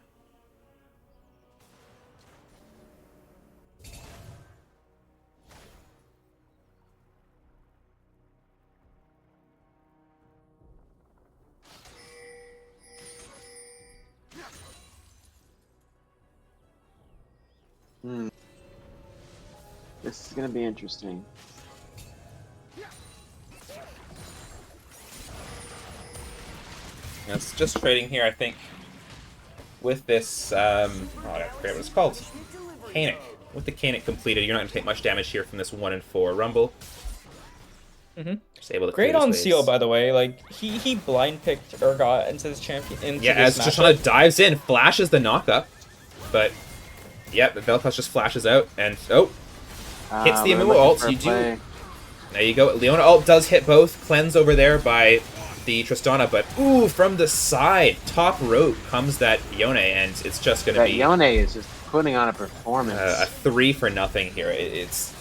This is gonna be interesting. It's just trading here, I think, with this, I forget what it's called. Canic. With the Canic completed, you're not going to take much damage here from this 1 and 4 Rumble. Just able to Great clear on his Seal, waves. by the way. Like he blind picked Urgot into this champion. Into Yeah, as this Tristana matchup. dives in, flashes the knock-up, but yeah, the Vel'Koz just flashes out, and hits the We're Amu looking ult. for a You do. play. There you go. Leona ult does hit both. Cleanse over there by the Tristana, but ooh, from the side, top rope comes that Yone, and it's just going to That be Yone is just putting on a performance. a 3 for nothing here. It's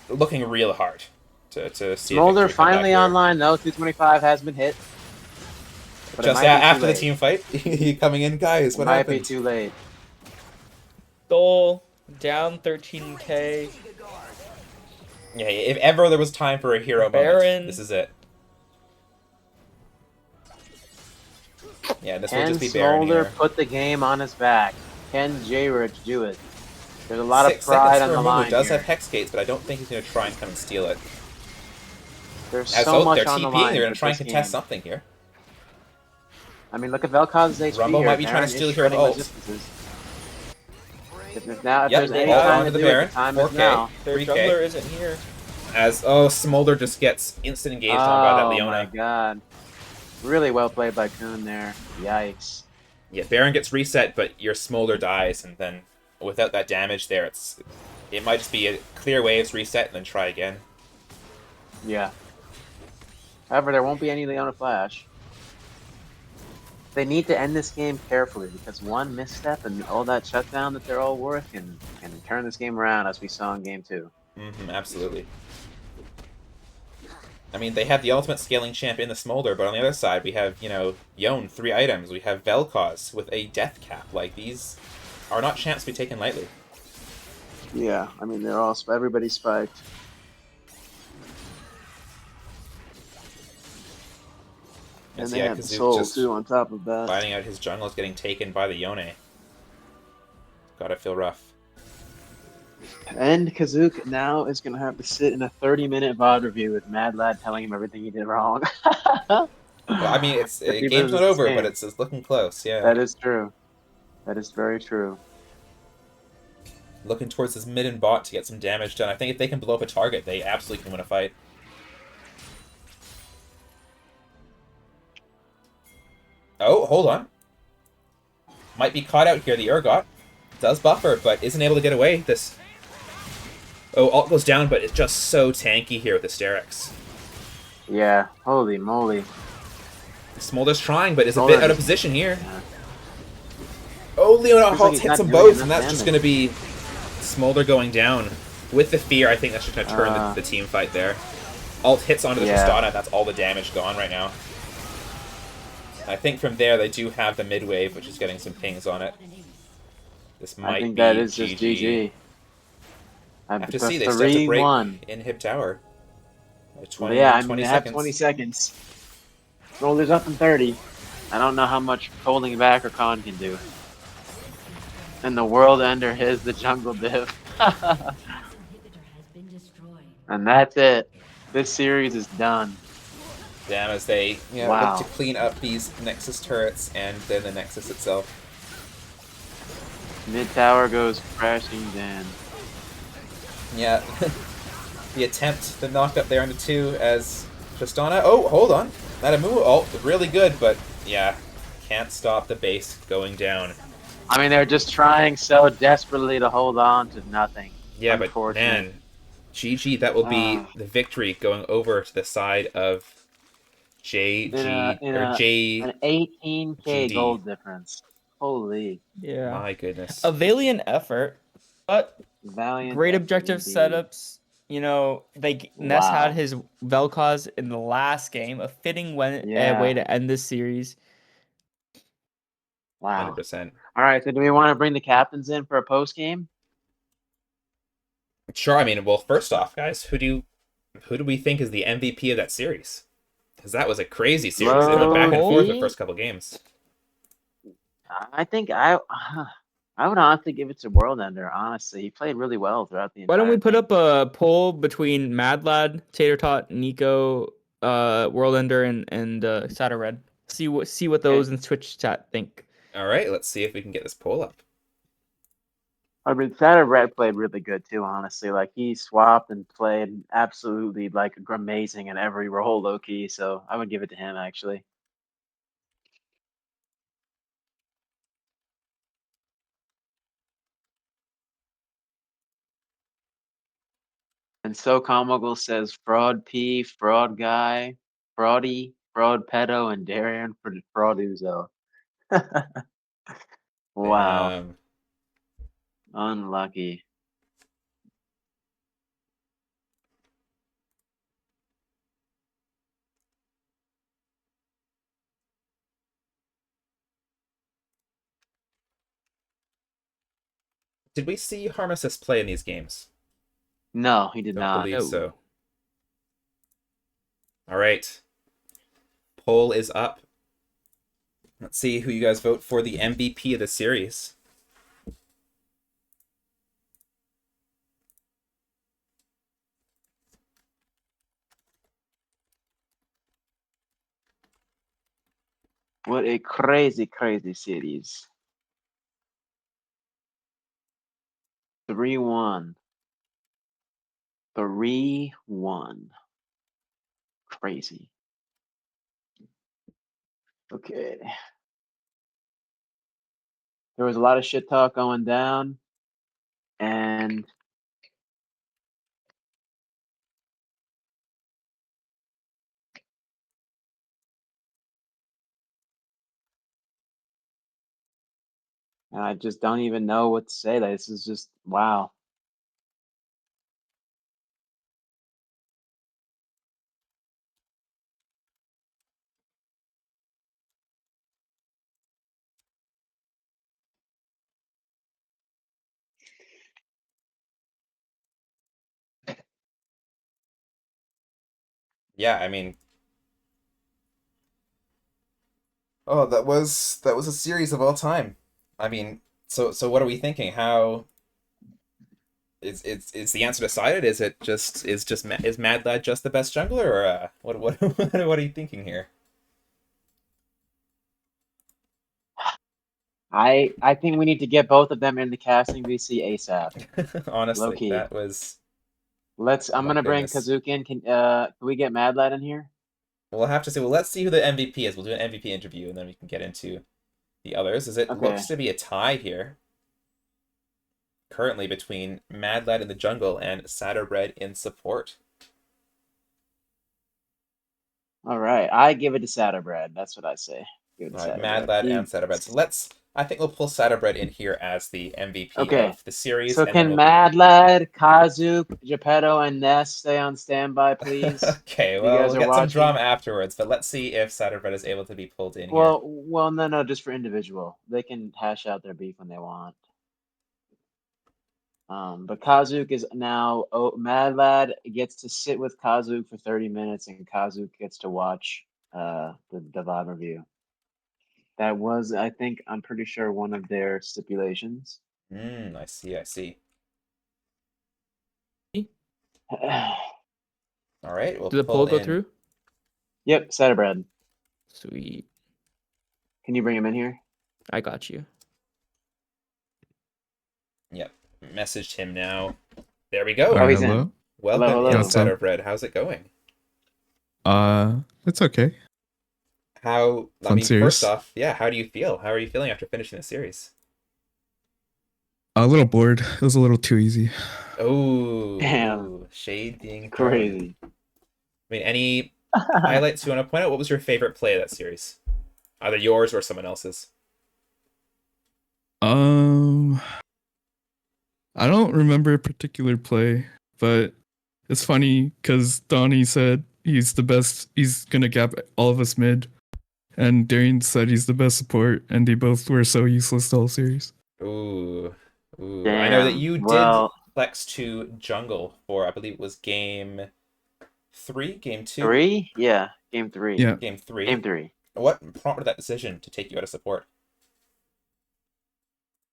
looking real hard to see. Smolder a victory come back finally here. online though. 225 has been hit. But Just it might be after too the late. team fight, he coming in, guys. It What might happened? be too late. Dole down 13k. Yeah, if ever there was time for a hero Baron. moment, this is it. Yeah, this will Can just be Baron Smolder here. put the game on his back? Can J-Rich do it? There's a lot 6 of pride seconds on for the Amumu. line Does here. have Hex Gates, but I don't think he's going to try and come and steal it. There's As so much they're on the TPing, line. they're going to with try and this contest game. something here. I mean, look at Vel'Koz's HP Rumble here. might be trying Baron to is steal here with shredding ult. resistances. If Yep, there's any ult time onto to the do Baron. it, the time 4K. is now. Their 3K. jungler isn't here. As Smolder just gets instant engaged on by that Oh Leona. my god. Really well played by Kuhn there. Yikes. Yeah, Baron gets reset, but your Smolder dies, and then without that damage there, it might just be a clear waves, reset, and then try again. Yeah. However, there won't be any Leona Flash. They need to end this game carefully because one misstep and all that shutdown that they're all worth can turn this game around, as we saw in game 2. Absolutely. I mean, they have the ultimate scaling champ in the Smolder, but on the other side, we have, Yone, 3 items. We have Vel'Koz with a death cap. Like, these are not champs to be taken lightly. Yeah, I mean, everybody's spiked. And they have the Kazook soul just too on top of that. finding out his jungle is getting taken by the Yone. Gotta feel rough. And Kazook now is going to have to sit in a 30-minute VOD review with Mad Lad telling him everything he did wrong. Well, I mean, game's not over, but it's looking close, yeah. That is true. That is very true. Looking towards this mid and bot to get some damage done. I think if they can blow up a target, they absolutely can win a fight. Oh, hold on. Might be caught out here. The Urgot does buffer, but isn't able to get away. Ult goes down, but it's just so tanky here with the Sterex. Yeah, holy moly. Smolder's trying, but is a bit out of position here. Yeah. Oh, Leona Looks like Halt he's hits not them doing both, enough and that's just damage. going to be Smolder going down. With the fear, I think that's just going to turn the team fight there. Ult hits onto the Tristana, that's all the damage gone right now. I think from there they do have the mid wave, which is getting some pings on it. This might I think be that is just GG. I have to see, they still have to break 3-1. in Hib Tower. 20, Yeah, I mean, 20 they seconds. have 20 seconds. Roller's up in 30. I don't know how much holding back or Khan can do. And the World Ender is the jungle div. And that's it. This series is done. Damn, as they Wow. look to clean up these Nexus turrets and then the Nexus itself. Mid tower goes crashing down. Yeah, the attempt, the knock up there into 2 as Tristana. Oh, hold on. That Amu ult, really good, but yeah, can't stop the base going down. I mean, they're just trying so desperately to hold on to nothing. Yeah, but man, GG, that will be the victory going over to the side of An JGD. 18k gold difference. Holy. Yeah. My goodness. A valiant effort, but Valiant great effort objective indeed. setups. Ness had Wow. his Vel'Koz in the last game, a fitting way Yeah. to end this series. Wow. 100%. All right. So do we want to bring the captains in for a post game? Sure. I mean, well, first off, guys, who do we think is the MVP of that series? Because that was a crazy series. It went back and forth the first couple games. I think I would honestly give it to Worldender. Honestly, he played really well throughout the entire. Why don't we put thing. up a poll between Mad Lad, Tater Tot, Nico, Worldender, and Sada Red? See what those in Twitch chat think. All right, let's see if we can get this poll up. I mean, Sada Red played really good too. Honestly, like he swapped and played absolutely like amazing in every role, low key. So I would give it to him actually. And so Comical says fraud P, fraud guy, fraudy, fraud pedo, and Darian for frauduzo. Wow, unlucky. Did we see Harmesis play in these games? No, he did Don't not. believe so. All right. Poll is up. Let's see who you guys vote for the MVP of the series. What a crazy, crazy series. 3-1. 3-1. Crazy. Okay. There was a lot of shit talk going down, and I just don't even know what to say. This is just wow. Yeah, I mean, oh, that was a series of all time. I mean, so what are we thinking? How is the answer decided? Is it just is Mad Lad just the best jungler, or what what are you thinking here? I think we need to get both of them in the casting VC ASAP. Honestly, Low key. that was. I'm my gonna bring goodness. Kazuki in. Can we get Mad Lad in here? We'll have to see. Well, let's see who the MVP is. We'll do an MVP interview, and then we can get into the others. As it looks to be a tie here, currently between Mad Lad in the jungle and Sada Red in support. All right, I give it to Satterbread. That's what I say. Give it to All right, Satterbread. Mad Lad and Sada Red. So I think we'll pull Sada Red in here as the MVP Okay. of the series. So and then can Mad Lad, Kazook, Geppetto, and Ness stay on standby, please? Okay, You well, guys we'll are get some watching? drama afterwards, but let's see if Sada Red is able to be pulled in here. Well, no, just for individual. They can hash out their beef when they want. But Kazook is now. Oh, Mad Lad gets to sit with Kazook for 30 minutes, and Kazook gets to watch the VOD review. That was, I'm pretty sure, one of their stipulations. I see. All right, we'll Did the poll go through? Yep, Satterbread. Sweet. Can you bring him in here? I got you. Yep, messaged him now. There we go. Oh, he's hello? in. Welcome Hello. in, What's up? Sada Red. How's it going? It's okay. I Fun mean, series. first off, yeah, how do you feel? How are you feeling after finishing the series? A little bored. It was a little too easy. Oh, Damn. shade being thrown. Crazy. I mean, any highlights you want to point out? What was your favorite play of that series? Either yours or someone else's. I don't remember a particular play, but it's funny because Donnie said he's the best. He's gonna gap all of us mid, and Darian said he's the best support, and they both were so useless the whole series. Ooh, ooh. I know that Damn. you did Well, flex to jungle for, I believe it was game 3, game 2, 3? Yeah, game 3. Yeah. game Game 3. 3. What prompted that decision to take you out of support?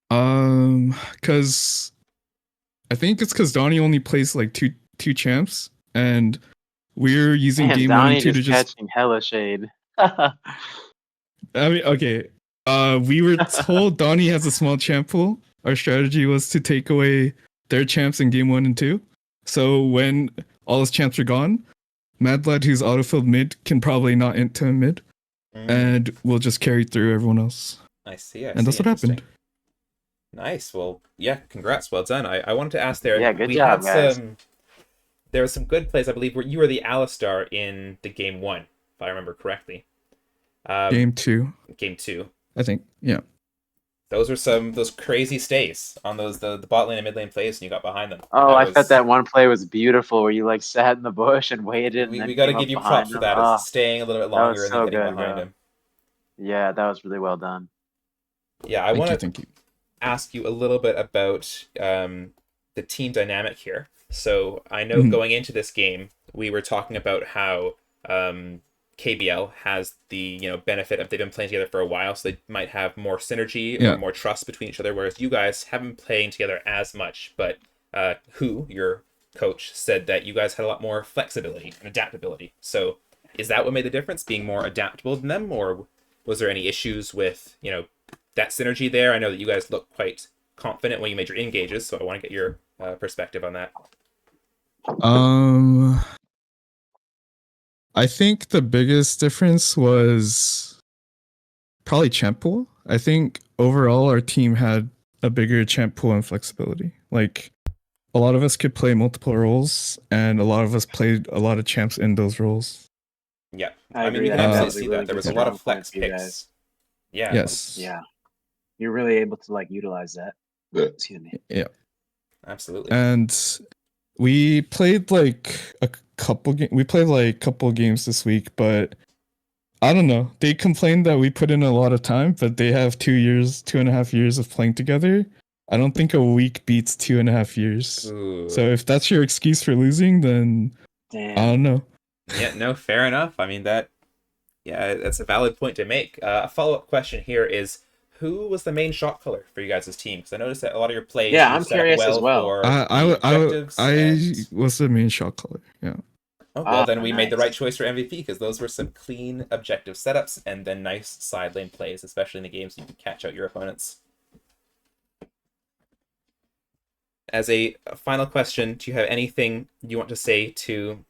Because I think it's because Donnie only plays like two champs, and we're using Man, game one and Donnie two to just just. catching hella shade. I mean, okay. We were told Donnie has a small champ pool. Our strategy was to take away their champs in game one and two. So when all his champs are gone, Mad Lad, who's autofilled mid, can probably not int him mid, and we'll just carry through everyone else. I see. I And see. that's what Interesting. happened. Nice. Well, yeah. Congrats. Well done. I wanted to ask there. Yeah, good we job, had guys. some. There was some good plays. I believe where you were the Alistar in the game 1, if I remember correctly. Game two, Game 2. I think. Yeah. Those were those crazy stays on those the bot lane and mid lane plays, and you got behind them. Oh, That I thought was that one play was beautiful where you like sat in the bush and waited and we then got to came give up you behind props for him. that, as Oh, staying a little bit that longer was and then so getting good, behind bro. him. Yeah, that was really well done. Yeah, I want to Thank you. ask you a little bit about the team dynamic here. So I know Mhm. going into this game, we were talking about how KBL has the benefit of they've been playing together for a while, so they might have more synergy or Yeah. more trust between each other, whereas you guys haven't been playing together as much. But your coach, said that you guys had a lot more flexibility and adaptability. So is that what made the difference, being more adaptable than them, or was there any issues with that synergy there? I know that you guys look quite confident when you made your engages, so I want to get your perspective on that. I think the biggest difference was probably champ pool. I think overall our team had a bigger champ pool and flexibility. Like a lot of us could play multiple roles, and a lot of us played a lot of champs in those roles. Yeah, I I mean, agree. you can I think that absolutely was a see really that there good was a lot of strong point flex for you guys. picks. Yeah, Yes. Yeah, you're really able to like utilize that. Excuse me. Yeah. absolutely. And we played like a couple we played like a couple games this week, but I don't know. They complained that we put in a lot of time, but they have 2.5 years of playing together. I don't think a week beats 2.5 years. Ooh. So if that's your excuse for losing, then Damn. I don't know. Yeah, no, fair enough. I mean, that's a valid point to make. A follow-up question here is, who was the main shot caller for you guys' team? Because I noticed that a lot of your plays Yeah, you I'm set up curious as well well. for the objectives. I was the main shot caller. Yeah. Oh, well, then we made the right Nice. choice for MVP, because those were some clean objective setups and then nice side lane plays, especially in the games you can catch out your opponents. As a final question, do you have anything you want to say to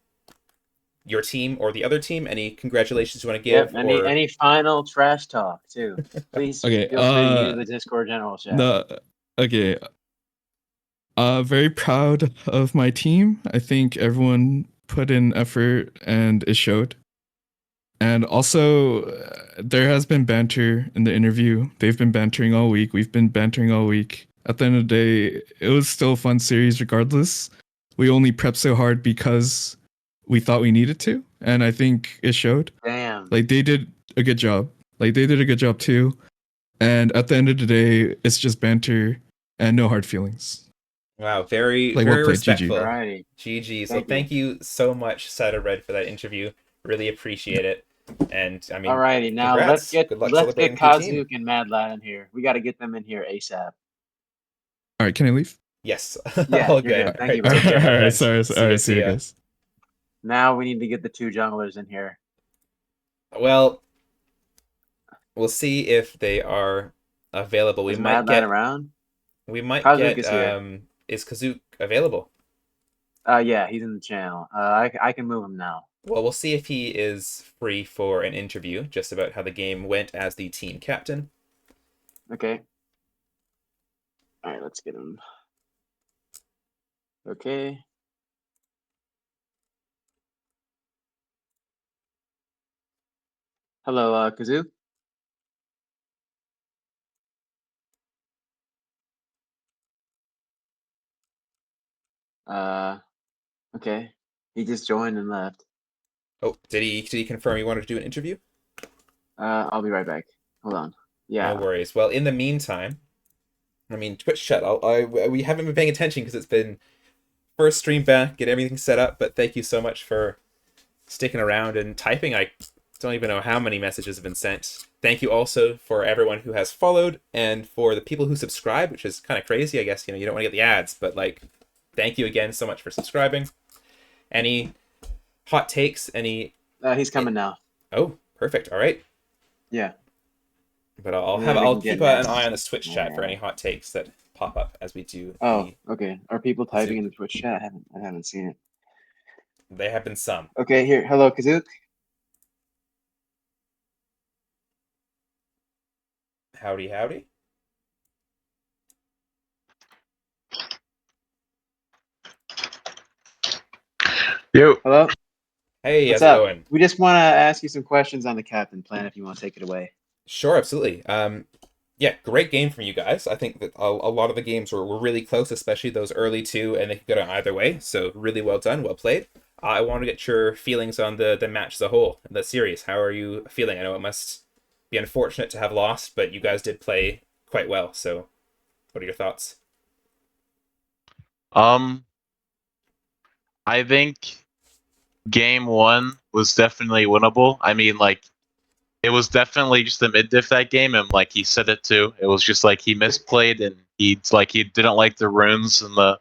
your team or the other team? Any congratulations you want to Yep. give? Any final trash talk too? Please Okay. feel free to use the Discord general chat. Okay. Very proud of my team. I think everyone put in effort and it showed. And also, there has been banter in the interview. They've been bantering all week. We've been bantering all week. At the end of the day, it was still a fun series regardless. We only prepped so hard because we thought we needed to. And I think it showed. Damn. Like, they did a good job. Like, they did a good job too. And at the end of the day, it's just banter and no hard feelings. Wow, very, Like, well very played. GG. respectful. Alrighty. GG. So Thank you. thank you so much, Cider Red, for that interview. Really appreciate it. And I mean, Alrighty. Now congrats. Good luck let's get celebrating with your team. Kazook and Mad Lad in here. We got to get them in here ASAP. All right, can I leave? Yes. Yeah, All you're good. good. Thank All you, right, bro. take care, my All right, friend. sorry. All right, see you ya. guys. Now we need to get the two junglers in here. Well, we'll see if they are available. Is Mad Lad around? We might Kazook get. is here. Is Kazook available? Yeah, he's in the channel. I can move him now. Well, we'll see if he is free for an interview, just about how the game went as the team captain. Okay. All right, let's get him. Okay. Hello, Kazook. Okay. He just joined and left. Oh, did he confirm he wanted to do an interview? I'll be right back. Hold on. Yeah. No worries. Well, in the meantime, I mean, Twitch chat. We haven't been paying attention because it's been first stream back, get everything set up. But thank you so much for sticking around and typing. I don't even know how many messages have been sent. Thank you also for everyone who has followed and for the people who subscribe, which is kind of crazy. I guess you don't want to get the ads, but like, thank you again so much for subscribing. Any hot takes? Any? He's coming now. Oh, perfect. All right. Yeah. But And then we I'll can keep get an next. eye on this Twitch chat for any hot takes that pop up as we do. Oh, okay. Are people typing Zoom. in the Twitch chat? I haven't seen it. There have been some. Okay, here. Hello, Kazook. Howdy, howdy. Yo. Hello. Hey, What's how's it up? going? We just want to ask you some questions on the captain plan if you want to take it away. Sure, absolutely. Yeah, great game from you guys. I think that a lot of the games were really close, especially those early two, and they could go either way. So really well done, well played. I want to get your feelings on the match as a whole, the series. How are you feeling? I know it must be unfortunate to have lost, but you guys did play quite well. So, what are your thoughts? I think game one was definitely winnable. I mean, like, it was definitely just a mid diff that game, and like he said it too. It was just like he misplayed, and he didn't like the runes and the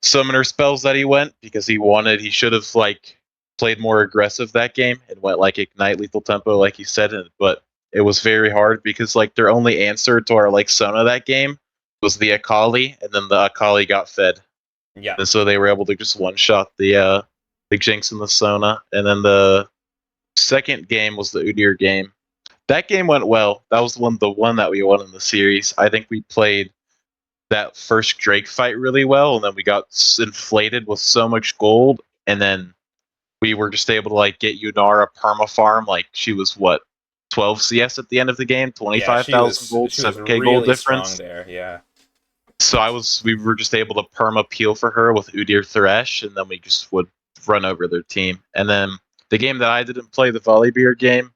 summoner spells that he went because he should have like played more aggressive that game and went like ignite lethal tempo like he said. But it was very hard because like their only answer to our like Sona that game was the Akali, and then the Akali got fed, Yeah. and so they were able to just one shot the Jinx and the Sona. And then the second game was the Udyr game. That game went well. That was the one that we won in the series. I think we played that first Drake fight really well, and then we got inflated with so much gold, and then we were just able to like get Yunara perma farm. Like she was what 12 CS at the end of the game, Yeah, 25,000 gold, she was 7k gold really strong difference. there. Yeah. So we were just able to perma peel for her with Udyr Thresh, and then we just would run over their team. And then the game that I didn't play, the Volibear game,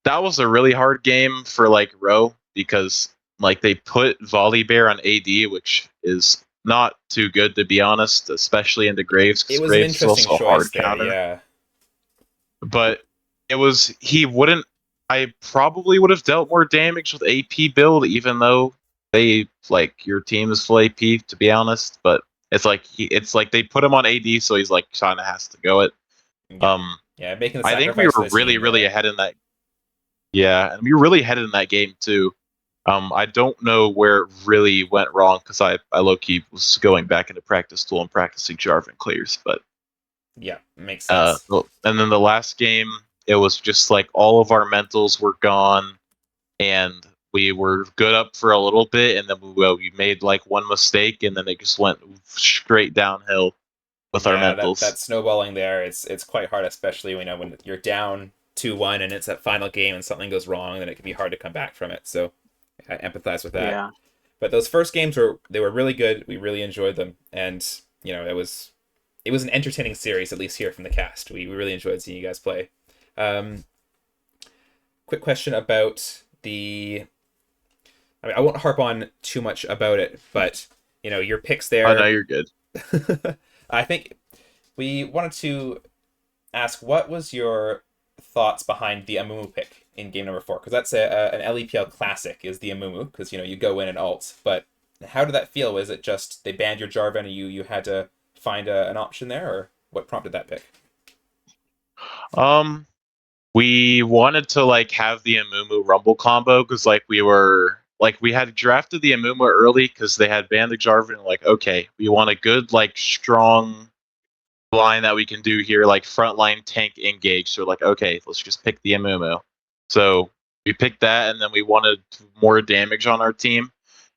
that was a really hard game for like Row because like they put Volibear on AD, which is not too good to be honest, especially into Graves It because was an Graves is interesting also a choice hard there. counter. Yeah. But he wouldn't. I probably would have dealt more damage with AP build, even though they like your team is full AP. To be honest, but it's like they put him on AD, so he's like kind of has to go it. Yeah. Yeah, making the I think we sacrifice for were the team really there. ahead in that. Yeah, and we were really ahead in that game too. I don't know where it really went wrong because I low key was going back into practice tool and practicing Jarvan clears, but yeah, makes sense. and then the last game, it was just like all of our mentals were gone, and we were good up for a little bit, and then we made like one mistake, and then it just went straight downhill with our mentals. that snowballing there, it's quite hard, especially when you're down 2-1 and it's that final game and something goes wrong, then it can be hard to come back from it. So I empathize with that. Yeah. But those first games were really good. We really enjoyed them, and it was an entertaining series, at least here from the cast. We really enjoyed seeing you guys play. Quick question about I won't harp on too much about it, but your picks there. Oh no, you're good. I think we wanted to ask what was your thoughts behind the Amumu pick in game number 4, because that's an LEPL classic is the Amumu, because you go in and ult. But how did that feel? Was it just they banned your Jarvan and you had to find an option there, or what prompted that pick? We wanted to like have the Amumu Rumble combo because we had drafted the Amumu early because they had banned the Jarvan. Like, okay, we want a good like strong line that we can do here, like frontline tank engage. So like, okay, let's just pick the Amumu. So we picked that, and then we wanted more damage on our team,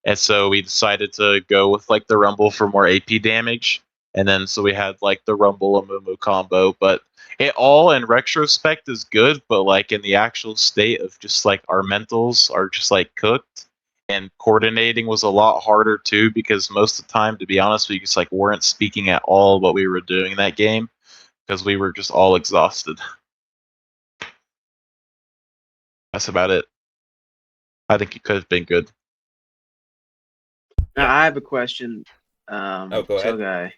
and so we decided to go with like the Rumble for more AP damage. And then so we had like the Rumble Amumu combo, but it all in retrospect is good, but like in the actual state of just like our mentals are just like cooked. and coordinating was a lot harder too because most of the time, to be honest, we just like weren't speaking at all what we were doing in that game because we were just all exhausted. That's about it. I think it could have been good. Now Yeah. I have a question. Go Chill ahead.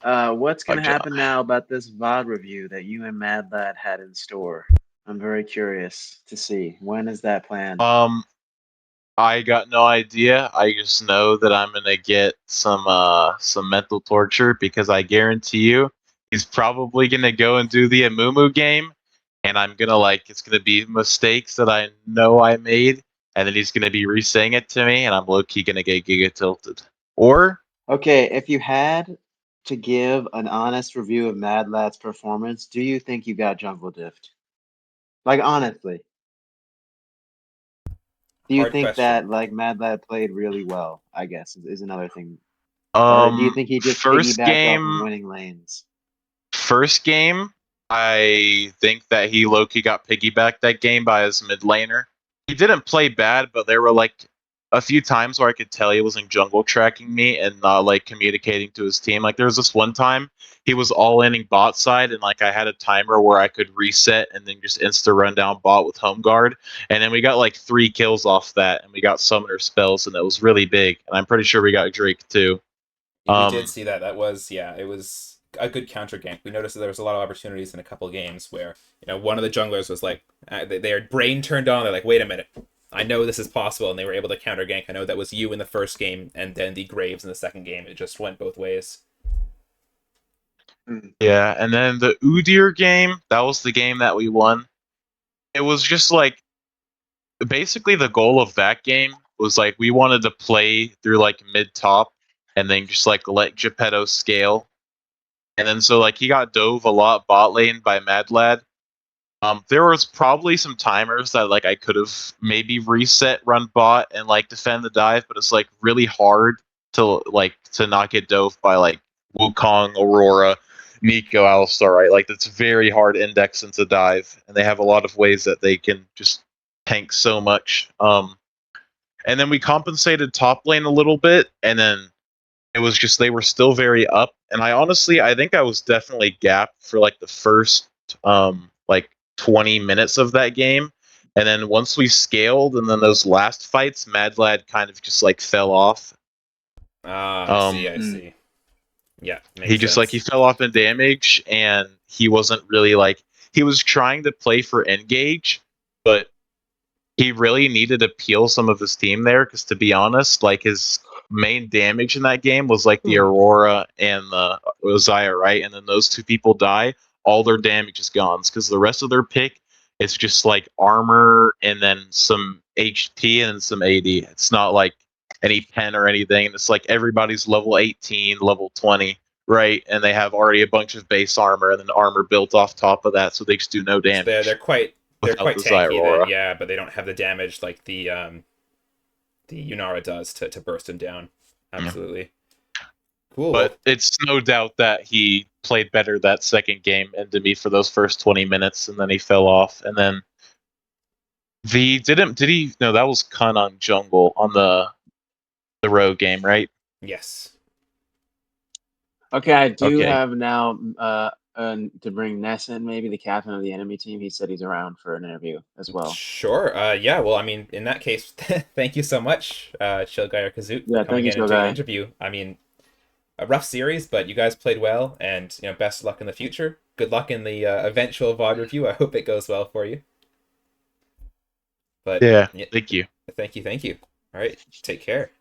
guy. What's gonna John. happen now about this VOD review that you and Mad Lad had in store? I'm very curious to see. When is that planned? I got no idea. I just know that I'm gonna get some mental torture because I guarantee you he's probably gonna go and do the Amumu game, and I'm gonna like it's gonna be mistakes that I know I made, and then he's gonna be re-saying it to me, and I'm low key gonna get giga tilted. Or Okay, if you had to give an honest review of Mad Lad's performance, do you think you got jungle diffed? Like honestly, do you Hard think question. that like Mad Lad played really well? I guess is another thing. Or do you think he just first piggybacked off of game winning lanes? First game, I think that he low-key got piggybacked that game by his mid laner. He didn't play bad, but there were like a few times where I could tell he wasn't jungle tracking me and not like communicating to his team. Like there was this one time he was all inning bot side and like I had a timer where I could reset and then just insta run down bot with home guard. And then we got like 3 kills off that and we got summoner spells and it was really big. And I'm pretty sure we got Drake too. We did see that. That was it was a good counter gank. We noticed that there was a lot of opportunities in a couple games where one of the junglers was like their brain turned on. They're like, wait a minute, I know this is possible, and they were able to counter gank. I know that was you in the first game, and then the Graves in the second game. It just went both ways. Yeah, and then the Udyr game, that was the game that we won. It was just like basically the goal of that game was like we wanted to play through like mid top and then just like let Geppetto scale. And then so like he got dove a lot bot lane by Mad Lad. There was probably some timers that like I could have maybe reset run bot and like defend the dive, but it's like really hard to not get dove by like Wukong, Aurora, Nico, Alistar, right? Like it's very hard index into dive, and they have a lot of ways that they can just tank so much. And then we compensated top lane a little bit, and then it was just they were still very up. And I think I was definitely gapped for like the first like 20 minutes of that game. And then once we scaled, and then those last fights, Mad Lad kind of just like fell off. I see. I see. Yeah, He makes just sense. like he fell off in damage, and he wasn't really like he was trying to play for engage, but he really needed to peel some of his team there because to be honest, like his main damage in that game was like the Aurora and the Uzziah, right? And then those two people die, all their damage is gone because the rest of their pick is just like armor and then some HP and some AD. It's not like any pen or anything. It's like everybody's level 18, level 20, right? And they have already a bunch of base armor and then armor built off top of that, so they just do no So damage. they're quite without the tanky Zyra. then, yeah, but they don't have the damage like the Yunara does to burst him down. Absolutely. Cool. But it's no doubt that he played better that second game into me for those first 20 minutes, and then he fell off. And then no, that was Kun on jungle on the road game, right? Yes. Okay, I do Okay. have now to bring Ness in, maybe the captain of the enemy team. He said he's around for an interview as well. Sure. Yeah. Well, I mean, in that case, thank you so much, Chill Guy or Kazoot, Yeah, for coming thank you, in and Chill doing an Guy. interview. I mean, a rough series, but you guys played well, and best luck in the future. Good luck in the eventual VOD review. I hope it goes well for you. But Yeah. Thank you. Thank you. Thank you. All right. Take care.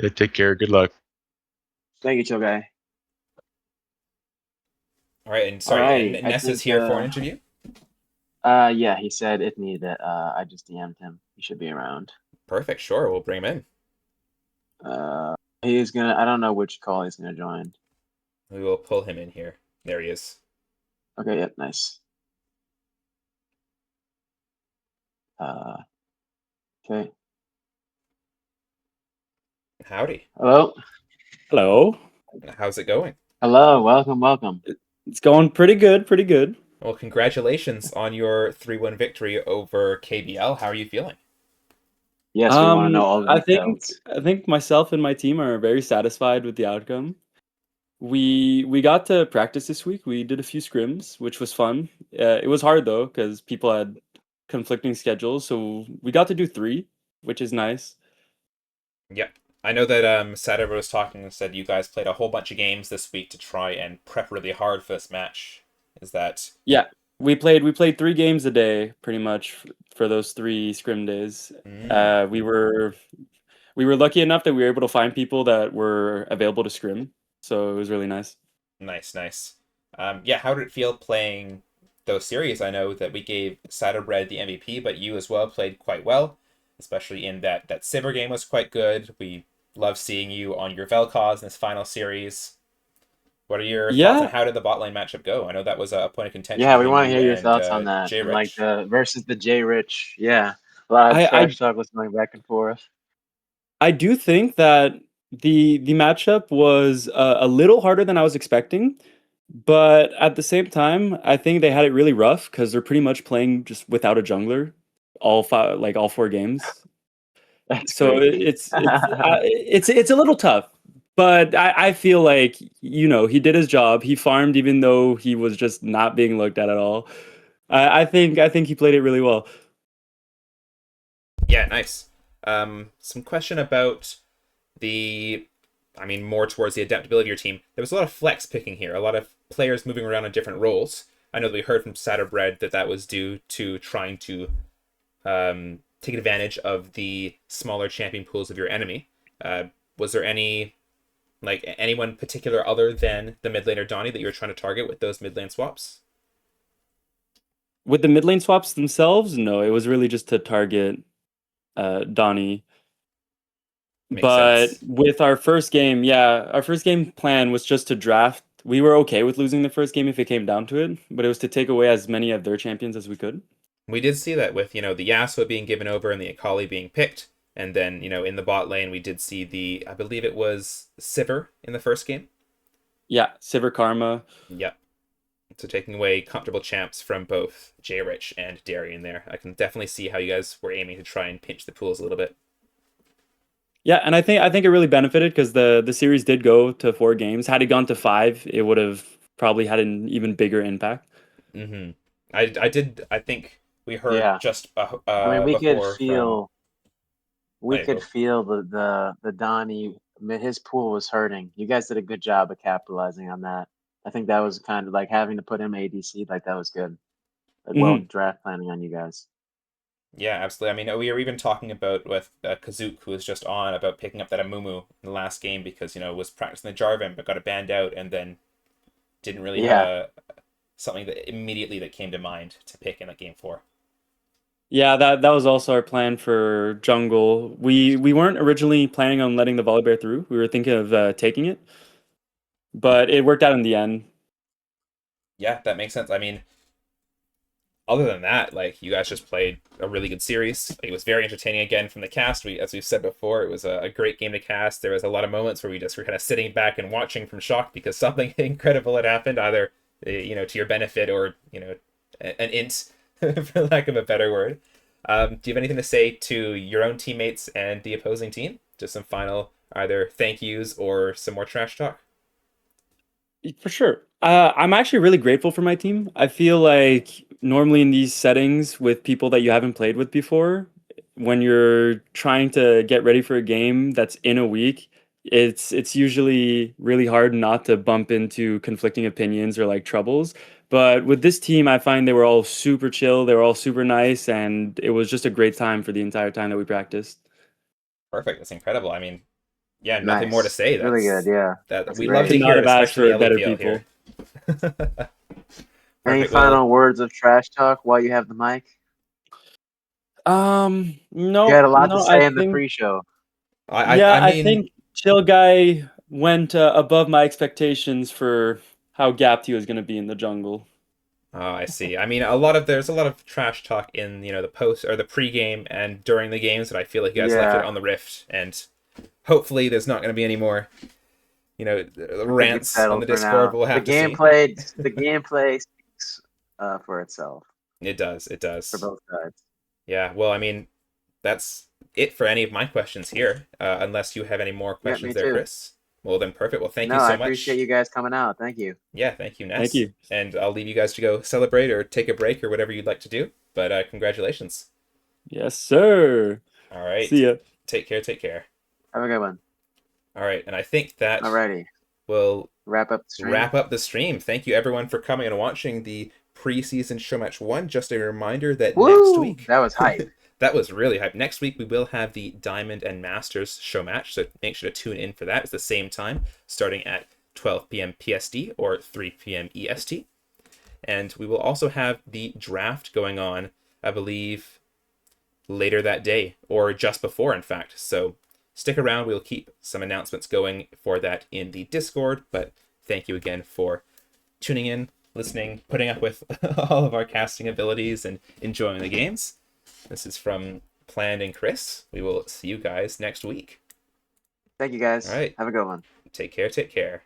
Yeah, take care. Good luck. Thank you, Chill Guy. All right, and sorry, Alrighty, Ness is here for an interview? Yeah, he said if needed, I just DM'd him. He should be around. Perfect, sure, we'll bring him in. He's gonna, I don't know which call he's gonna join. We will pull him in here. There he is. Okay, yep, nice. Okay. Howdy. Hello. Hello. How's it going? Hello, welcome. It's going pretty good. Well, congratulations on your 3-1 victory over KBL. How are you feeling? Yes, we want to know all the I think details. I think myself and my team are very satisfied with the outcome. We got to practice this week. We did a few scrims, which was fun. It was hard though because people had conflicting schedules, so we got to do three, which is nice. Yep. I know that Sadova was talking and said you guys played a whole bunch of games this week to try and prep really hard for this match. Is that Yeah, we played 3 games a day pretty much for those 3 scrim days. We were lucky enough that we were able to find people that were available to scrim, so it was really nice. nice, nice? Yeah, how did it feel playing those series? I know that we gave Saddlebred the MVP, but you as well played quite well, especially in that Sivir game was quite good. We love seeing you on your Vel'Koz in this final series. What are your thoughts on Yeah, how did the bot lane matchup go? I know that was a point of contention Yeah, we between want to you hear your and thoughts on that, J and like Rich. the versus the J Rich. Yeah, a lot of I trash talk was going back and forth. I do think that the matchup was a little harder than I was expecting, but at the same time, I think they had it really rough because they're pretty much playing just without a jungler, all 5, like all 4 games. That's So crazy. it's a little tough, but I feel like he did his job. He farmed even though he was just not being looked at all. I think he played it really well. Yeah, nice. Some question about the, I mean, more towards the adaptability of your team. There was a lot of flex picking here, a lot of players moving around in different roles. I know that we heard from Satterbread that that was due to trying to take advantage of the smaller champion pools of your enemy. Was there anyone particular other than the mid laner Donnie that you were trying to target with those mid lane swaps? With the mid lane swaps themselves, no, it was really just to target Donnie. Makes But sense. with our first game, yeah, our first game plan was just to draft. We were okay with losing the first game if it came down to it, but it was to take away as many of their champions as we could. We did see that with, the Yasuo being given over and the Akali being picked. And then, in the bot lane, we did see I believe it was Sivir in the first game. Yeah, Sivir Karma. Yep. So taking away comfortable champs from both J Rich and Darian there. I can definitely see how you guys were aiming to try and pinch the pools a little bit. Yeah, and I think it really benefited because the series did go to 4 games. Had it gone to 5, it would have probably had an even bigger impact. Mm-hmm. I think we heard Yeah, just I mean, before from. Oh, we yeah, could go. feel the Donnie. I mean, his pool was hurting. You guys did a good job of capitalizing on that. I think that was kind of like having to put him ADC. Like that was good. Like well Hmm. draft planning on you guys. Yeah, absolutely. I mean, we were even talking about with Kazook, who was just on, about picking up that Amumu in the last game because, was practicing the Jarvan, but got it banned out and then didn't really have Yeah, something that immediately that came to mind to pick in that game 4. Yeah, that was also our plan for jungle. We weren't originally planning on letting the Volibear through. We were thinking of taking it, but it worked out in the end. Yeah, that makes sense. I mean, other than that, like, you guys just played a really good series. It was very entertaining again from the cast. As we've said before, it was a great game to cast. There was a lot of moments where we just were kind of sitting back and watching from shock because something incredible had happened, either to your benefit or an int, for lack of a better word. Do you have anything to say to your own teammates and the opposing team? Just some final either thank yous or some more trash talk. For sure. I'm actually really grateful for my team. I feel like normally in these settings with people that you haven't played with before, when you're trying to get ready for a game that's in a week, it's usually really hard not to bump into conflicting opinions or like troubles. But with this team, I find they were all super chill, they were all super nice, and it was just a great time for the entire time that we practiced. Perfect. That's incredible. I mean, yeah, nothing more to nice. say. Really good. Yeah, That that's we love Could to great. not hear, have asked especially for better LEPL here. people. Any Perfect. Well, final words of trash talk while you have the mic? You had No, a lot to no, I say in the think pre-show. Yeah, I I mean, think Chill Guy went above my expectations for how gapped he was going to be in the jungle. oh, I see. I mean, there's a lot of trash talk in the post or the pregame and during the games, but I feel like you guys left it Yeah, on the Rift, and hopefully there's not going to be any more I think it's rants on settled the for Discord. now. But we'll The have to see. gameplay, the gameplay speaks for itself It does. It for does. both sides. Yeah. Well, I mean, that's it for any of my questions here. Unless you have any more Yeah, questions me there, too. Chris. Well, then perfect. Well, thank No, you I so appreciate much. you guys coming out. Thank you. Yeah, thank you, Ness. Thank you. And I'll leave you guys to go celebrate or take a break or whatever you'd like to do. But congratulations. Yes, sir. All right. See ya. Take care. Take care. Have a good one. All right. And I think that Alrighty. will Wrap up the stream. wrap up the stream. Thank you, everyone, for coming and watching the preseason Showmatch 1. Just a reminder that next Woo! week... That was hype. That was really hype. Next week, we will have the Diamond and Masters Showmatch, so make sure to tune in for that. It's the same time, starting at 12 p.m. PST or 3 p.m. EST. And we will also have the draft going on, I believe, later that day, or just before, in fact. So stick around. We'll keep some announcements going for that in the Discord. But thank you again for tuning in, listening, putting up with all of our casting abilities, and enjoying the games. This is from Planned and Chris. We will see you guys next week. Thank you guys. All right. Have a good one. Take care. Take care.